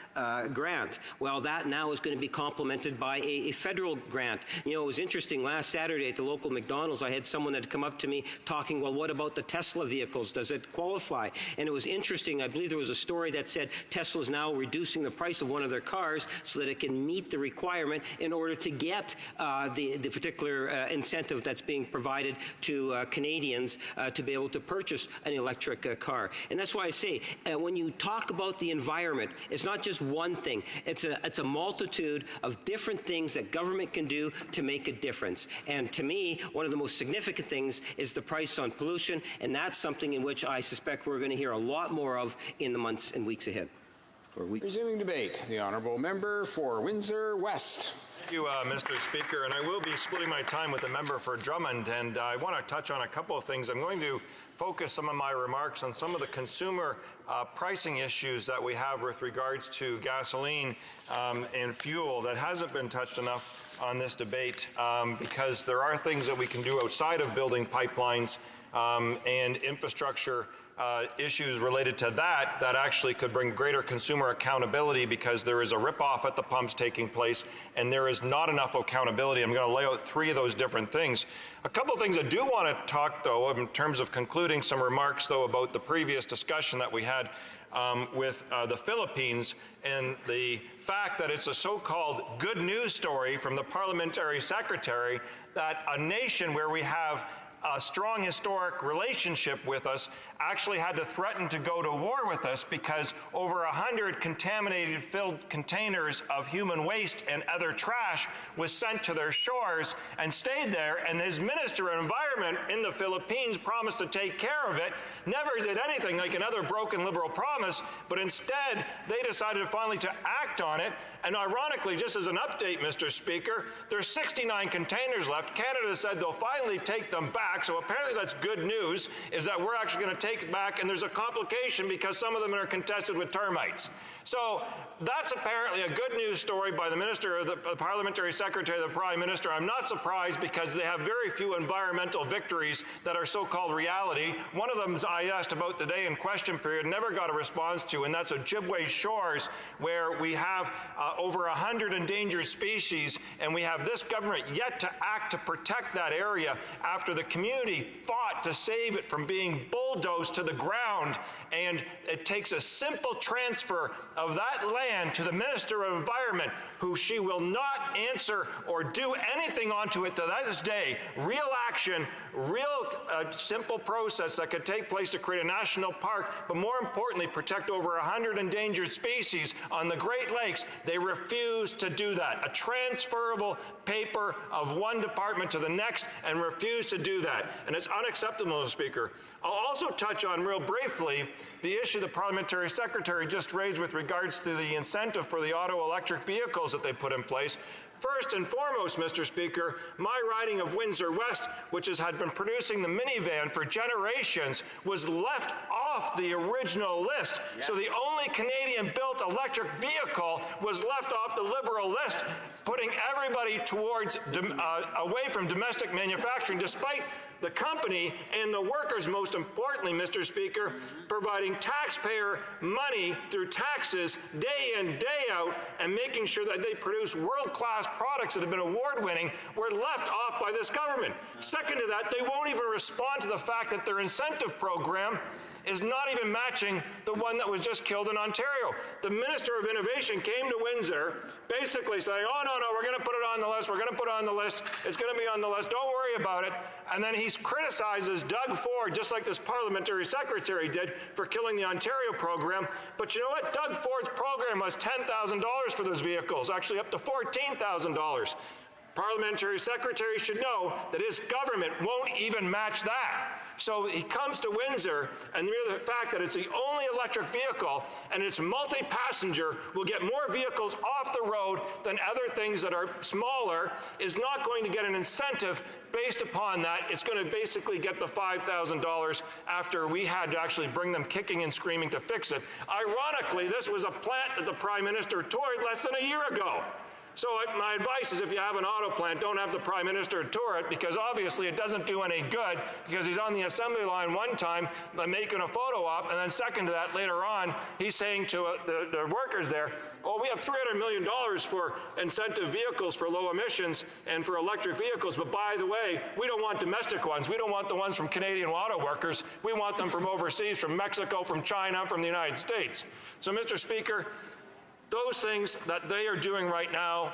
grant. Well, that now is going to be complemented by a federal grant. You know, it was interesting, last Saturday at the local McDonald's, I had someone that had come up to me talking, well, what about the Tesla vehicles? Does it qualify? And it was interesting. I believe there was a story that said Tesla is now reducing the price of one of their cars so that it can meet the requirement in order to get the particular incentive that's being provided to Canadians to be able to purchase an electric car. And that's why I say, when you talk about the environment, it's not just one thing. It's a multitude of different things that government can do to make a difference. And to me, one of the most significant things is the price on pollution, and that's something in which I suspect we're going to hear a lot more of in the months and weeks ahead. Resuming debate, the Honourable Member for Windsor West. Thank you, Mr. Speaker, and I will be splitting my time with the member for Drummond, and I want to touch on a couple of things. I'm going to focus some of my remarks on some of the consumer pricing issues that we have with regards to gasoline and fuel that hasn't been touched enough on this debate, because there are things that we can do outside of building pipelines and infrastructure issues related to that actually could bring greater consumer accountability, because there is a rip-off at the pumps taking place and there is not enough accountability. I'm going to lay out three of those different things. A couple of things I do want to talk, though, in terms of concluding some remarks, though, about the previous discussion that we had with the Philippines and the fact that it's a so-called good news story from the parliamentary secretary that a nation where we have a strong historic relationship with us actually had to threaten to go to war with us because over 100 contaminated filled containers of human waste and other trash was sent to their shores and stayed there, and his Minister of Environment in the Philippines promised to take care of it, never did anything like another broken Liberal promise, but instead they decided finally to act on it. And ironically, just as an update, Mr. Speaker, there's 69 containers left. Canada said they'll finally take them back, so apparently that's good news, is that we're actually going to take it back, and there's a complication because some of them are contested with termites. So that's apparently a good news story by the Minister, the Parliamentary Secretary, the Prime Minister. I'm not surprised because they have very few environmental victories that are so-called reality. One of them I asked about today in question period, never got a response to, and that's Ojibwe Shores, where we have over 100 endangered species, and we have this government yet to act to protect that area after the community fought to save it from being bulldozed to the ground. And it takes a simple transfer of that land to the Minister of Environment, who she will not answer or do anything onto it to this day. Real action, real simple process that could take place to create a national park, but more importantly, protect over 100 endangered species on the Great Lakes. They refuse to do that. A transferable paper of one department to the next, and refuse to do that. And it's unacceptable, Mr. Speaker. I'll also touch on real briefly the issue the Parliamentary Secretary just raised with regards to the incentive for the auto electric vehicles that they put in place. First and foremost, Mr. Speaker, my riding of Windsor West, which had been producing the minivan for generations, was left off the original list. Yeah. So the only Canadian-built electric vehicle was left off the Liberal list, putting everybody towards away from domestic manufacturing, despite the company and the workers, most importantly, Mr. Speaker, providing taxpayer money through taxes day in, day out, and making sure that they produce world-class products that have been award-winning, were left off by this government. Second to that, they won't even respond to the fact that their incentive program is not even matching the one that was just killed in Ontario. The Minister of Innovation came to Windsor basically saying, oh, no, we're going to put it on the list, we're going to put it on the list, it's going to be on the list, don't worry about it. And then he criticizes Doug Ford, just like this Parliamentary Secretary did, for killing the Ontario program. But you know what? Doug Ford's program was $10,000 for those vehicles, actually up to $14,000. Parliamentary Secretary should know that his government won't even match that. So he comes to Windsor, and the fact that it's the only electric vehicle and it's multi-passenger will get more vehicles off the road than other things that are smaller is not going to get an incentive based upon that. It's going to basically get the $5,000 after we had to actually bring them kicking and screaming to fix it. Ironically, this was a plant that the Prime Minister toured less than a year ago. So my advice is if you have an auto plant, don't have the Prime Minister tour it, because obviously it doesn't do any good, because he's on the assembly line one time making a photo op, and then second to that, later on, he's saying to the workers there, oh, we have $300 million for incentive vehicles for low emissions and for electric vehicles, but by the way, we don't want domestic ones. We don't want the ones from Canadian auto workers. We want them from overseas, from Mexico, from China, from the United States. So, Mr. Speaker, those things that they are doing right now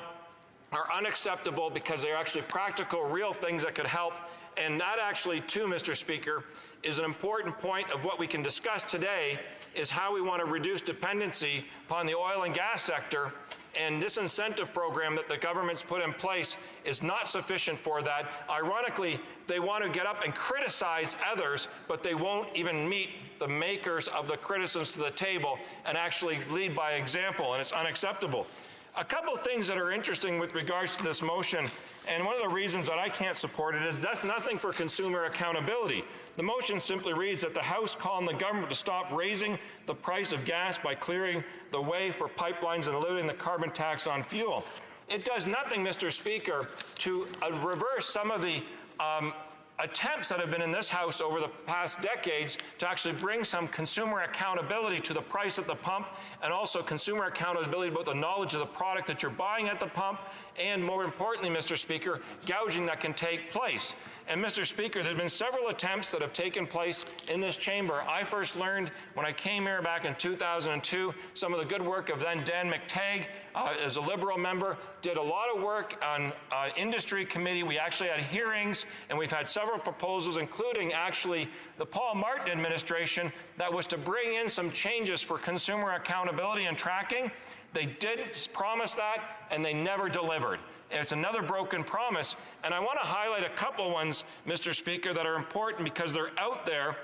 are unacceptable because they're actually practical, real things that could help. And that actually, too, Mr. Speaker, is an important point of what we can discuss today, is how we want to reduce dependency upon the oil and gas sector. And this incentive program that the government's put in place is not sufficient for that. Ironically, they want to get up and criticize others, but they won't even meet the makers of the criticisms to the table and actually lead by example, and it's unacceptable. A couple of things that are interesting with regards to this motion, and one of the reasons that I can't support it is that's nothing for consumer accountability. The motion simply reads that the House call on the government to stop raising the price of gas by clearing the way for pipelines and eliminating the carbon tax on fuel. It does nothing, Mr. Speaker, to reverse some of the attempts that have been in this House over the past decades to actually bring some consumer accountability to the price at the pump, and also consumer accountability about the knowledge of the product that you're buying at the pump, and more importantly, Mr. Speaker, gouging that can take place. And Mr. Speaker, there have been several attempts that have taken place in this chamber. I first learned when I came here back in 2002 some of the good work of then Dan McTagg as a Liberal member, did a lot of work on industry committee. We actually had hearings, and we've had several proposals, including actually the Paul Martin administration, that was to bring in some changes for consumer accountability and tracking. They did promise that, and they never delivered. It's another broken promise, and I want to highlight a couple ones, Mr. Speaker, that are important because they're out there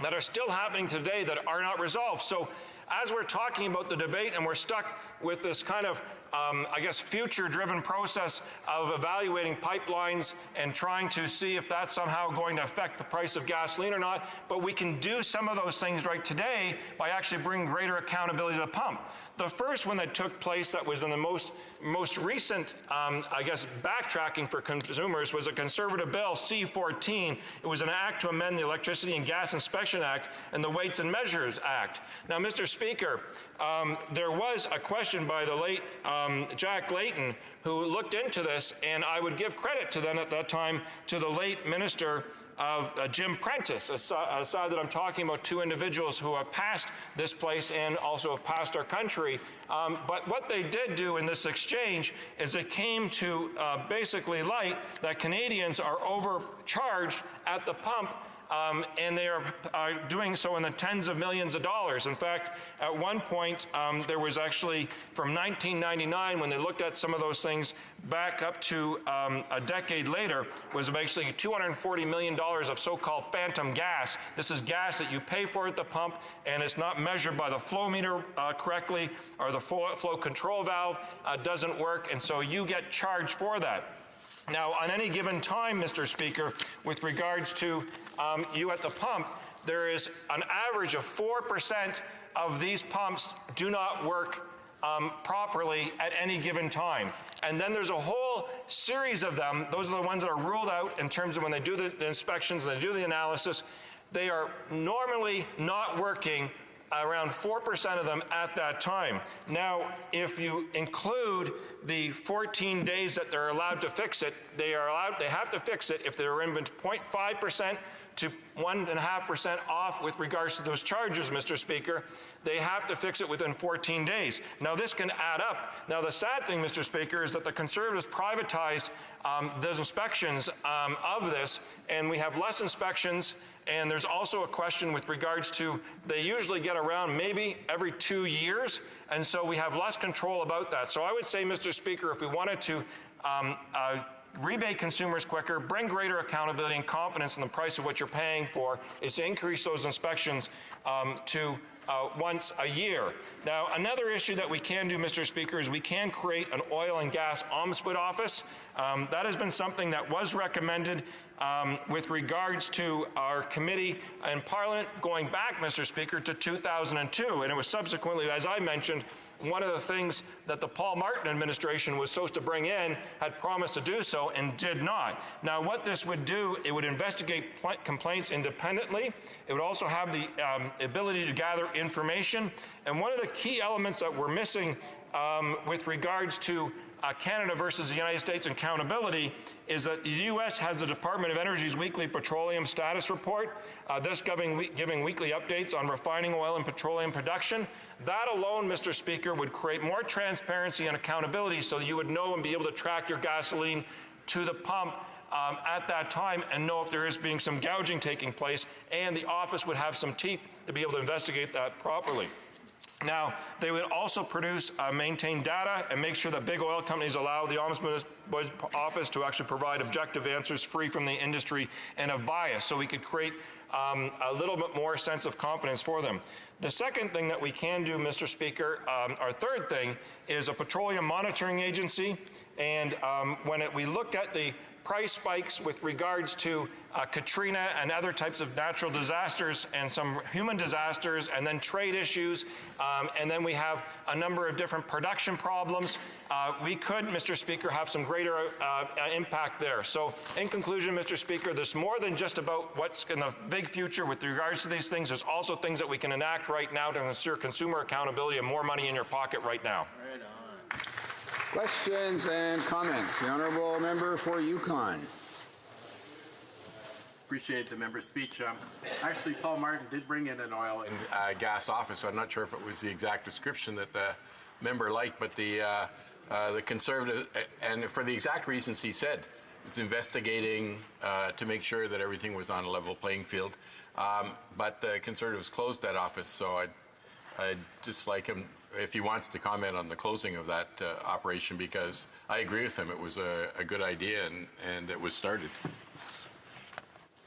that are still happening today that are not resolved. So as we're talking about the debate and we're stuck with this kind of, I guess, future-driven process of evaluating pipelines and trying to see if that's somehow going to affect the price of gasoline or not, but we can do some of those things right today by actually bringing greater accountability to the pump. The first one that took place that was in the most recent, I guess, backtracking for consumers was a Conservative bill, C-14. It was an act to amend the Electricity and Gas Inspection Act and the Weights and Measures Act. Now, Mr. Speaker, there was a question by the late Jack Layton, who looked into this, and I would give credit to them at that time to the late Minister of Jim Prentice, aside that I'm talking about two individuals who have passed this place and also have passed our country. But what they did do in this exchange is it came to basically light that Canadians are overcharged at the pump, and they are doing so in the tens of millions of dollars. In fact, at one point, there was actually, from 1999, when they looked at some of those things, back up to a decade later, was basically $240 million of so-called phantom gas. This is gas that you pay for at the pump, and it's not measured by the flow meter correctly, or the flow control valve doesn't work, and so you get charged for that. Now, on any given time, Mr. Speaker, with regards to you at the pump, there is an average of 4% of these pumps do not work properly at any given time. And then there's a whole series of them. Those are the ones that are ruled out in terms of when they do the inspections and they do the analysis. They are normally not working around 4% of them at that time. Now, if you include the 14 days that they're allowed to fix it, they have to fix it if they're in 0.5% to 1.5% off with regards to those charges, Mr. Speaker. They have to fix it within 14 days. Now, this can add up. Now, the sad thing, Mr. Speaker, is that the Conservatives privatized those inspections of this, and we have less inspections. And there's also a question with regards to, they usually get around maybe every 2 years, and so we have less control about that. So I would say, Mr. Speaker, if we wanted to rebate consumers quicker, bring greater accountability and confidence in the price of what you're paying for, is to increase those inspections to once a year. Now, another issue that we can do, Mr. Speaker, is we can create an oil and gas ombudsman office. That has been something that was recommended with regards to our committee in Parliament going back, Mr. Speaker, to 2002. And it was subsequently, as I mentioned, one of the things that the Paul Martin administration was supposed to bring in, had promised to do so and did not. Now, what this would do, it would investigate complaints independently. It would also have the ability to gather information. And one of the key elements that we're missing with regards to Canada versus the United States and accountability is that the U.S. has the Department of Energy's weekly petroleum status report, thus giving weekly updates on refining oil and petroleum production. That alone, Mr. Speaker, would create more transparency and accountability so that you would know and be able to track your gasoline to the pump at that time and know if there is being some gouging taking place, and the office would have some teeth to be able to investigate that properly. Now, they would also produce, maintain data and make sure that big oil companies allow the Ombudsman Office to actually provide objective answers free from the industry and of bias, so we could create a little bit more sense of confidence for them. The second thing that we can do, Mr. Speaker, our third thing, is a petroleum monitoring agency. And when we look at the price spikes with regards to Katrina and other types of natural disasters and some human disasters, and then trade issues, and then we have a number of different production problems, we could, Mr. Speaker, have some greater impact there. So in conclusion, Mr. Speaker, there's more than just about what's in the big future with regards to these things. There's also things that we can enact right now to ensure consumer accountability and more money in your pocket right now. Right on. Questions and comments? The Honourable Member for Yukon. Appreciate the member's speech. Actually, Paul Martin did bring in an oil and gas office, so I'm not sure if it was the exact description that the member liked, but the Conservative, and for the exact reasons he said, is investigating to make sure that everything was on a level playing field. But the Conservatives closed that office, so I'd just like him, if he wants to comment on the closing of that operation, because I agree with him. It was a good idea, and it was started.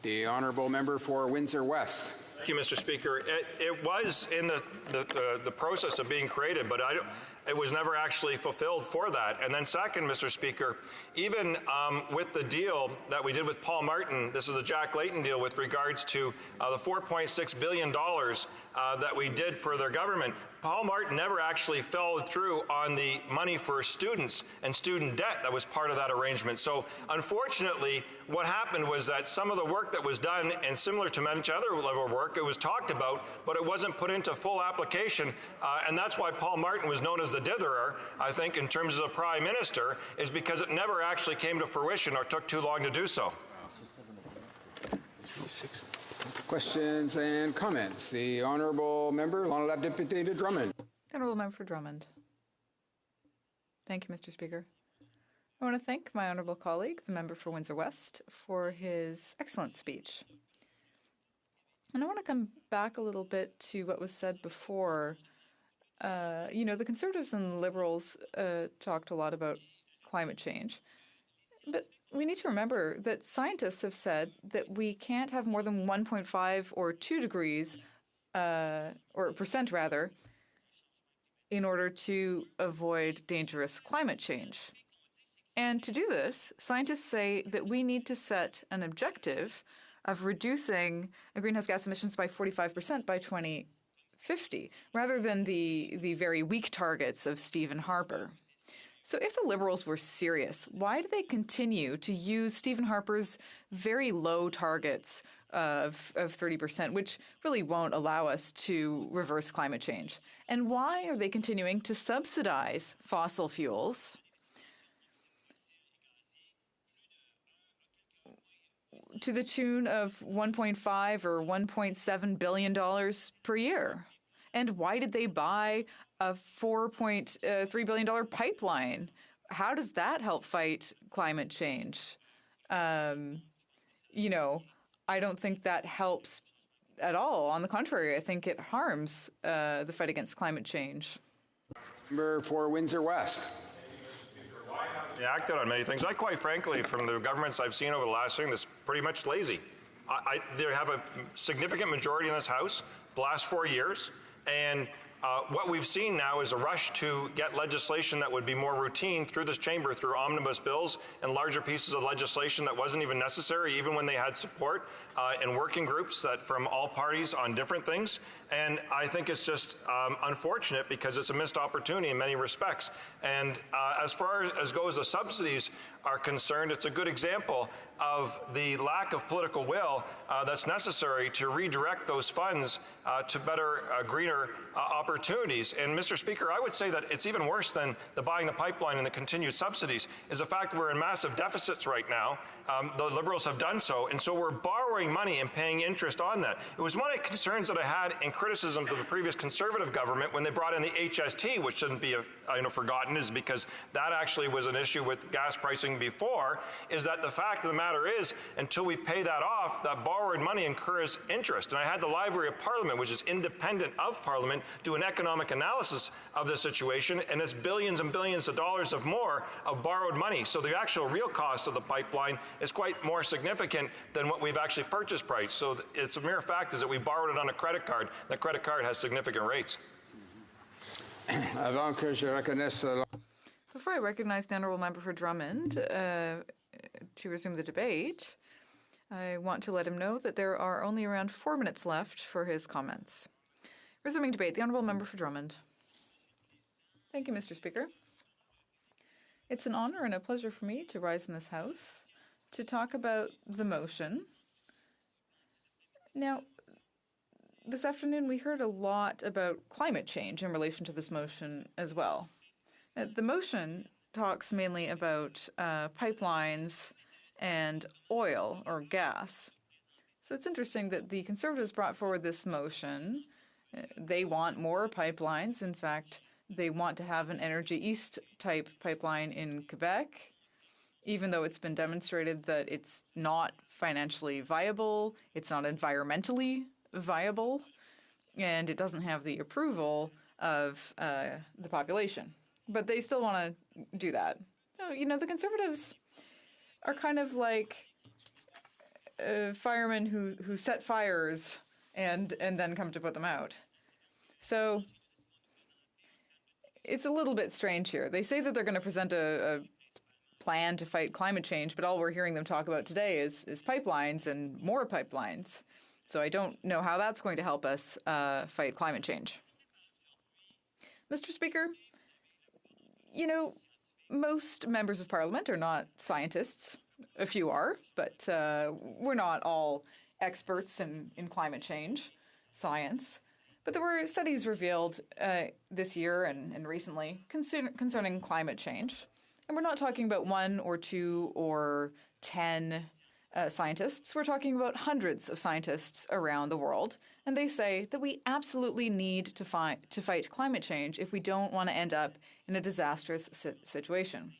The honourable member for Windsor West. Thank you, Mr. Speaker. It was in the process of being created, but it was never actually fulfilled for that. And then second, Mr. Speaker, even with the deal that we did with Paul Martin, this is a Jack Layton deal with regards to the $4.6 billion that we did for their government, Paul Martin never actually followed through on the money for students and student debt that was part of that arrangement. So unfortunately, what happened was that some of the work that was done, and similar to many other level work, it was talked about, but it wasn't put into full application. And that's why Paul Martin was known as the ditherer, I think, in terms of the Prime Minister, is because it never actually came to fruition or took too long to do so. Questions and comments. The honourable member, l'honorable député de Drummond. The honourable member for Drummond. Thank you, Mr. Speaker. I want to thank my honourable colleague, the member for Windsor West, for his excellent speech. And I want to come back a little bit to what was said before. The Conservatives and the Liberals talked a lot about climate change, but we need to remember that scientists have said that we can't have more than 1.5 or 2 degrees, or percent rather, in order to avoid dangerous climate change. And to do this, scientists say that we need to set an objective of reducing greenhouse gas emissions by 45% by 2050, rather than the very weak targets of Stephen Harper. So if the Liberals were serious, why do they continue to use Stephen Harper's very low targets of 30%, which really won't allow us to reverse climate change? And why are they continuing to subsidize fossil fuels to the tune of $1.5 or $1.7 billion per year? And why did they buy a $4.3 billion pipeline? How does that help fight climate change? I don't think that helps at all. On the contrary, I think it harms the fight against climate change. Member for Windsor West. They acted on many things. I quite frankly, from the governments I've seen over the last year, this pretty much lazy. They have a significant majority in this House the last 4 years, and what we've seen now is a rush to get legislation that would be more routine through this chamber, through omnibus bills and larger pieces of legislation that wasn't even necessary, even when they had support in working groups that from all parties on different things. And I think it's just unfortunate because it's a missed opportunity in many respects. And as far as goes the subsidies are concerned, it's a good example of the lack of political will that's necessary to redirect those funds to better, greener opportunities. And Mr. Speaker, I would say that it's even worse than the buying the pipeline and the continued subsidies is the fact that we're in massive deficits right now. The Liberals have done so, and so we're borrowing money and paying interest on that. It was one of the concerns that I had in criticism of the previous Conservative government when they brought in the HST, which shouldn't be forgotten, is because that actually was an issue with gas pricing before, is that the fact of the matter is, until we pay that off, that borrowed money incurs interest. And I had the Library of Parliament, which is independent of Parliament, do an economic analysis of the situation, and it's billions and billions of dollars of more of borrowed money. So the actual real cost of the pipeline is quite more significant than what we've actually purchased price. So it's a mere fact is that we borrowed it on a credit card. That credit card has significant rates. Before I recognize the honourable member for Drummond to resume the debate, I want to let him know that there are only around 4 minutes left for his comments. Resuming debate, the honourable member for Drummond. Thank you, Mr. Speaker. It's an honour and a pleasure for me to rise in this House to talk about the motion. Now, this afternoon we heard a lot about climate change in relation to this motion as well. The motion talks mainly about pipelines and oil or gas. So it's interesting that the Conservatives brought forward this motion. They want more pipelines. In fact, They want to have an Energy East type pipeline in Quebec, even though it's been demonstrated that it's not financially viable, it's not environmentally viable, and it doesn't have the approval of the population. But they still want to do that. So, you know, the Conservatives are kind of like firemen who set fires and then come to put them out. So it's a little bit strange here. They say that they're going to present a plan to fight climate change, but all we're hearing them talk about today is pipelines and more pipelines. So I don't know how that's going to help us fight climate change. Mr. Speaker, you know, most members of Parliament are not scientists. A few are, but we're not all experts in climate change science. But there were studies revealed this year and recently concerning climate change. And we're not talking about 1 or 2 or 10 scientists. We're talking about hundreds of scientists around the world. And they say that we absolutely need to fight climate change if we don't want to end up in a disastrous situation.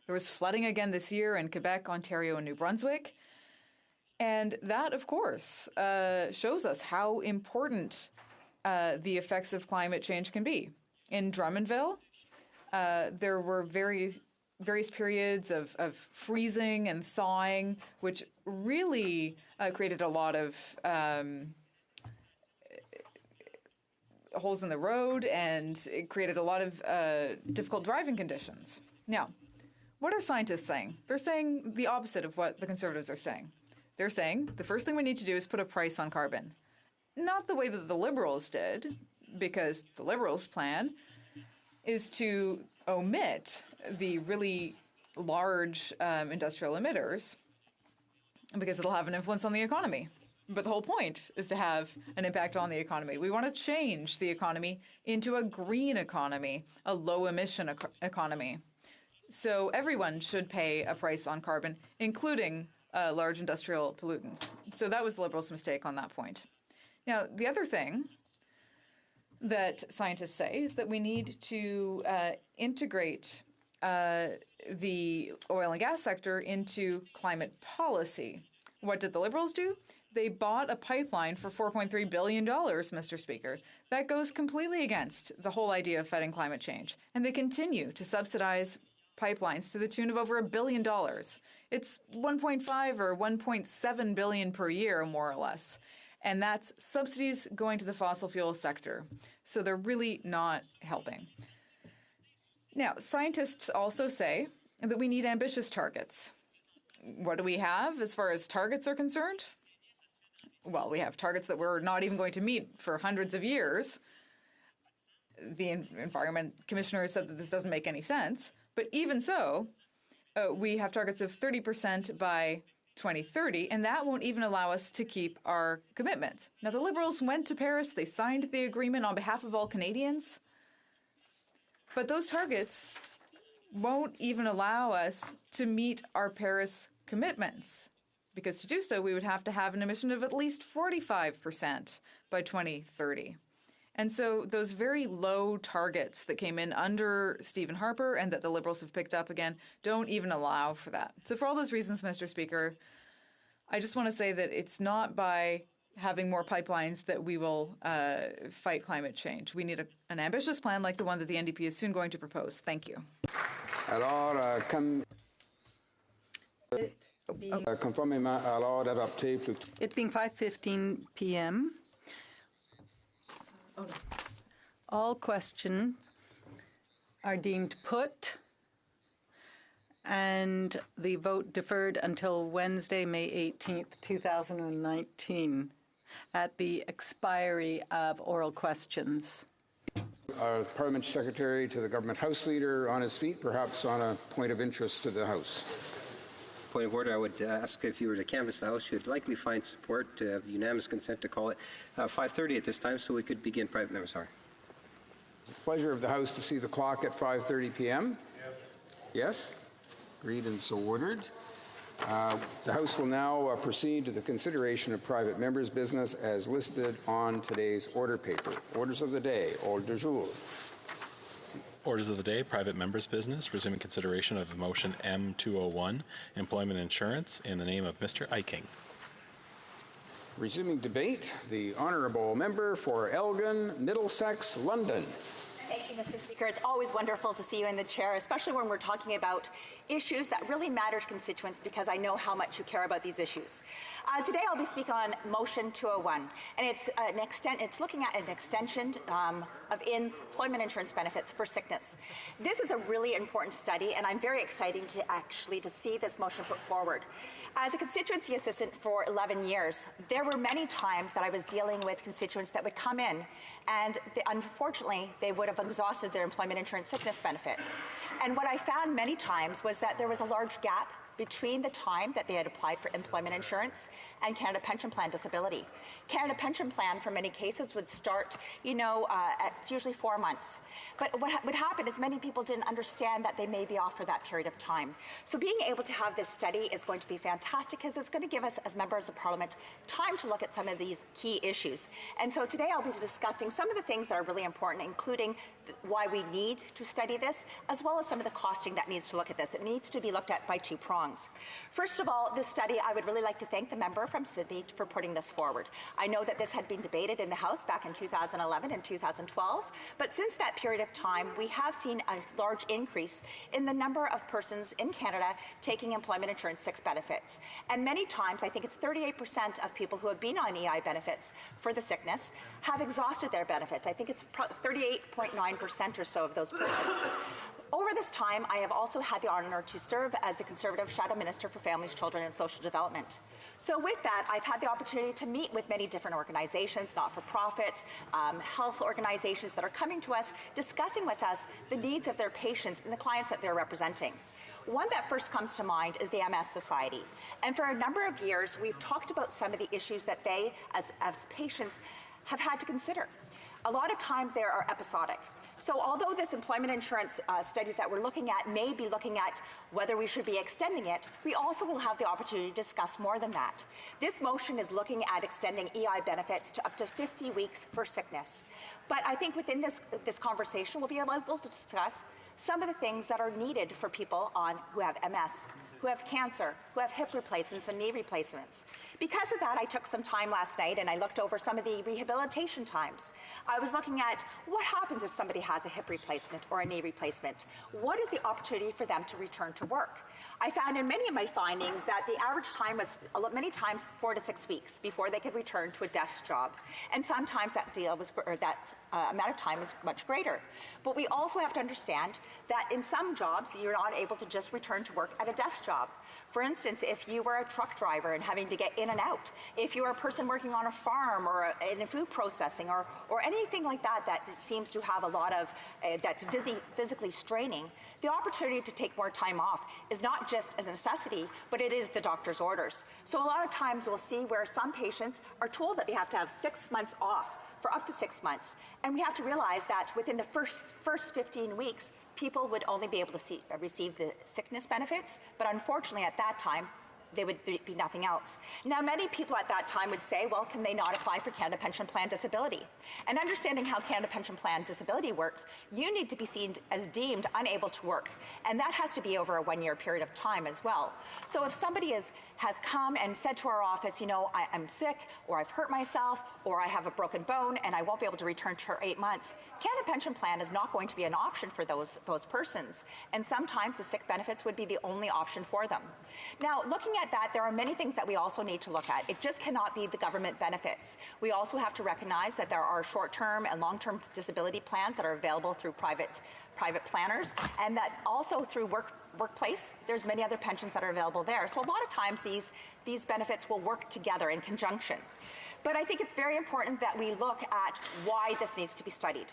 There was flooding again this year in Quebec, Ontario, and New Brunswick. And that, of course, shows us how important the effects of climate change can be. In Drummondville, there were various periods of freezing and thawing, which really created a lot of holes in the road, and it created a lot of difficult driving conditions. Now, what are scientists saying? They're saying the opposite of what the Conservatives are saying. They're saying the first thing we need to do is put a price on carbon. Not the way that the Liberals did, because the Liberals' plan is to omit the really large industrial emitters because it'll have an influence on the economy. But the whole point is to have an impact on the economy. We want to change the economy into a green economy, a low-emission economy. So everyone should pay a price on carbon, including large industrial pollutants. So that was the Liberals' mistake on that point. Now, the other thing that scientists say is that we need to integrate the oil and gas sector into climate policy. What did the Liberals do? They bought a pipeline for $4.3 billion, Mr. Speaker. That goes completely against the whole idea of fighting climate change. And they continue to subsidize pipelines to the tune of over $1 billion. It's 1.5 or 1.7 billion per year, more or less. And that's subsidies going to the fossil fuel sector. So they're really not helping. Now, scientists also say that we need ambitious targets. What do we have as far as targets are concerned? Well, we have targets that we're not even going to meet for hundreds of years. The Environment Commissioner has said that this doesn't make any sense. But even so, we have targets of 30% by 2030, and that won't even allow us to keep our commitments. Now, the Liberals went to Paris. They signed the agreement on behalf of all Canadians. But those targets won't even allow us to meet our Paris commitments, because to do so, we would have to have an emission of at least 45% by 2030. And so those very low targets that came in under Stephen Harper and that the Liberals have picked up again don't even allow for that. So for all those reasons, Mr. Speaker, I just want to say that it's not by having more pipelines that we will fight climate change. We need an ambitious plan like the one that the NDP is soon going to propose. Thank you. Alors, conformément à l'ordre adopté, It being 5:15 p.m., all questions are deemed put and the vote deferred until Wednesday, May 18th, 2019, at the expiry of oral questions. Our Parliamentary Secretary to the Government House Leader on his feet, perhaps on a point of interest to the House. Point of order, I would ask if you were to canvass the House, you'd likely find support, unanimous consent to call it 5:30 at this time so we could begin private members. Sorry. It's the pleasure of the House to see the clock at 5:30 p.m. Yes. Yes? Agreed and so ordered. The House will now proceed to the consideration of private members' business as listed on today's order paper. Orders of the day, ordre du jour. Orders of the day, private members' business, resuming consideration of motion M201, employment insurance, in the name of Mr. Eiking. Resuming debate, the honourable member for Elgin, Middlesex, London. Thank you, Mr. Speaker. It's always wonderful to see you in the chair, especially when we're talking about issues that really matter to constituents, because I know how much you care about these issues. Today I'll be speaking on Motion 201, and it's looking at an extension of employment insurance benefits for sickness. This is a really important study, and I'm very excited to see this motion put forward. As a constituency assistant for 11 years, there were many times that I was dealing with constituents that would come in, and unfortunately, they would have exhausted their employment insurance sickness benefits. And what I found many times was that there was a large gap between the time that they had applied for employment insurance and Canada Pension Plan disability. Canada Pension Plan, for many cases, would start, it's usually 4 months. But what would happen is many people didn't understand that they may be off for that period of time. So being able to have this study is going to be fantastic, because it's going to give us, as members of Parliament, time to look at some of these key issues. And so today I'll be discussing some of the things that are really important, including why we need to study this, as well as some of the costing that needs to look at this. It needs to be looked at by 2 prongs. First of all, this study, I would really like to thank the member from Sydney for putting this forward. I know that this had been debated in the House back in 2011 and 2012, but since that period of time, we have seen a large increase in the number of persons in Canada taking employment insurance sick benefits. And many times, I think it's 38% of people who have been on EI benefits for the sickness have exhausted their benefits. I think it's 38.9% or so of those persons. Over this time, I have also had the honor to serve as the Conservative Shadow Minister for Families, Children and Social Development. So with that, I've had the opportunity to meet with many different organizations, not-for-profits, health organizations that are coming to us, discussing with us the needs of their patients and the clients that they're representing. One that first comes to mind is the MS Society. And for a number of years, we've talked about some of the issues that they, as patients, have had to consider. A lot of times they are episodic. So although this employment insurance study that we're looking at may be looking at whether we should be extending it, we also will have the opportunity to discuss more than that. This motion is looking at extending EI benefits to up to 50 weeks for sickness. But I think within this conversation, we'll be able to discuss some of the things that are needed for people who have MS, who have cancer, who have hip replacements and knee replacements. Because of that, I took some time last night and I looked over some of the rehabilitation times. I was looking at what happens if somebody has a hip replacement or a knee replacement. What is the opportunity for them to return to work? I found in many of my findings that the average time was many times 4 to 6 weeks before they could return to a desk job. And sometimes that amount of time is much greater. But we also have to understand that in some jobs, you're not able to just return to work at a desk job. For instance, if you were a truck driver and having to get in and out, if you're a person working on a farm or in food processing or anything like that seems to have a lot of, that's physically straining, the opportunity to take more time off is not just as a necessity, but it is the doctor's orders. So a lot of times we'll see where some patients are told that they have to have 6 months off for up to 6 months. And we have to realize that within the first 15 weeks, people would only be able to receive the sickness benefits, but unfortunately at that time, there would be nothing else. Now, many people at that time would say, well, can they not apply for Canada Pension Plan disability? And understanding how Canada Pension Plan disability works, you need to be seen as deemed unable to work. And that has to be over a 1-year period of time as well. So if somebody has come and said to our office, I'm sick, or I've hurt myself, or I have a broken bone, and I won't be able to return for 8 months, Canada Pension Plan is not going to be an option for those persons. And sometimes the sick benefits would be the only option for them. Now, looking at that, there are many things that we also need to look at. It just cannot be the government benefits. We also have to recognize that there are short-term and long-term disability plans that are available through private planners, and that also through workplace, there's many other pensions that are available there. So a lot of times these benefits will work together in conjunction. But I think it's very important that we look at why this needs to be studied.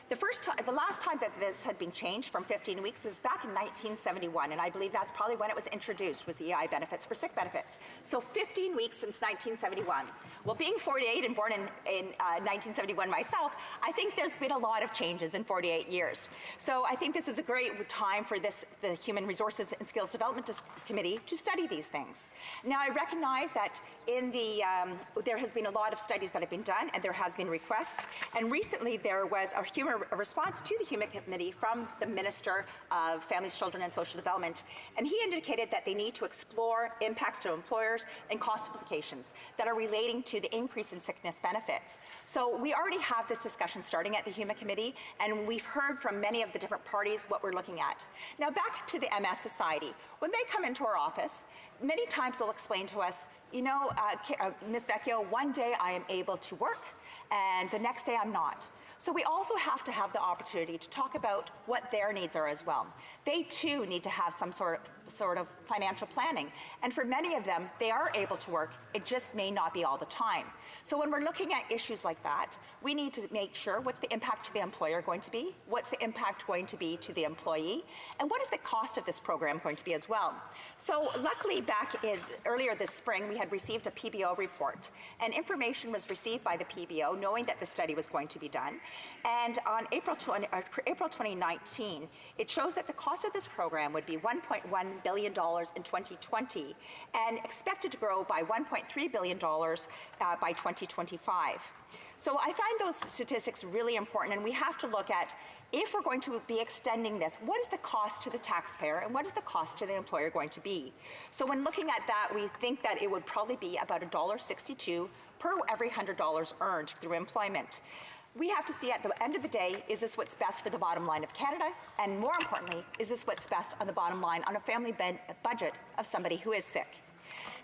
The last time that this had been changed from 15 weeks was back in 1971, and I believe that's probably when it was introduced, was the EI benefits for sick benefits. So 15 weeks since 1971. Well, being 48 and born in 1971 myself, I think there's been a lot of changes in 48 years. So I think this is a great time for the Human Resources and Skills Development Committee to study these things. Now, I recognize recognize that in the there has been a lot of studies that have been done, and there has been requests. And recently, there was a response to the HUMA Committee from the Minister of Families, Children and Social Development, and he indicated that they need to explore impacts to employers and cost implications that are relating to the increase in sickness benefits. So we already have this discussion starting at the HUMA Committee, and we've heard from many of the different parties what we're looking at. Now, back to the MS Society. When they come into our office, many times they'll explain to us, you know, Ms. Vecchio, one day I am able to work, and the next day I'm not. So we also have to have the opportunity to talk about what their needs are as well. They too need to have some sort of financial planning. And for many of them, they are able to work, it just may not be all the time. So when we're looking at issues like that, we need to make sure what's the impact to the employer going to be, what's the impact going to be to the employee, and what is the cost of this program going to be as well. So luckily earlier this spring, we had received a PBO report, and information was received by the PBO knowing that the study was going to be done. And on April 2019, it shows that the cost of this program would be $1.1 billion in 2020 and expected to grow by $1.3 billion by 2025. So I find those statistics really important, and we have to look at, if we're going to be extending this, what is the cost to the taxpayer and what is the cost to the employer going to be? So when looking at that, we think that it would probably be about $1.62 per every $100 earned through employment. We have to see at the end of the day, is this what's best for the bottom line of Canada? And more importantly, is this what's best on the bottom line on a family budget of somebody who is sick?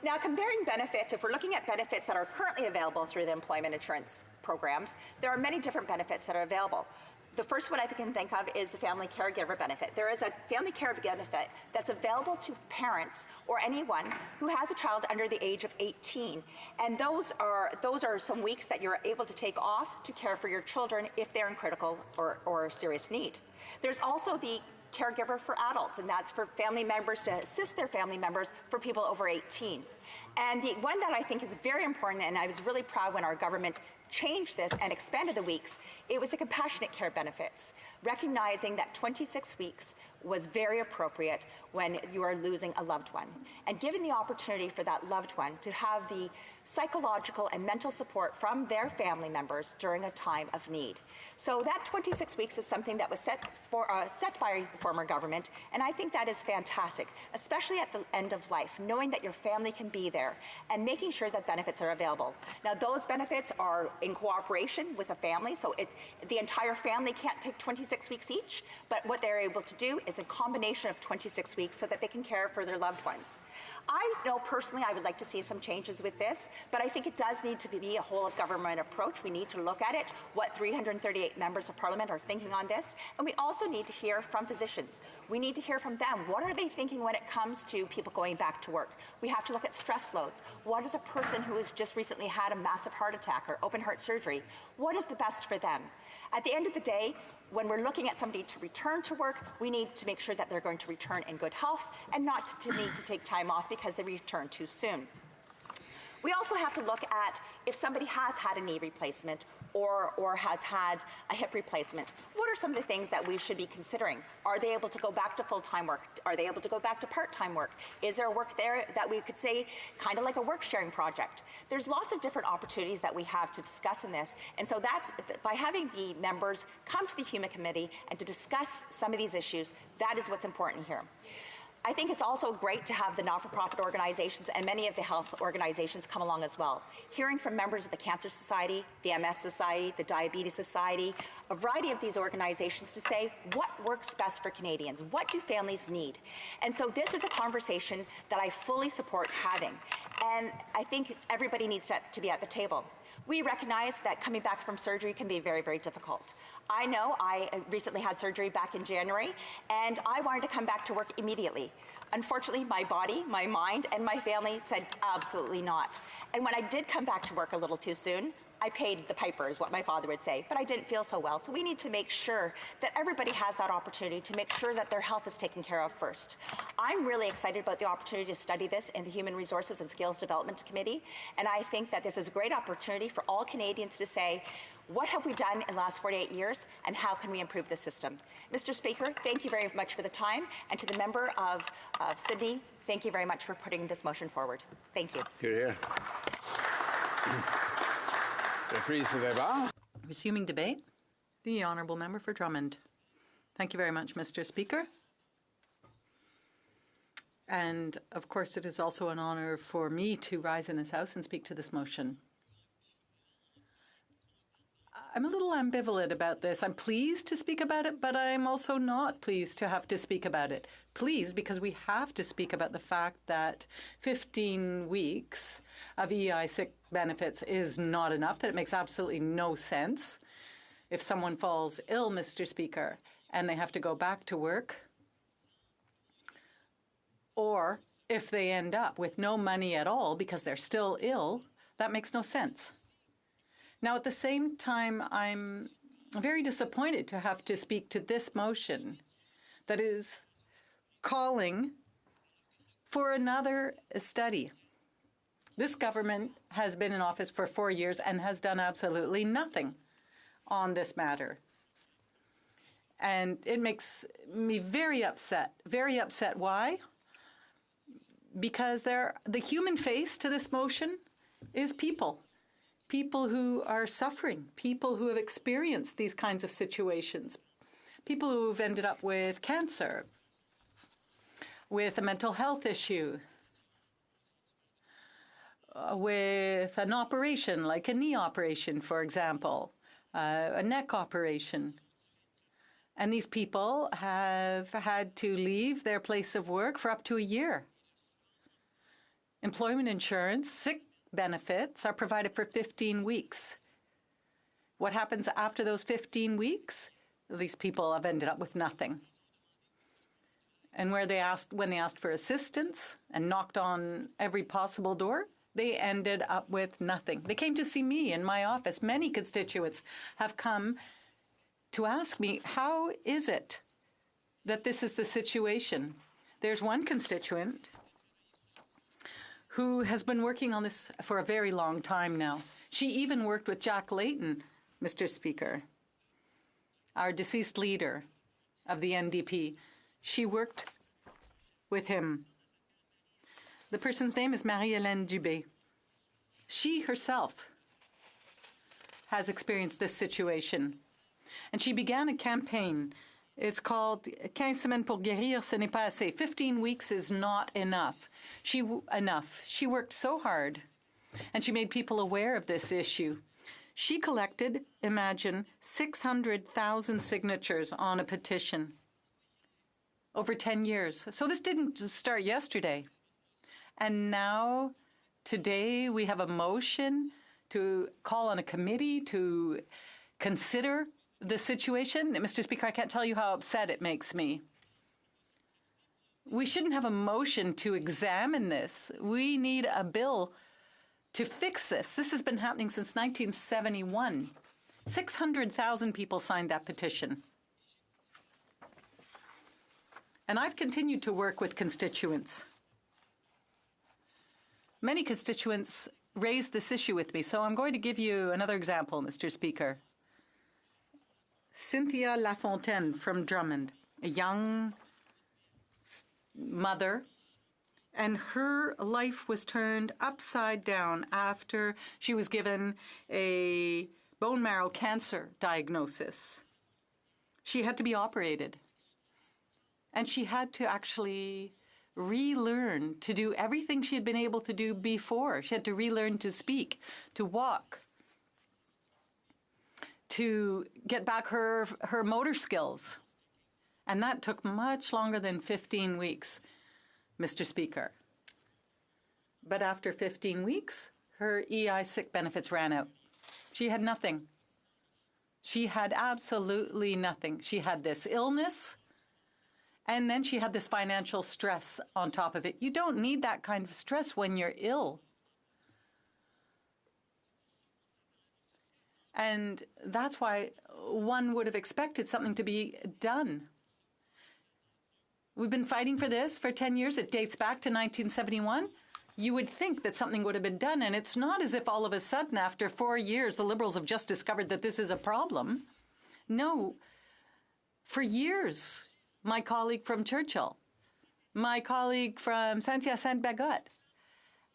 Now, comparing benefits, if we're looking at benefits that are currently available through the employment insurance programs, there are many different benefits that are available. The first one I can think of is the family caregiver benefit. There is a family caregiver benefit that's available to parents or anyone who has a child under the age of 18. And those are some weeks that you're able to take off to care for your children if they're in critical or serious need. There's also the caregiver for adults, and that's for family members to assist their family members for people over 18. And the one that I think is very important, and I was really proud when our government changed this and expanded the weeks, it was the compassionate care benefits, recognizing that 26 weeks was very appropriate when you are losing a loved one, and giving the opportunity for that loved one to have the psychological and mental support from their family members during a time of need. So that 26 weeks is something that was set by the former government, and I think that is fantastic, especially at the end of life, knowing that your family can be there and making sure that benefits are available. Now, those benefits are in cooperation with the family, so the entire family can't take 26 weeks each, but what they're able to do is a combination of 26 weeks so that they can care for their loved ones. I know personally I would like to see some changes with this, but I think it does need to be a whole of government approach. We need to look at it, what 338 members of parliament are thinking on this, and we also need to hear from physicians. We need to hear from them. What are they thinking when it comes to people going back to work? We have to look at stress loads. What is a person who has just recently had a massive heart attack or open heart surgery? What is the best for them? At the end of the day, when we're looking at somebody to return to work, we need to make sure that they're going to return in good health and not to need to take time off because they return too soon. We also have to look at if somebody has had a knee replacement or has had a hip replacement, what are some of the things that we should be considering? Are they able to go back to full-time work? Are they able to go back to part-time work? Is there work there that we could say kind of like a work-sharing project? There's lots of different opportunities that we have to discuss in this, and so that's, by having the members come to the HUMA Committee and to discuss some of these issues, that is what's important here. I think it's also great to have the not-for-profit organizations and many of the health organizations come along as well. Hearing from members of the Cancer Society, the MS Society, the Diabetes Society, a variety of these organizations to say what works best for Canadians, what do families need? And so this is a conversation that I fully support having, and I think everybody needs to be at the table. We recognize that coming back from surgery can be very, very difficult. I know I recently had surgery back in January, and I wanted to come back to work immediately. Unfortunately, my body, my mind, and my family said absolutely not. And when I did come back to work a little too soon, I paid the piper, is what my father would say, but I didn't feel so well. So we need to make sure that everybody has that opportunity to make sure that their health is taken care of first. I'm really excited about the opportunity to study this in the Human Resources and Skills Development Committee, and I think that this is a great opportunity for all Canadians to say, What have we done in the last 48 years, and how can we improve the system? Mr. Speaker, thank you very much for the time, and to the member of Sydney, thank you very much for putting this motion forward. Thank you. Good here. Resuming debate, the Honourable Member for Drummond. Thank you very much, Mr. Speaker. And of course, it is also an honour for me to rise in this House and speak to this motion. I'm a little ambivalent about this. I'm pleased to speak about it, but I'm also not pleased to have to speak about it. Pleased because we have to speak about the fact that 15 weeks of EI sick benefits is not enough, that it makes absolutely no sense. If someone falls ill, Mr. Speaker, and they have to go back to work, or if they end up with no money at all because they're still ill, that makes no sense. Now, at the same time, I'm very disappointed to have to speak to this motion that is calling for another study. This government has been in office for 4 years and has done absolutely nothing on this matter. And it makes me very upset. Very upset. Why? Because the human face to this motion is people. People who are suffering, people who have experienced these kinds of situations, people who have ended up with cancer, with a mental health issue, with an operation, like a knee operation, for example, a neck operation. And these people have had to leave their place of work for up to a year. Employment insurance, sick benefits are provided for 15 weeks. What happens after those 15 weeks? These people have ended up with nothing. And when they asked for assistance and knocked on every possible door, they ended up with nothing. They came to see me in my office. Many constituents have come to ask me, how is it that this is the situation? There's one constituent who has been working on this for a very long time now. She even worked with Jack Layton, Mr. Speaker, our deceased leader of the NDP. She worked with him. The person's name is Marie-Hélène Dubé. She herself has experienced this situation. And she began a campaign. It's called 15 semaines pour guérir, ce n'est pas assez. 15 weeks is not enough. She worked so hard, and she made people aware of this issue. She collected, imagine, 600,000 signatures on a petition over 10 years. So this didn't start yesterday. And now, today, we have a motion to call on a committee to consider the situation. Mr. Speaker, I can't tell you how upset it makes me. We shouldn't have a motion to examine this. We need a bill to fix this. This has been happening since 1971. 600,000 people signed that petition. And I've continued to work with constituents. Many constituents raised this issue with me, so I'm going to give you another example, Mr. Speaker. Cynthia Lafontaine from Drummond, a young mother, and her life was turned upside down after she was given a bone marrow cancer diagnosis. She had to be operated, and she had to actually relearn to do everything she had been able to do before. She had to relearn to speak, to walk, to get back her motor skills. And that took much longer than 15 weeks, Mr. Speaker. But after 15 weeks, her EI sick benefits ran out. She had nothing. She had absolutely nothing. She had this illness, and then she had this financial stress on top of it. You don't need that kind of stress when you're ill. And that's why one would have expected something to be done. We've been fighting for this for 10 years. It dates back to 1971. you would think that something would have been done. And it's not as if all of a sudden, after 4 years, the Liberals have just discovered that this is a problem. No. For years, my colleague from Churchill, my colleague from Saint-Hyacinthe-Bagotte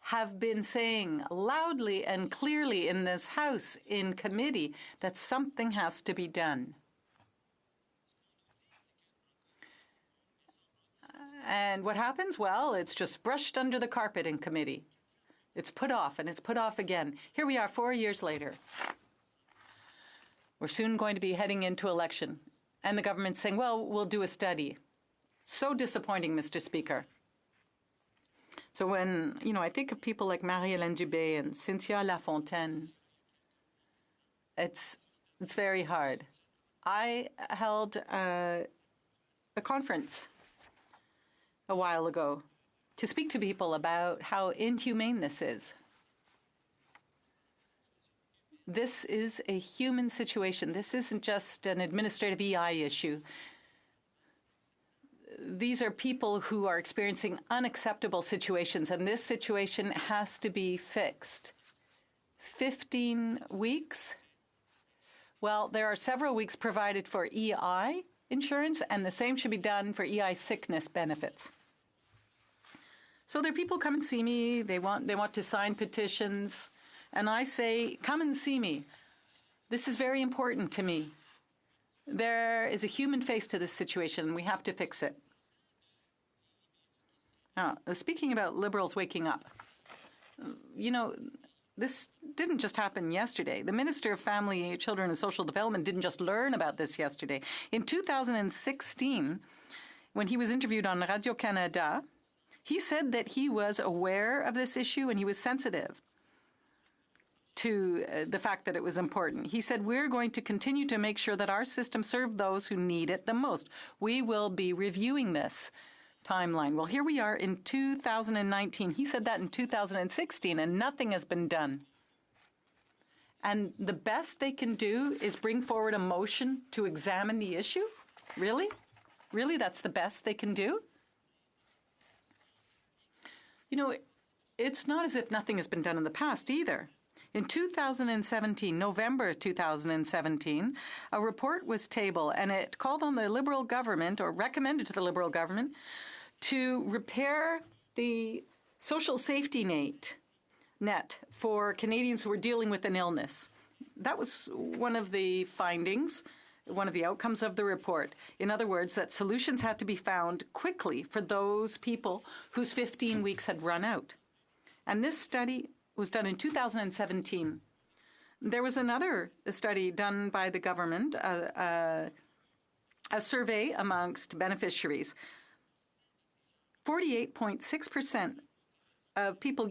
have been saying loudly and clearly in this House, in committee, that something has to be done. And what happens? Well, it's just brushed under the carpet in committee. It's put off, and it's put off again. Here we are 4 years later. We're soon going to be heading into election. And the government's saying, well, we'll do a study. So disappointing, Mr. Speaker. So when, I think of people like Marie-Hélène Dubé and Cynthia Lafontaine, it's very hard. I held a conference a while ago to speak to people about how inhumane this is. This is a human situation. This isn't just an administrative EI issue. These are people who are experiencing unacceptable situations, and this situation has to be fixed. 15 weeks? Well, there are several weeks provided for EI insurance, and the same should be done for EI sickness benefits. So there are people come and see me. They want to sign petitions. And I say, come and see me. This is very important to me. There is a human face to this situation, and we have to fix it. Now, speaking about Liberals waking up, this didn't just happen yesterday. The Minister of Family, Children and Social Development didn't just learn about this yesterday. In 2016, when he was interviewed on Radio-Canada, he said that he was aware of this issue and he was sensitive to the fact that it was important. He said, we're going to continue to make sure that our system serves those who need it the most. We will be reviewing this timeline. Well, here we are in 2019. He said that in 2016, and nothing has been done. And the best they can do is bring forward a motion to examine the issue? Really? Really, that's the best they can do? It's not as if nothing has been done in the past either. In 2017, November 2017, a report was tabled, and it called on the Liberal government, or recommended to the Liberal government, to repair the social safety net for Canadians who were dealing with an illness. That was one of the findings, one of the outcomes of the report. In other words, that solutions had to be found quickly for those people whose 15 weeks had run out. And this study was done in 2017. There was another study done by the government, a survey amongst beneficiaries. 48.6% of people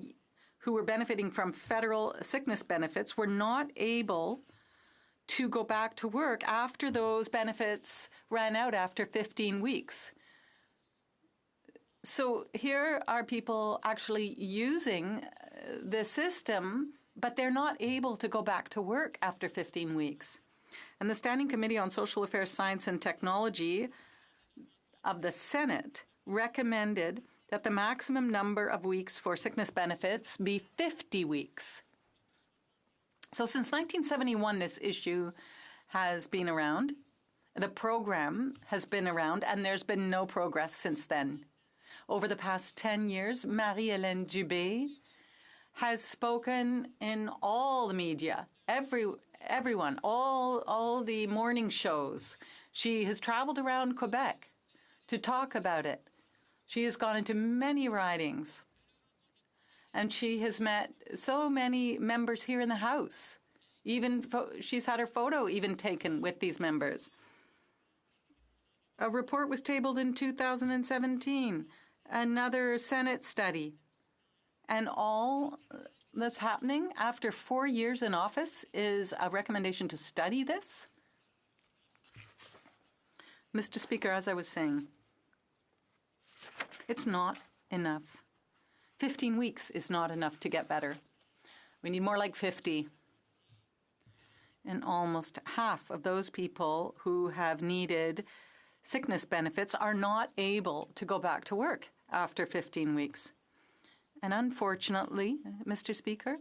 who were benefiting from federal sickness benefits were not able to go back to work after those benefits ran out after 15 weeks. So here are people actually using the system, but they're not able to go back to work after 15 weeks. And the Standing Committee on Social Affairs, Science and Technology of the Senate recommended that the maximum number of weeks for sickness benefits be 50 weeks. So since 1971, this issue has been around. The program has been around, and there's been no progress since then. Over the past 10 years, Marie-Hélène Dubé has spoken in all the media, everyone, all the morning shows. She has traveled around Quebec to talk about it. She has gone into many ridings. And she has met so many members here in the House. Even she's had her photo even taken with these members. A report was tabled in 2017, another Senate study. And all that's happening after 4 years in office is a recommendation to study this? Mr. Speaker, as I was saying, it's not enough. 15 weeks is not enough to get better. We need more like 50. And almost half of those people who have needed sickness benefits are not able to go back to work after 15 weeks. And unfortunately, Mr. Speaker,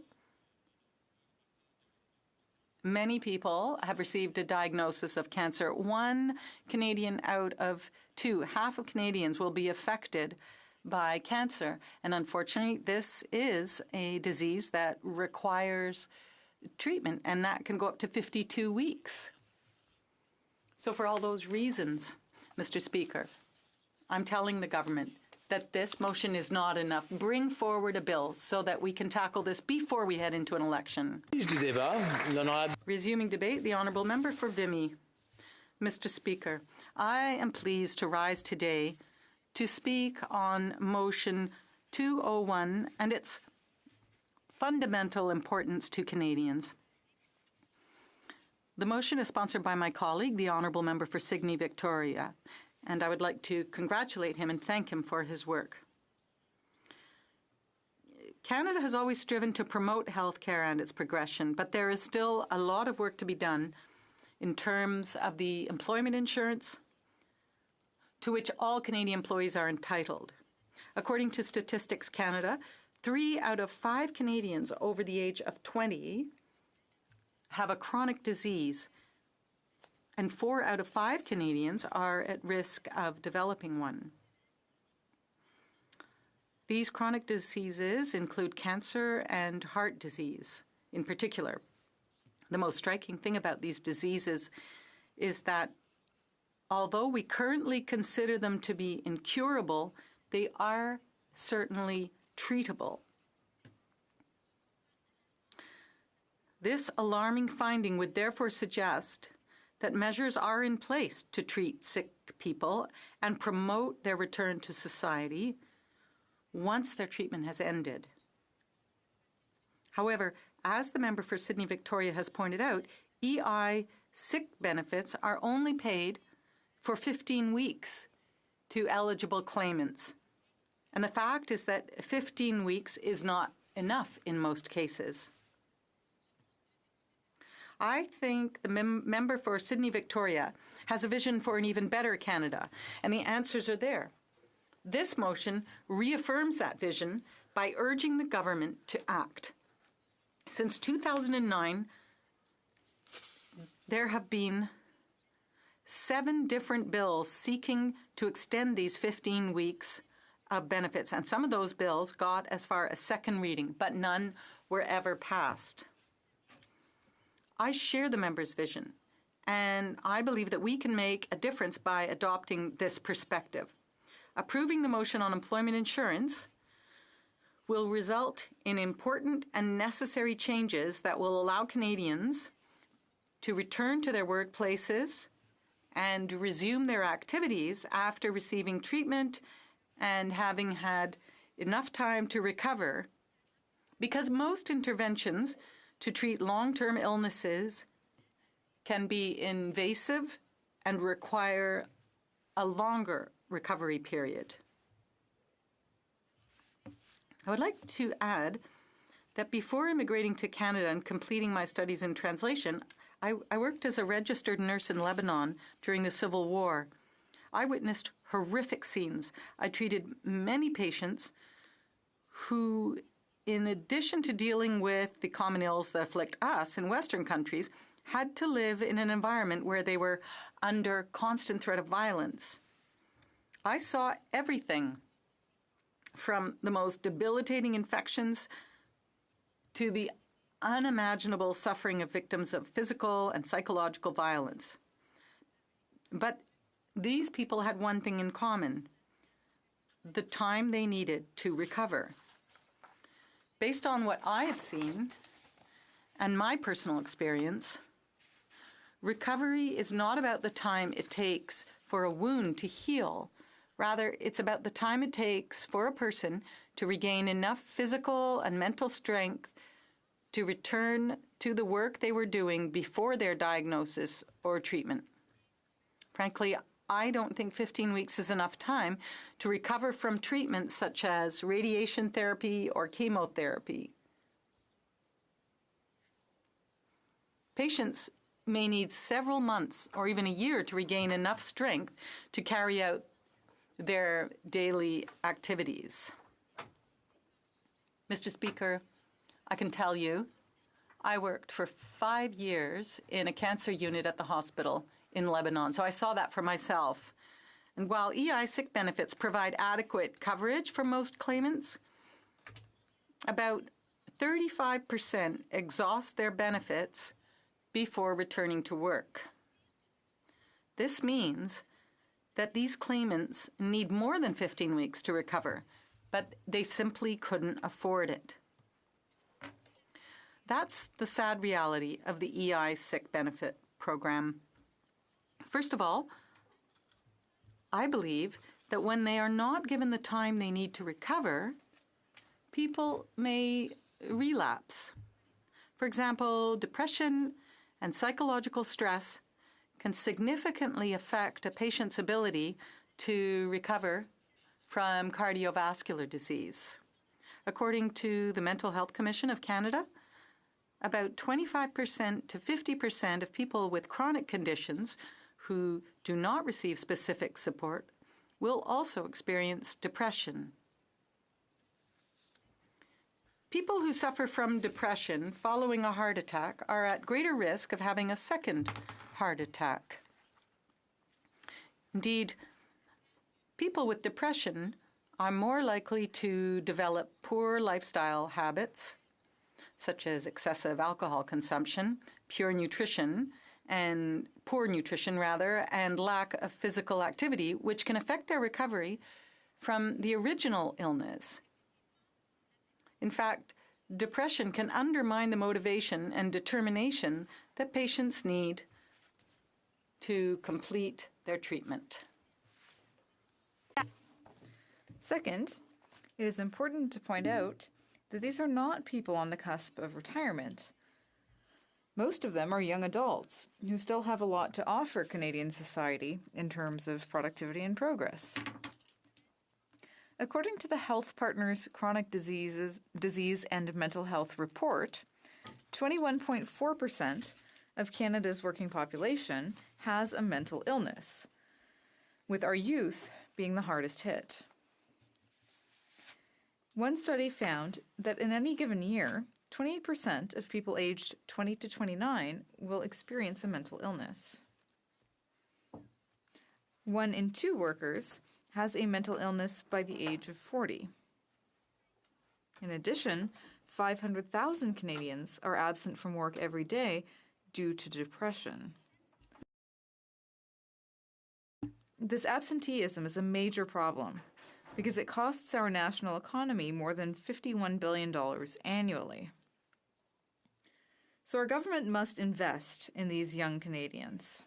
many people have received a diagnosis of cancer. 1 Canadian out of 2, half of Canadians will be affected by cancer. And unfortunately, this is a disease that requires treatment, and that can go up to 52 weeks. So for all those reasons, Mr. Speaker, I'm telling the government that this motion is not enough. Bring forward a bill so that we can tackle this before we head into an election. Resuming debate, the honourable member for Vimy. Mr. Speaker, I am pleased to rise today to speak on motion 201 and its fundamental importance to Canadians. The motion is sponsored by my colleague, the honourable member for Signy Victoria, and I would like to congratulate him and thank him for his work. Canada has always striven to promote healthcare and its progression, but there is still a lot of work to be done in terms of the employment insurance to which all Canadian employees are entitled. According to Statistics Canada, 3 out of 5 Canadians over the age of 20 have a chronic disease, and 4 out of 5 Canadians are at risk of developing one. These chronic diseases include cancer and heart disease in particular. The most striking thing about these diseases is that although we currently consider them to be incurable, they are certainly treatable. This alarming finding would therefore suggest that measures are in place to treat sick people and promote their return to society once their treatment has ended. However, as the member for Sydney Victoria has pointed out, EI sick benefits are only paid for 15 weeks to eligible claimants. And the fact is that 15 weeks is not enough in most cases. I think the member for Sydney Victoria has a vision for an even better Canada, and the answers are there. This motion reaffirms that vision by urging the government to act. Since 2009, there have been 7 different bills seeking to extend these 15 weeks of benefits, and some of those bills got as far as second reading, but none were ever passed. I share the member's vision, and I believe that we can make a difference by adopting this perspective. Approving the motion on employment insurance will result in important and necessary changes that will allow Canadians to return to their workplaces and resume their activities after receiving treatment and having had enough time to recover, because most interventions to treat long-term illnesses can be invasive and require a longer recovery period. I would like to add that before immigrating to Canada and completing my studies in translation, I worked as a registered nurse in Lebanon during the Civil War. I witnessed horrific scenes. I treated many patients who, in addition to dealing with the common ills that afflict us in Western countries, had to live in an environment where they were under constant threat of violence. I saw everything from the most debilitating infections to the unimaginable suffering of victims of physical and psychological violence. But these people had one thing in common: the time they needed to recover. Based on what I have seen and my personal experience, recovery is not about the time it takes for a wound to heal. Rather, it's about the time it takes for a person to regain enough physical and mental strength to return to the work they were doing before their diagnosis or treatment. Frankly, I don't think 15 weeks is enough time to recover from treatments such as radiation therapy or chemotherapy. Patients may need several months or even a year to regain enough strength to carry out their daily activities. Mr. Speaker, I can tell you, I worked for 5 years in a cancer unit at the hospital in Lebanon, so I saw that for myself. And while EI sick benefits provide adequate coverage for most claimants, about 35% exhaust their benefits before returning to work. This means that these claimants need more than 15 weeks to recover, but they simply couldn't afford it. That's the sad reality of the EI sick benefit program. First of all, I believe that when they are not given the time they need to recover, people may relapse. For example, depression and psychological stress can significantly affect a patient's ability to recover from cardiovascular disease. According to the Mental Health Commission of Canada, about 25% to 50% of people with chronic conditions who do not receive specific support will also experience depression. People who suffer from depression following a heart attack are at greater risk of having a second heart attack. Indeed, people with depression are more likely to develop poor lifestyle habits, such as excessive alcohol consumption, poor nutrition, and lack of physical activity, which can affect their recovery from the original illness. In fact, depression can undermine the motivation and determination that patients need to complete their treatment. Second, it is important to point out that these are not people on the cusp of retirement. Most of them are young adults who still have a lot to offer Canadian society in terms of productivity and progress. According to the Health Partners Chronic Disease and Mental Health Report, 21.4% of Canada's working population has a mental illness, with our youth being the hardest hit. One study found that in any given year, 28% of people aged 20 to 29 will experience a mental illness. 1 in 2 workers has a mental illness by the age of 40. In addition, 500,000 Canadians are absent from work every day due to depression. This absenteeism is a major problem because it costs our national economy more than $51 billion annually. So our government must invest in these young Canadians.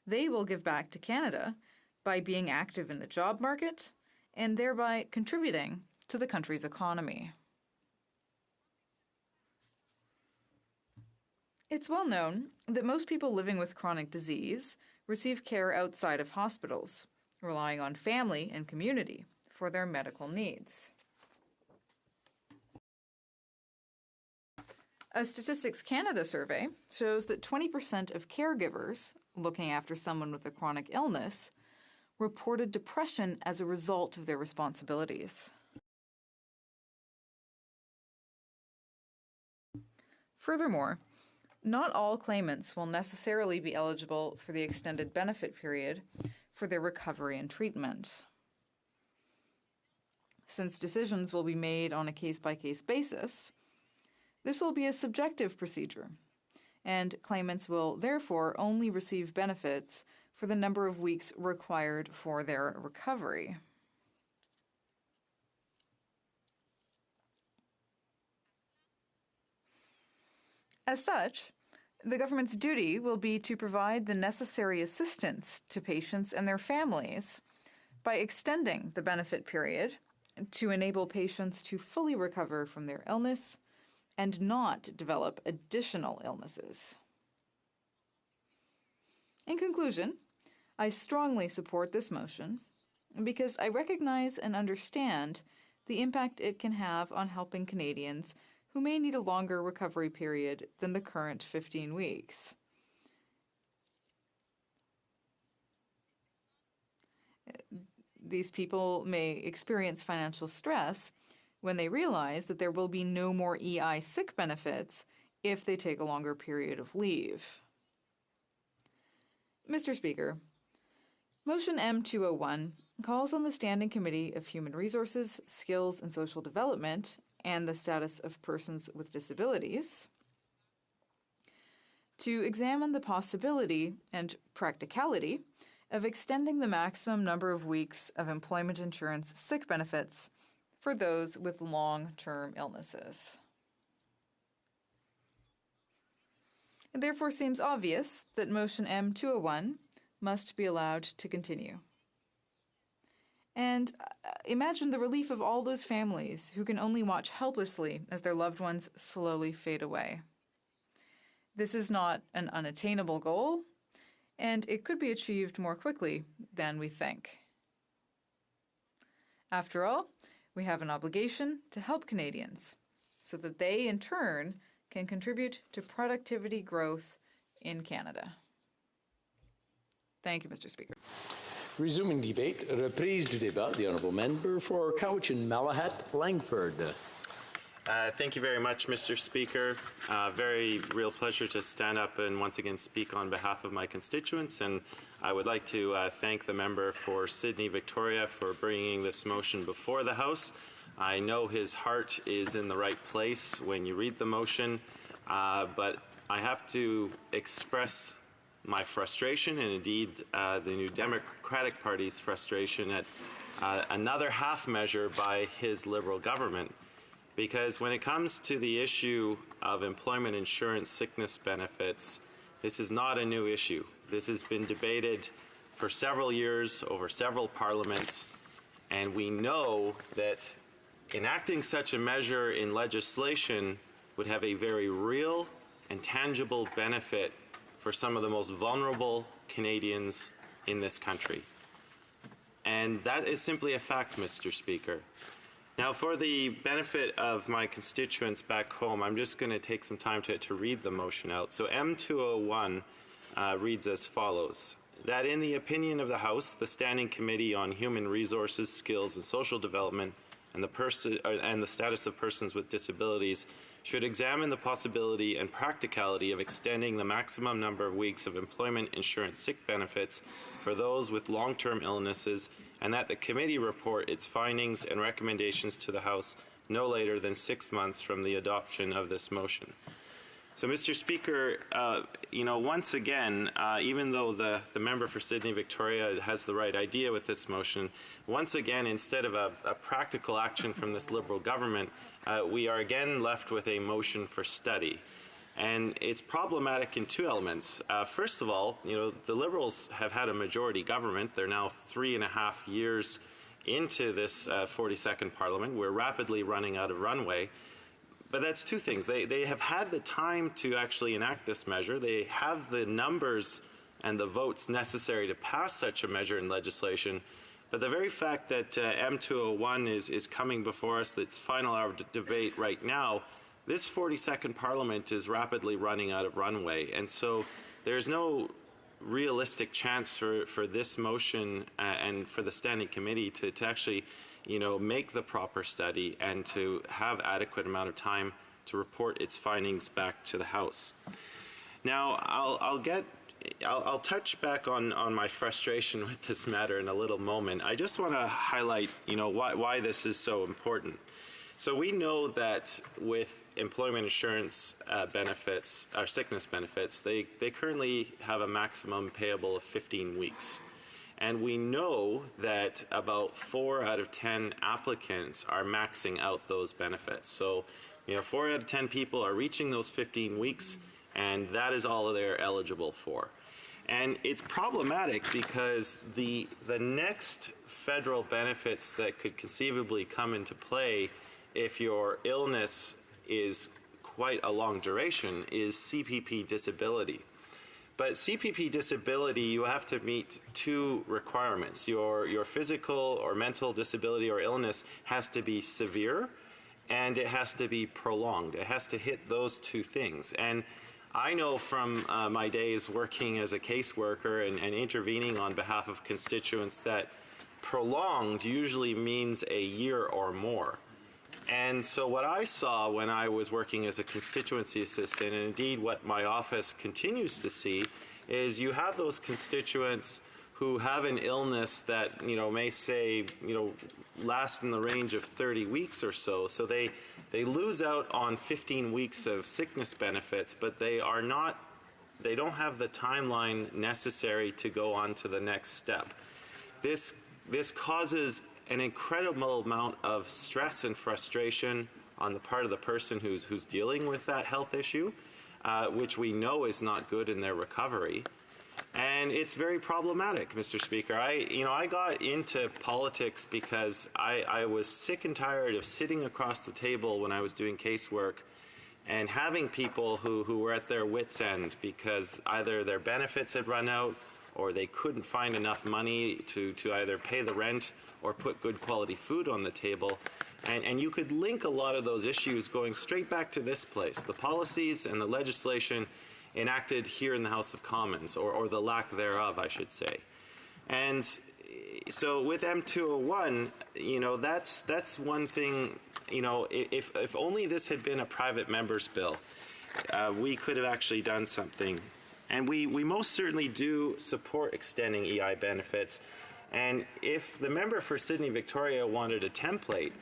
They will give back to Canada by being active in the job market and thereby contributing to the country's economy. It's well known that most people living with chronic disease receive care outside of hospitals, relying on family and community for their medical needs. A Statistics Canada survey shows that 20% of caregivers looking after someone with a chronic illness reported depression as a result of their responsibilities. Furthermore, not all claimants will necessarily be eligible for the extended benefit period for their recovery and treatment. Since decisions will be made on a case-by-case basis, this will be a subjective procedure, and claimants will therefore only receive benefits for the number of weeks required for their recovery. As such, the government's duty will be to provide the necessary assistance to patients and their families by extending the benefit period to enable patients to fully recover from their illness and not develop additional illnesses. In conclusion, I strongly support this motion because I recognize and understand the impact it can have on helping Canadians who may need a longer recovery period than the current 15 weeks. These people may experience financial stress when they realize that there will be no more EI sick benefits if they take a longer period of leave. Mr. Speaker, Motion M201 calls on the Standing Committee of Human Resources, Skills and Social Development and the Status of Persons with Disabilities to examine the possibility and practicality of extending the maximum number of weeks of employment insurance sick benefits for those with long-term illnesses. It therefore seems obvious that Motion M201 must be allowed to continue. And imagine the relief of all those families who can only watch helplessly as their loved ones slowly fade away. This is not an unattainable goal, and it could be achieved more quickly than we think. After all, we have an obligation to help Canadians so that they, in turn, can contribute to productivity growth in Canada. Thank you, Mr. Speaker. Resuming debate, reprise du débat, the honourable member for Cowichan Langford. Thank you very much, Mr. Speaker. Very real pleasure to stand up and once again speak on behalf of my constituents, and I would like to thank the member for Sydney Victoria for bringing this motion before the House. I know his heart is in the right place when you read the motion, but I have to express my frustration and indeed the New Democratic Party's frustration at another half measure by his Liberal government. Because when it comes to the issue of employment insurance sickness benefits, this is not a new issue. This has been debated for several years over several parliaments, and we know that enacting such a measure in legislation would have a very real and tangible benefit for some of the most vulnerable Canadians in this country. And that is simply a fact, Mr. Speaker. Now, for the benefit of my constituents back home, I'm just going to take some time to read the motion out. So M201 reads as follows: that in the opinion of the House, the Standing Committee on Human Resources, Skills and Social Development and the Status of Persons with Disabilities should examine the possibility and practicality of extending the maximum number of weeks of employment insurance sick benefits for those with long-term illnesses, and that the committee report its findings and recommendations to the House no later than 6 months from the adoption of this motion. So, Mr. Speaker, once again, even though the member for Sydney Victoria has the right idea with this motion, once again, instead of a practical action from this Liberal government, we are again left with a motion for study. And it's problematic in two elements. First of all, the Liberals have had a majority government. They're now 3.5 years into this 42nd Parliament. We're rapidly running out of runway. But that's two things. They have had the time to actually enact this measure. They have the numbers and the votes necessary to pass such a measure in legislation. But the very fact that M201 is coming before us, its final hour of debate right now, this 42nd Parliament is rapidly running out of runway. And so there's no realistic chance for this motion and for the Standing Committee to actually make the proper study and to have adequate amount of time to report its findings back to the House. Now, I'll touch back on my frustration with this matter in a little moment. I just want to highlight, why this is so important. So we know that with employment insurance benefits, or sickness benefits, they currently have a maximum payable of 15 weeks. And we know that about 4 out of 10 applicants are maxing out those benefits. So, 4 out of 10 people are reaching those 15 weeks, and that is all they're eligible for. And it's problematic because the next federal benefits that could conceivably come into play if your illness is quite a long duration is CPP disability. But CPP disability, you have to meet 2 requirements. Your physical or mental disability or illness has to be severe, and it has to be prolonged. It has to hit those 2 things. And I know from my days working as a caseworker and intervening on behalf of constituents that prolonged usually means a year or more. And so what I saw when I was working as a constituency assistant, and indeed what my office continues to see, is you have those constituents who have an illness that, may say, last in the range of 30 weeks or so. So they lose out on 15 weeks of sickness benefits, but they don't have the timeline necessary to go on to the next step. This causes an incredible amount of stress and frustration on the part of the person who's dealing with that health issue, which we know is not good in their recovery. And it's very problematic, Mr. Speaker. I got into politics because I was sick and tired of sitting across the table when I was doing casework and having people who were at their wits' end because either their benefits had run out or they couldn't find enough money to either pay the rent or put good quality food on the table. And you could link a lot of those issues going straight back to this place, the policies and the legislation enacted here in the House of Commons, or the lack thereof, I should say. And so with M201, that's one thing, if only this had been a private member's bill, we could have actually done something. And we most certainly do support extending EI benefits. And if the member for Sydney Victoria wanted a template,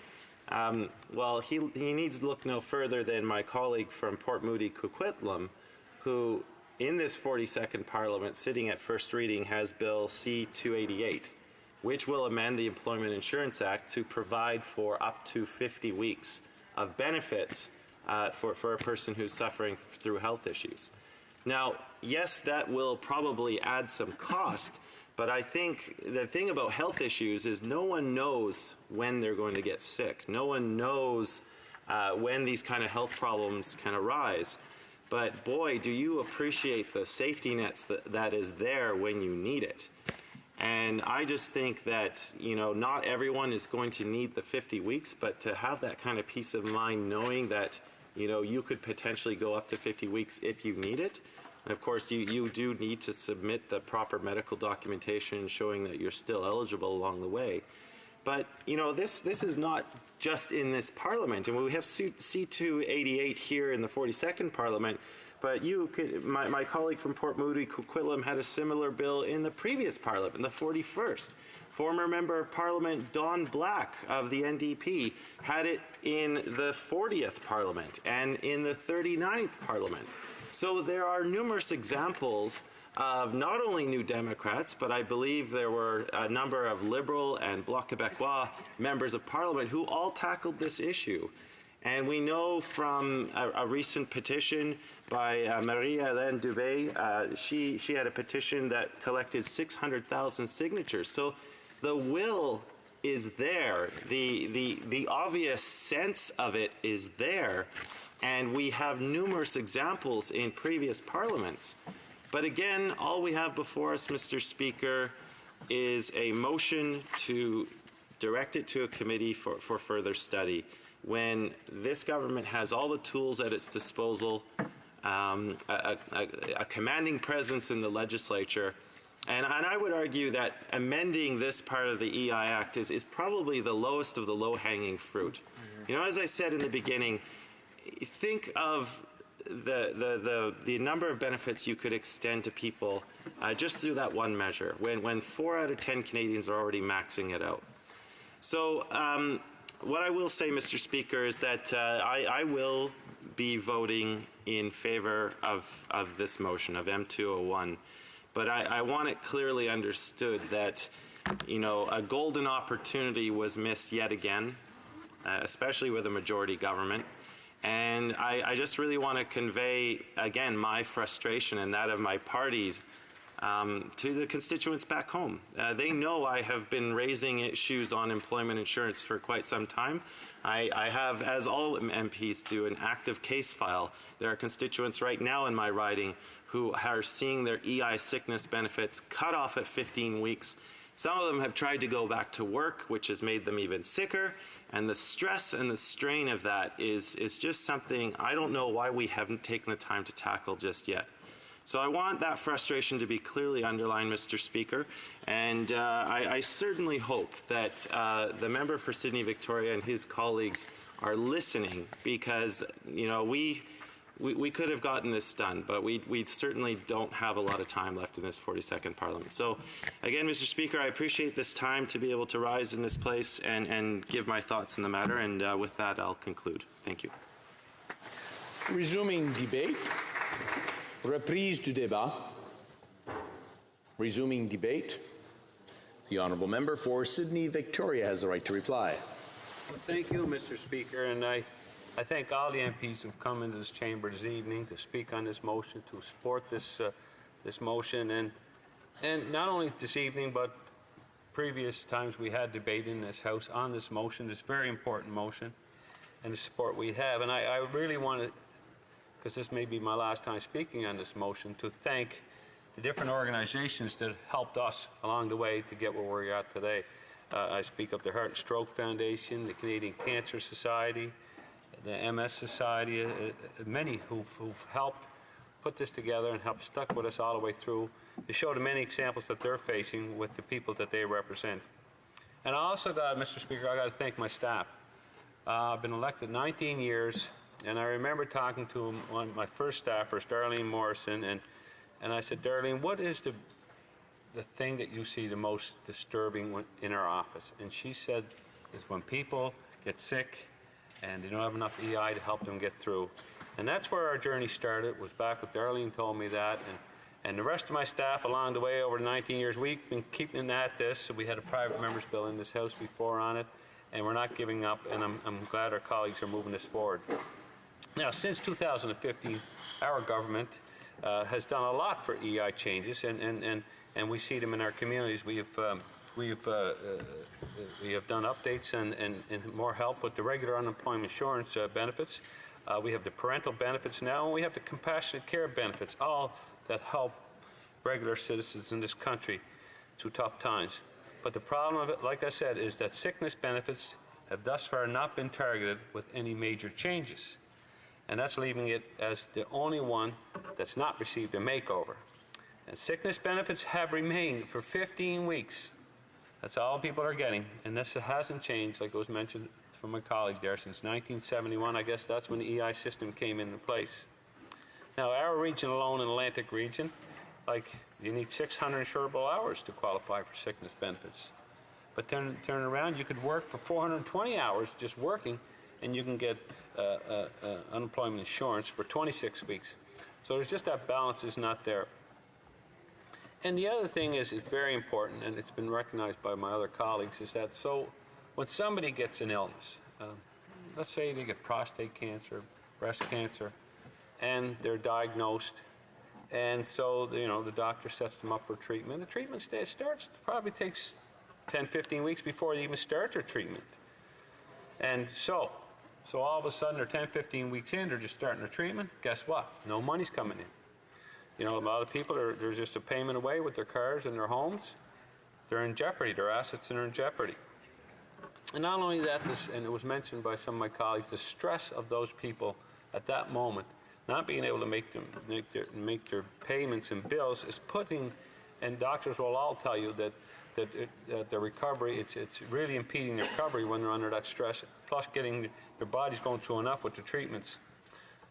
well, he needs to look no further than my colleague from Port Moody Coquitlam, who in this 42nd Parliament, sitting at first reading, has Bill C-288, which will amend the Employment Insurance Act to provide for up to 50 weeks of benefits for a person who's suffering through health issues. Now, yes, that will probably add some cost, but I think the thing about health issues is no one knows when they're going to get sick. No one knows when these kind of health problems can arise. But boy, do you appreciate the safety nets that is there when you need it. And I just think that, not everyone is going to need the 50 weeks, but to have that kind of peace of mind knowing that, you could potentially go up to 50 weeks if you need it. And of course, you do need to submit the proper medical documentation showing that you're still eligible along the way. But, this is not just in this Parliament. And we have C-288 here in the 42nd Parliament, but my colleague from Port Moody Coquitlam had a similar bill in the previous Parliament, the 41st. Former Member of Parliament Don Black of the NDP had it in the 40th Parliament and in the 39th Parliament. So there are numerous examples of not only New Democrats, but I believe there were a number of Liberal and Bloc Québécois members of Parliament who all tackled this issue. And we know from a recent petition by Marie-Hélène Dubé, she had a petition that collected 600,000 signatures. So the will is there. The obvious sense of it is there. And we have numerous examples in previous parliaments. But again, all we have before us, Mr. Speaker, is a motion to direct it to a committee for further study. When this government has all the tools at its disposal, a commanding presence in the legislature, and I would argue that amending this part of the EI Act is probably the lowest of the low-hanging fruit. As I said in the beginning, think of the number of benefits you could extend to people just through that one measure, when 4 out of 10 Canadians are already maxing it out. So what I will say, Mr. Speaker, is that I will be voting in favor of this motion, of M201. But I want it clearly understood that, a golden opportunity was missed yet again, especially with a majority government. And I just really want to convey, again, my frustration and that of my parties to the constituents back home. They know I have been raising issues on employment insurance for quite some time. I have, as all MPs do, an active case file. There are constituents right now in my riding who are seeing their EI sickness benefits cut off at 15 weeks. Some of them have tried to go back to work, which has made them even sicker. And the stress and the strain of that is just something I don't know why we haven't taken the time to tackle just yet. So I want that frustration to be clearly underlined, Mr. Speaker, and I certainly hope that the member for Sydney Victoria and his colleagues are listening, because, you know, we could have gotten this done, but we certainly don't have a lot of time left in this 42nd Parliament. So, again, Mr. Speaker, I appreciate this time to be able to rise in this place and give my thoughts in the matter, and with that, I'll conclude. Thank you. Resuming debate. Reprise du débat. Resuming debate. The honourable member for Sydney Victoria has the right to reply. Well, thank you, Mr. Speaker, and I thank all the MPs who've come into this chamber this evening to speak on this motion, to support this motion, and not only this evening, but previous times we had debate in this House on this motion, this very important motion, and the support we have. And I really want to, because this may be my last time speaking on this motion, to thank the different organizations that helped us along the way to get where we're at today. I speak of the Heart and Stroke Foundation, the Canadian Cancer Society, the MS Society, many who've helped put this together and helped stuck with us all the way through to show the many examples that they're facing with the people that they represent. And I also got, Mr. Speaker, I got to thank my staff. I've been elected 19 years, and I remember talking to one of my first staffers, Darlene Morrison, and I said, Darlene, what is the thing that you see the most disturbing in our office? And she said, is when people get sick and they don't have enough EI to help them get through. And that's where our journey started, was back with Darlene told me that. And the rest of my staff along the way over the 19 years, we've been keeping at this. So we had a private members bill in this House before on it, and we're not giving up, and I'm glad our colleagues are moving this forward. Now, since 2015, our government has done a lot for EI changes, and we see them in our communities. We have done updates and more help with the regular unemployment insurance benefits. We have the parental benefits now, and we have the compassionate care benefits, all that help regular citizens in this country through tough times. But the problem of it, like I said, is that sickness benefits have thus far not been targeted with any major changes. And that's leaving it as the only one that's not received a makeover. And sickness benefits have remained for 15 weeks. That's all people are getting. And this hasn't changed, like it was mentioned from my colleague there, since 1971. I guess that's when the EI system came into place. Now, our region alone, in Atlantic region, like, you need 600 insurable hours to qualify for sickness benefits. But turn around, you could work for 420 hours just working, and you can get unemployment insurance for 26 weeks. So there's just that balance is not there. And the other thing is very important, and it's been recognized by my other colleagues, is that so when somebody gets an illness, let's say they get prostate cancer, breast cancer, and they're diagnosed, and so the doctor sets them up for treatment. The treatment starts, probably takes 10, 15 weeks before they even start their treatment. And so all of a sudden they're 10, 15 weeks in, they're just starting their treatment. Guess what? No money's coming in. A lot of people, there's just a payment away with their cars and their homes. They're in jeopardy. Their assets are in jeopardy. And not only that, and it was mentioned by some of my colleagues, the stress of those people at that moment, not being able to make their payments and bills, is putting, and doctors will all tell you that the recovery, it's really impeding their recovery when they're under that stress, plus getting their bodies going through enough with the treatments.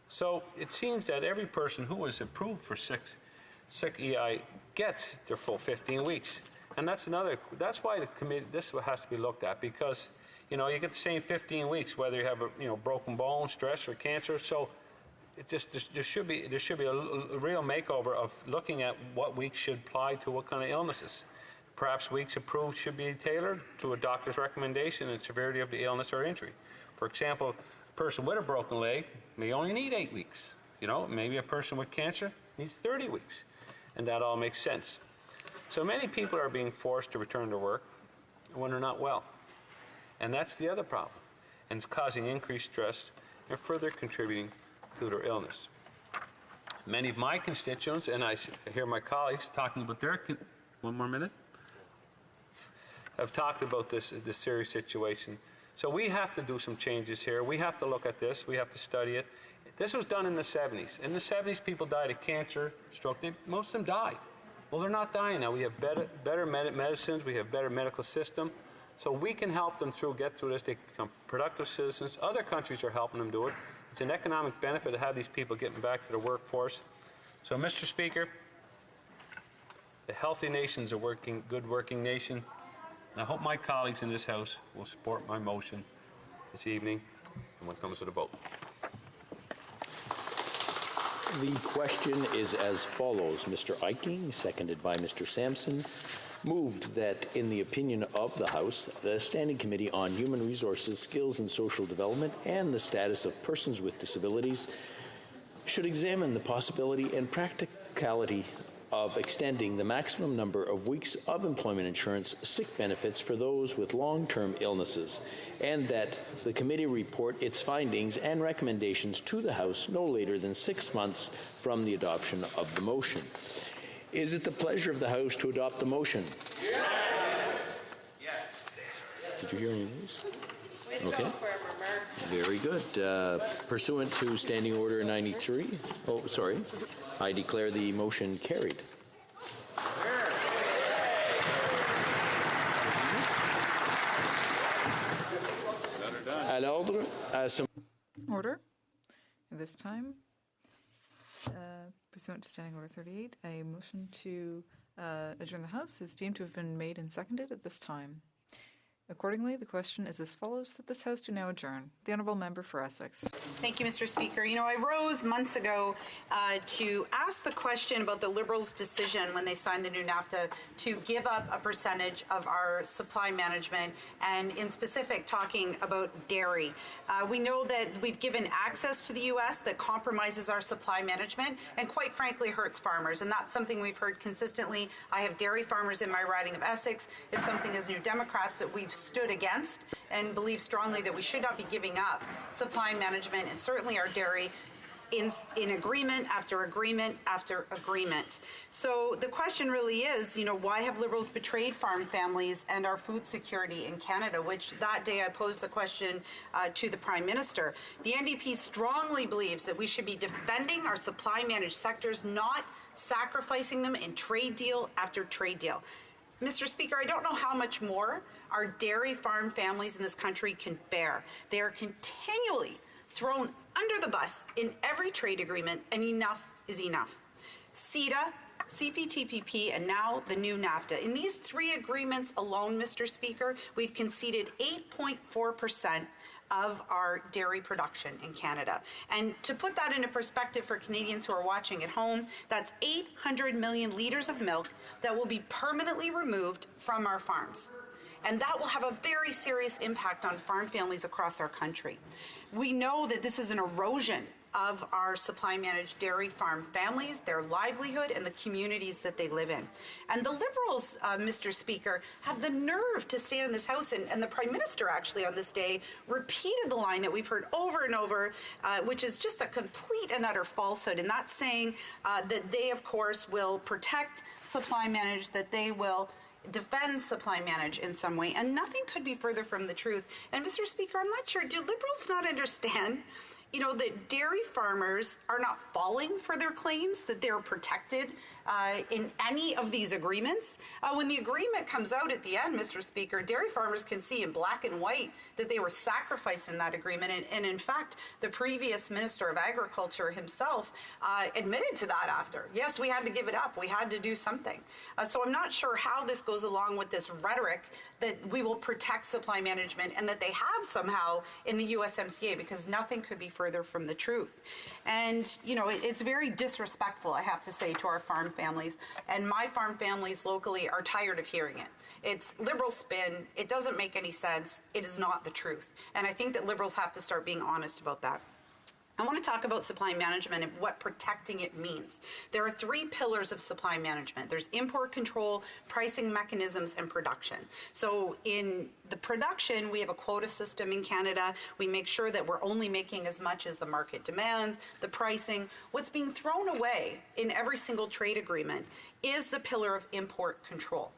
So it seems that every person who is approved for sick EI gets their full 15 weeks. And that's why the committee, this has to be looked at, because, you get the same 15 weeks, whether you have a, broken bone, stress, or cancer. So there should be a real makeover of looking at what weeks should apply to what kind of illnesses. Perhaps weeks approved should be tailored to a doctor's recommendation and severity of the illness or injury. For example, a person with a broken leg may only need 8 weeks. Maybe a person with cancer needs 30 weeks. And that all makes sense. So many people are being forced to return to work when they're not well. And that's the other problem. And it's causing increased stress and further contributing to their illness. Many of my constituents, and I hear my colleagues talking about their, one more minute, have talked about this serious situation. So we have to do some changes here. We have to look at this. We have to study it. This was done in the 70s. In the 70s, people died of cancer, stroke. Most of them died. Well, they're not dying now. We have better medicines. We have better medical system. So we can help them get through this. They become productive citizens. Other countries are helping them do it. It's an economic benefit to have these people getting back to the workforce. So, Mr. Speaker, a healthy nation is a good working nation. And I hope my colleagues in this House will support my motion this evening and when it comes to the vote. The question is as follows. Mr. Eiking, seconded by Mr. Sampson, moved that in the opinion of the House, the Standing Committee on Human Resources, Skills and Social Development and the Status of Persons with Disabilities should examine the possibility and practicality of extending the maximum number of weeks of employment insurance sick benefits for those with long-term illnesses, and that the committee report its findings and recommendations to the House no later than 6 months from the adoption of the motion. Is it the pleasure of the House to adopt the motion? Yes. Yes. Did you hear any of these? Okay. Very good. Pursuant to Standing Order 93, I declare the motion carried. Order. At this time, pursuant to Standing Order 38, a motion to adjourn the House is deemed to have been made and seconded at this time. Accordingly, the question is as follows, that this House do now adjourn. The Honourable Member for Essex. Thank you, Mr. Speaker. You know, I rose months ago to ask the question about the Liberals' decision when they signed the new NAFTA to give up a percentage of our supply management, and in specific talking about dairy. We know that we've given access to the U.S. that compromises our supply management and quite frankly hurts farmers, and that's something we've heard consistently. I have dairy farmers in my riding of Essex. It's something as New Democrats that we've stood against and believe strongly that we should not be giving up supply management and certainly our dairy in agreement after agreement after agreement. So the question really is, you know, why have Liberals betrayed farm families and our food security in Canada, which that day I posed the question to the Prime Minister. The NDP strongly believes that we should be defending our supply managed sectors, not sacrificing them in trade deal after trade deal. Mr. Speaker, I don't know how much more our dairy farm families in this country can bear. They are continually thrown under the bus in every trade agreement, and enough is enough. CETA, CPTPP, and now the new NAFTA. In these three agreements alone, Mr. Speaker, we've conceded 8.4% of our dairy production in Canada. And to put that into perspective for Canadians who are watching at home, that's 800 million litres of milk that will be permanently removed from our farms. And that will have a very serious impact on farm families across our country. We know that this is an erosion of our supply managed dairy farm families, their livelihood, and the communities that they live in. And the Liberals, Mr. Speaker, have the nerve to stand in this House, and the Prime Minister actually on this day repeated the line that we've heard over and over, which is just a complete and utter falsehood, and that's saying that they, of course, will protect supply managed, that they will defend supply manage in some way, and nothing could be further from the truth. And Mr. Speaker, I'm not sure, do Liberals not understand, you know, that dairy farmers are not falling for their claims, that they're protected in any of these agreements? When the agreement comes out at the end, Mr. Speaker, dairy farmers can see in black and white that they were sacrificed in that agreement. And in fact, the previous Minister of Agriculture himself admitted to that after. Yes, we had to give it up. We had to do something. So I'm not sure how this goes along with this rhetoric that we will protect supply management and that they have somehow in the USMCA, because nothing could be further from the truth. And, you know, it's very disrespectful, I have to say, to our farm families. And my farm families locally are tired of hearing it. It's Liberal spin. It doesn't make any sense. It is not the truth. And I think that Liberals have to start being honest about that. I want to talk about supply management and what protecting it means. There are three pillars of supply management. There's import control, pricing mechanisms, and production. So in the production, we have a quota system in Canada. We make sure that we're only making as much as the market demands. The pricing, what's being thrown away in every single trade agreement is the pillar of import control.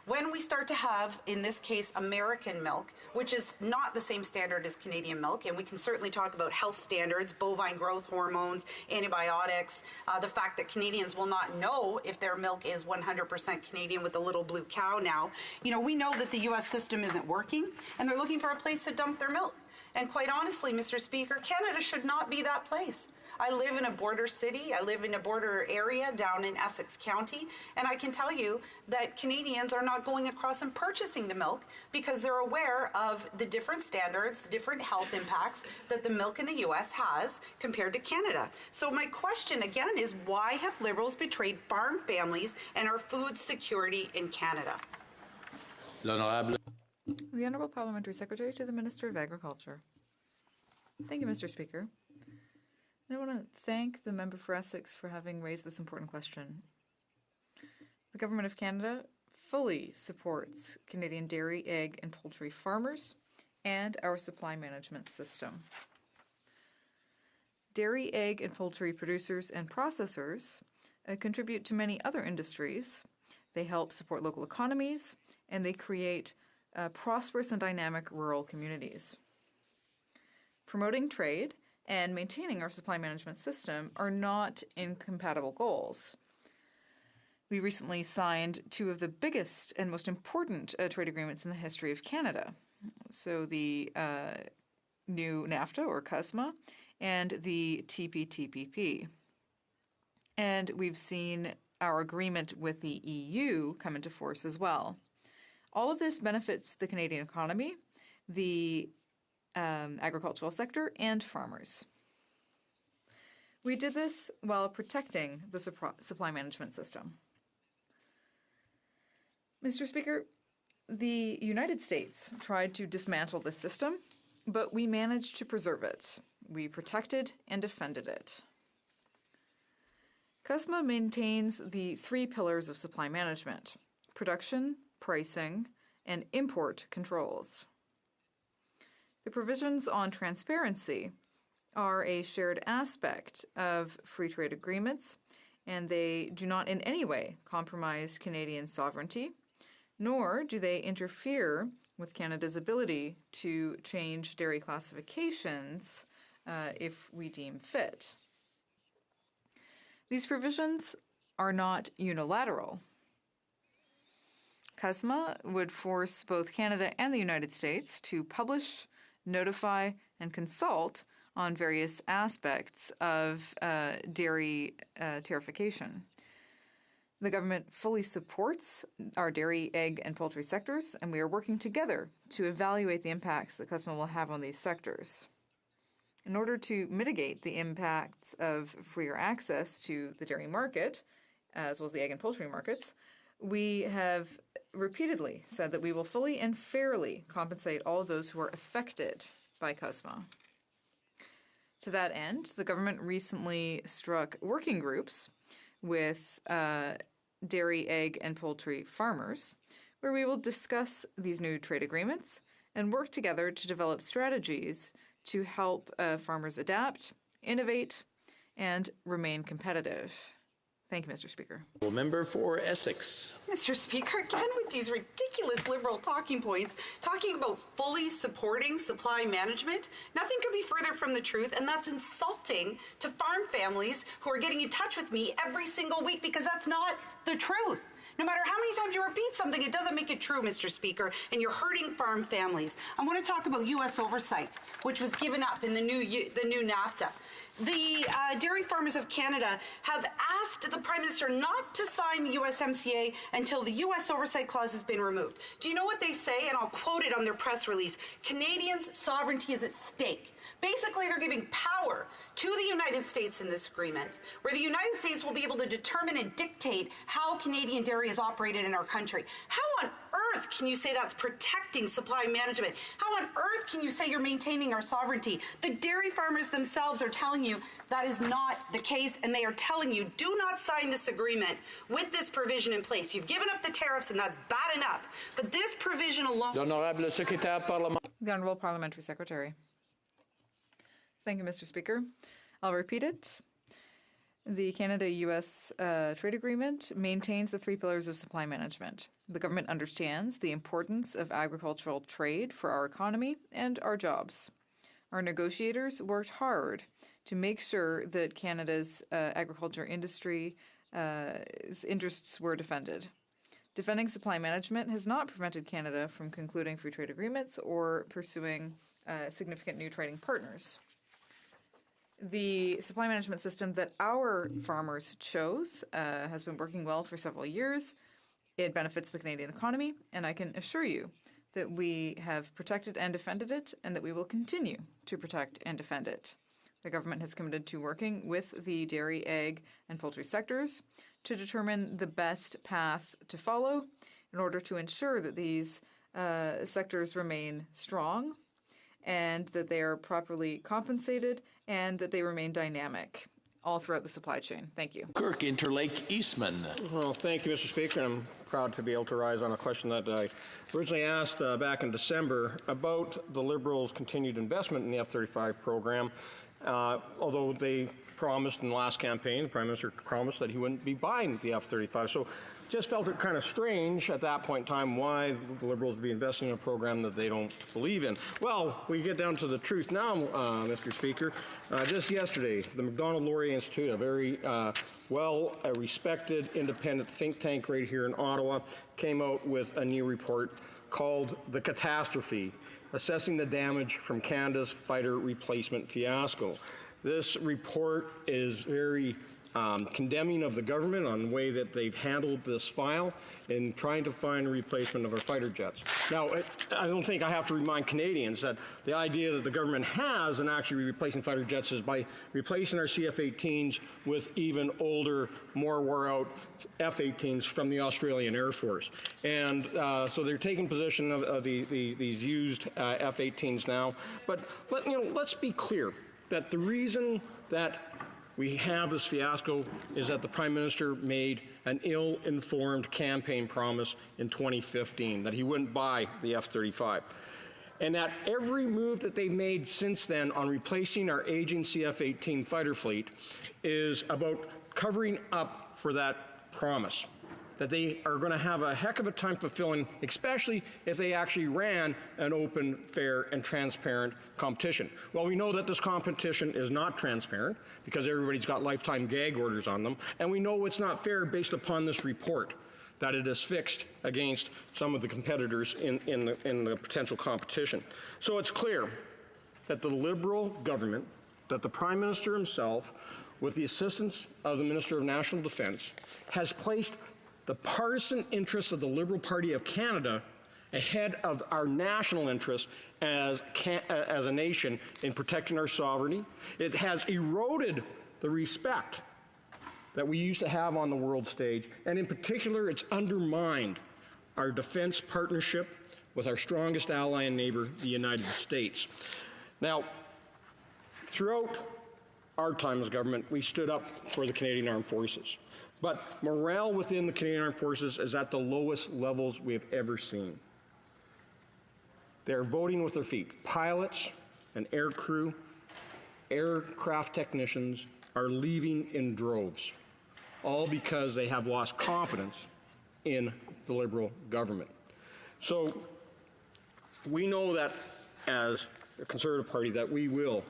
when we start to have, in this case, American milk, which is not the same standard as Canadian milk, and we can certainly talk about health standards, bovine growth hormones, antibiotics, the fact that Canadians will not know if their milk is 100% Canadian with the little blue cow now. You know, we know that the U.S. system isn't working, and they're looking for a place to dump their milk. And quite honestly, Mr. Speaker, Canada should not be that place. I live in a border city, I live in a border area down in Essex County, and I can tell you that Canadians are not going across and purchasing the milk because they're aware of the different standards, the different health impacts that the milk in the U.S. has compared to Canada. So my question again is, why have Liberals betrayed farm families and our food security in Canada? The Honourable Parliamentary Secretary to the Minister of Agriculture. Thank you, Mr. Speaker. I want to thank the member for Essex for having raised this important question. The Government of Canada fully supports Canadian dairy, egg, and poultry farmers and our supply management system. Dairy, egg, and poultry producers and processors contribute to many other industries. They help support local economies, and they create prosperous and dynamic rural communities. Promoting trade and maintaining our supply management system are not incompatible goals. We recently signed two of the biggest and most important trade agreements in the history of Canada. So the new NAFTA, or CUSMA, and the TPTPP. And we've seen our agreement with the EU come into force as well. All of this benefits the Canadian economy, the agricultural sector, and farmers. We did this while protecting the supply management system. Mr. Speaker, the United States tried to dismantle this system, but we managed to preserve it. We protected and defended it. CUSMA maintains the three pillars of supply management: production, pricing, and import controls. The provisions on transparency are a shared aspect of free trade agreements, and they do not in any way compromise Canadian sovereignty, nor do they interfere with Canada's ability to change dairy classifications if we deem fit. These provisions are not unilateral. CUSMA would force both Canada and the United States to publish, notify, and consult on various aspects of dairy tariffication. The government fully supports our dairy, egg, and poultry sectors, and we are working together to evaluate the impacts that CUSMA will have on these sectors. In order to mitigate the impacts of freer access to the dairy market, as well as the egg and poultry markets, we have repeatedly said that we will fully and fairly compensate all of those who are affected by CUSMA. To that end, the government recently struck working groups with dairy, egg, and poultry farmers, where we will discuss these new trade agreements and work together to develop strategies to help farmers adapt, innovate, and remain competitive. Thank you, Mr. Speaker. Member for Essex. Mr. Speaker, again with these ridiculous Liberal talking points, talking about fully supporting supply management, nothing could be further from the truth, and that's insulting to farm families who are getting in touch with me every single week, because that's not the truth. No matter how many times you repeat something, it doesn't make it true, Mr. Speaker, and you're hurting farm families. I want to talk about U.S. oversight, which was given up in the new NAFTA. The Dairy Farmers of Canada have asked the Prime Minister not to sign the USMCA until the U.S. oversight clause has been removed. Do you know what they say? And I'll quote it on their press release. Canadians' sovereignty is at stake. Basically, they're giving power to the United States in this agreement, where the United States will be able to determine and dictate how Canadian dairy is operated in our country. How on earth can you say that's protecting supply management? How on earth can you say you're maintaining our sovereignty? The dairy farmers themselves are telling you that is not the case, and they are telling you, do not sign this agreement with this provision in place. You've given up the tariffs, and that's bad enough. But this provision alone... The Honourable Parliamentary Secretary. Thank you, Mr. Speaker. I'll repeat it. The Canada-U.S. trade agreement maintains the 3 pillars of supply management. The government understands the importance of agricultural trade for our economy and our jobs. Our negotiators worked hard to make sure that Canada's agriculture industry's interests were defended. Defending supply management has not prevented Canada from concluding free trade agreements or pursuing significant new trading partners. The supply management system that our farmers chose has been working well for several years. It benefits the Canadian economy, and I can assure you that we have protected and defended it, and that we will continue to protect and defend it. The government has committed to working with the dairy, egg, and poultry sectors to determine the best path to follow in order to ensure that these sectors remain strong and that they are properly compensated and that they remain dynamic all throughout the supply chain. Thank you. Kirk Interlake Eastman. Well, thank you, Mr. Speaker. I'm proud to be able to rise on a question that I originally asked back in December about the Liberals' continued investment in the F-35 program. Although they promised in the last campaign, the Prime Minister promised that he wouldn't be buying the F-35. So just felt it kind of strange at that point in time why the Liberals would be investing in a program that they don't believe in. Well, we get down to the truth now, Mr. Speaker. Just yesterday, the Macdonald-Laurier Institute, a very well-respected independent think tank right here in Ottawa, came out with a new report called The Catastrophe: Assessing the Damage from Canada's Fighter Replacement Fiasco. This report is very condemning of the government on the way that they've handled this file in trying to find a replacement of our fighter jets. Now, I don't think I have to remind Canadians that the idea that the government has in actually replacing fighter jets is by replacing our CF-18s with even older, more wore-out F-18s from the Australian Air Force. And so they're taking position of these used F-18s now. But let's be clear that the reason that we have this fiasco is that the Prime Minister made an ill-informed campaign promise in 2015 that he wouldn't buy the F-35. And that every move that they've made since then on replacing our aging CF-18 fighter fleet is about covering up for that promise, that they are going to have a heck of a time fulfilling, especially if they actually ran an open, fair, and transparent competition. Well, we know that this competition is not transparent because everybody's got lifetime gag orders on them, and we know it's not fair based upon this report, that it is fixed against some of the competitors in the potential competition. So it's clear that the Liberal government, that the Prime Minister himself, with the assistance of the Minister of National Defence, has placed the partisan interests of the Liberal Party of Canada ahead of our national interests as a nation in protecting our sovereignty. It has eroded the respect that we used to have on the world stage, and in particular, it's undermined our defense partnership with our strongest ally and neighbor, the United States. Now, throughout our time as government, we stood up for the Canadian Armed Forces. But morale within the Canadian Armed Forces is at the lowest levels we have ever seen. They're voting with their feet. Pilots and air crew, aircraft technicians are leaving in droves, all because they have lost confidence in the Liberal government. So we know that as a Conservative Party that we will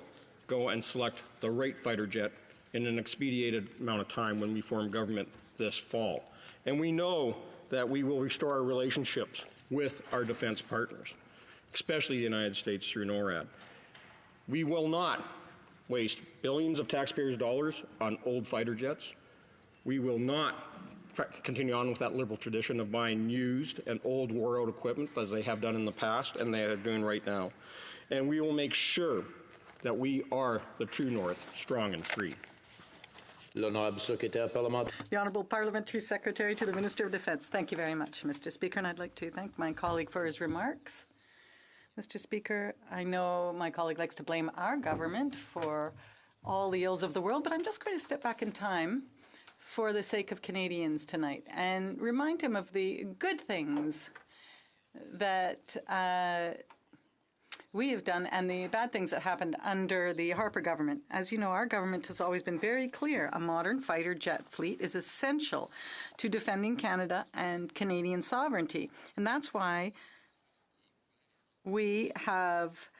go and select the right fighter jet in an expedited amount of time when we form government this fall. And we know that we will restore our relationships with our defense partners, especially the United States through NORAD. We will not waste billions of taxpayers' dollars on old fighter jets. We will not continue on with that Liberal tradition of buying used and old wore-out equipment as they have done in the past and they are doing right now. And we will make sure that we are the true North, strong and free. The Honourable Parliamentary Secretary to the Minister of Defence. Thank you very much, Mr. Speaker, and I'd like to thank my colleague for his remarks. Mr. Speaker, I know my colleague likes to blame our government for all the ills of the world, but I'm just going to step back in time for the sake of Canadians tonight and remind him of the good things that we have done and the bad things that happened under the Harper government. As you know, our government has always been very clear. A modern fighter jet fleet is essential to defending Canada and Canadian sovereignty. And that's why we have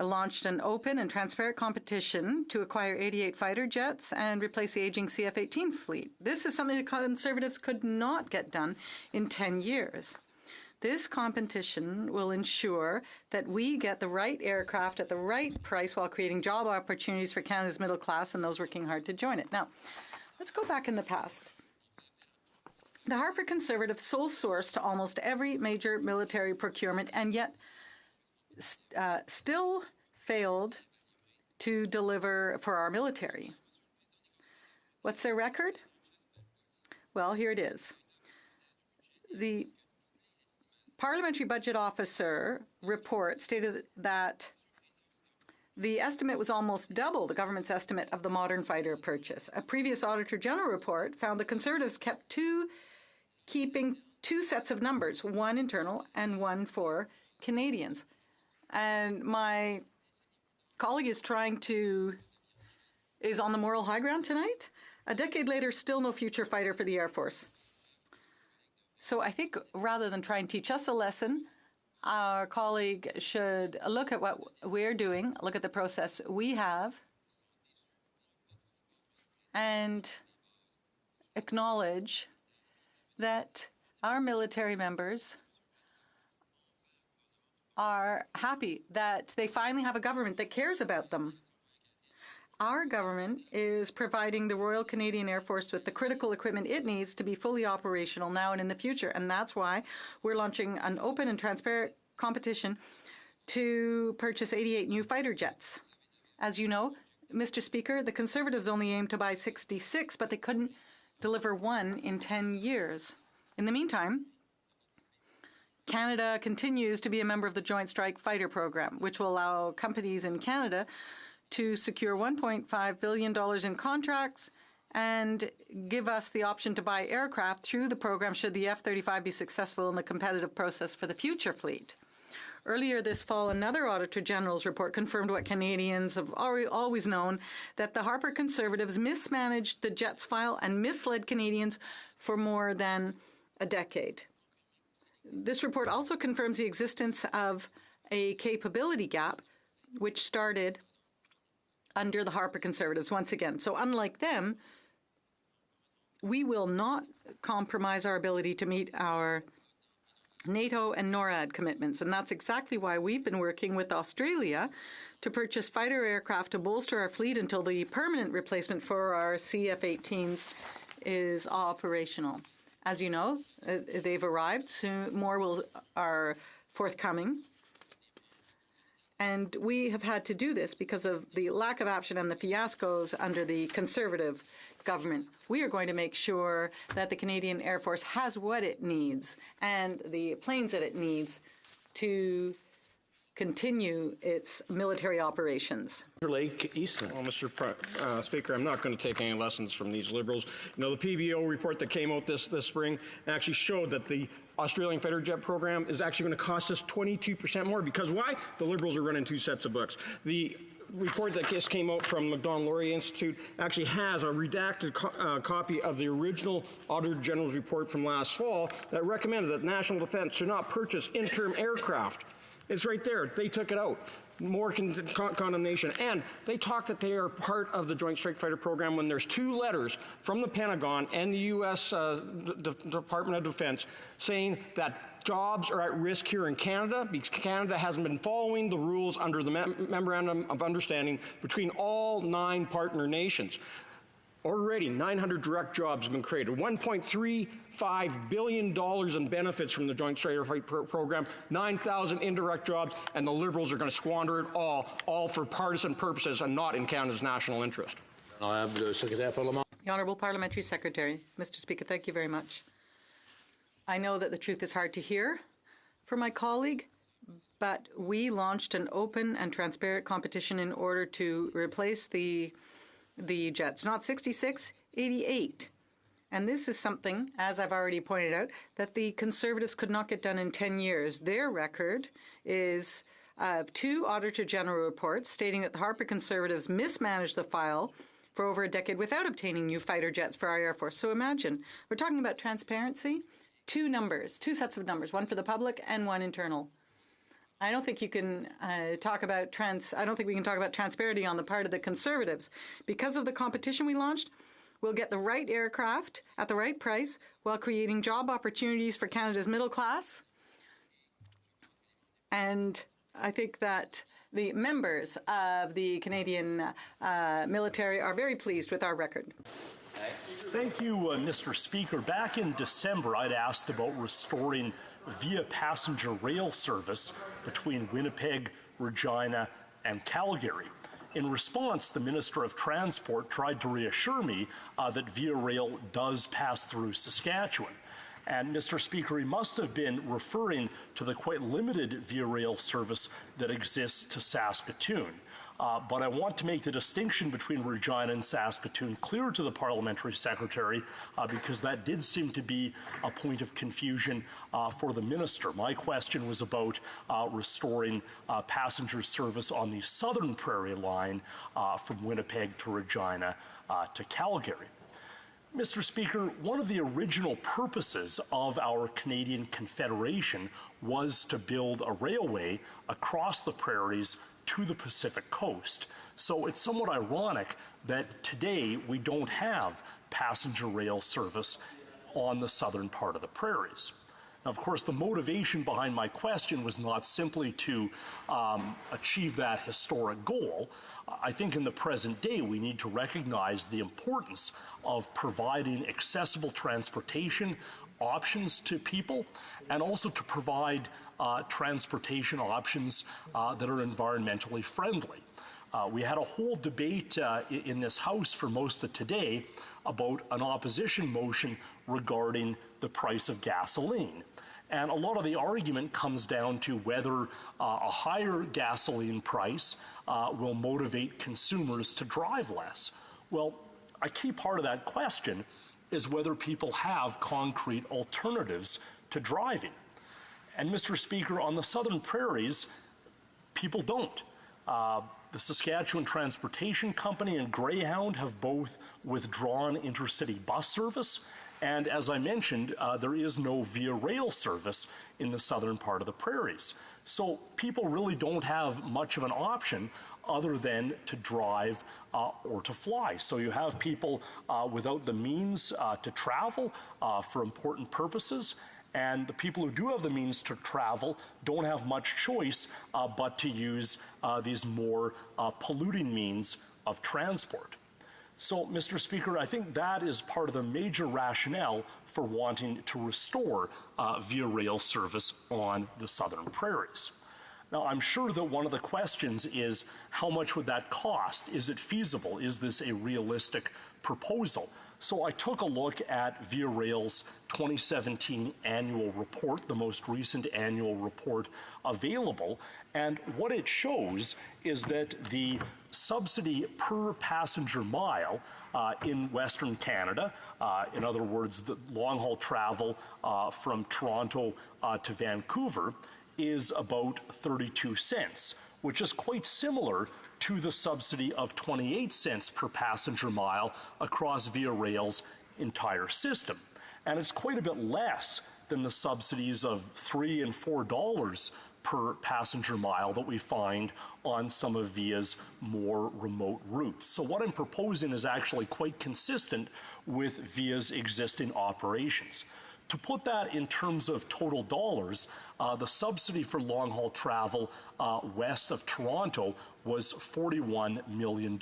launched an open and transparent competition to acquire 88 fighter jets and replace the aging CF-18 fleet. This is something the Conservatives could not get done in 10 years. This competition will ensure that we get the right aircraft at the right price while creating job opportunities for Canada's middle class and those working hard to join it. Now, let's go back in the past. The Harper Conservatives sole sourced almost every major military procurement and yet still failed to deliver for our military. What's their record? Well, here it is. The Parliamentary Budget Officer report stated that the estimate was almost double the government's estimate of the modern fighter purchase. A previous Auditor General report found the Conservatives keeping two sets of numbers, one internal and one for Canadians. And my colleague is on the moral high ground tonight. A decade later, still no future fighter for the Air Force. So I think rather than try and teach us a lesson, our colleague should look at what we're doing, look at the process we have, and acknowledge that our military members are happy that they finally have a government that cares about them. Our government is providing the Royal Canadian Air Force with the critical equipment it needs to be fully operational now and in the future, and that's why we're launching an open and transparent competition to purchase 88 new fighter jets. As you know, Mr. Speaker, the Conservatives only aimed to buy 66, but they couldn't deliver one in 10 years. In the meantime, Canada continues to be a member of the Joint Strike Fighter Program, which will allow companies in Canada to secure $1.5 billion in contracts and give us the option to buy aircraft through the program should the F-35 be successful in the competitive process for the future fleet. Earlier this fall, another Auditor General's report confirmed what Canadians have always known, that the Harper Conservatives mismanaged the Jets file and misled Canadians for more than a decade. This report also confirms the existence of a capability gap, which started under the Harper Conservatives once again. So unlike them, we will not compromise our ability to meet our NATO and NORAD commitments, and that's exactly why we've been working with Australia to purchase fighter aircraft to bolster our fleet until the permanent replacement for our CF-18s is operational. As you know, they've arrived. Soon more are forthcoming. And we have had to do this because of the lack of action and the fiascos under the Conservative government. We are going to make sure that the Canadian Air Force has what it needs and the planes that it needs to continue its military operations. Lake Eastman. Well, Mr. Speaker, I'm not going to take any lessons from these Liberals. You know, the PBO report that came out this spring actually showed that the Australian fighter jet program is actually going to cost us 22% more. Because why? The Liberals are running two sets of books. The report that just came out from Macdonald-Laurier Institute actually has a redacted copy of the original Auditor General's report from last fall that recommended that national defense should not purchase interim aircraft. It's right there. They took it out. More condemnation. And they talk that they are part of the Joint Strike Fighter Program when there's two letters from the Pentagon and the U.S. Department of Defense saying that jobs are at risk here in Canada because Canada hasn't been following the rules under the Memorandum of Understanding between all 9 partner nations. Already, 900 direct jobs have been created, $1.35 billion in benefits from the Joint Strike Fighter Program, 9,000 indirect jobs, and the Liberals are going to squander it all for partisan purposes and not in Canada's national interest. The Honourable Parliamentary Secretary. Mr. Speaker, thank you very much. I know that the truth is hard to hear for my colleague, but we launched an open and transparent competition in order to replace the jets, not 66, 88. And this is something, as I've already pointed out, that the Conservatives could not get done in 10 years. Their record is of 2 Auditor General reports stating that the Harper Conservatives mismanaged the file for over a decade without obtaining new fighter jets for our Air Force. So imagine, we're talking about transparency, 2 sets of numbers, one for the public and one internal. I don't think you can talk about I don't think we can talk about transparency on the part of the Conservatives. Because of the competition we launched, we'll get the right aircraft at the right price while creating job opportunities for Canada's middle class. And I think that the members of the Canadian military are very pleased with our record. Thank you, Mr. Speaker. Back in December, I'd asked about restoring Via passenger rail service between Winnipeg, Regina, and Calgary. In response, the Minister of Transport tried to reassure me that Via Rail does pass through Saskatchewan. And, Mr. Speaker, he must have been referring to the quite limited Via Rail service that exists to Saskatoon. But I want to make the distinction between Regina and Saskatoon clear to the Parliamentary Secretary because that did seem to be a point of confusion for the Minister. My question was about restoring passenger service on the Southern Prairie line from Winnipeg to Regina to Calgary. Mr. Speaker, one of the original purposes of our Canadian Confederation was to build a railway across the prairies to the Pacific coast. So it's somewhat ironic that today we don't have passenger rail service on the southern part of the prairies. Now, of course, the motivation behind my question was not simply to achieve that historic goal. I think in the present day we need to recognize the importance of providing accessible transportation options to people and also to provide transportation options that are environmentally friendly. We had a whole debate in this House for most of today about an opposition motion regarding the price of gasoline. And a lot of the argument comes down to whether a higher gasoline price will motivate consumers to drive less. Well, a key part of that question is whether people have concrete alternatives to driving. And, Mr. Speaker, on the southern prairies, people don't. The Saskatchewan Transportation Company and Greyhound have both withdrawn intercity bus service, and as I mentioned, there is no Via Rail service in the southern part of the prairies. So people really don't have much of an option other than to drive or to fly. So you have people without the means to travel for important purposes, and the people who do have the means to travel don't have much choice but to use these more polluting means of transport. So, Mr. Speaker, I think that is part of the major rationale for wanting to restore Via Rail service on the southern prairies. Now, I'm sure that one of the questions is, how much would that cost? Is it feasible? Is this a realistic proposal? So I took a look at Via Rail's 2017 annual report, the most recent annual report available, and what it shows is that the subsidy per passenger mile in Western Canada, in other words, the long-haul travel from Toronto to Vancouver, is about 32 cents, which is quite similar to the subsidy of 28 cents per passenger mile across Via Rail's entire system. And it's quite a bit less than the subsidies of $3 and $4 per passenger mile that we find on some of Via's more remote routes. So what I'm proposing is actually quite consistent with Via's existing operations. To put that in terms of total dollars, the subsidy for long-haul travel west of Toronto was $41 million.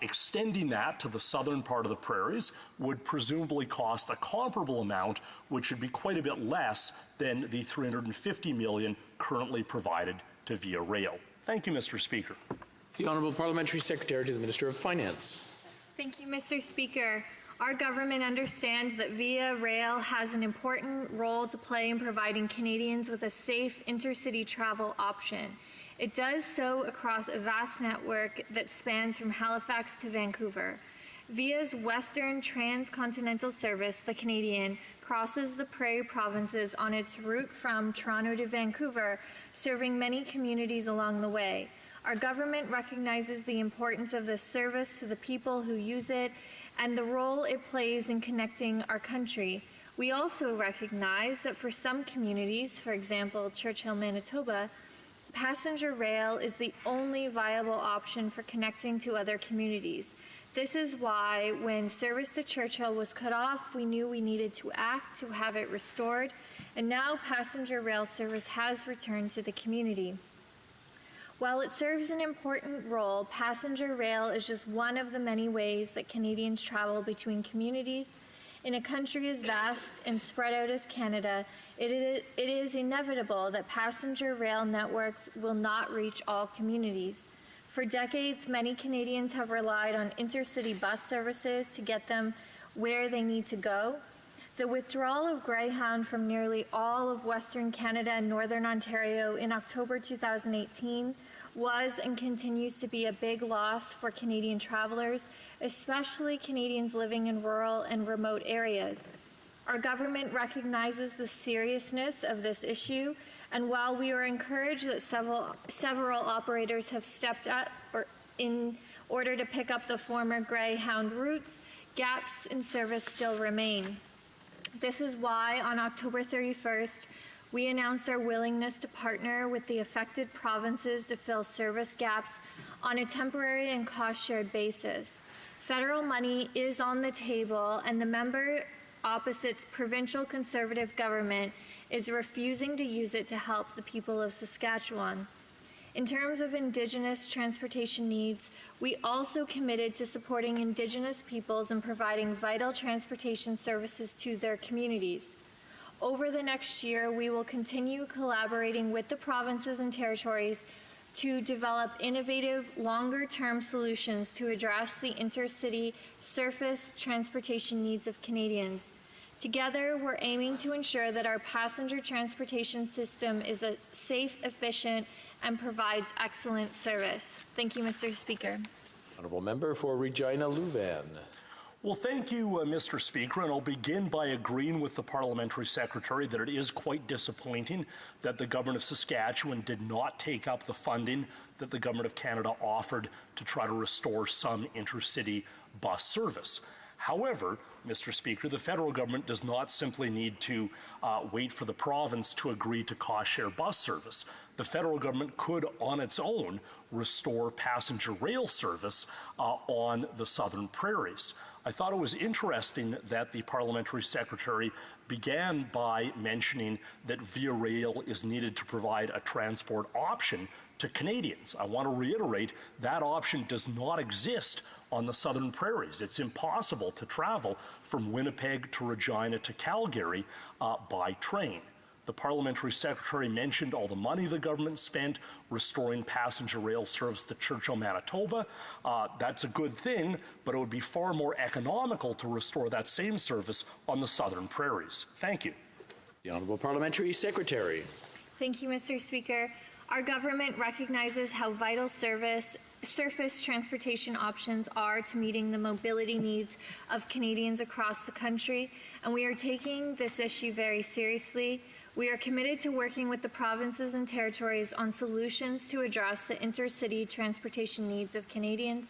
Extending that to the southern part of the prairies would presumably cost a comparable amount, which would be quite a bit less than the $350 million currently provided to Via Rail. Thank you, Mr. Speaker. The Honourable Parliamentary Secretary to the Minister of Finance. Thank you, Mr. Speaker. Our government understands that Via Rail has an important role to play in providing Canadians with a safe intercity travel option. It does so across a vast network that spans from Halifax to Vancouver. Via's Western Transcontinental Service, the Canadian, crosses the Prairie provinces on its route from Toronto to Vancouver, serving many communities along the way. Our government recognizes the importance of this service to the people who use it and the role it plays in connecting our country. We also recognize that for some communities, for example, Churchill, Manitoba, passenger rail is the only viable option for connecting to other communities. This is why when service to Churchill was cut off, we knew we needed to act to have it restored, and now passenger rail service has returned to the community. While it serves an important role, passenger rail is just one of the many ways that Canadians travel between communities. In a country as vast and spread out as Canada, it is inevitable that passenger rail networks will not reach all communities. For decades, many Canadians have relied on intercity bus services to get them where they need to go. The withdrawal of Greyhound from nearly all of Western Canada and Northern Ontario in October 2018 was and continues to be a big loss for Canadian travelers, especially Canadians living in rural and remote areas. Our government recognizes the seriousness of this issue, and while we are encouraged that several operators have stepped up in order to pick up the former Greyhound routes, gaps in service still remain. This is why on October 31st, we announced our willingness to partner with the affected provinces to fill service gaps on a temporary and cost-shared basis. Federal money is on the table, and the member opposite's provincial Conservative government is refusing to use it to help the people of Saskatchewan. In terms of Indigenous transportation needs, we also committed to supporting Indigenous peoples and providing vital transportation services to their communities. Over the next year, we will continue collaborating with the provinces and territories to develop innovative, longer-term solutions to address the intercity surface transportation needs of Canadians. Together, we're aiming to ensure that our passenger transportation system is safe, efficient, and provides excellent service. Thank you, Mr. Speaker. Honourable Member for Regina Louvain. Well, thank you, Mr. Speaker, and I'll begin by agreeing with the Parliamentary Secretary that it is quite disappointing that the Government of Saskatchewan did not take up the funding that the Government of Canada offered to try to restore some intercity bus service. However, Mr. Speaker, the federal government does not simply need to wait for the province to agree to cost-share bus service. The federal government could, on its own, restore passenger rail service on the southern prairies. I thought it was interesting that the Parliamentary Secretary began by mentioning that Via Rail is needed to provide a transport option to Canadians. I want to reiterate that option does not exist on the southern prairies. It's impossible to travel from Winnipeg to Regina to Calgary by train. The Parliamentary Secretary mentioned all the money the government spent restoring passenger rail service to Churchill, Manitoba. That's a good thing, but it would be far more economical to restore that same service on the southern prairies. Thank you. The Honourable Parliamentary Secretary. Thank you, Mr. Speaker. Our government recognizes how vital surface transportation options are to meeting the mobility needs of Canadians across the country, and we are taking this issue very seriously. We are committed to working with the provinces and territories on solutions to address the intercity transportation needs of Canadians.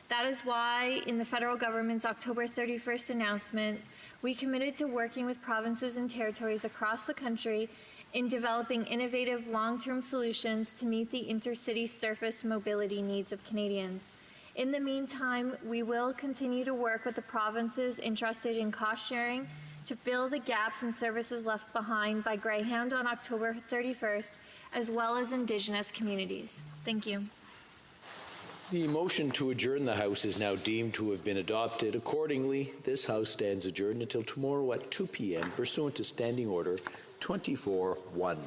That is why, in the federal government's October 31st announcement, we committed to working with provinces and territories across the country in developing innovative long-term solutions to meet the intercity surface mobility needs of Canadians. In the meantime, we will continue to work with the provinces interested in cost sharing to fill the gaps in services left behind by Greyhound on October 31st, as well as Indigenous communities. Thank you. The motion to adjourn the House is now deemed to have been adopted. Accordingly, this House stands adjourned until tomorrow at 2 p.m. pursuant to Standing Order 24-1.